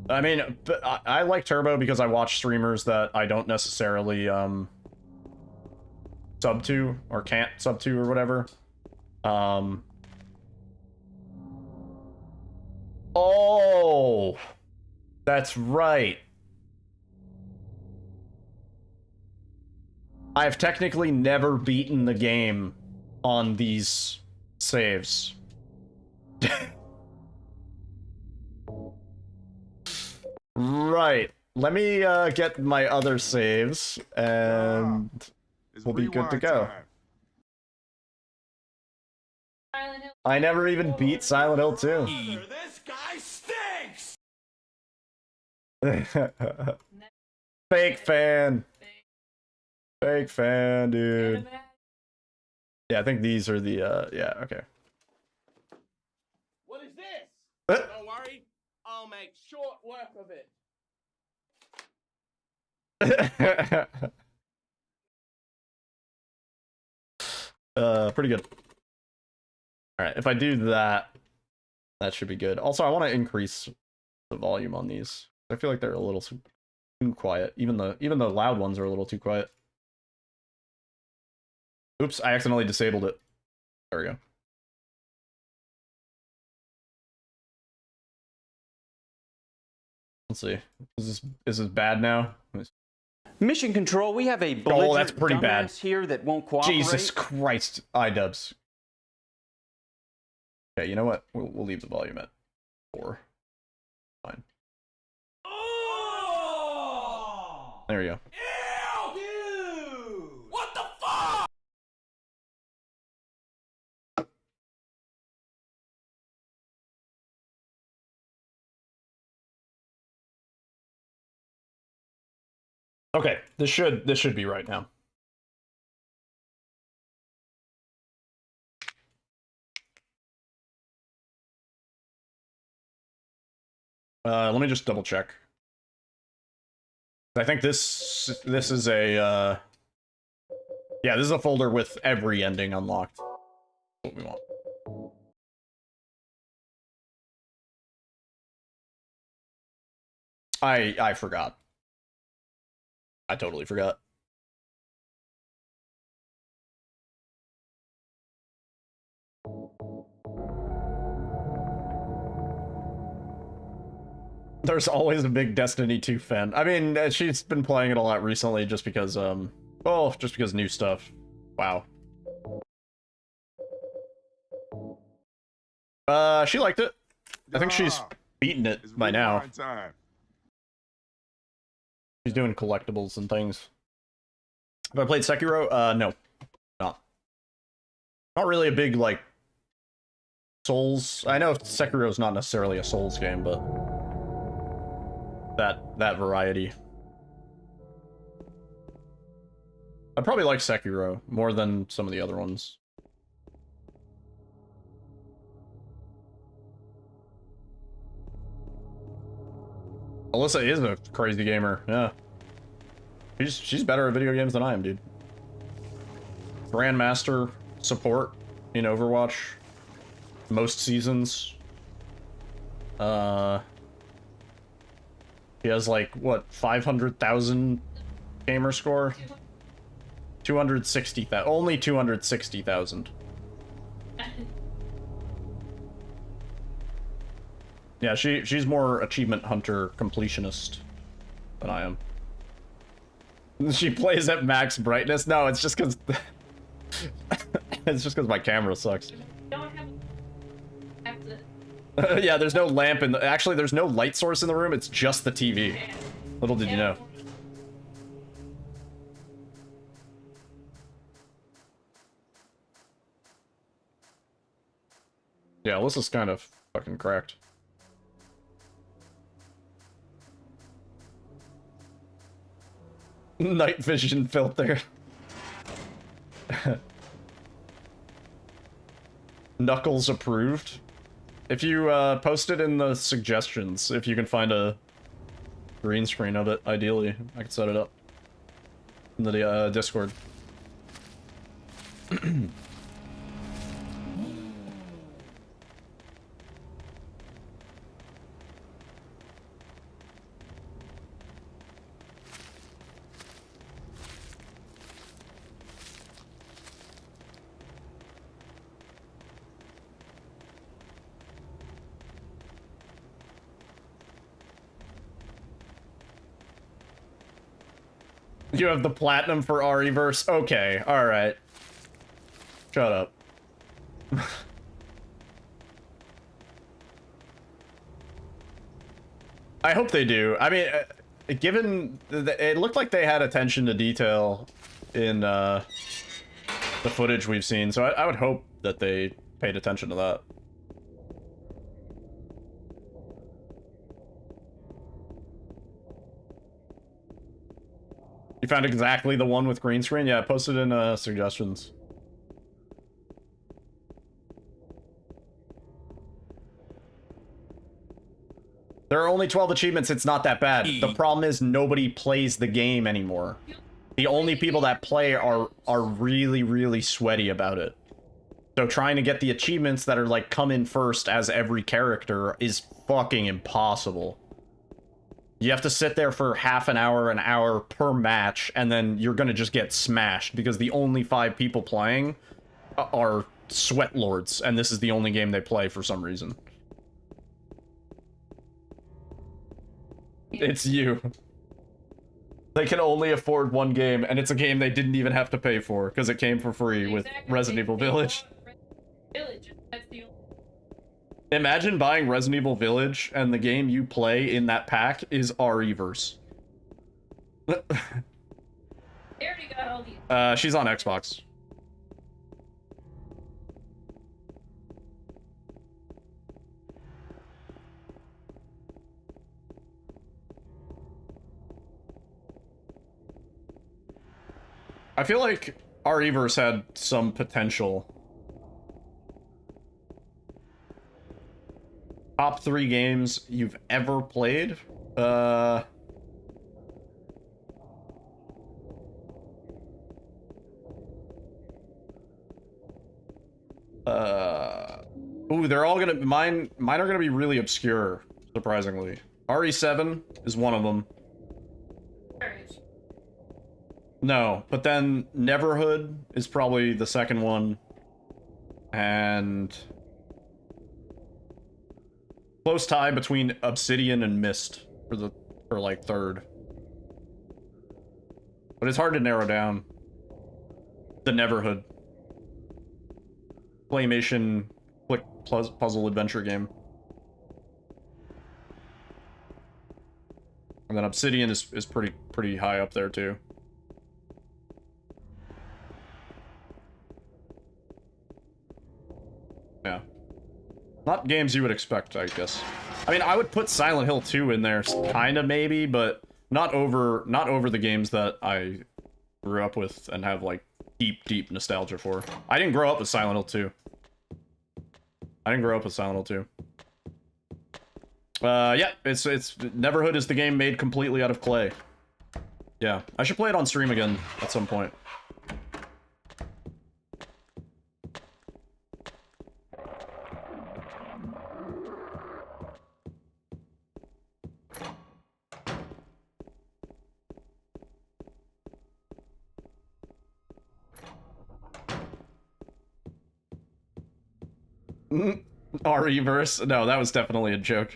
I mean, I like Turbo because I watch streamers that I don't necessarily, sub to, or can't sub to, or whatever. Oh! That's right. I've technically never beaten the game on these saves. Right. Let me get my other saves, and we'll be good to go. I never even beat Silent Hill 2. This guy stinks! Fake fan. Fake fan, dude. Yeah, I think these are the, yeah, okay. What is this? Don't worry, I'll make short work of it. Pretty good. All right, if I do that, that should be good. Also, I want to increase the volume on these. I feel like they're a little too quiet. Even the loud ones are a little too quiet. Oops, I accidentally disabled it. There we go. Let's see. Is this bad now? Mission Control, we have a belligerent that's pretty bad here that won't cooperate. Jesus Christ, iDubbbz. Okay, you know what? We'll leave the volume at 4. Fine. Oh! There we go. Ew! Dude! What the fuck? Okay, this should be right now. Let me just double check. I think this is a yeah, this is a folder with every ending unlocked. That's what we want. I forgot. I totally forgot. There's always a big Destiny 2 fan. I mean, she's been playing it a lot recently just because, well, just because new stuff. Wow. She liked it. I think she's beaten it by now. She's doing collectibles and things. Have I played Sekiro? No. Not really a big, like, Souls. I know Sekiro's not necessarily a Souls game, but that variety. I probably like Sekiro more than some of the other ones. Alyssa is a crazy gamer, yeah. She's better at video games than I am, dude. Grandmaster support in Overwatch. Most seasons. He has like, what, 500,000 gamer score? 260,000. Only 260,000. Yeah, she's more achievement hunter completionist than I am. She plays at max brightness. No, it's just because it's just because my camera sucks. Yeah, there's no lamp in the. Actually, there's no light source in the room. It's just the TV. Little did you know. Yeah, Alyssa's kind of fucking cracked. Night vision filter. Knuckles approved. If you post it in the suggestions, if you can find a green screen of it, ideally, I can set it up in the Discord. You have the platinum for RE-verse? Okay, alright. Shut up. I hope they do. I mean, given... It looked like they had attention to detail in the footage we've seen, so I would hope that they paid attention to that. You found exactly the one with green screen? Yeah, post it in suggestions. There are only 12 achievements, it's not that bad. The problem is nobody plays the game anymore. The only people that play are really, really sweaty about it. So trying to get the achievements that are like come in first as every character is fucking impossible. You have to sit there for half an hour per match, and then you're gonna just get smashed because the only 5 people playing are sweat lords, and this is the only game they play for some reason. It's you. They can only afford one game, and it's a game they didn't even have to pay for because it came for free with Resident Evil Village. Imagine buying Resident Evil Village and the game you play in that pack is RE-verse. She's on Xbox. I feel like RE-verse had some potential. Top 3 games you've ever played? Ooh, they're all gonna... Mine are gonna be really obscure, surprisingly. RE7 is one of them. No, but then Neverhood is probably the second one. And... close tie between Obsidian and Myst for like third. But it's hard to narrow down. The Neverhood. Claymation click puzzle adventure game. And then Obsidian is pretty high up there too. Yeah. Not games you would expect, I guess. I mean, I would put Silent Hill 2 in there, kinda maybe, but not over the games that I grew up with and have like deep nostalgia for. I didn't grow up with Silent Hill 2. Yeah, it's Neverhood is the game made completely out of clay. Yeah, I should play it on stream again at some point. RE-verse? No, that was definitely a joke.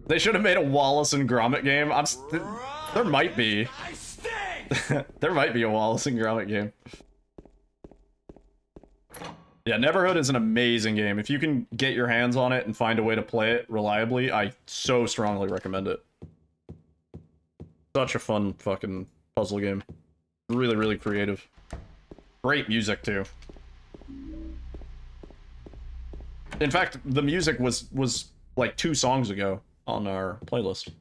They should have made a Wallace and Gromit game. There might be. There might be a Wallace and Gromit game. Yeah, Neverhood is an amazing game. If you can get your hands on it and find a way to play it reliably, I so strongly recommend it. Such a fun fucking puzzle game. Really, really creative. Great music, too. In fact, the music was like 2 songs ago on our playlist.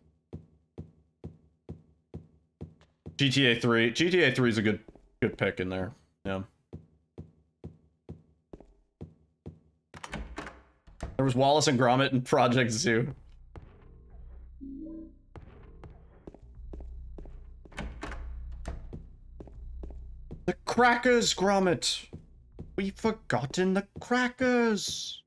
GTA 3. GTA 3 is a good pick in there. Yeah. There was Wallace and Gromit and Project Zoo. The crackers, Gromit! We've forgotten the crackers!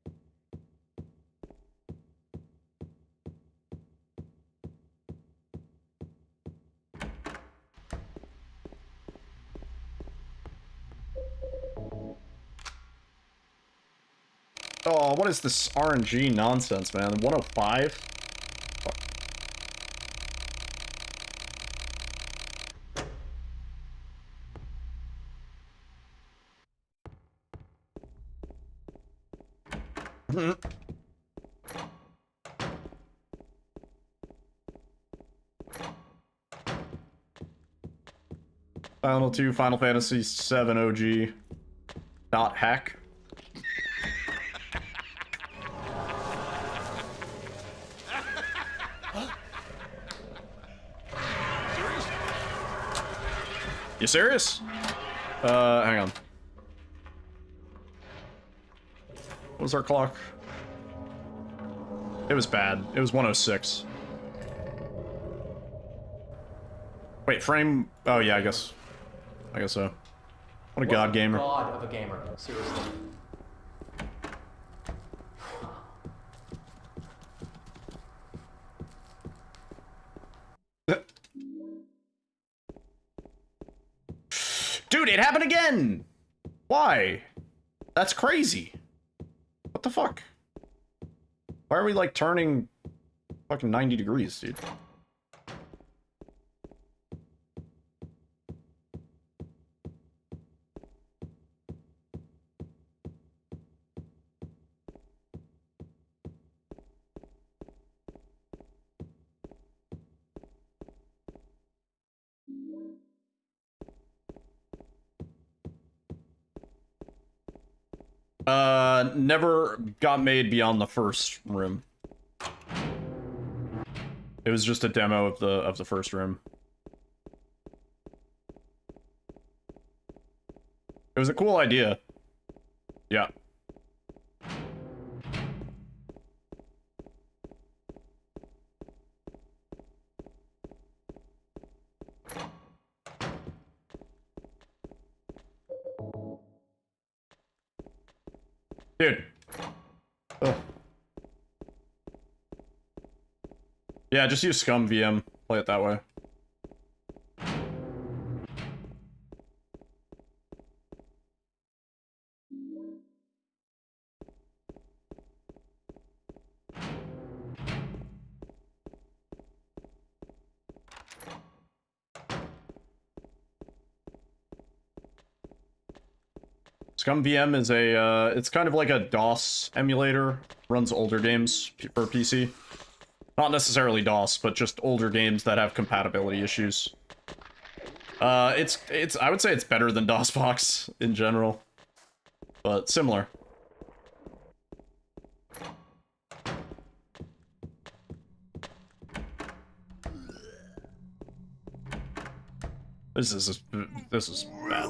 Oh, what is this RNG nonsense, man? 105? Fuck. Final 2, Final Fantasy 7 OG. Dot hack. You serious? Hang on. What was our clock? It was bad. It was 106. Wait, frame... Oh, yeah, I guess so. What a god gamer. God of a gamer. Seriously. Dude, it happened again! Why? That's crazy. What the fuck? Why are we, like, turning fucking 90 degrees, dude? Never got made beyond the first room. It was just a demo of the first room. It was a cool idea. Yeah. Dude. Ugh. Yeah, just use Scum VM. Play it that way. Scum VM is a, it's kind of like a DOS emulator. Runs older games for PC. Not necessarily DOS, but just older games that have compatibility issues. I would say it's better than DOSBox in general. But similar. This is bad.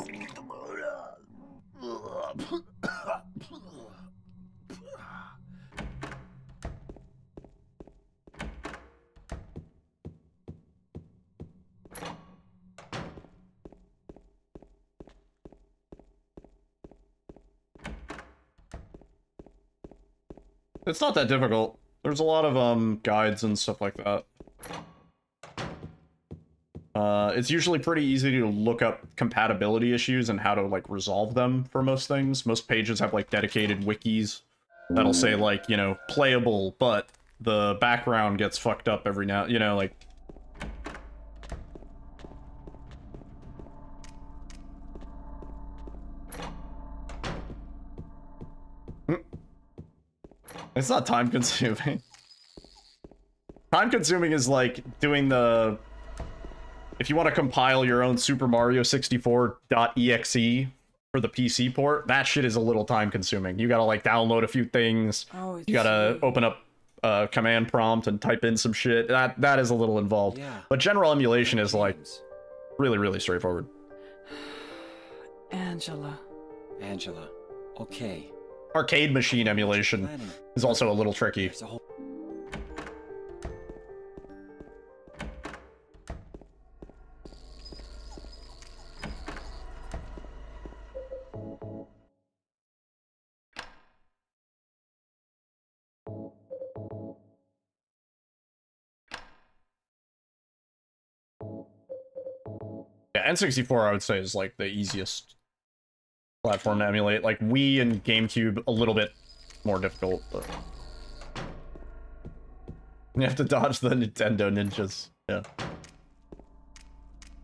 It's not that difficult. There's a lot of guides and stuff like that. It's usually pretty easy to look up compatibility issues and how to like resolve them for most things. Most pages have like dedicated wikis that'll say like, you know, playable, but the background gets fucked up every now, you know, like. It's not time consuming. Time consuming is like doing the, if you want to compile your own Super Mario 64.exe for the PC port, that shit is a little time consuming. You gotta like download a few things. Oh, you gotta open up a command prompt and type in some shit. That is a little involved. Yeah. But general emulation is like really, really straightforward. Angela. Angela. Okay. Arcade machine emulation is also a little tricky. Yeah, N64 I would say is like the easiest platform to emulate. Like Wii and GameCube a little bit more difficult, but you have to dodge the Nintendo ninjas. Yeah.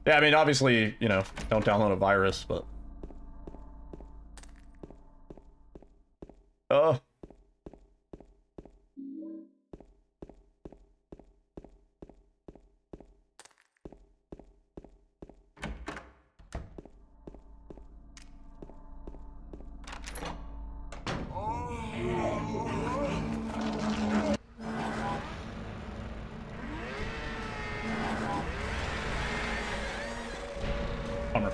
Yeah, I mean obviously, you know, don't download a virus, but oh. Bummer.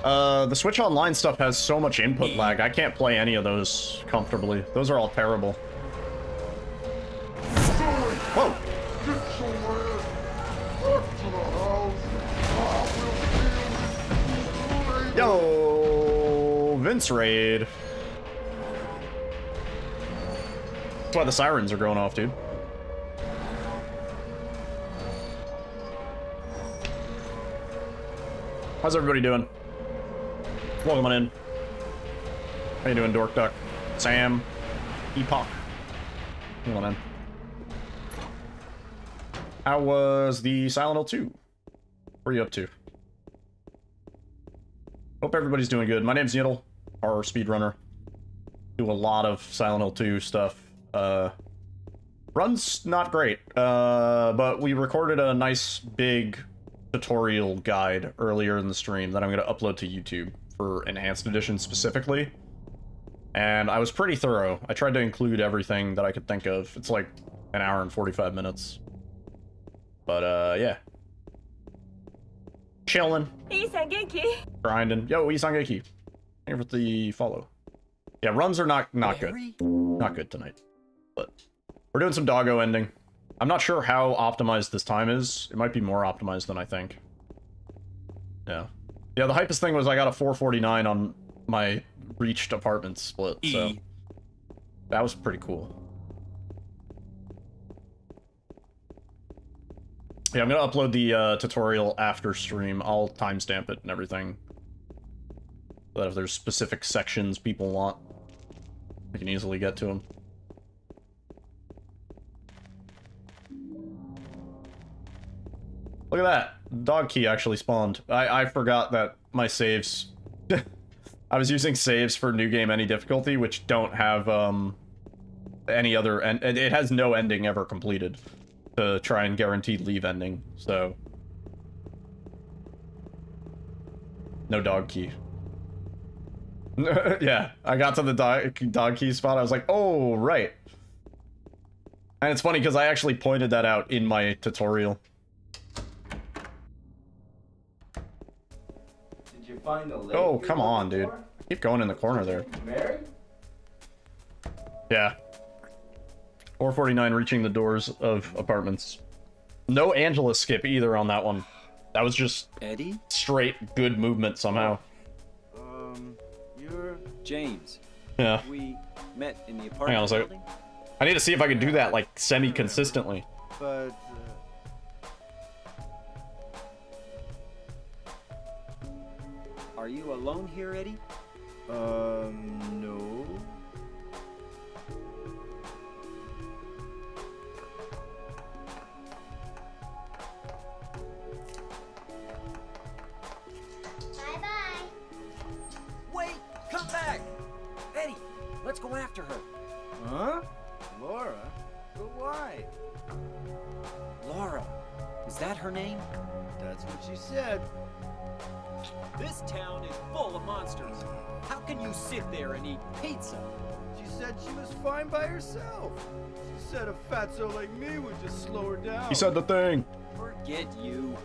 The Switch Online stuff has so much input lag. I can't play any of those comfortably. Those are all terrible. Whoa! Yo, Vince raid. That's why the sirens are going off, dude. How's everybody doing? Welcome on in. How you doing, Dork Duck? Sam? Epoch? Come on in. How was the Silent Hill 2? What are you up to? Hope everybody's doing good. My name's Yiddle, our speedrunner. Do a lot of Silent Hill 2 stuff. Run's not great, but we recorded a nice big tutorial guide earlier in the stream that I'm going to upload to YouTube for Enhanced Edition specifically. And I was pretty thorough. I tried to include everything that I could think of. It's like an hour and 45 minutes. But, yeah. Chillin'. Grinding. Yo, Isangeki. Thank you for the follow. Yeah, runs are not good. Not good tonight. But we're doing some doggo ending. I'm not sure how optimized this time is. It might be more optimized than I think. Yeah. Yeah, the hypest thing was I got a 449 on my reached apartment split, so that was pretty cool. Yeah, I'm gonna upload the tutorial after stream. I'll timestamp it and everything. So that if there's specific sections people want, we can easily get to them. Look at that. Dog key actually spawned. I forgot that my saves... I was using saves for New Game Any difficulty, which don't have any other... and it has no ending ever completed to try and guaranteed leave ending, so... No dog key. Yeah, I got to the dog key spot, I was like, oh, right. And it's funny because I actually pointed that out in my tutorial. Did you find the lady? Oh, come on, dude. Keep going in the corner there. Mary? Yeah. 449 reaching the doors of apartments. No Angela skip either on that one. That was just Eddie? Straight good movement somehow. You're James. Yeah. We met in the apartment Hang on a second. building? I need to see if I can do that like semi-consistently. But Are you alone here, Eddie? No. Bye-bye. Wait! Come back! Eddie, let's go after her. Huh? Laura? But why? Laura. Is that her name? That's what she said. This town is full of monsters. How can you sit there and eat pizza? She said she was fine by herself. She said a fatso like me would just slow her down. He said the thing. Forget you.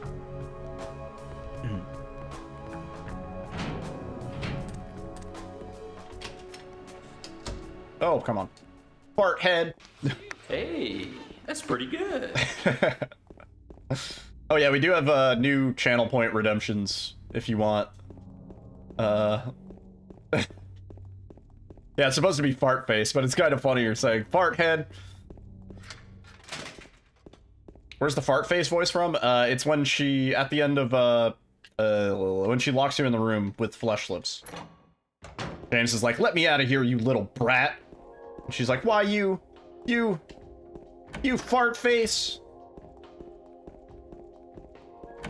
Oh, come on. Fart head. Hey, that's pretty good. Oh yeah, we do have new channel point redemptions if you want. Yeah, it's supposed to be fart face, but it's kind of funny you're saying fart head. Where's the fart face voice from? It's when she, at the end of, when she locks you in the room with flesh lips. James is like, let me out of here, you little brat. And she's like, why you fart face.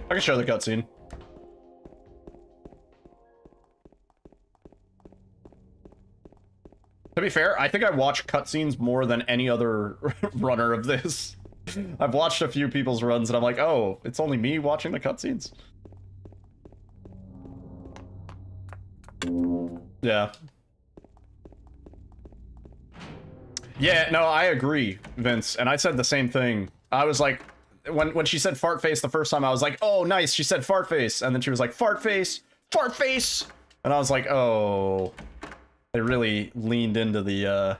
I can show the cutscene. To be fair, I think I watch cutscenes more than any other runner of this. I've watched a few people's runs and I'm like, oh, it's only me watching the cutscenes? Yeah. Yeah, no, I agree, Vince. And I said the same thing. I was like, when she said fart face the first time, I was like, oh, nice, she said fart face. And then she was like, fart face, fart face. And I was like, oh, they really leaned into the,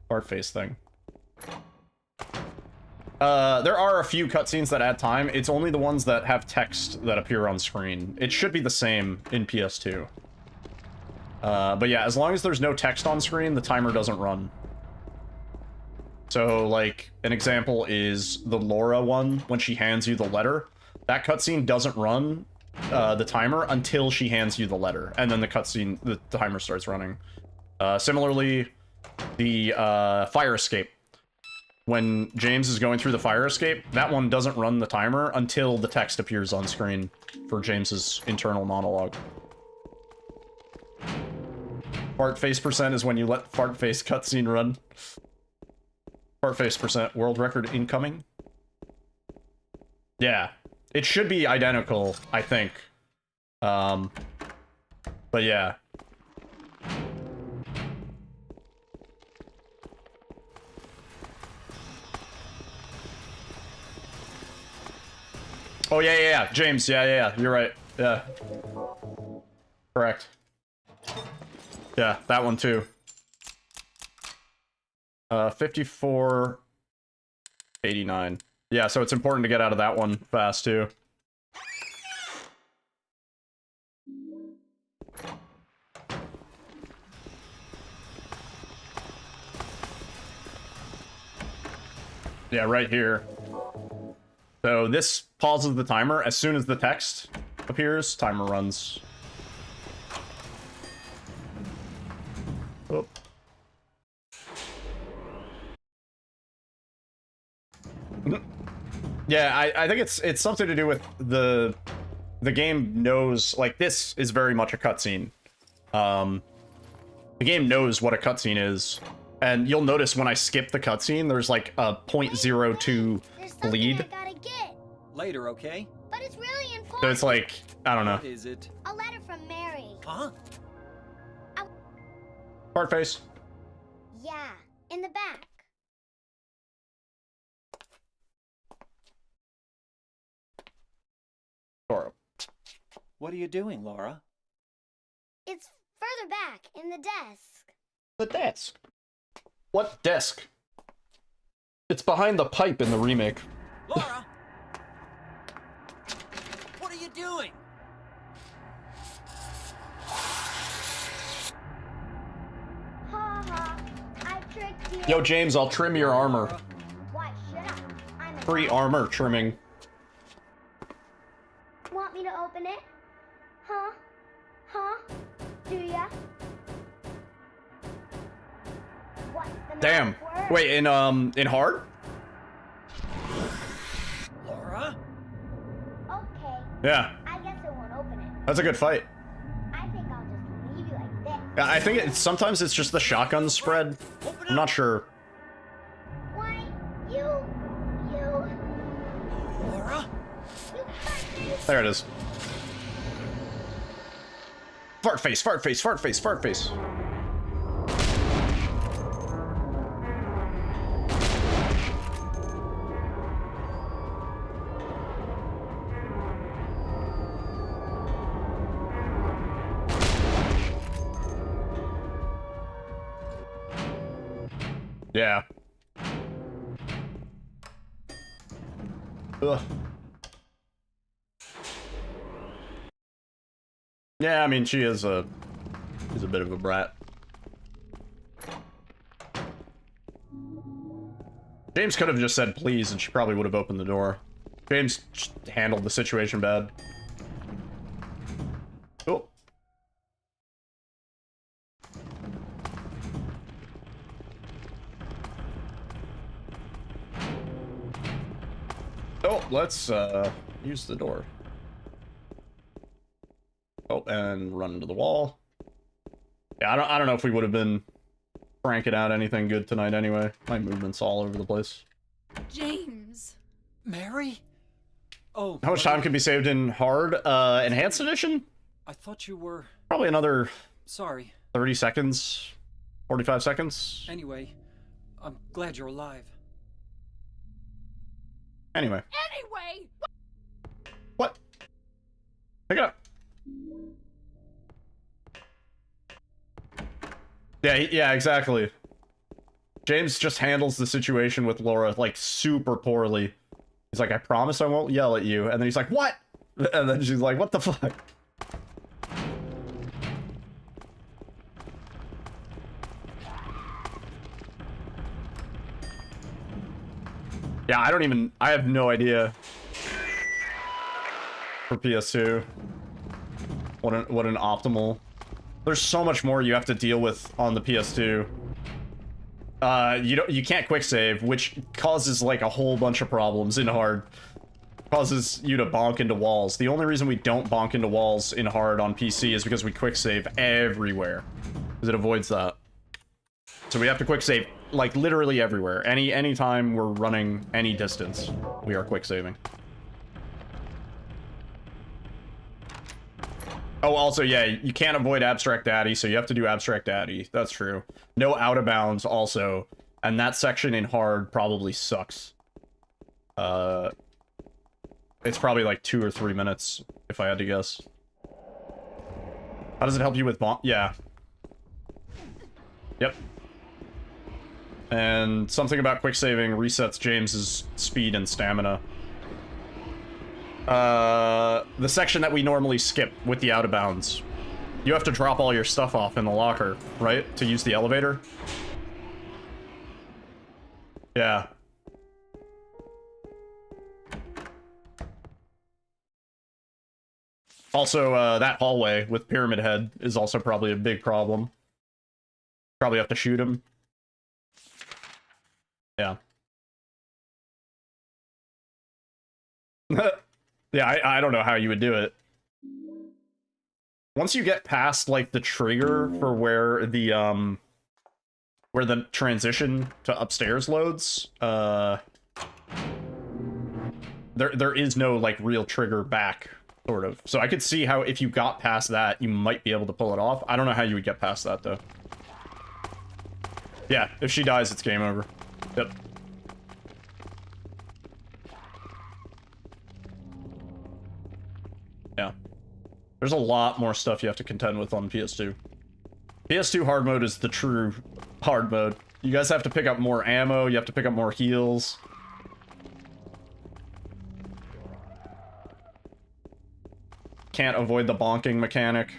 fart face thing. There are a few cutscenes that add time. It's only the ones that have text that appear on screen. It should be the same in PS2. But yeah, as long as there's no text on screen, the timer doesn't run. So, like, an example is the Laura one, when she hands you the letter. That cutscene doesn't run the timer until she hands you the letter, and then the timer starts running. Similarly, the fire escape. When James is going through the fire escape, that one doesn't run the timer until the text appears on screen for James's internal monologue. Fart face percent is when you let fart face cutscene run. Fart face percent, world record incoming. Yeah, it should be identical, I think. But yeah. Oh, yeah, James, yeah, you're right, yeah. Correct. Yeah, that one too. 54.89. Yeah, so it's important to get out of that one fast too. Yeah, right here. So this pauses the timer. As soon as the text appears, timer runs. Oh. Yeah, I think it's something to do with the game knows, like, this is very much a cutscene. The game knows what a cutscene is, and you'll notice when I skip the cutscene, there's like a 0.02 bleed. Later, okay? But it's really important. So it's like, I don't know. What is it? A letter from Mary. Huh? Fart face. Yeah, in the back. Laura. What are you doing, Laura? It's further back, in the desk. The desk? What desk? It's behind the pipe in the remake. Laura! What are you doing? Ha ha, I tricked you. Yo, James, I'll trim your armor. Why should I? I'm a Free armor trimming. Want me to open it? Huh? Huh? Do ya? What's the Damn. magic word? Wait, in hard? Laura? Okay. Yeah. I guess it won't open it. That's a good fight. I think I'll just leave you like this. Yeah, I think sometimes it's just the shotgun spread. I'm not sure. Why, you... Laura? You fucking... There it is. Fart face, fart face, fart face, fart face. Yeah. Ugh. Yeah, I mean, she's a bit of a brat. James could have just said please, and she probably would have opened the door. James just handled the situation bad. Cool. Oh, let's use the door. Oh, and run into the wall. Yeah, I don't know if we would have been cranking out anything good tonight anyway. My movement's all over the place. James. Mary? Oh. How much time can be saved in hard? Enhanced edition? I thought you were... Probably another... Sorry. 30 seconds? 45 seconds? Anyway, I'm glad you're alive. Anyway. Anyway! What? Pick it up. Yeah, exactly. James just handles the situation with Laura, like, super poorly. He's like, I promise I won't yell at you. And then he's like, what? And then she's like, what the fuck? Yeah, I have no idea for PS2 what an optimal. There's so much more you have to deal with on the PS2. You can't quick save, which causes like a whole bunch of problems in hard. Causes you to bonk into walls. The only reason we don't bonk into walls in hard on PC is because we quick save everywhere, because it avoids that. So we have to quick save like literally everywhere. Anytime we're running any distance, we are quick saving. Oh, also, yeah, you can't avoid Abstract Daddy, so you have to do Abstract Daddy. That's true. No out of bounds, also. And that section in hard probably sucks. It's probably like 2 or 3 minutes, if I had to guess. How does it help you with bomb? Yeah. Yep. And something about quick saving resets James's speed and stamina. The section that we normally skip with the out of bounds. You have to drop all your stuff off in the locker, right? To use the elevator? Yeah. Also, that hallway with Pyramid Head is also probably a big problem. Probably have to shoot him. Yeah. Yeah, I don't know how you would do it. Once you get past, like, the trigger for where the transition to upstairs loads, there is no, like, real trigger back, sort of. So I could see how if you got past that, you might be able to pull it off. I don't know how you would get past that, though. Yeah, if she dies, it's game over. Yep. Yeah. There's a lot more stuff you have to contend with on PS2. PS2 hard mode is the true hard mode. You guys have to pick up more ammo, you have to pick up more heals. Can't avoid the bonking mechanic.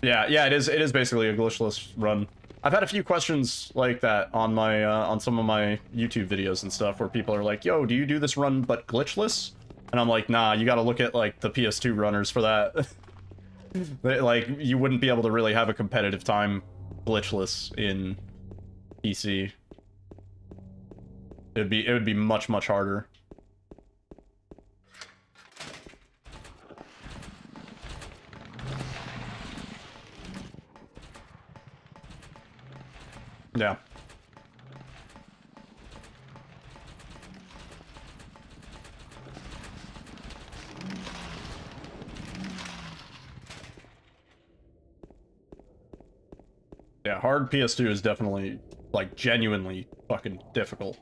Yeah, it is basically a glitchless run. I've had a few questions like that on my on some of my YouTube videos and stuff where people are like, yo, do you do this run but glitchless? And I'm like, nah, you gotta look at like the PS2 runners for that. Like, you wouldn't be able to really have a competitive time glitchless in PC. It would be much harder. Yeah. Yeah, hard PS2 is definitely, like, genuinely fucking difficult.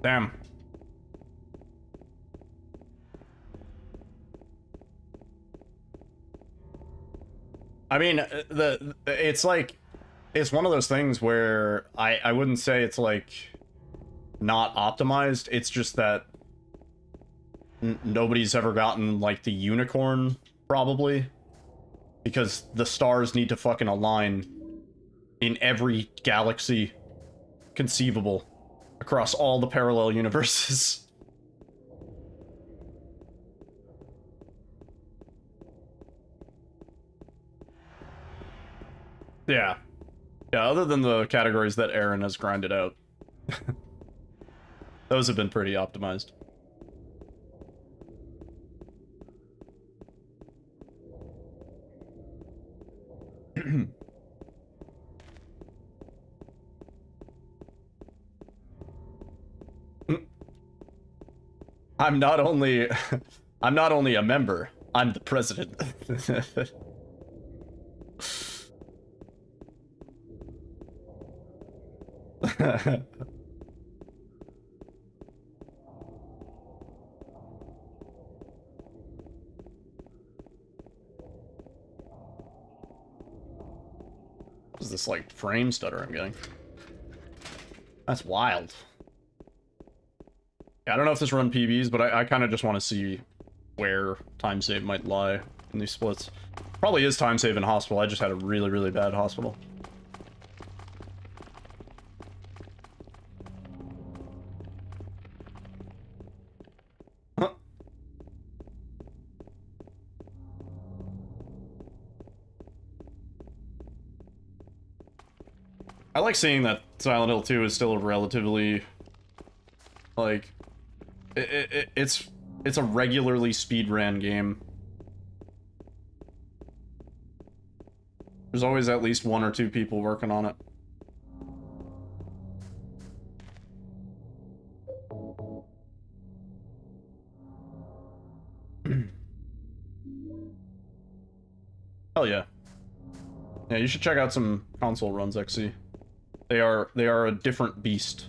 Damn. I mean, it's like, it's one of those things where I wouldn't say it's like not optimized. It's just that nobody's ever gotten like the unicorn, probably, because the stars need to fucking align in every galaxy conceivable across all the parallel universes. Yeah. Yeah, other than the categories that Aaron has grinded out. Those have been pretty optimized. I'm not only a member, I'm the president. What is this, like, frame stutter I'm getting? That's wild. Yeah, I don't know if this run PBs, but I kind of just want to see where time save might lie in these splits. Probably is time save in hospital. I just had a really, really bad hospital. Huh. I like seeing that Silent Hill 2 is still a relatively, like, it's a regularly speedrun game. There's always at least 1 or 2 people working on it. Hell yeah. Yeah, you should check out some console runs, XC. They are a different beast.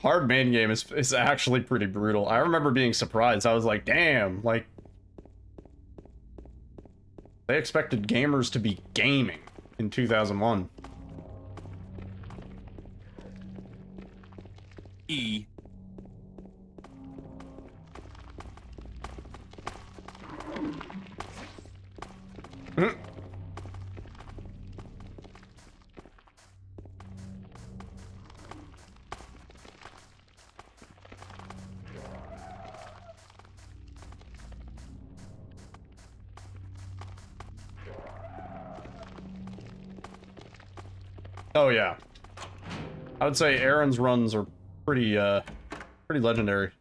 Hard main game is actually pretty brutal. I remember being surprised. I was like, damn, like, they expected gamers to be gaming in 2001. E. Oh yeah, I would say Aaron's runs are pretty legendary.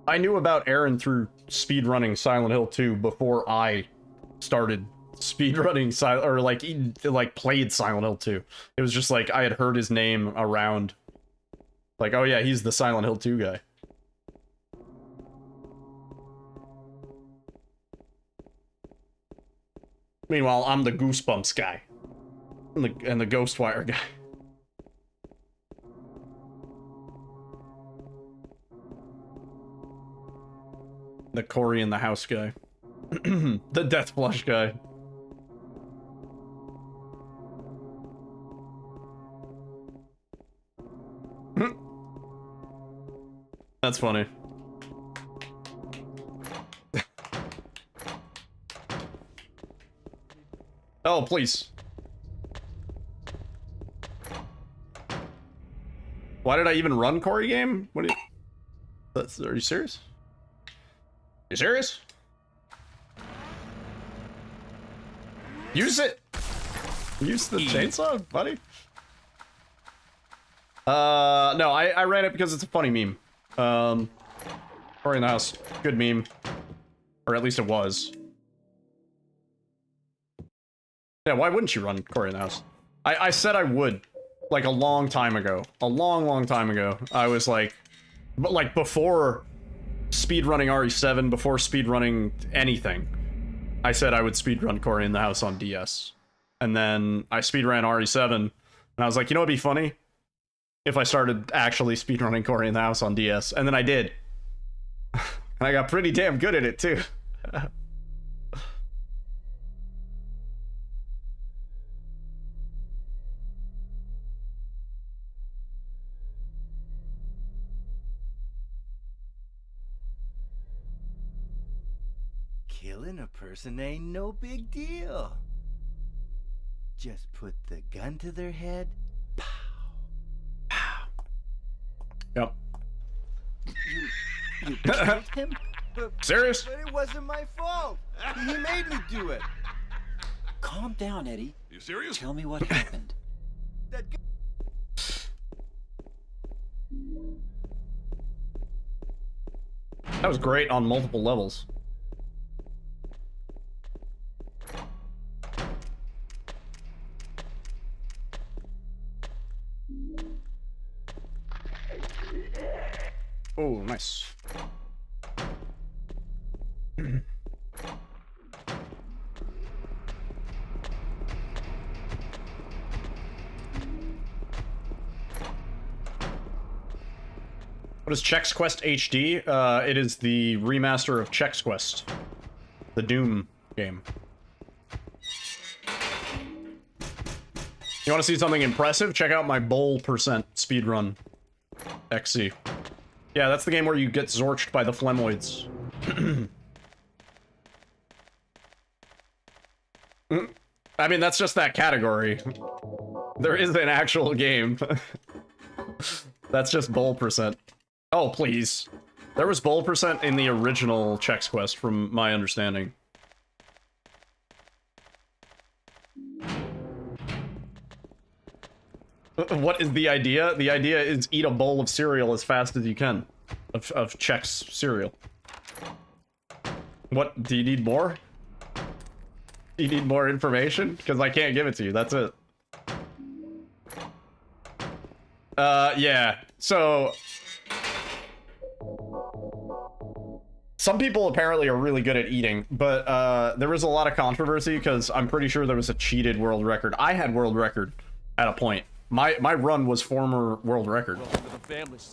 I knew about Aaron through speedrunning Silent Hill 2 before I started speedrunning like played Silent Hill 2. It was just like I had heard his name around, like, oh yeah, he's the Silent Hill 2 guy. Meanwhile, I'm the Goosebumps guy. And the Ghostwire guy. The Cory in the House guy. The Death Blush guy. That's funny. Oh, please. Why did I even run Cory game? What are you... Are you serious? You serious? Use it! Use the chainsaw, buddy? No, I ran it because it's a funny meme. Cory in the House, good meme. Or at least it was. Yeah, why wouldn't you run Cory in the House? I said I would, like, a long time ago. A long time ago. I was like... But, like, before speedrunning RE7, before speedrunning anything, I said I would speedrun Cory in the House on DS. And then I speedran RE7, and I was like, you know what'd be funny? If I started actually speedrunning Cory in the House on DS. And then I did. And I got pretty damn good at it, too. Killing a person ain't no big deal. Just put the gun to their head, pow, Yep. You killed him? Serious? But it wasn't my fault. He made me do it. Calm down, Eddie. You serious? Tell me what happened. That guy... That was great on multiple levels. Oh, nice. What is Chex Quest HD? It is the remaster of Chex Quest, the Doom game. You want to see something impressive? Check out my bowl percent speedrun. XC. Yeah, that's the game where you get zorched by the phlegmoids. I mean, that's just that category. There is an actual game. That's just bowl percent. Oh, please. There was bowl percent in the original Chex Quest, from my understanding. What is the idea? The idea is eat a bowl of cereal as fast as you can. Of Chex cereal. What, do you need more? Do you need more information? Because I can't give it to you, that's it. Yeah, so... Some people apparently are really good at eating, but there was a lot of controversy because I'm pretty sure there was a cheated world record. I had world record at a point. My run was former world record.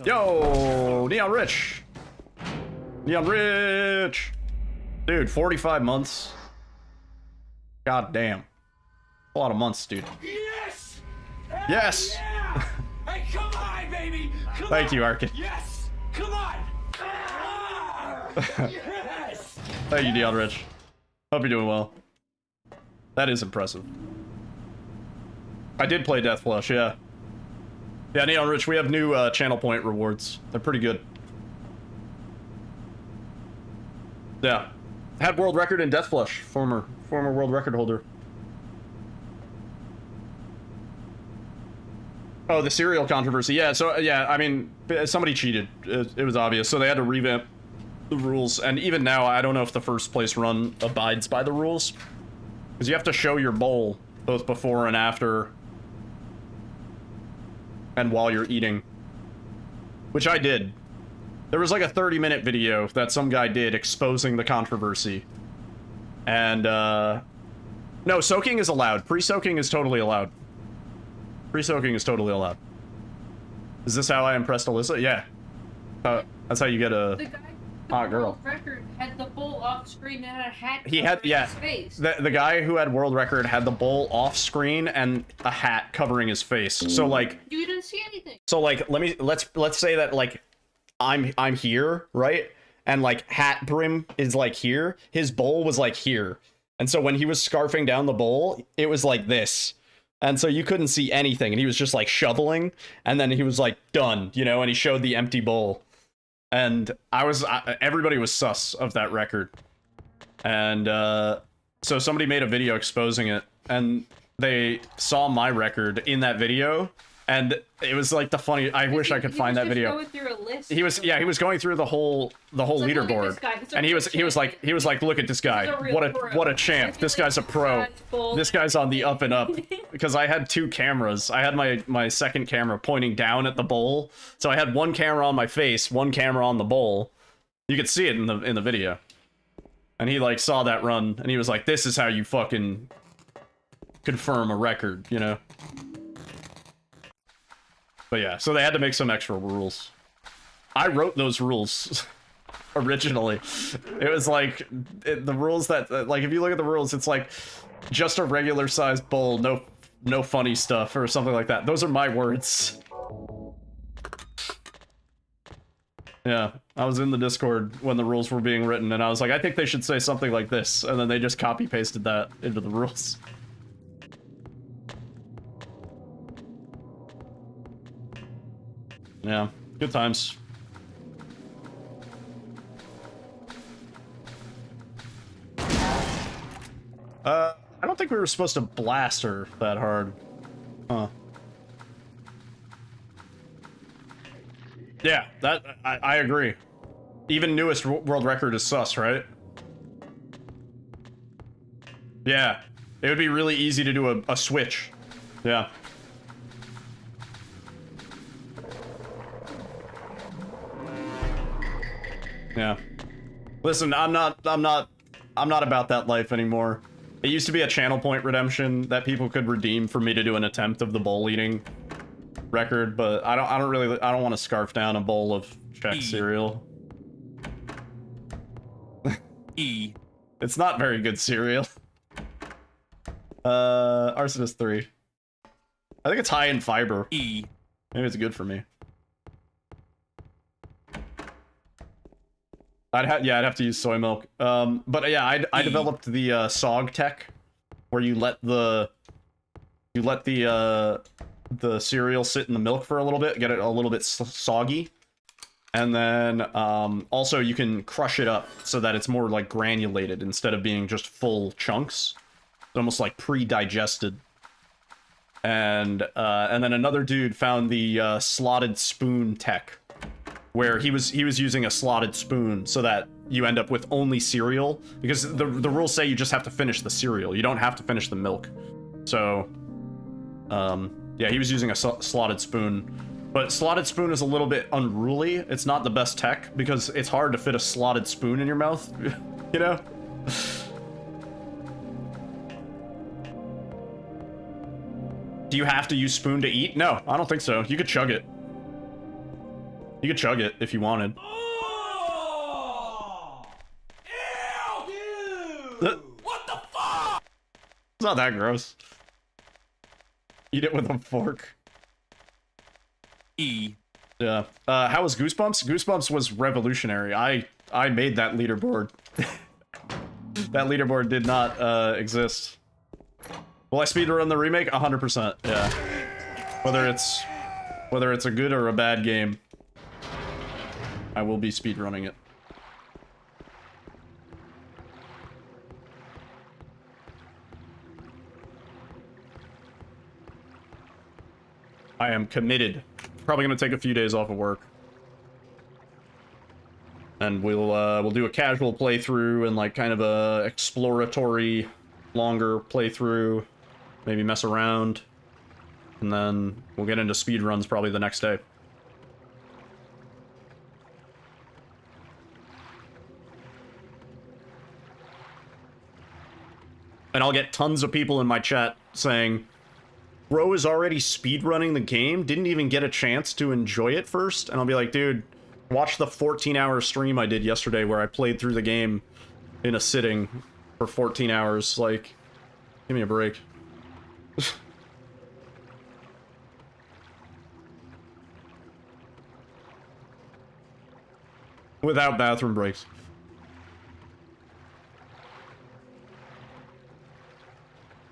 Yo, Neon Rich. Neon Rich. Dude, 45 months. God damn. A lot of months, dude. Yes! Yes! Yeah! Hey, come on, baby! Come Thank on. you, Arkin. Yes! Come on! Yes! Thank you, Neon Rich. Hope you're doing well. That is impressive. I did play Death Flush, yeah. Yeah, Neon Rich, we have new channel point rewards. They're pretty good. Yeah. Had world record in Death Flush, former world record holder. Oh, the cereal controversy. Yeah, so, yeah, I mean, somebody cheated. It was obvious, so they had to revamp the rules. And even now, I don't know if the first place run abides by the rules. Because you have to show your bowl, both before and after, and while you're eating. Which I did. There was like a 30-minute video that some guy did exposing the controversy. And, no, soaking is allowed. Pre-soaking is totally allowed. Pre-soaking is totally allowed. Is this how I impressed Alyssa? Yeah. That's how you get a hot girl. Record had the bowl off screen and had a hat. He had, yeah. His face. The guy who had world record had the bowl off screen and a hat covering his face. So like, You didn't see anything. so like, let's say that like, I'm here, right? And like hat brim is like here. His bowl was like here. And so when he was scarfing down the bowl, it was like this. And so you couldn't see anything. And he was just like shoveling. And then he was like, done, you know, and he showed the empty bowl. And everybody was sus of that record. And so somebody made a video exposing it. And they saw my record in that video. And it was like the funny. I wish I could find that video. Going through a list. He was going through the whole leaderboard, and he was like, look at this guy, what a champ. This guy's a pro. This guy's on the up and up. Because I had two cameras. I had my second camera pointing down at the bowl, so I had one camera on my face, one camera on the bowl. You could see it in the video. And he like saw that run, and he was like, this is how you fucking confirm a record, you know. But yeah, so they had to make some extra rules. I wrote those rules originally. It was like the rules that like if you look at the rules, it's like just a regular sized bowl, no funny stuff or something like that. Those are my words. Yeah, I was in the Discord when the rules were being written, and I was like, I think they should say something like this, and then they just copy pasted that into the rules. Yeah, Good times. I don't think we were supposed to blast her that hard. Huh. Yeah, I agree. Even newest world record is sus, right? Yeah. It would be really easy to do a switch. Yeah. Yeah. Listen, I'm not about that life anymore. It used to be a channel point redemption that people could redeem for me to do an attempt of the bowl eating record, but I don't want to scarf down a bowl of Chex cereal. E. It's not very good cereal. Arsonist 3. I think it's high in fiber. E. Maybe it's good for me. I'd have to use soy milk. But yeah, I developed the SOG tech, where you let the cereal sit in the milk for a little bit, get it a little bit soggy, and then also you can crush it up so that it's more like granulated instead of being just full chunks. It's almost like pre-digested. And then another dude found the slotted spoon tech, where he was using a slotted spoon so that you end up with only cereal, because the rules say you just have to finish the cereal. You don't have to finish the milk. So, yeah, he was using a slotted spoon. But slotted spoon is a little bit unruly. It's not the best tech, because it's hard to fit a slotted spoon in your mouth, you know? Do you have to use spoon to eat? No, I don't think so. You could chug it. You could chug it if you wanted. Oh! Ew, dude! What the fuck? It's not that gross. Eat it with a fork. E. Yeah. How was Goosebumps? Goosebumps was revolutionary. I made that leaderboard. That leaderboard did not exist. Will I speedrun the remake? 100%. Yeah. Whether it's a good or a bad game, I will be speedrunning it. I am committed. Probably gonna take a few days off of work, and we'll do a casual playthrough and like kind of a exploratory, longer playthrough. Maybe mess around, and then we'll get into speedruns probably the next day. And I'll get tons of people in my chat saying, bro is already speedrunning the game, didn't even get a chance to enjoy it first. And I'll be like, dude, watch the 14-hour stream I did yesterday where I played through the game in a sitting for 14 hours. Like, give me a break. Without bathroom breaks.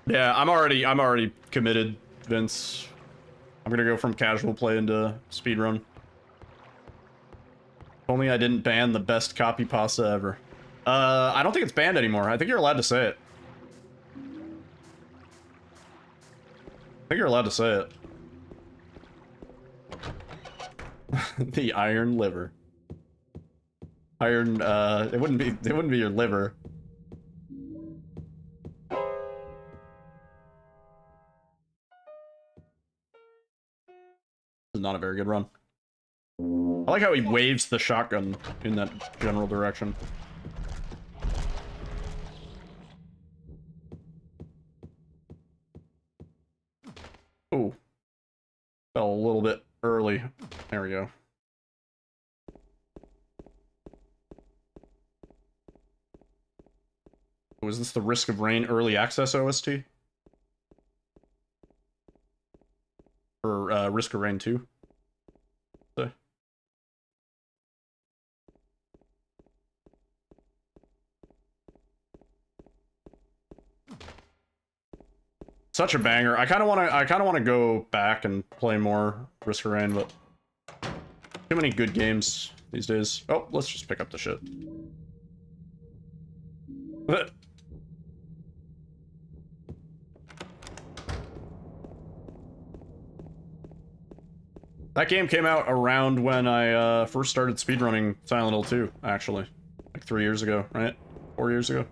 Yeah, I'm already committed, Vince. I'm gonna go from casual play into speedrun. If only I didn't ban the best copy pasta ever. I don't think it's banned anymore. I think you're allowed to say it. I think you're allowed to say it. The iron liver. Iron, it wouldn't be your liver. This is not a very good run. I like how he waves the shotgun in that general direction. Ooh. Fell a little bit early. There we go. Was this the Risk of Rain early access OST? Or Risk of Rain 2? Such a banger. I kind of want to go back and play more Risk of Rain, but Too many good games these days. Oh, let's just pick up the shit. That game came out around when I first started speedrunning Silent Hill 2, actually. Like 3 years ago, right? 4 years ago.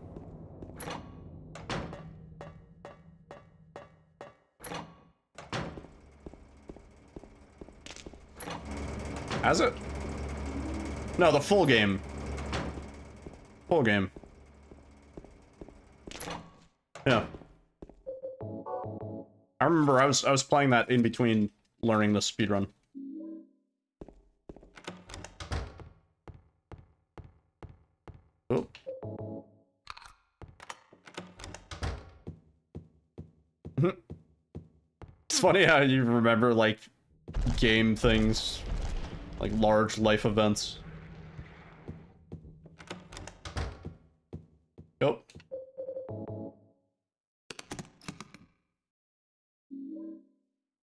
Has it? No, the full game. Full game. Yeah. I remember I was playing that in between learning the speedrun. Oh. It's funny how you remember, like, game things, like large life events. Yep.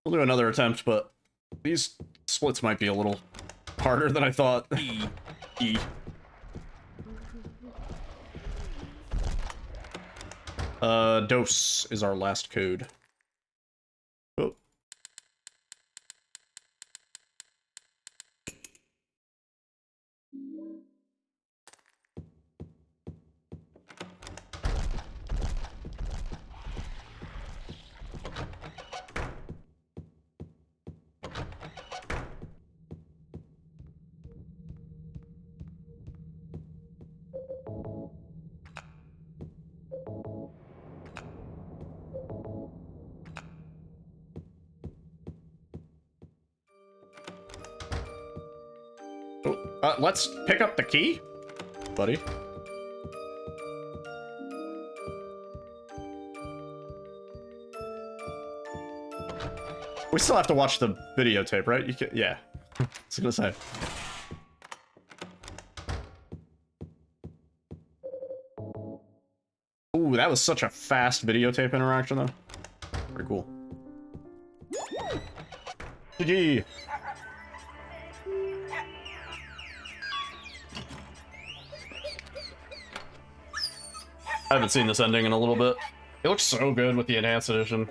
We'll do another attempt, but these splits might be a little harder than I thought. E. Dose is our last code. Oh. Let's pick up the key, buddy. We still have to watch the videotape, right? You can, yeah. I was gonna say. Ooh, that was such a fast videotape interaction, though. Very cool. GG. I haven't seen this ending in a little bit. It looks so good with the enhanced edition.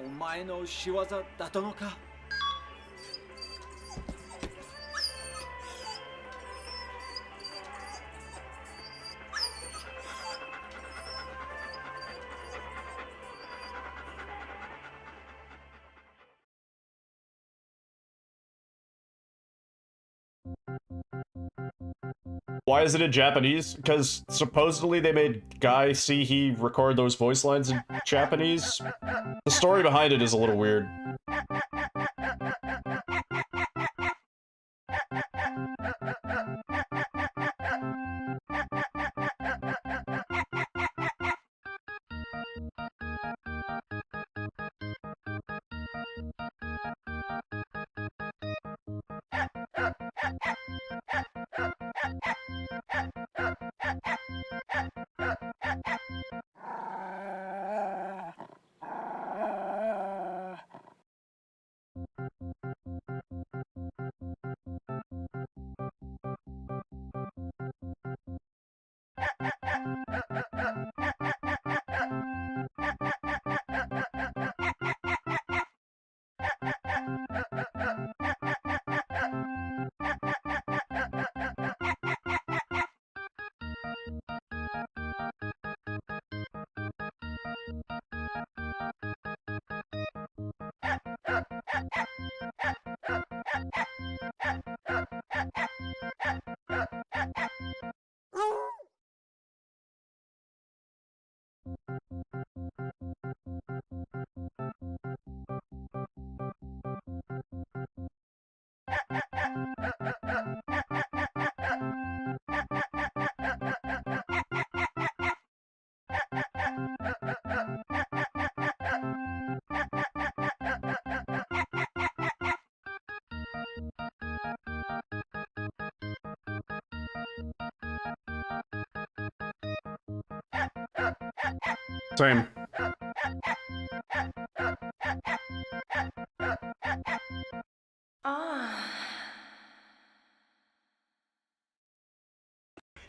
Why is it in Japanese? Because supposedly they made Guy See record those voice lines in Japanese. The story behind it is a little weird. Same.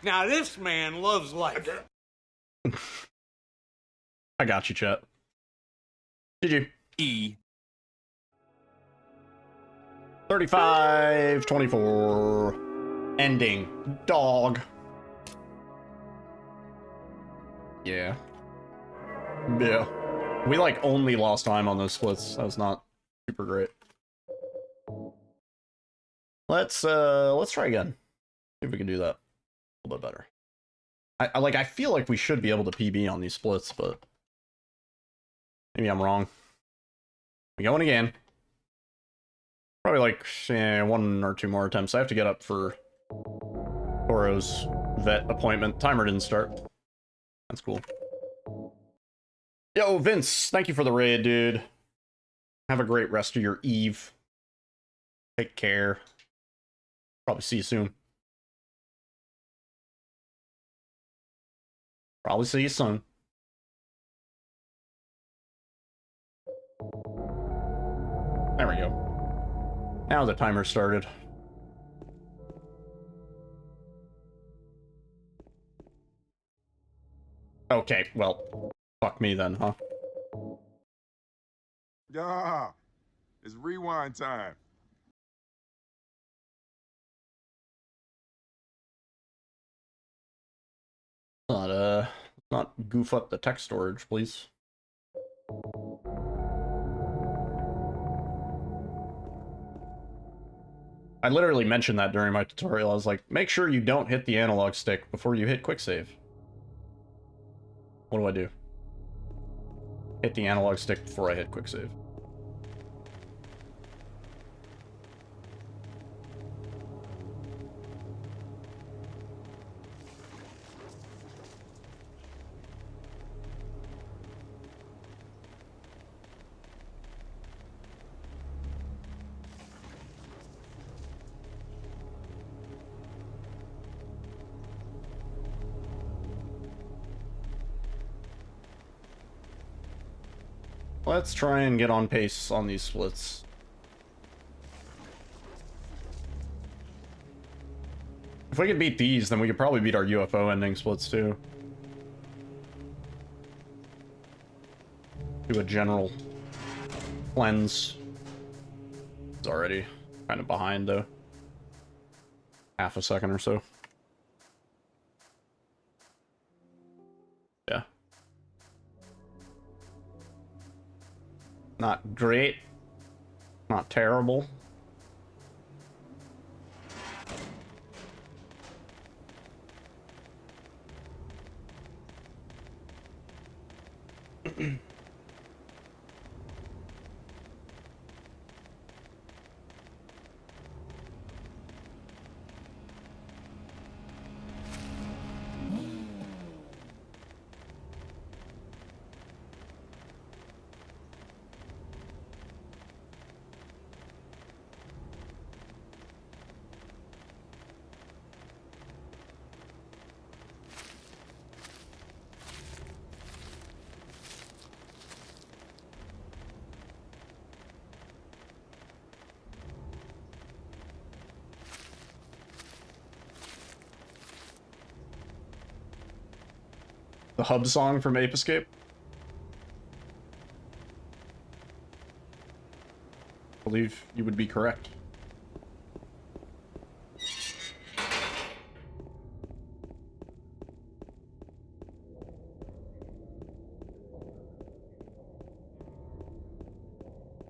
Now this man loves life. I got you, chat. GG. E. 35-24. Ending. Dog. Yeah. Yeah. We, like, only lost time on those splits. That was not super great. Let's try again. See if we can do that a little bit better. I feel like we should be able to PB on these splits, but maybe I'm wrong. We going again. Probably like 1 or 2 more attempts. I have to get up for Toro's vet appointment. Timer didn't start. That's cool. Yo, Vince, thank you for the raid, dude. Have a great rest of your eve. Take care. Probably see you soon. Probably see you soon. There we go. Now the timer started. Okay, well, fuck me then, huh? Yeah, it's rewind time. Not goof up the text storage, please. I literally mentioned that during my tutorial. I was like, make sure you don't hit the analog stick before you hit quick save. What do? Hit the analog stick before I hit quick save. Let's try and get on pace on these splits. If we could beat these, then we could probably beat our UFO ending splits too. Do a general cleanse. It's already kind of behind though. Half a second or so. Yeah. Not great. Not terrible. The hub song from Ape Escape? I believe you would be correct.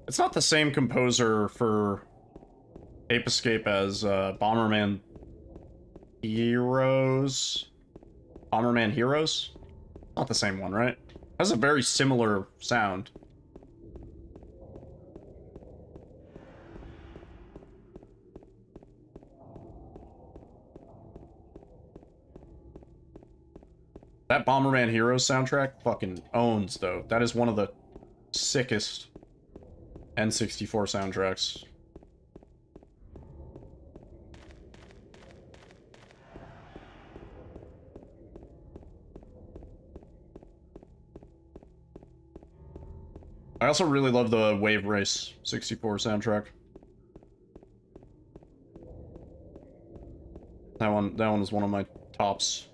It's not the same composer for Ape Escape as Bomberman Heroes? Bomberman Heroes? Not the same one, right? Has a very similar sound. That Bomberman Heroes soundtrack fucking owns, though. That is one of the sickest N64 soundtracks. I also really love the Wave Race 64 soundtrack. That one is one of my Tops.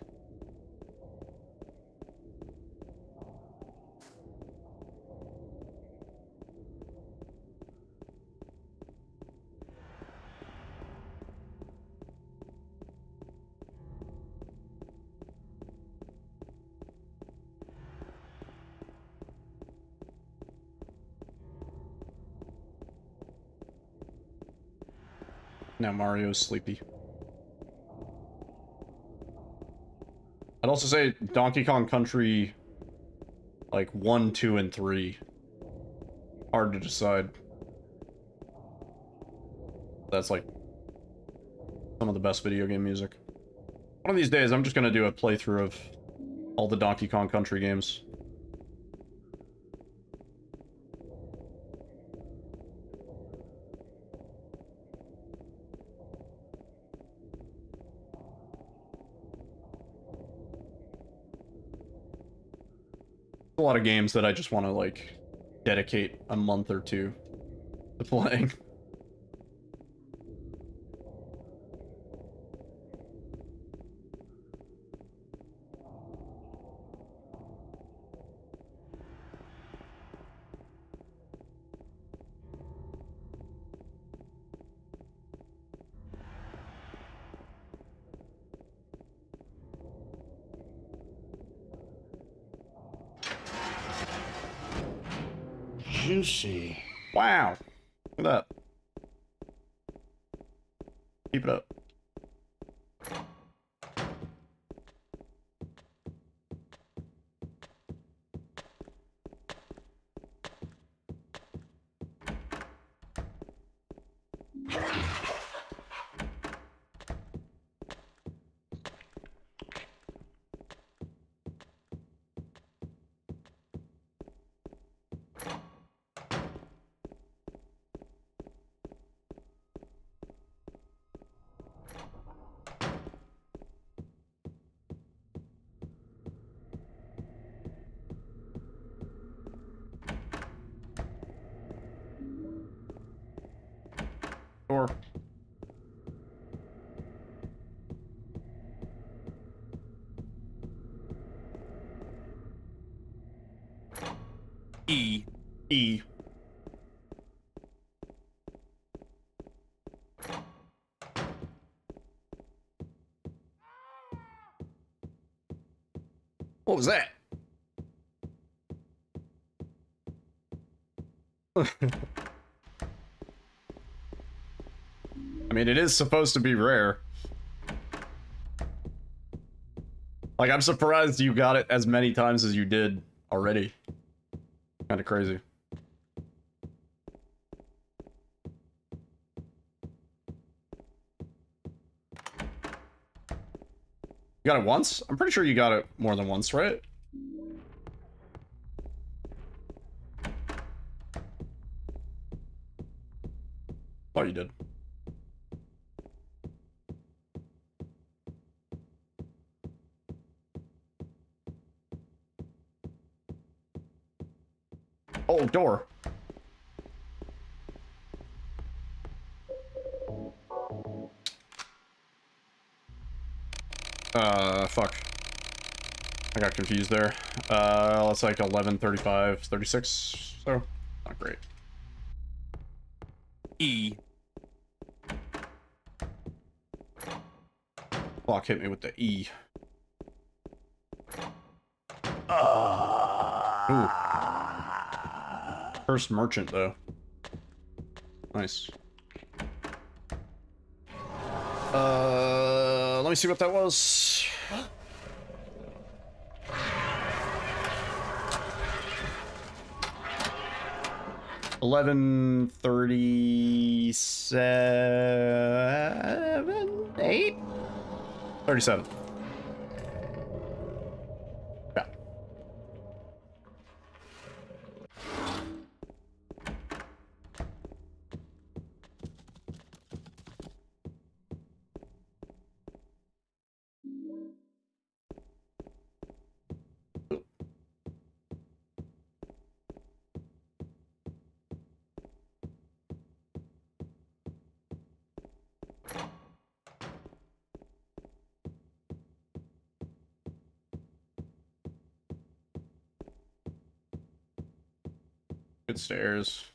Now Mario's sleepy. I'd also say Donkey Kong Country, like 1, 2, and 3. Hard to decide. That's like some of the best video game music. One of these days, I'm just gonna do a playthrough of all the Donkey Kong Country games. A lot of games that I just want to, like, dedicate a month or two to playing. Juicy. Wow. Look at that. Keep it up. Door. E. E. What was that? I mean, it is supposed to be rare. Like, I'm surprised you got it as many times as you did already. Kind of crazy. You got it once? I'm pretty sure you got it more than once, right? Oh, you did. Oh, door. Fuck. I got confused there. It's like 11, 35, 36, so not great. E. Clock hit me with the E. Ooh. First merchant, though. Nice. Let me see what that was. $11:37, 8? 37. Yeah. Good stairs.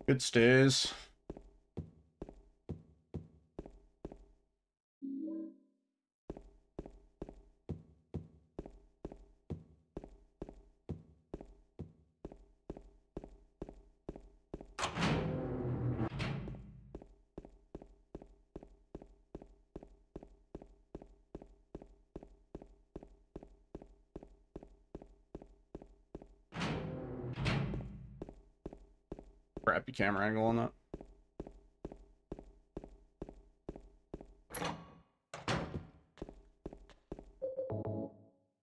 Good stairs. Crappy camera angle on that.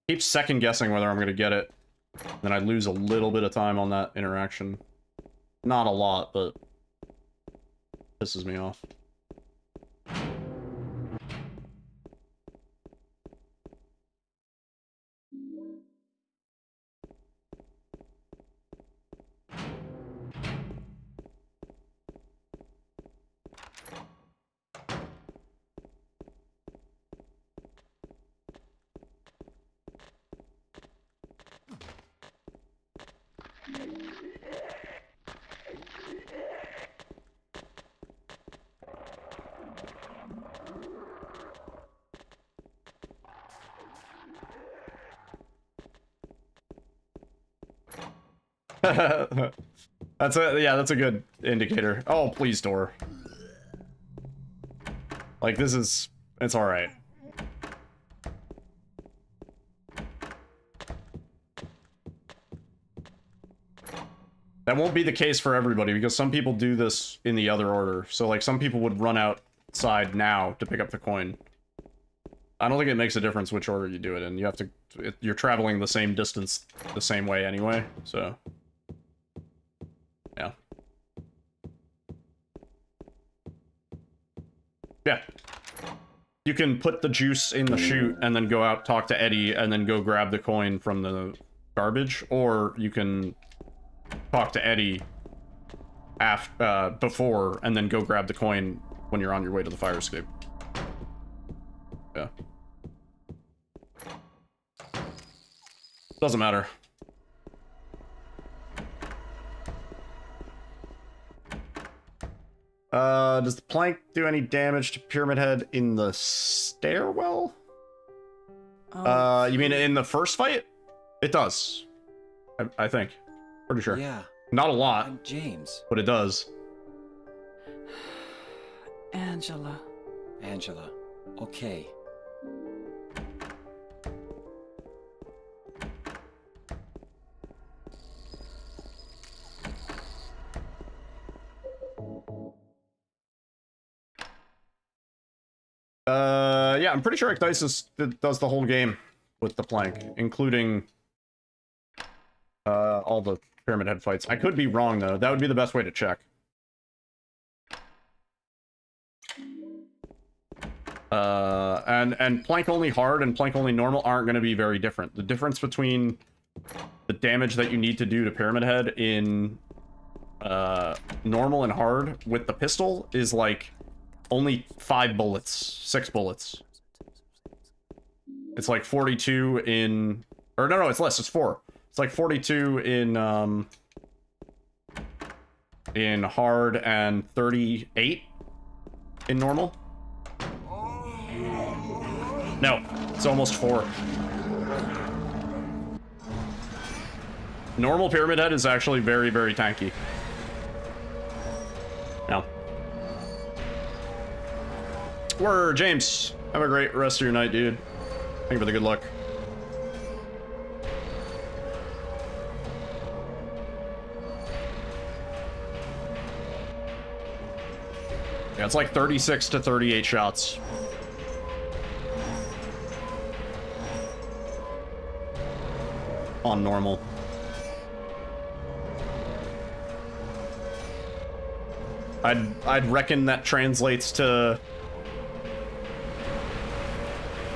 Keep second guessing whether I'm gonna get it. Then I lose a little bit of time on that interaction. Not a lot, but pisses me off. That's a good indicator. Oh, please, door. Like, this is... It's alright. That won't be the case for everybody, because some people do this in the other order. So, like, some people would run outside now to pick up the coin. I don't think it makes a difference which order you do it in. You have to... You're traveling the same distance the same way anyway, so... Yeah. Yeah. You can put the juice in the chute and then go out, talk to Eddie, and then go grab the coin from the garbage, or you can talk to Eddie before and then go grab the coin when you're on your way to the fire escape. Yeah. Doesn't matter. Does the plank do any damage to Pyramid Head in the stairwell? You mean in the first fight? It does. I think. Pretty sure. Yeah. Not a lot. I'm James. But it does. Angela. Angela. Okay. Yeah, I'm pretty sure Ecdysis does the whole game with the plank, including all the Pyramid Head fights. I could be wrong, though. That would be the best way to check. And plank only hard and plank only normal aren't going to be very different. The difference between the damage that you need to do to Pyramid Head in normal and hard with the pistol is like only 5 bullets, 6 bullets. It's like 42 in, or no, it's less, it's 4. It's like 42 in hard and 38 in normal. No, it's almost 4. Normal Pyramid Head is actually very, very tanky. No. Word, James. Have a great rest of your night, dude. Thank you for the good luck. Yeah, it's like 36 to 38 shots. On normal. I'd reckon that translates to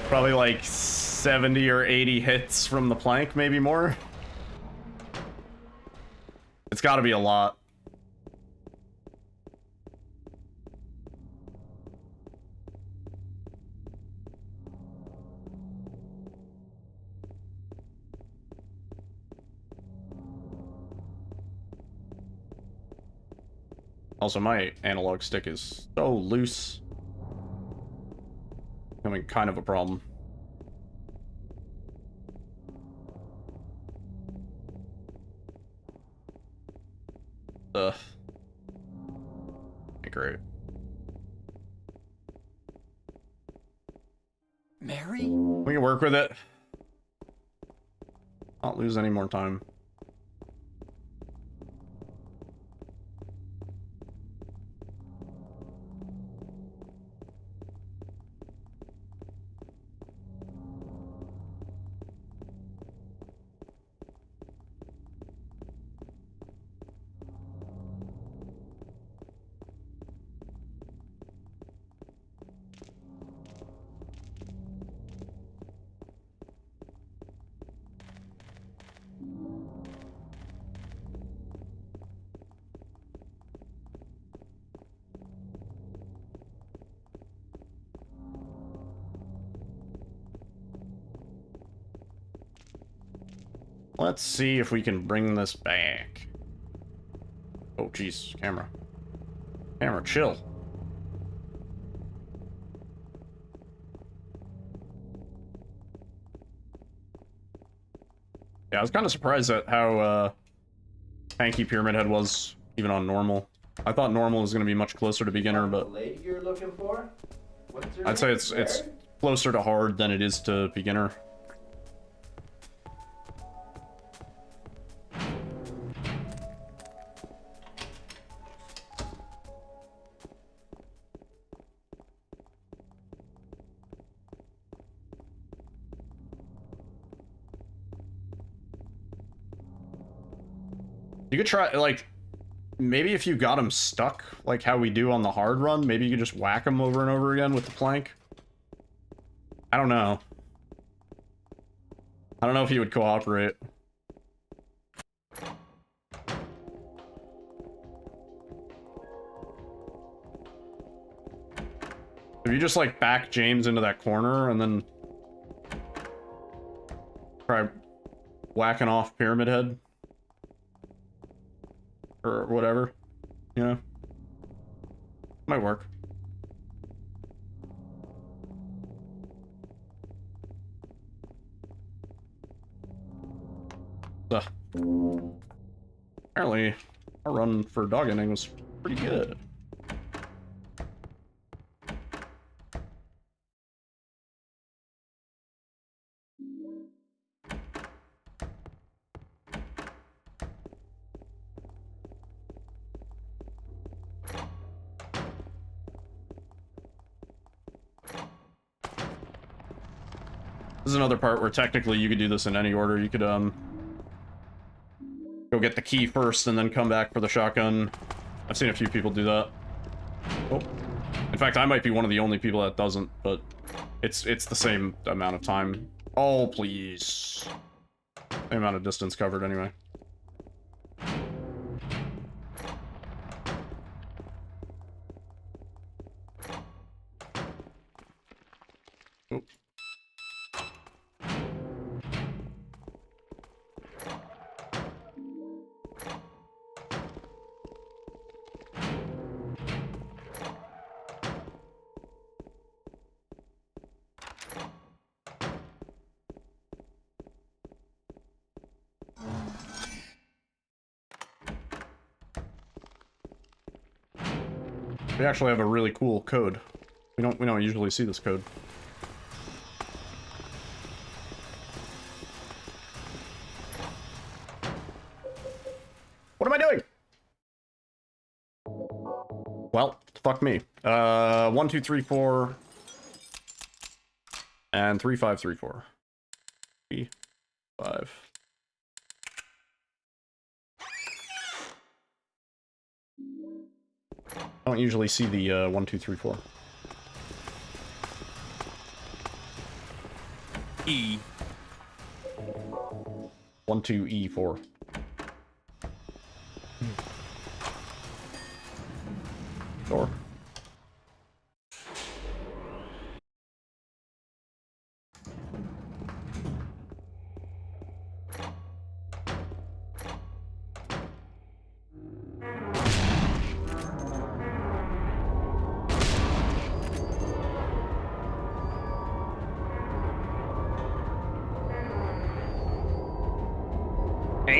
probably like 70 or 80 hits from the plank, maybe more. It's got to be a lot. Also, my analog stick is so loose. Becoming kind of a problem. Ugh. Okay, great. Mary? We can work with it. Not lose any more time. Let's see if we can bring this back. Oh, jeez, camera. Camera, chill. Yeah, I was kind of surprised at how tanky Pyramid Head was, even on normal. I thought normal was going to be much closer to beginner, but The lady you're looking for? What's her I'd say name? it's closer to hard than it is to beginner. You could try, like, maybe if you got him stuck, like how we do on the hard run, maybe you could just whack him over and over again with the plank. I don't know. I don't know if he would cooperate. If you just, like, back James into that corner and then try whacking off Pyramid Head. Or whatever, you know? Might work. Ugh. Apparently, our run for dog ending was pretty good. This is another part where technically you could do this in any order. You could, go get the key first and then come back for the shotgun. I've seen a few people do that. Oh. In fact, I might be one of the only people that doesn't, but it's the same amount of time. Oh, please. Same amount of distance covered anyway. Oh. We actually have a really cool code. We don't usually see this code. What am I doing? Well, fuck me. 1, 2, 3, 4, and 3, 5, 3, 4. 3, 5. I don't usually see the 1, 2, 3, 4. E. 1, 2, E, 4. Door.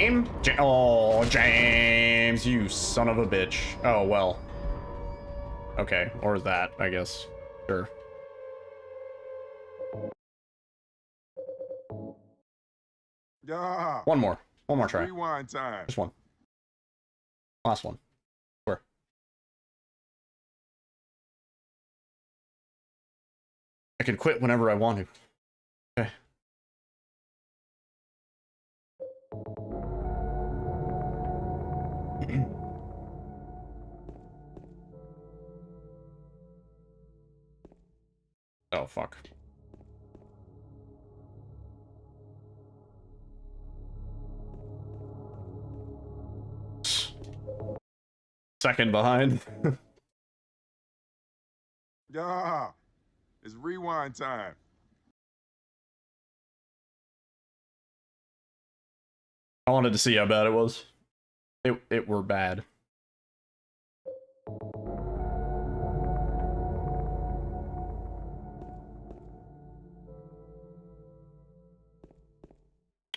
James? Oh, James, you son of a bitch. Oh, well. Okay, or that, I guess. Sure. Yeah. One more. One more try. Rewind time. Just one. Last one. Where? I can quit whenever I want to. Okay. Oh, fuck. Second behind. Yeah. It's rewind time. I wanted to see how bad it was. It were bad.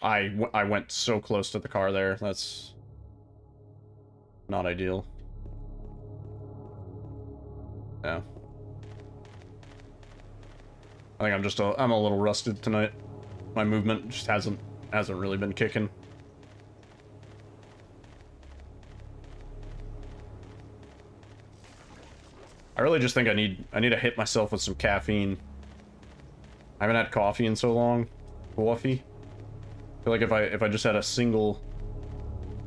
I went so close to the car there. That's not ideal. Yeah. I think I'm a little rusted tonight. My movement just hasn't really been kicking. I really just think I need to hit myself with some caffeine. I haven't had coffee in so long. Coffee. I feel like if I just had a single,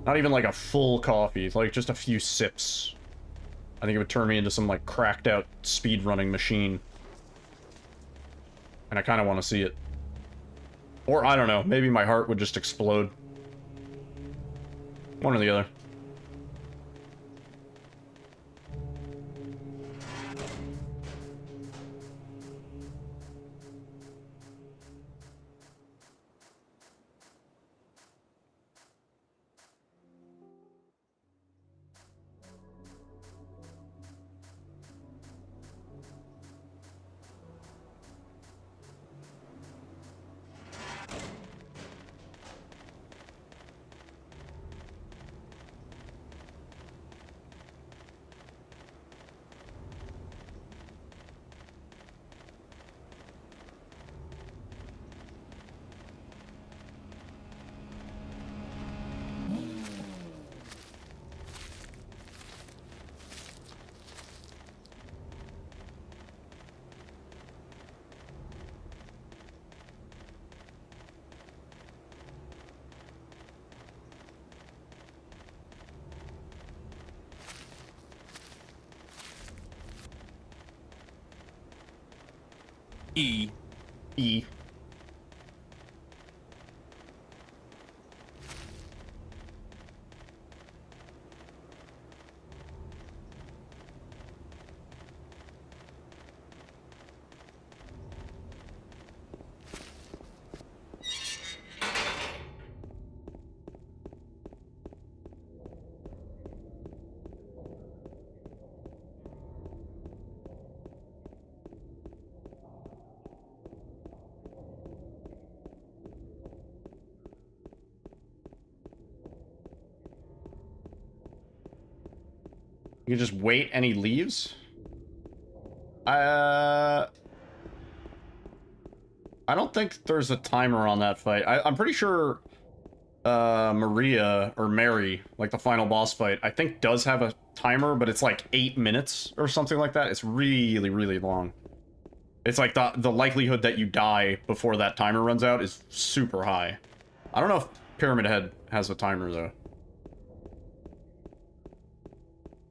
not even like a full coffee, like just a few sips, I think it would turn me into some like cracked out speedrunning machine. And I kind of want to see it. Or I don't know, maybe my heart would just explode. One or the other. E. E. You can just wait and he leaves? I don't think there's a timer on that fight. I'm pretty sure Maria, or Mary, like the final boss fight, I think does have a timer, but it's like 8 minutes or something like that. It's really, really long. It's like the likelihood that you die before that timer runs out is super high. I don't know if Pyramid Head has a timer though.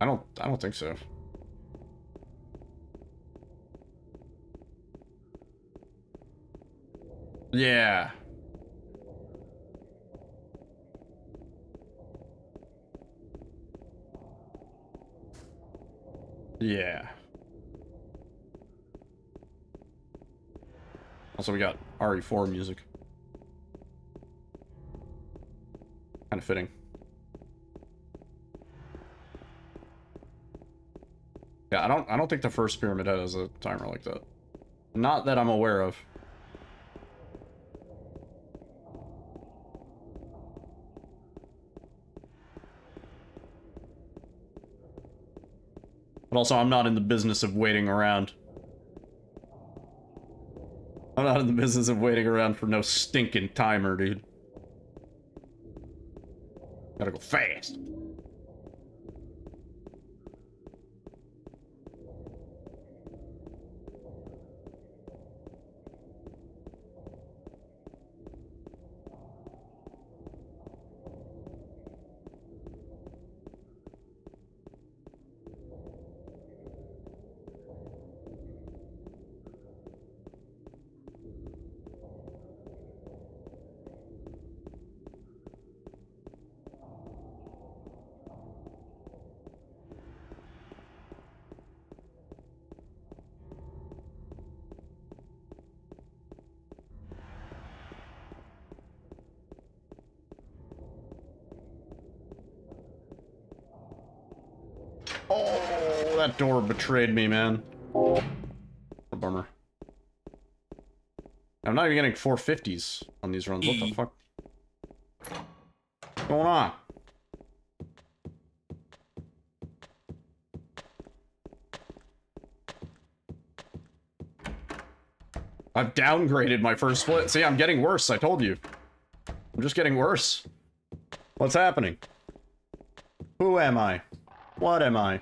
I don't think so. Yeah. Yeah. Also, we got RE4 music. Kind of fitting. Yeah, I don't think the first Pyramid Head has a timer like that. Not that I'm aware of. But also, I'm not in the business of waiting around. I'm not in the business of waiting around for no stinking timer, dude. Gotta go fast. Oh, that door betrayed me, man. A bummer. I'm not even getting 450s on these runs. What the fuck? What's going on? I've downgraded my first split. See, I'm getting worse, I told you. I'm just getting worse. What's happening? Who am I? What am I?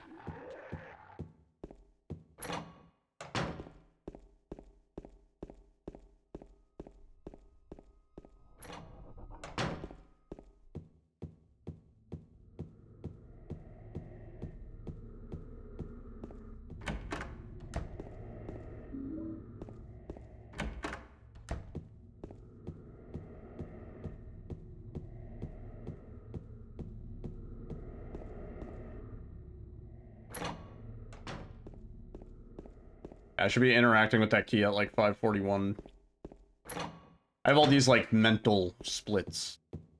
I should be interacting with that key at like 541. I have all these like mental splits.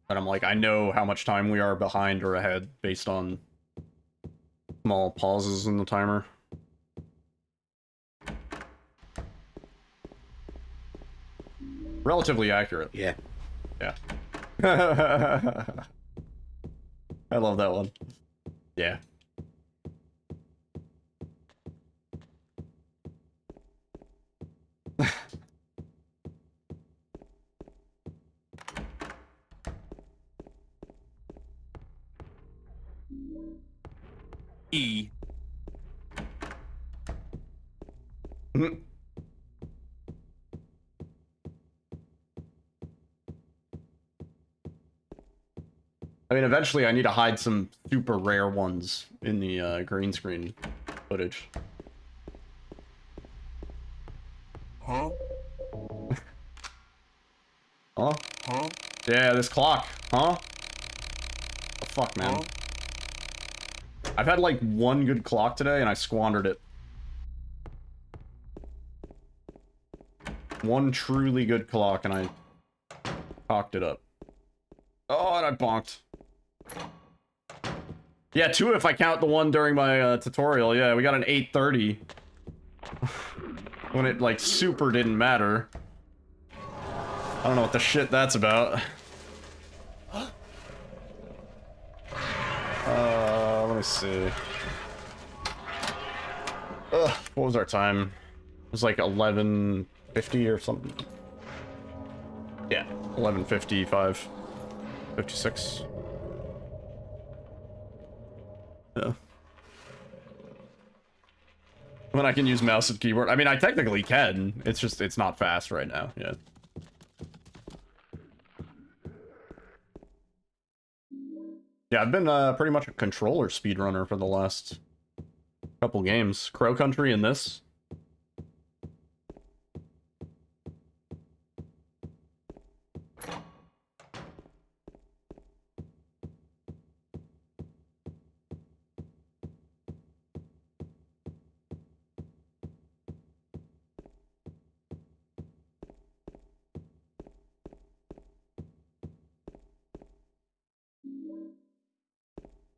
And I'm like, I know how much time we are behind or ahead based on small pauses in the timer. Relatively accurate. Yeah. Yeah. I love that one. Yeah. E. I mean, eventually I need to hide some super rare ones in the green screen footage. Huh? Huh? Huh? Yeah, this clock. Huh? The fuck, man. Huh? I've had like one good clock today and I squandered it. One truly good clock and I cocked it up. Oh, and I bonked. Yeah, two if I count the one during my tutorial. Yeah, we got an 8:30. When it like super didn't matter. I don't know what the shit that's about. Let me see. Ugh, what was our time? It was like 11:50 or something. Yeah, 11:55, 56. Yeah. When I can use mouse and keyboard. I mean, I technically can. It's just, it's not fast right now. Yeah. Yeah, I've been pretty much a controller speedrunner for the last couple games. Crow Country and this.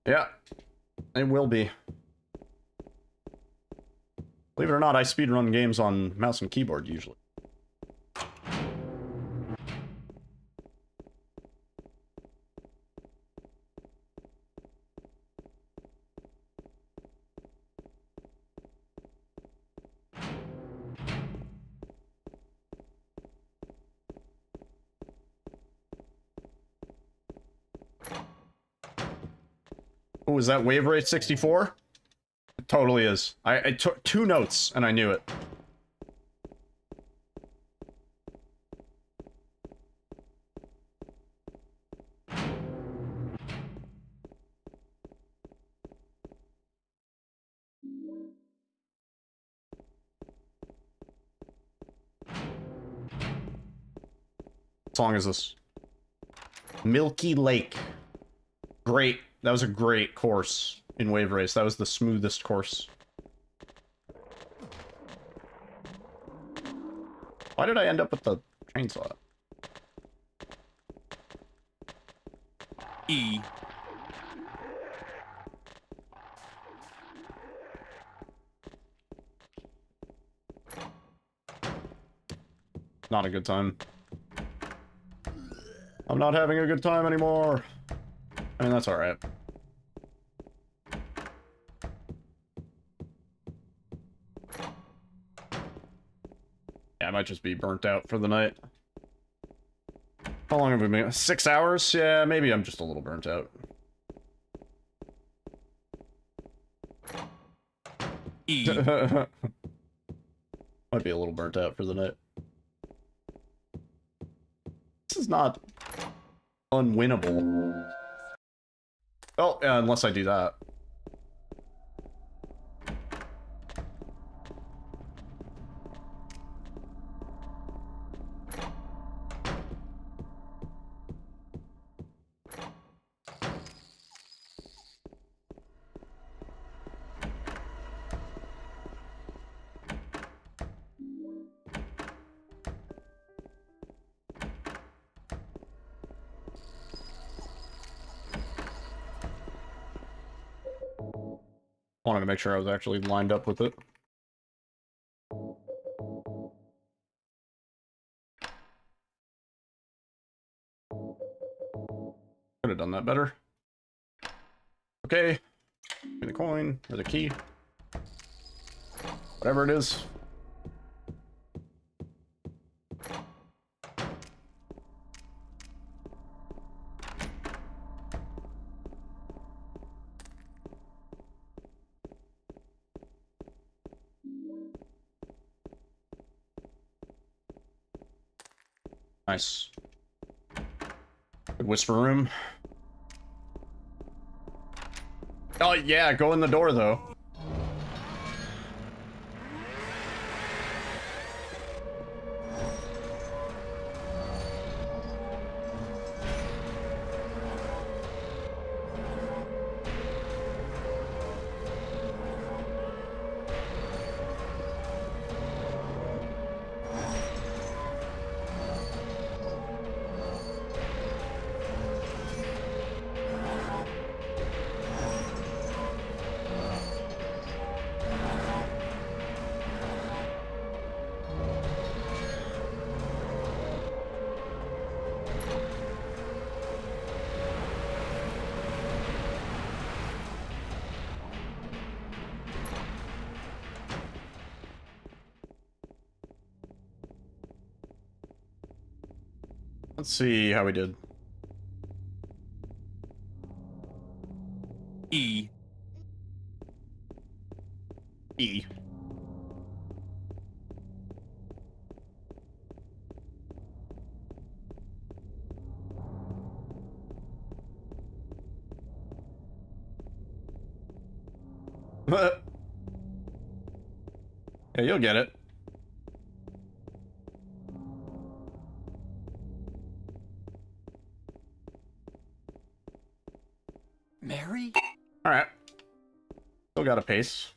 Yeah, it will be. Believe it or not, I speedrun games on mouse and keyboard usually. Oh, is that Wave Rate 64? It totally is. I took 2 notes and I knew it. What song is this? Milky Lake. Great. That was a great course in Wave Race. That was the smoothest course. Why did I end up with the chainsaw? E. Not a good time. I'm not having a good time anymore. I mean, that's alright. Yeah, I might just be burnt out for the night. How long have we been? 6 hours? Yeah, maybe I'm just a little burnt out. E. Might be a little burnt out for the night. This is not unwinnable. Oh, yeah, unless I do that. Wanted to make sure I was actually lined up with it. Could have done that better. Okay. Give me the coin, or the key. Whatever it is. Nice. Good whisper room. Oh yeah, go in the door though. Let's see how we did. E. E. Yeah, you'll get it. Mary? Alright. Still got a pace.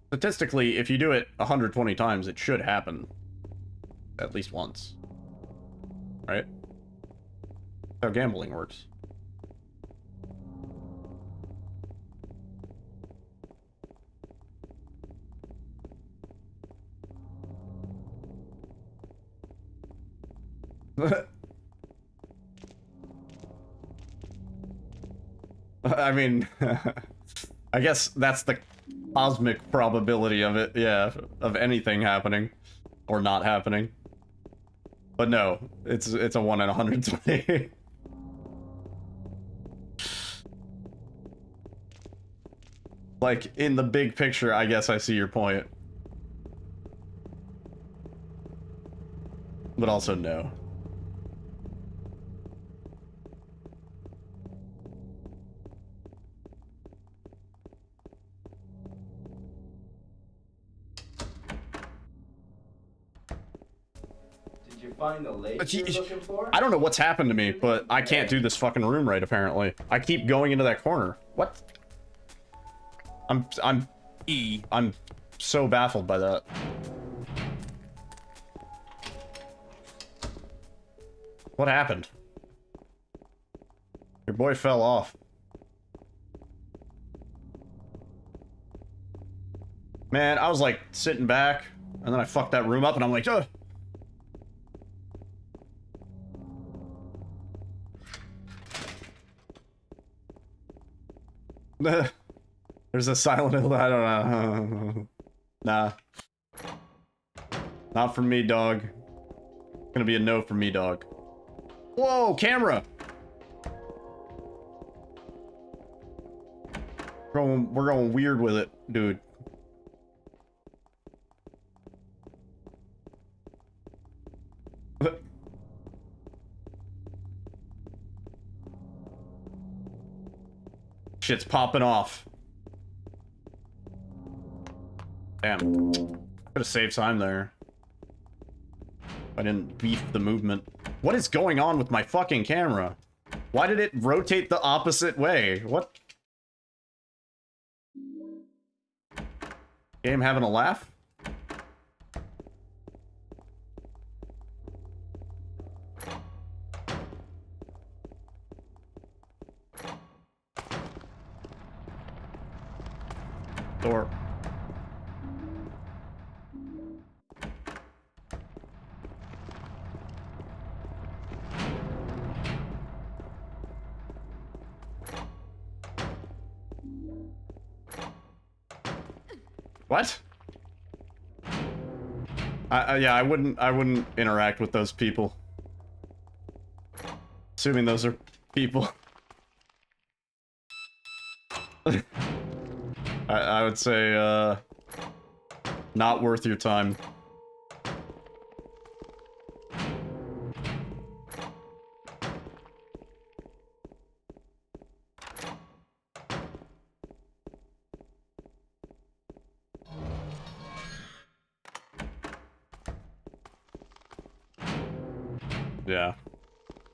Statistically, if you do it 120 times, it should happen. At least once. Right? That's how gambling works. I mean, I guess that's the cosmic probability of it, yeah, of anything happening or not happening. But no, it's a 1 in 120. Like, in the big picture, I guess I see your point. But also, no. Did you find the lake you were looking for? I don't know what's happened to me, but I can't do this fucking room right, apparently. I keep going into that corner. What? I'm so baffled by that. What happened? Your boy fell off. Man, I was like sitting back, and then I fucked that room up, and I'm like, ugh. There's a Silent Hill. I don't know. Nah. Not for me, dog. Gonna be a no for me, dog. Whoa, camera! We're going weird with it, dude. Shit's popping off. Damn. Could have saved time there. I didn't beef the movement. What is going on with my fucking camera? Why did it rotate the opposite way? What? Game having a laugh? Door. What? Yeah, I wouldn't interact with those people. Assuming those are people. I would say, not worth your time. Yeah.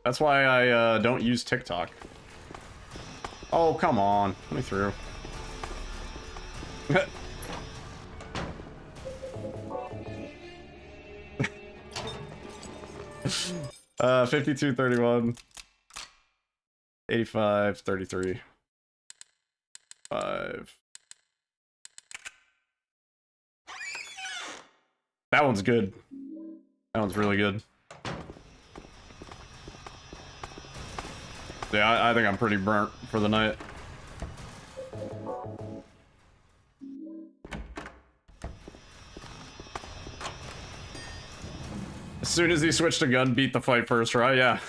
That's why I don't use TikTok. Oh, come on. Let me through. 52-31. 85-33. 5. That one's good. That one's really good. Yeah, I think I'm pretty burnt for the night. As soon as he switched to gun, beat the fight first, right? Yeah.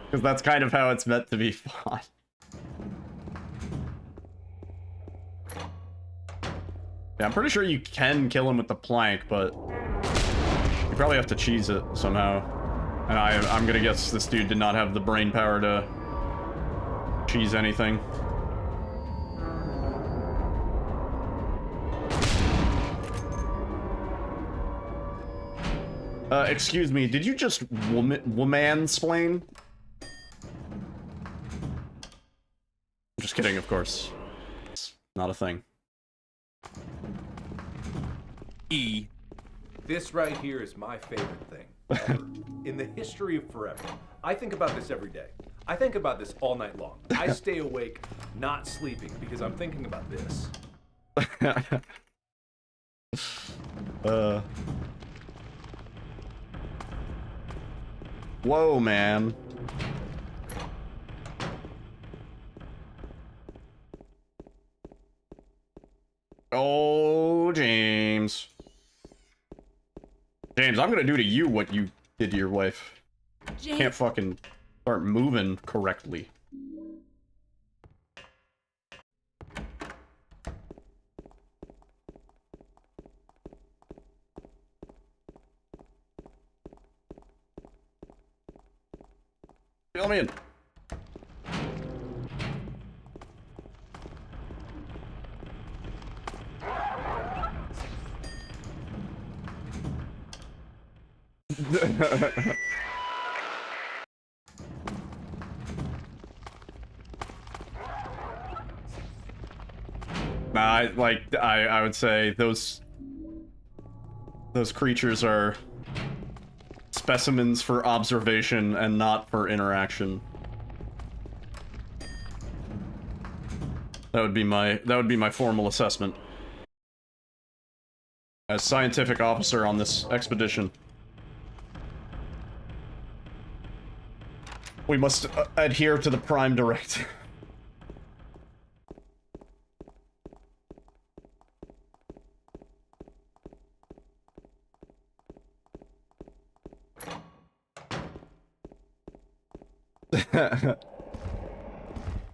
Because that's kind of how it's meant to be fought. Yeah, I'm pretty sure you can kill him with the plank, but you probably have to cheese it somehow. And I'm gonna guess this dude did not have the brain power to cheese anything. Excuse me, did you just woman-splain? Just kidding, of course. It's not a thing. E. This right here is my favorite thing ever in the history of forever. I think about this every day. I think about this all night long. I stay awake, not sleeping, because I'm thinking about this. Whoa, man. Oh, James. James, I'm gonna do to you what you did to your wife. James. Can't fucking start moving correctly. Let me in. I would say those creatures are specimens for observation and not for interaction. That would be my formal assessment as scientific officer on this expedition. We must adhere to the Prime Directive.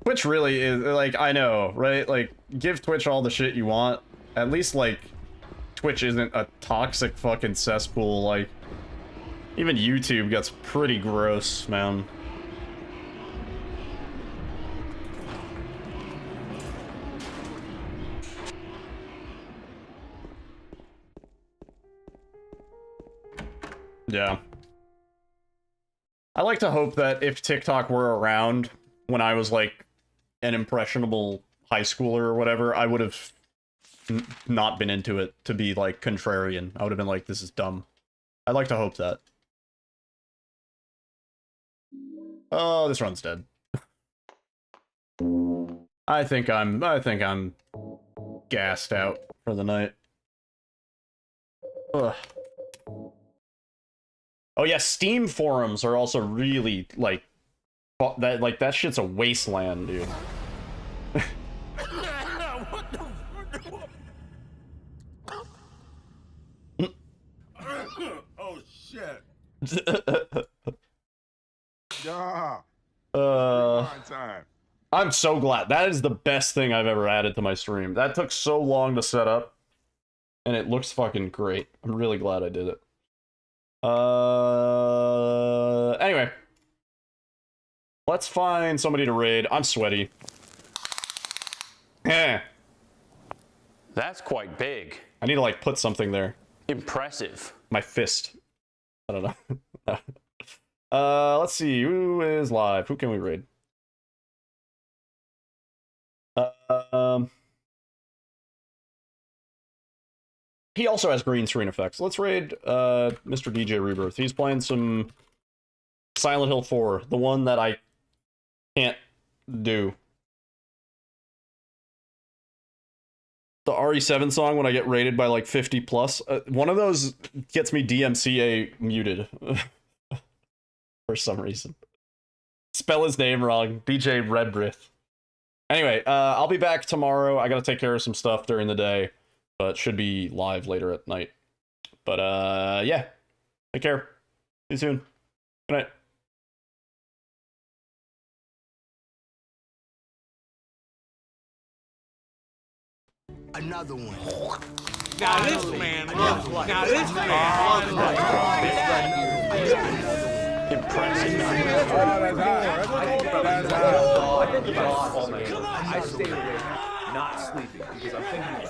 Twitch really is, like, I know, right? Like, give Twitch all the shit you want. At least, like, Twitch isn't a toxic fucking cesspool. Like, even YouTube gets pretty gross, man. Yeah. I like to hope that if TikTok were around when I was, like, an impressionable high schooler or whatever, I would have not been into it to be, like, contrarian. I would have been like, this is dumb. I'd like to hope that. Oh, this run's dead. I think I'm gassed out for the night. Ugh. Oh yeah, Steam forums are also really, like, that shit's a wasteland, dude. Oh shit. Yeah. I'm so glad. That is the best thing I've ever added to my stream. That took so long to set up, and it looks fucking great. I'm really glad I did it. Anyway. Let's find somebody to raid. I'm sweaty. Eh. That's quite big. I need to, like, put something there. Impressive. My fist. I don't know. Let's see. Who is live? Who can we raid? He also has green screen effects. Let's raid Mr. DJ Rebirth. He's playing some Silent Hill 4, the one that I can't do. The RE7 song when I get rated by like 50 plus. One of those gets me DMCA muted for some reason. Spell his name wrong. DJ Redbreath. Anyway, I'll be back tomorrow. I gotta take care of some stuff during the day, but should be live later at night. But yeah, take care. See you soon. Good night. Another one. Now this man loves life. Now this man loves life. Impressive. I stay awake, not sleeping, because I'm thinking about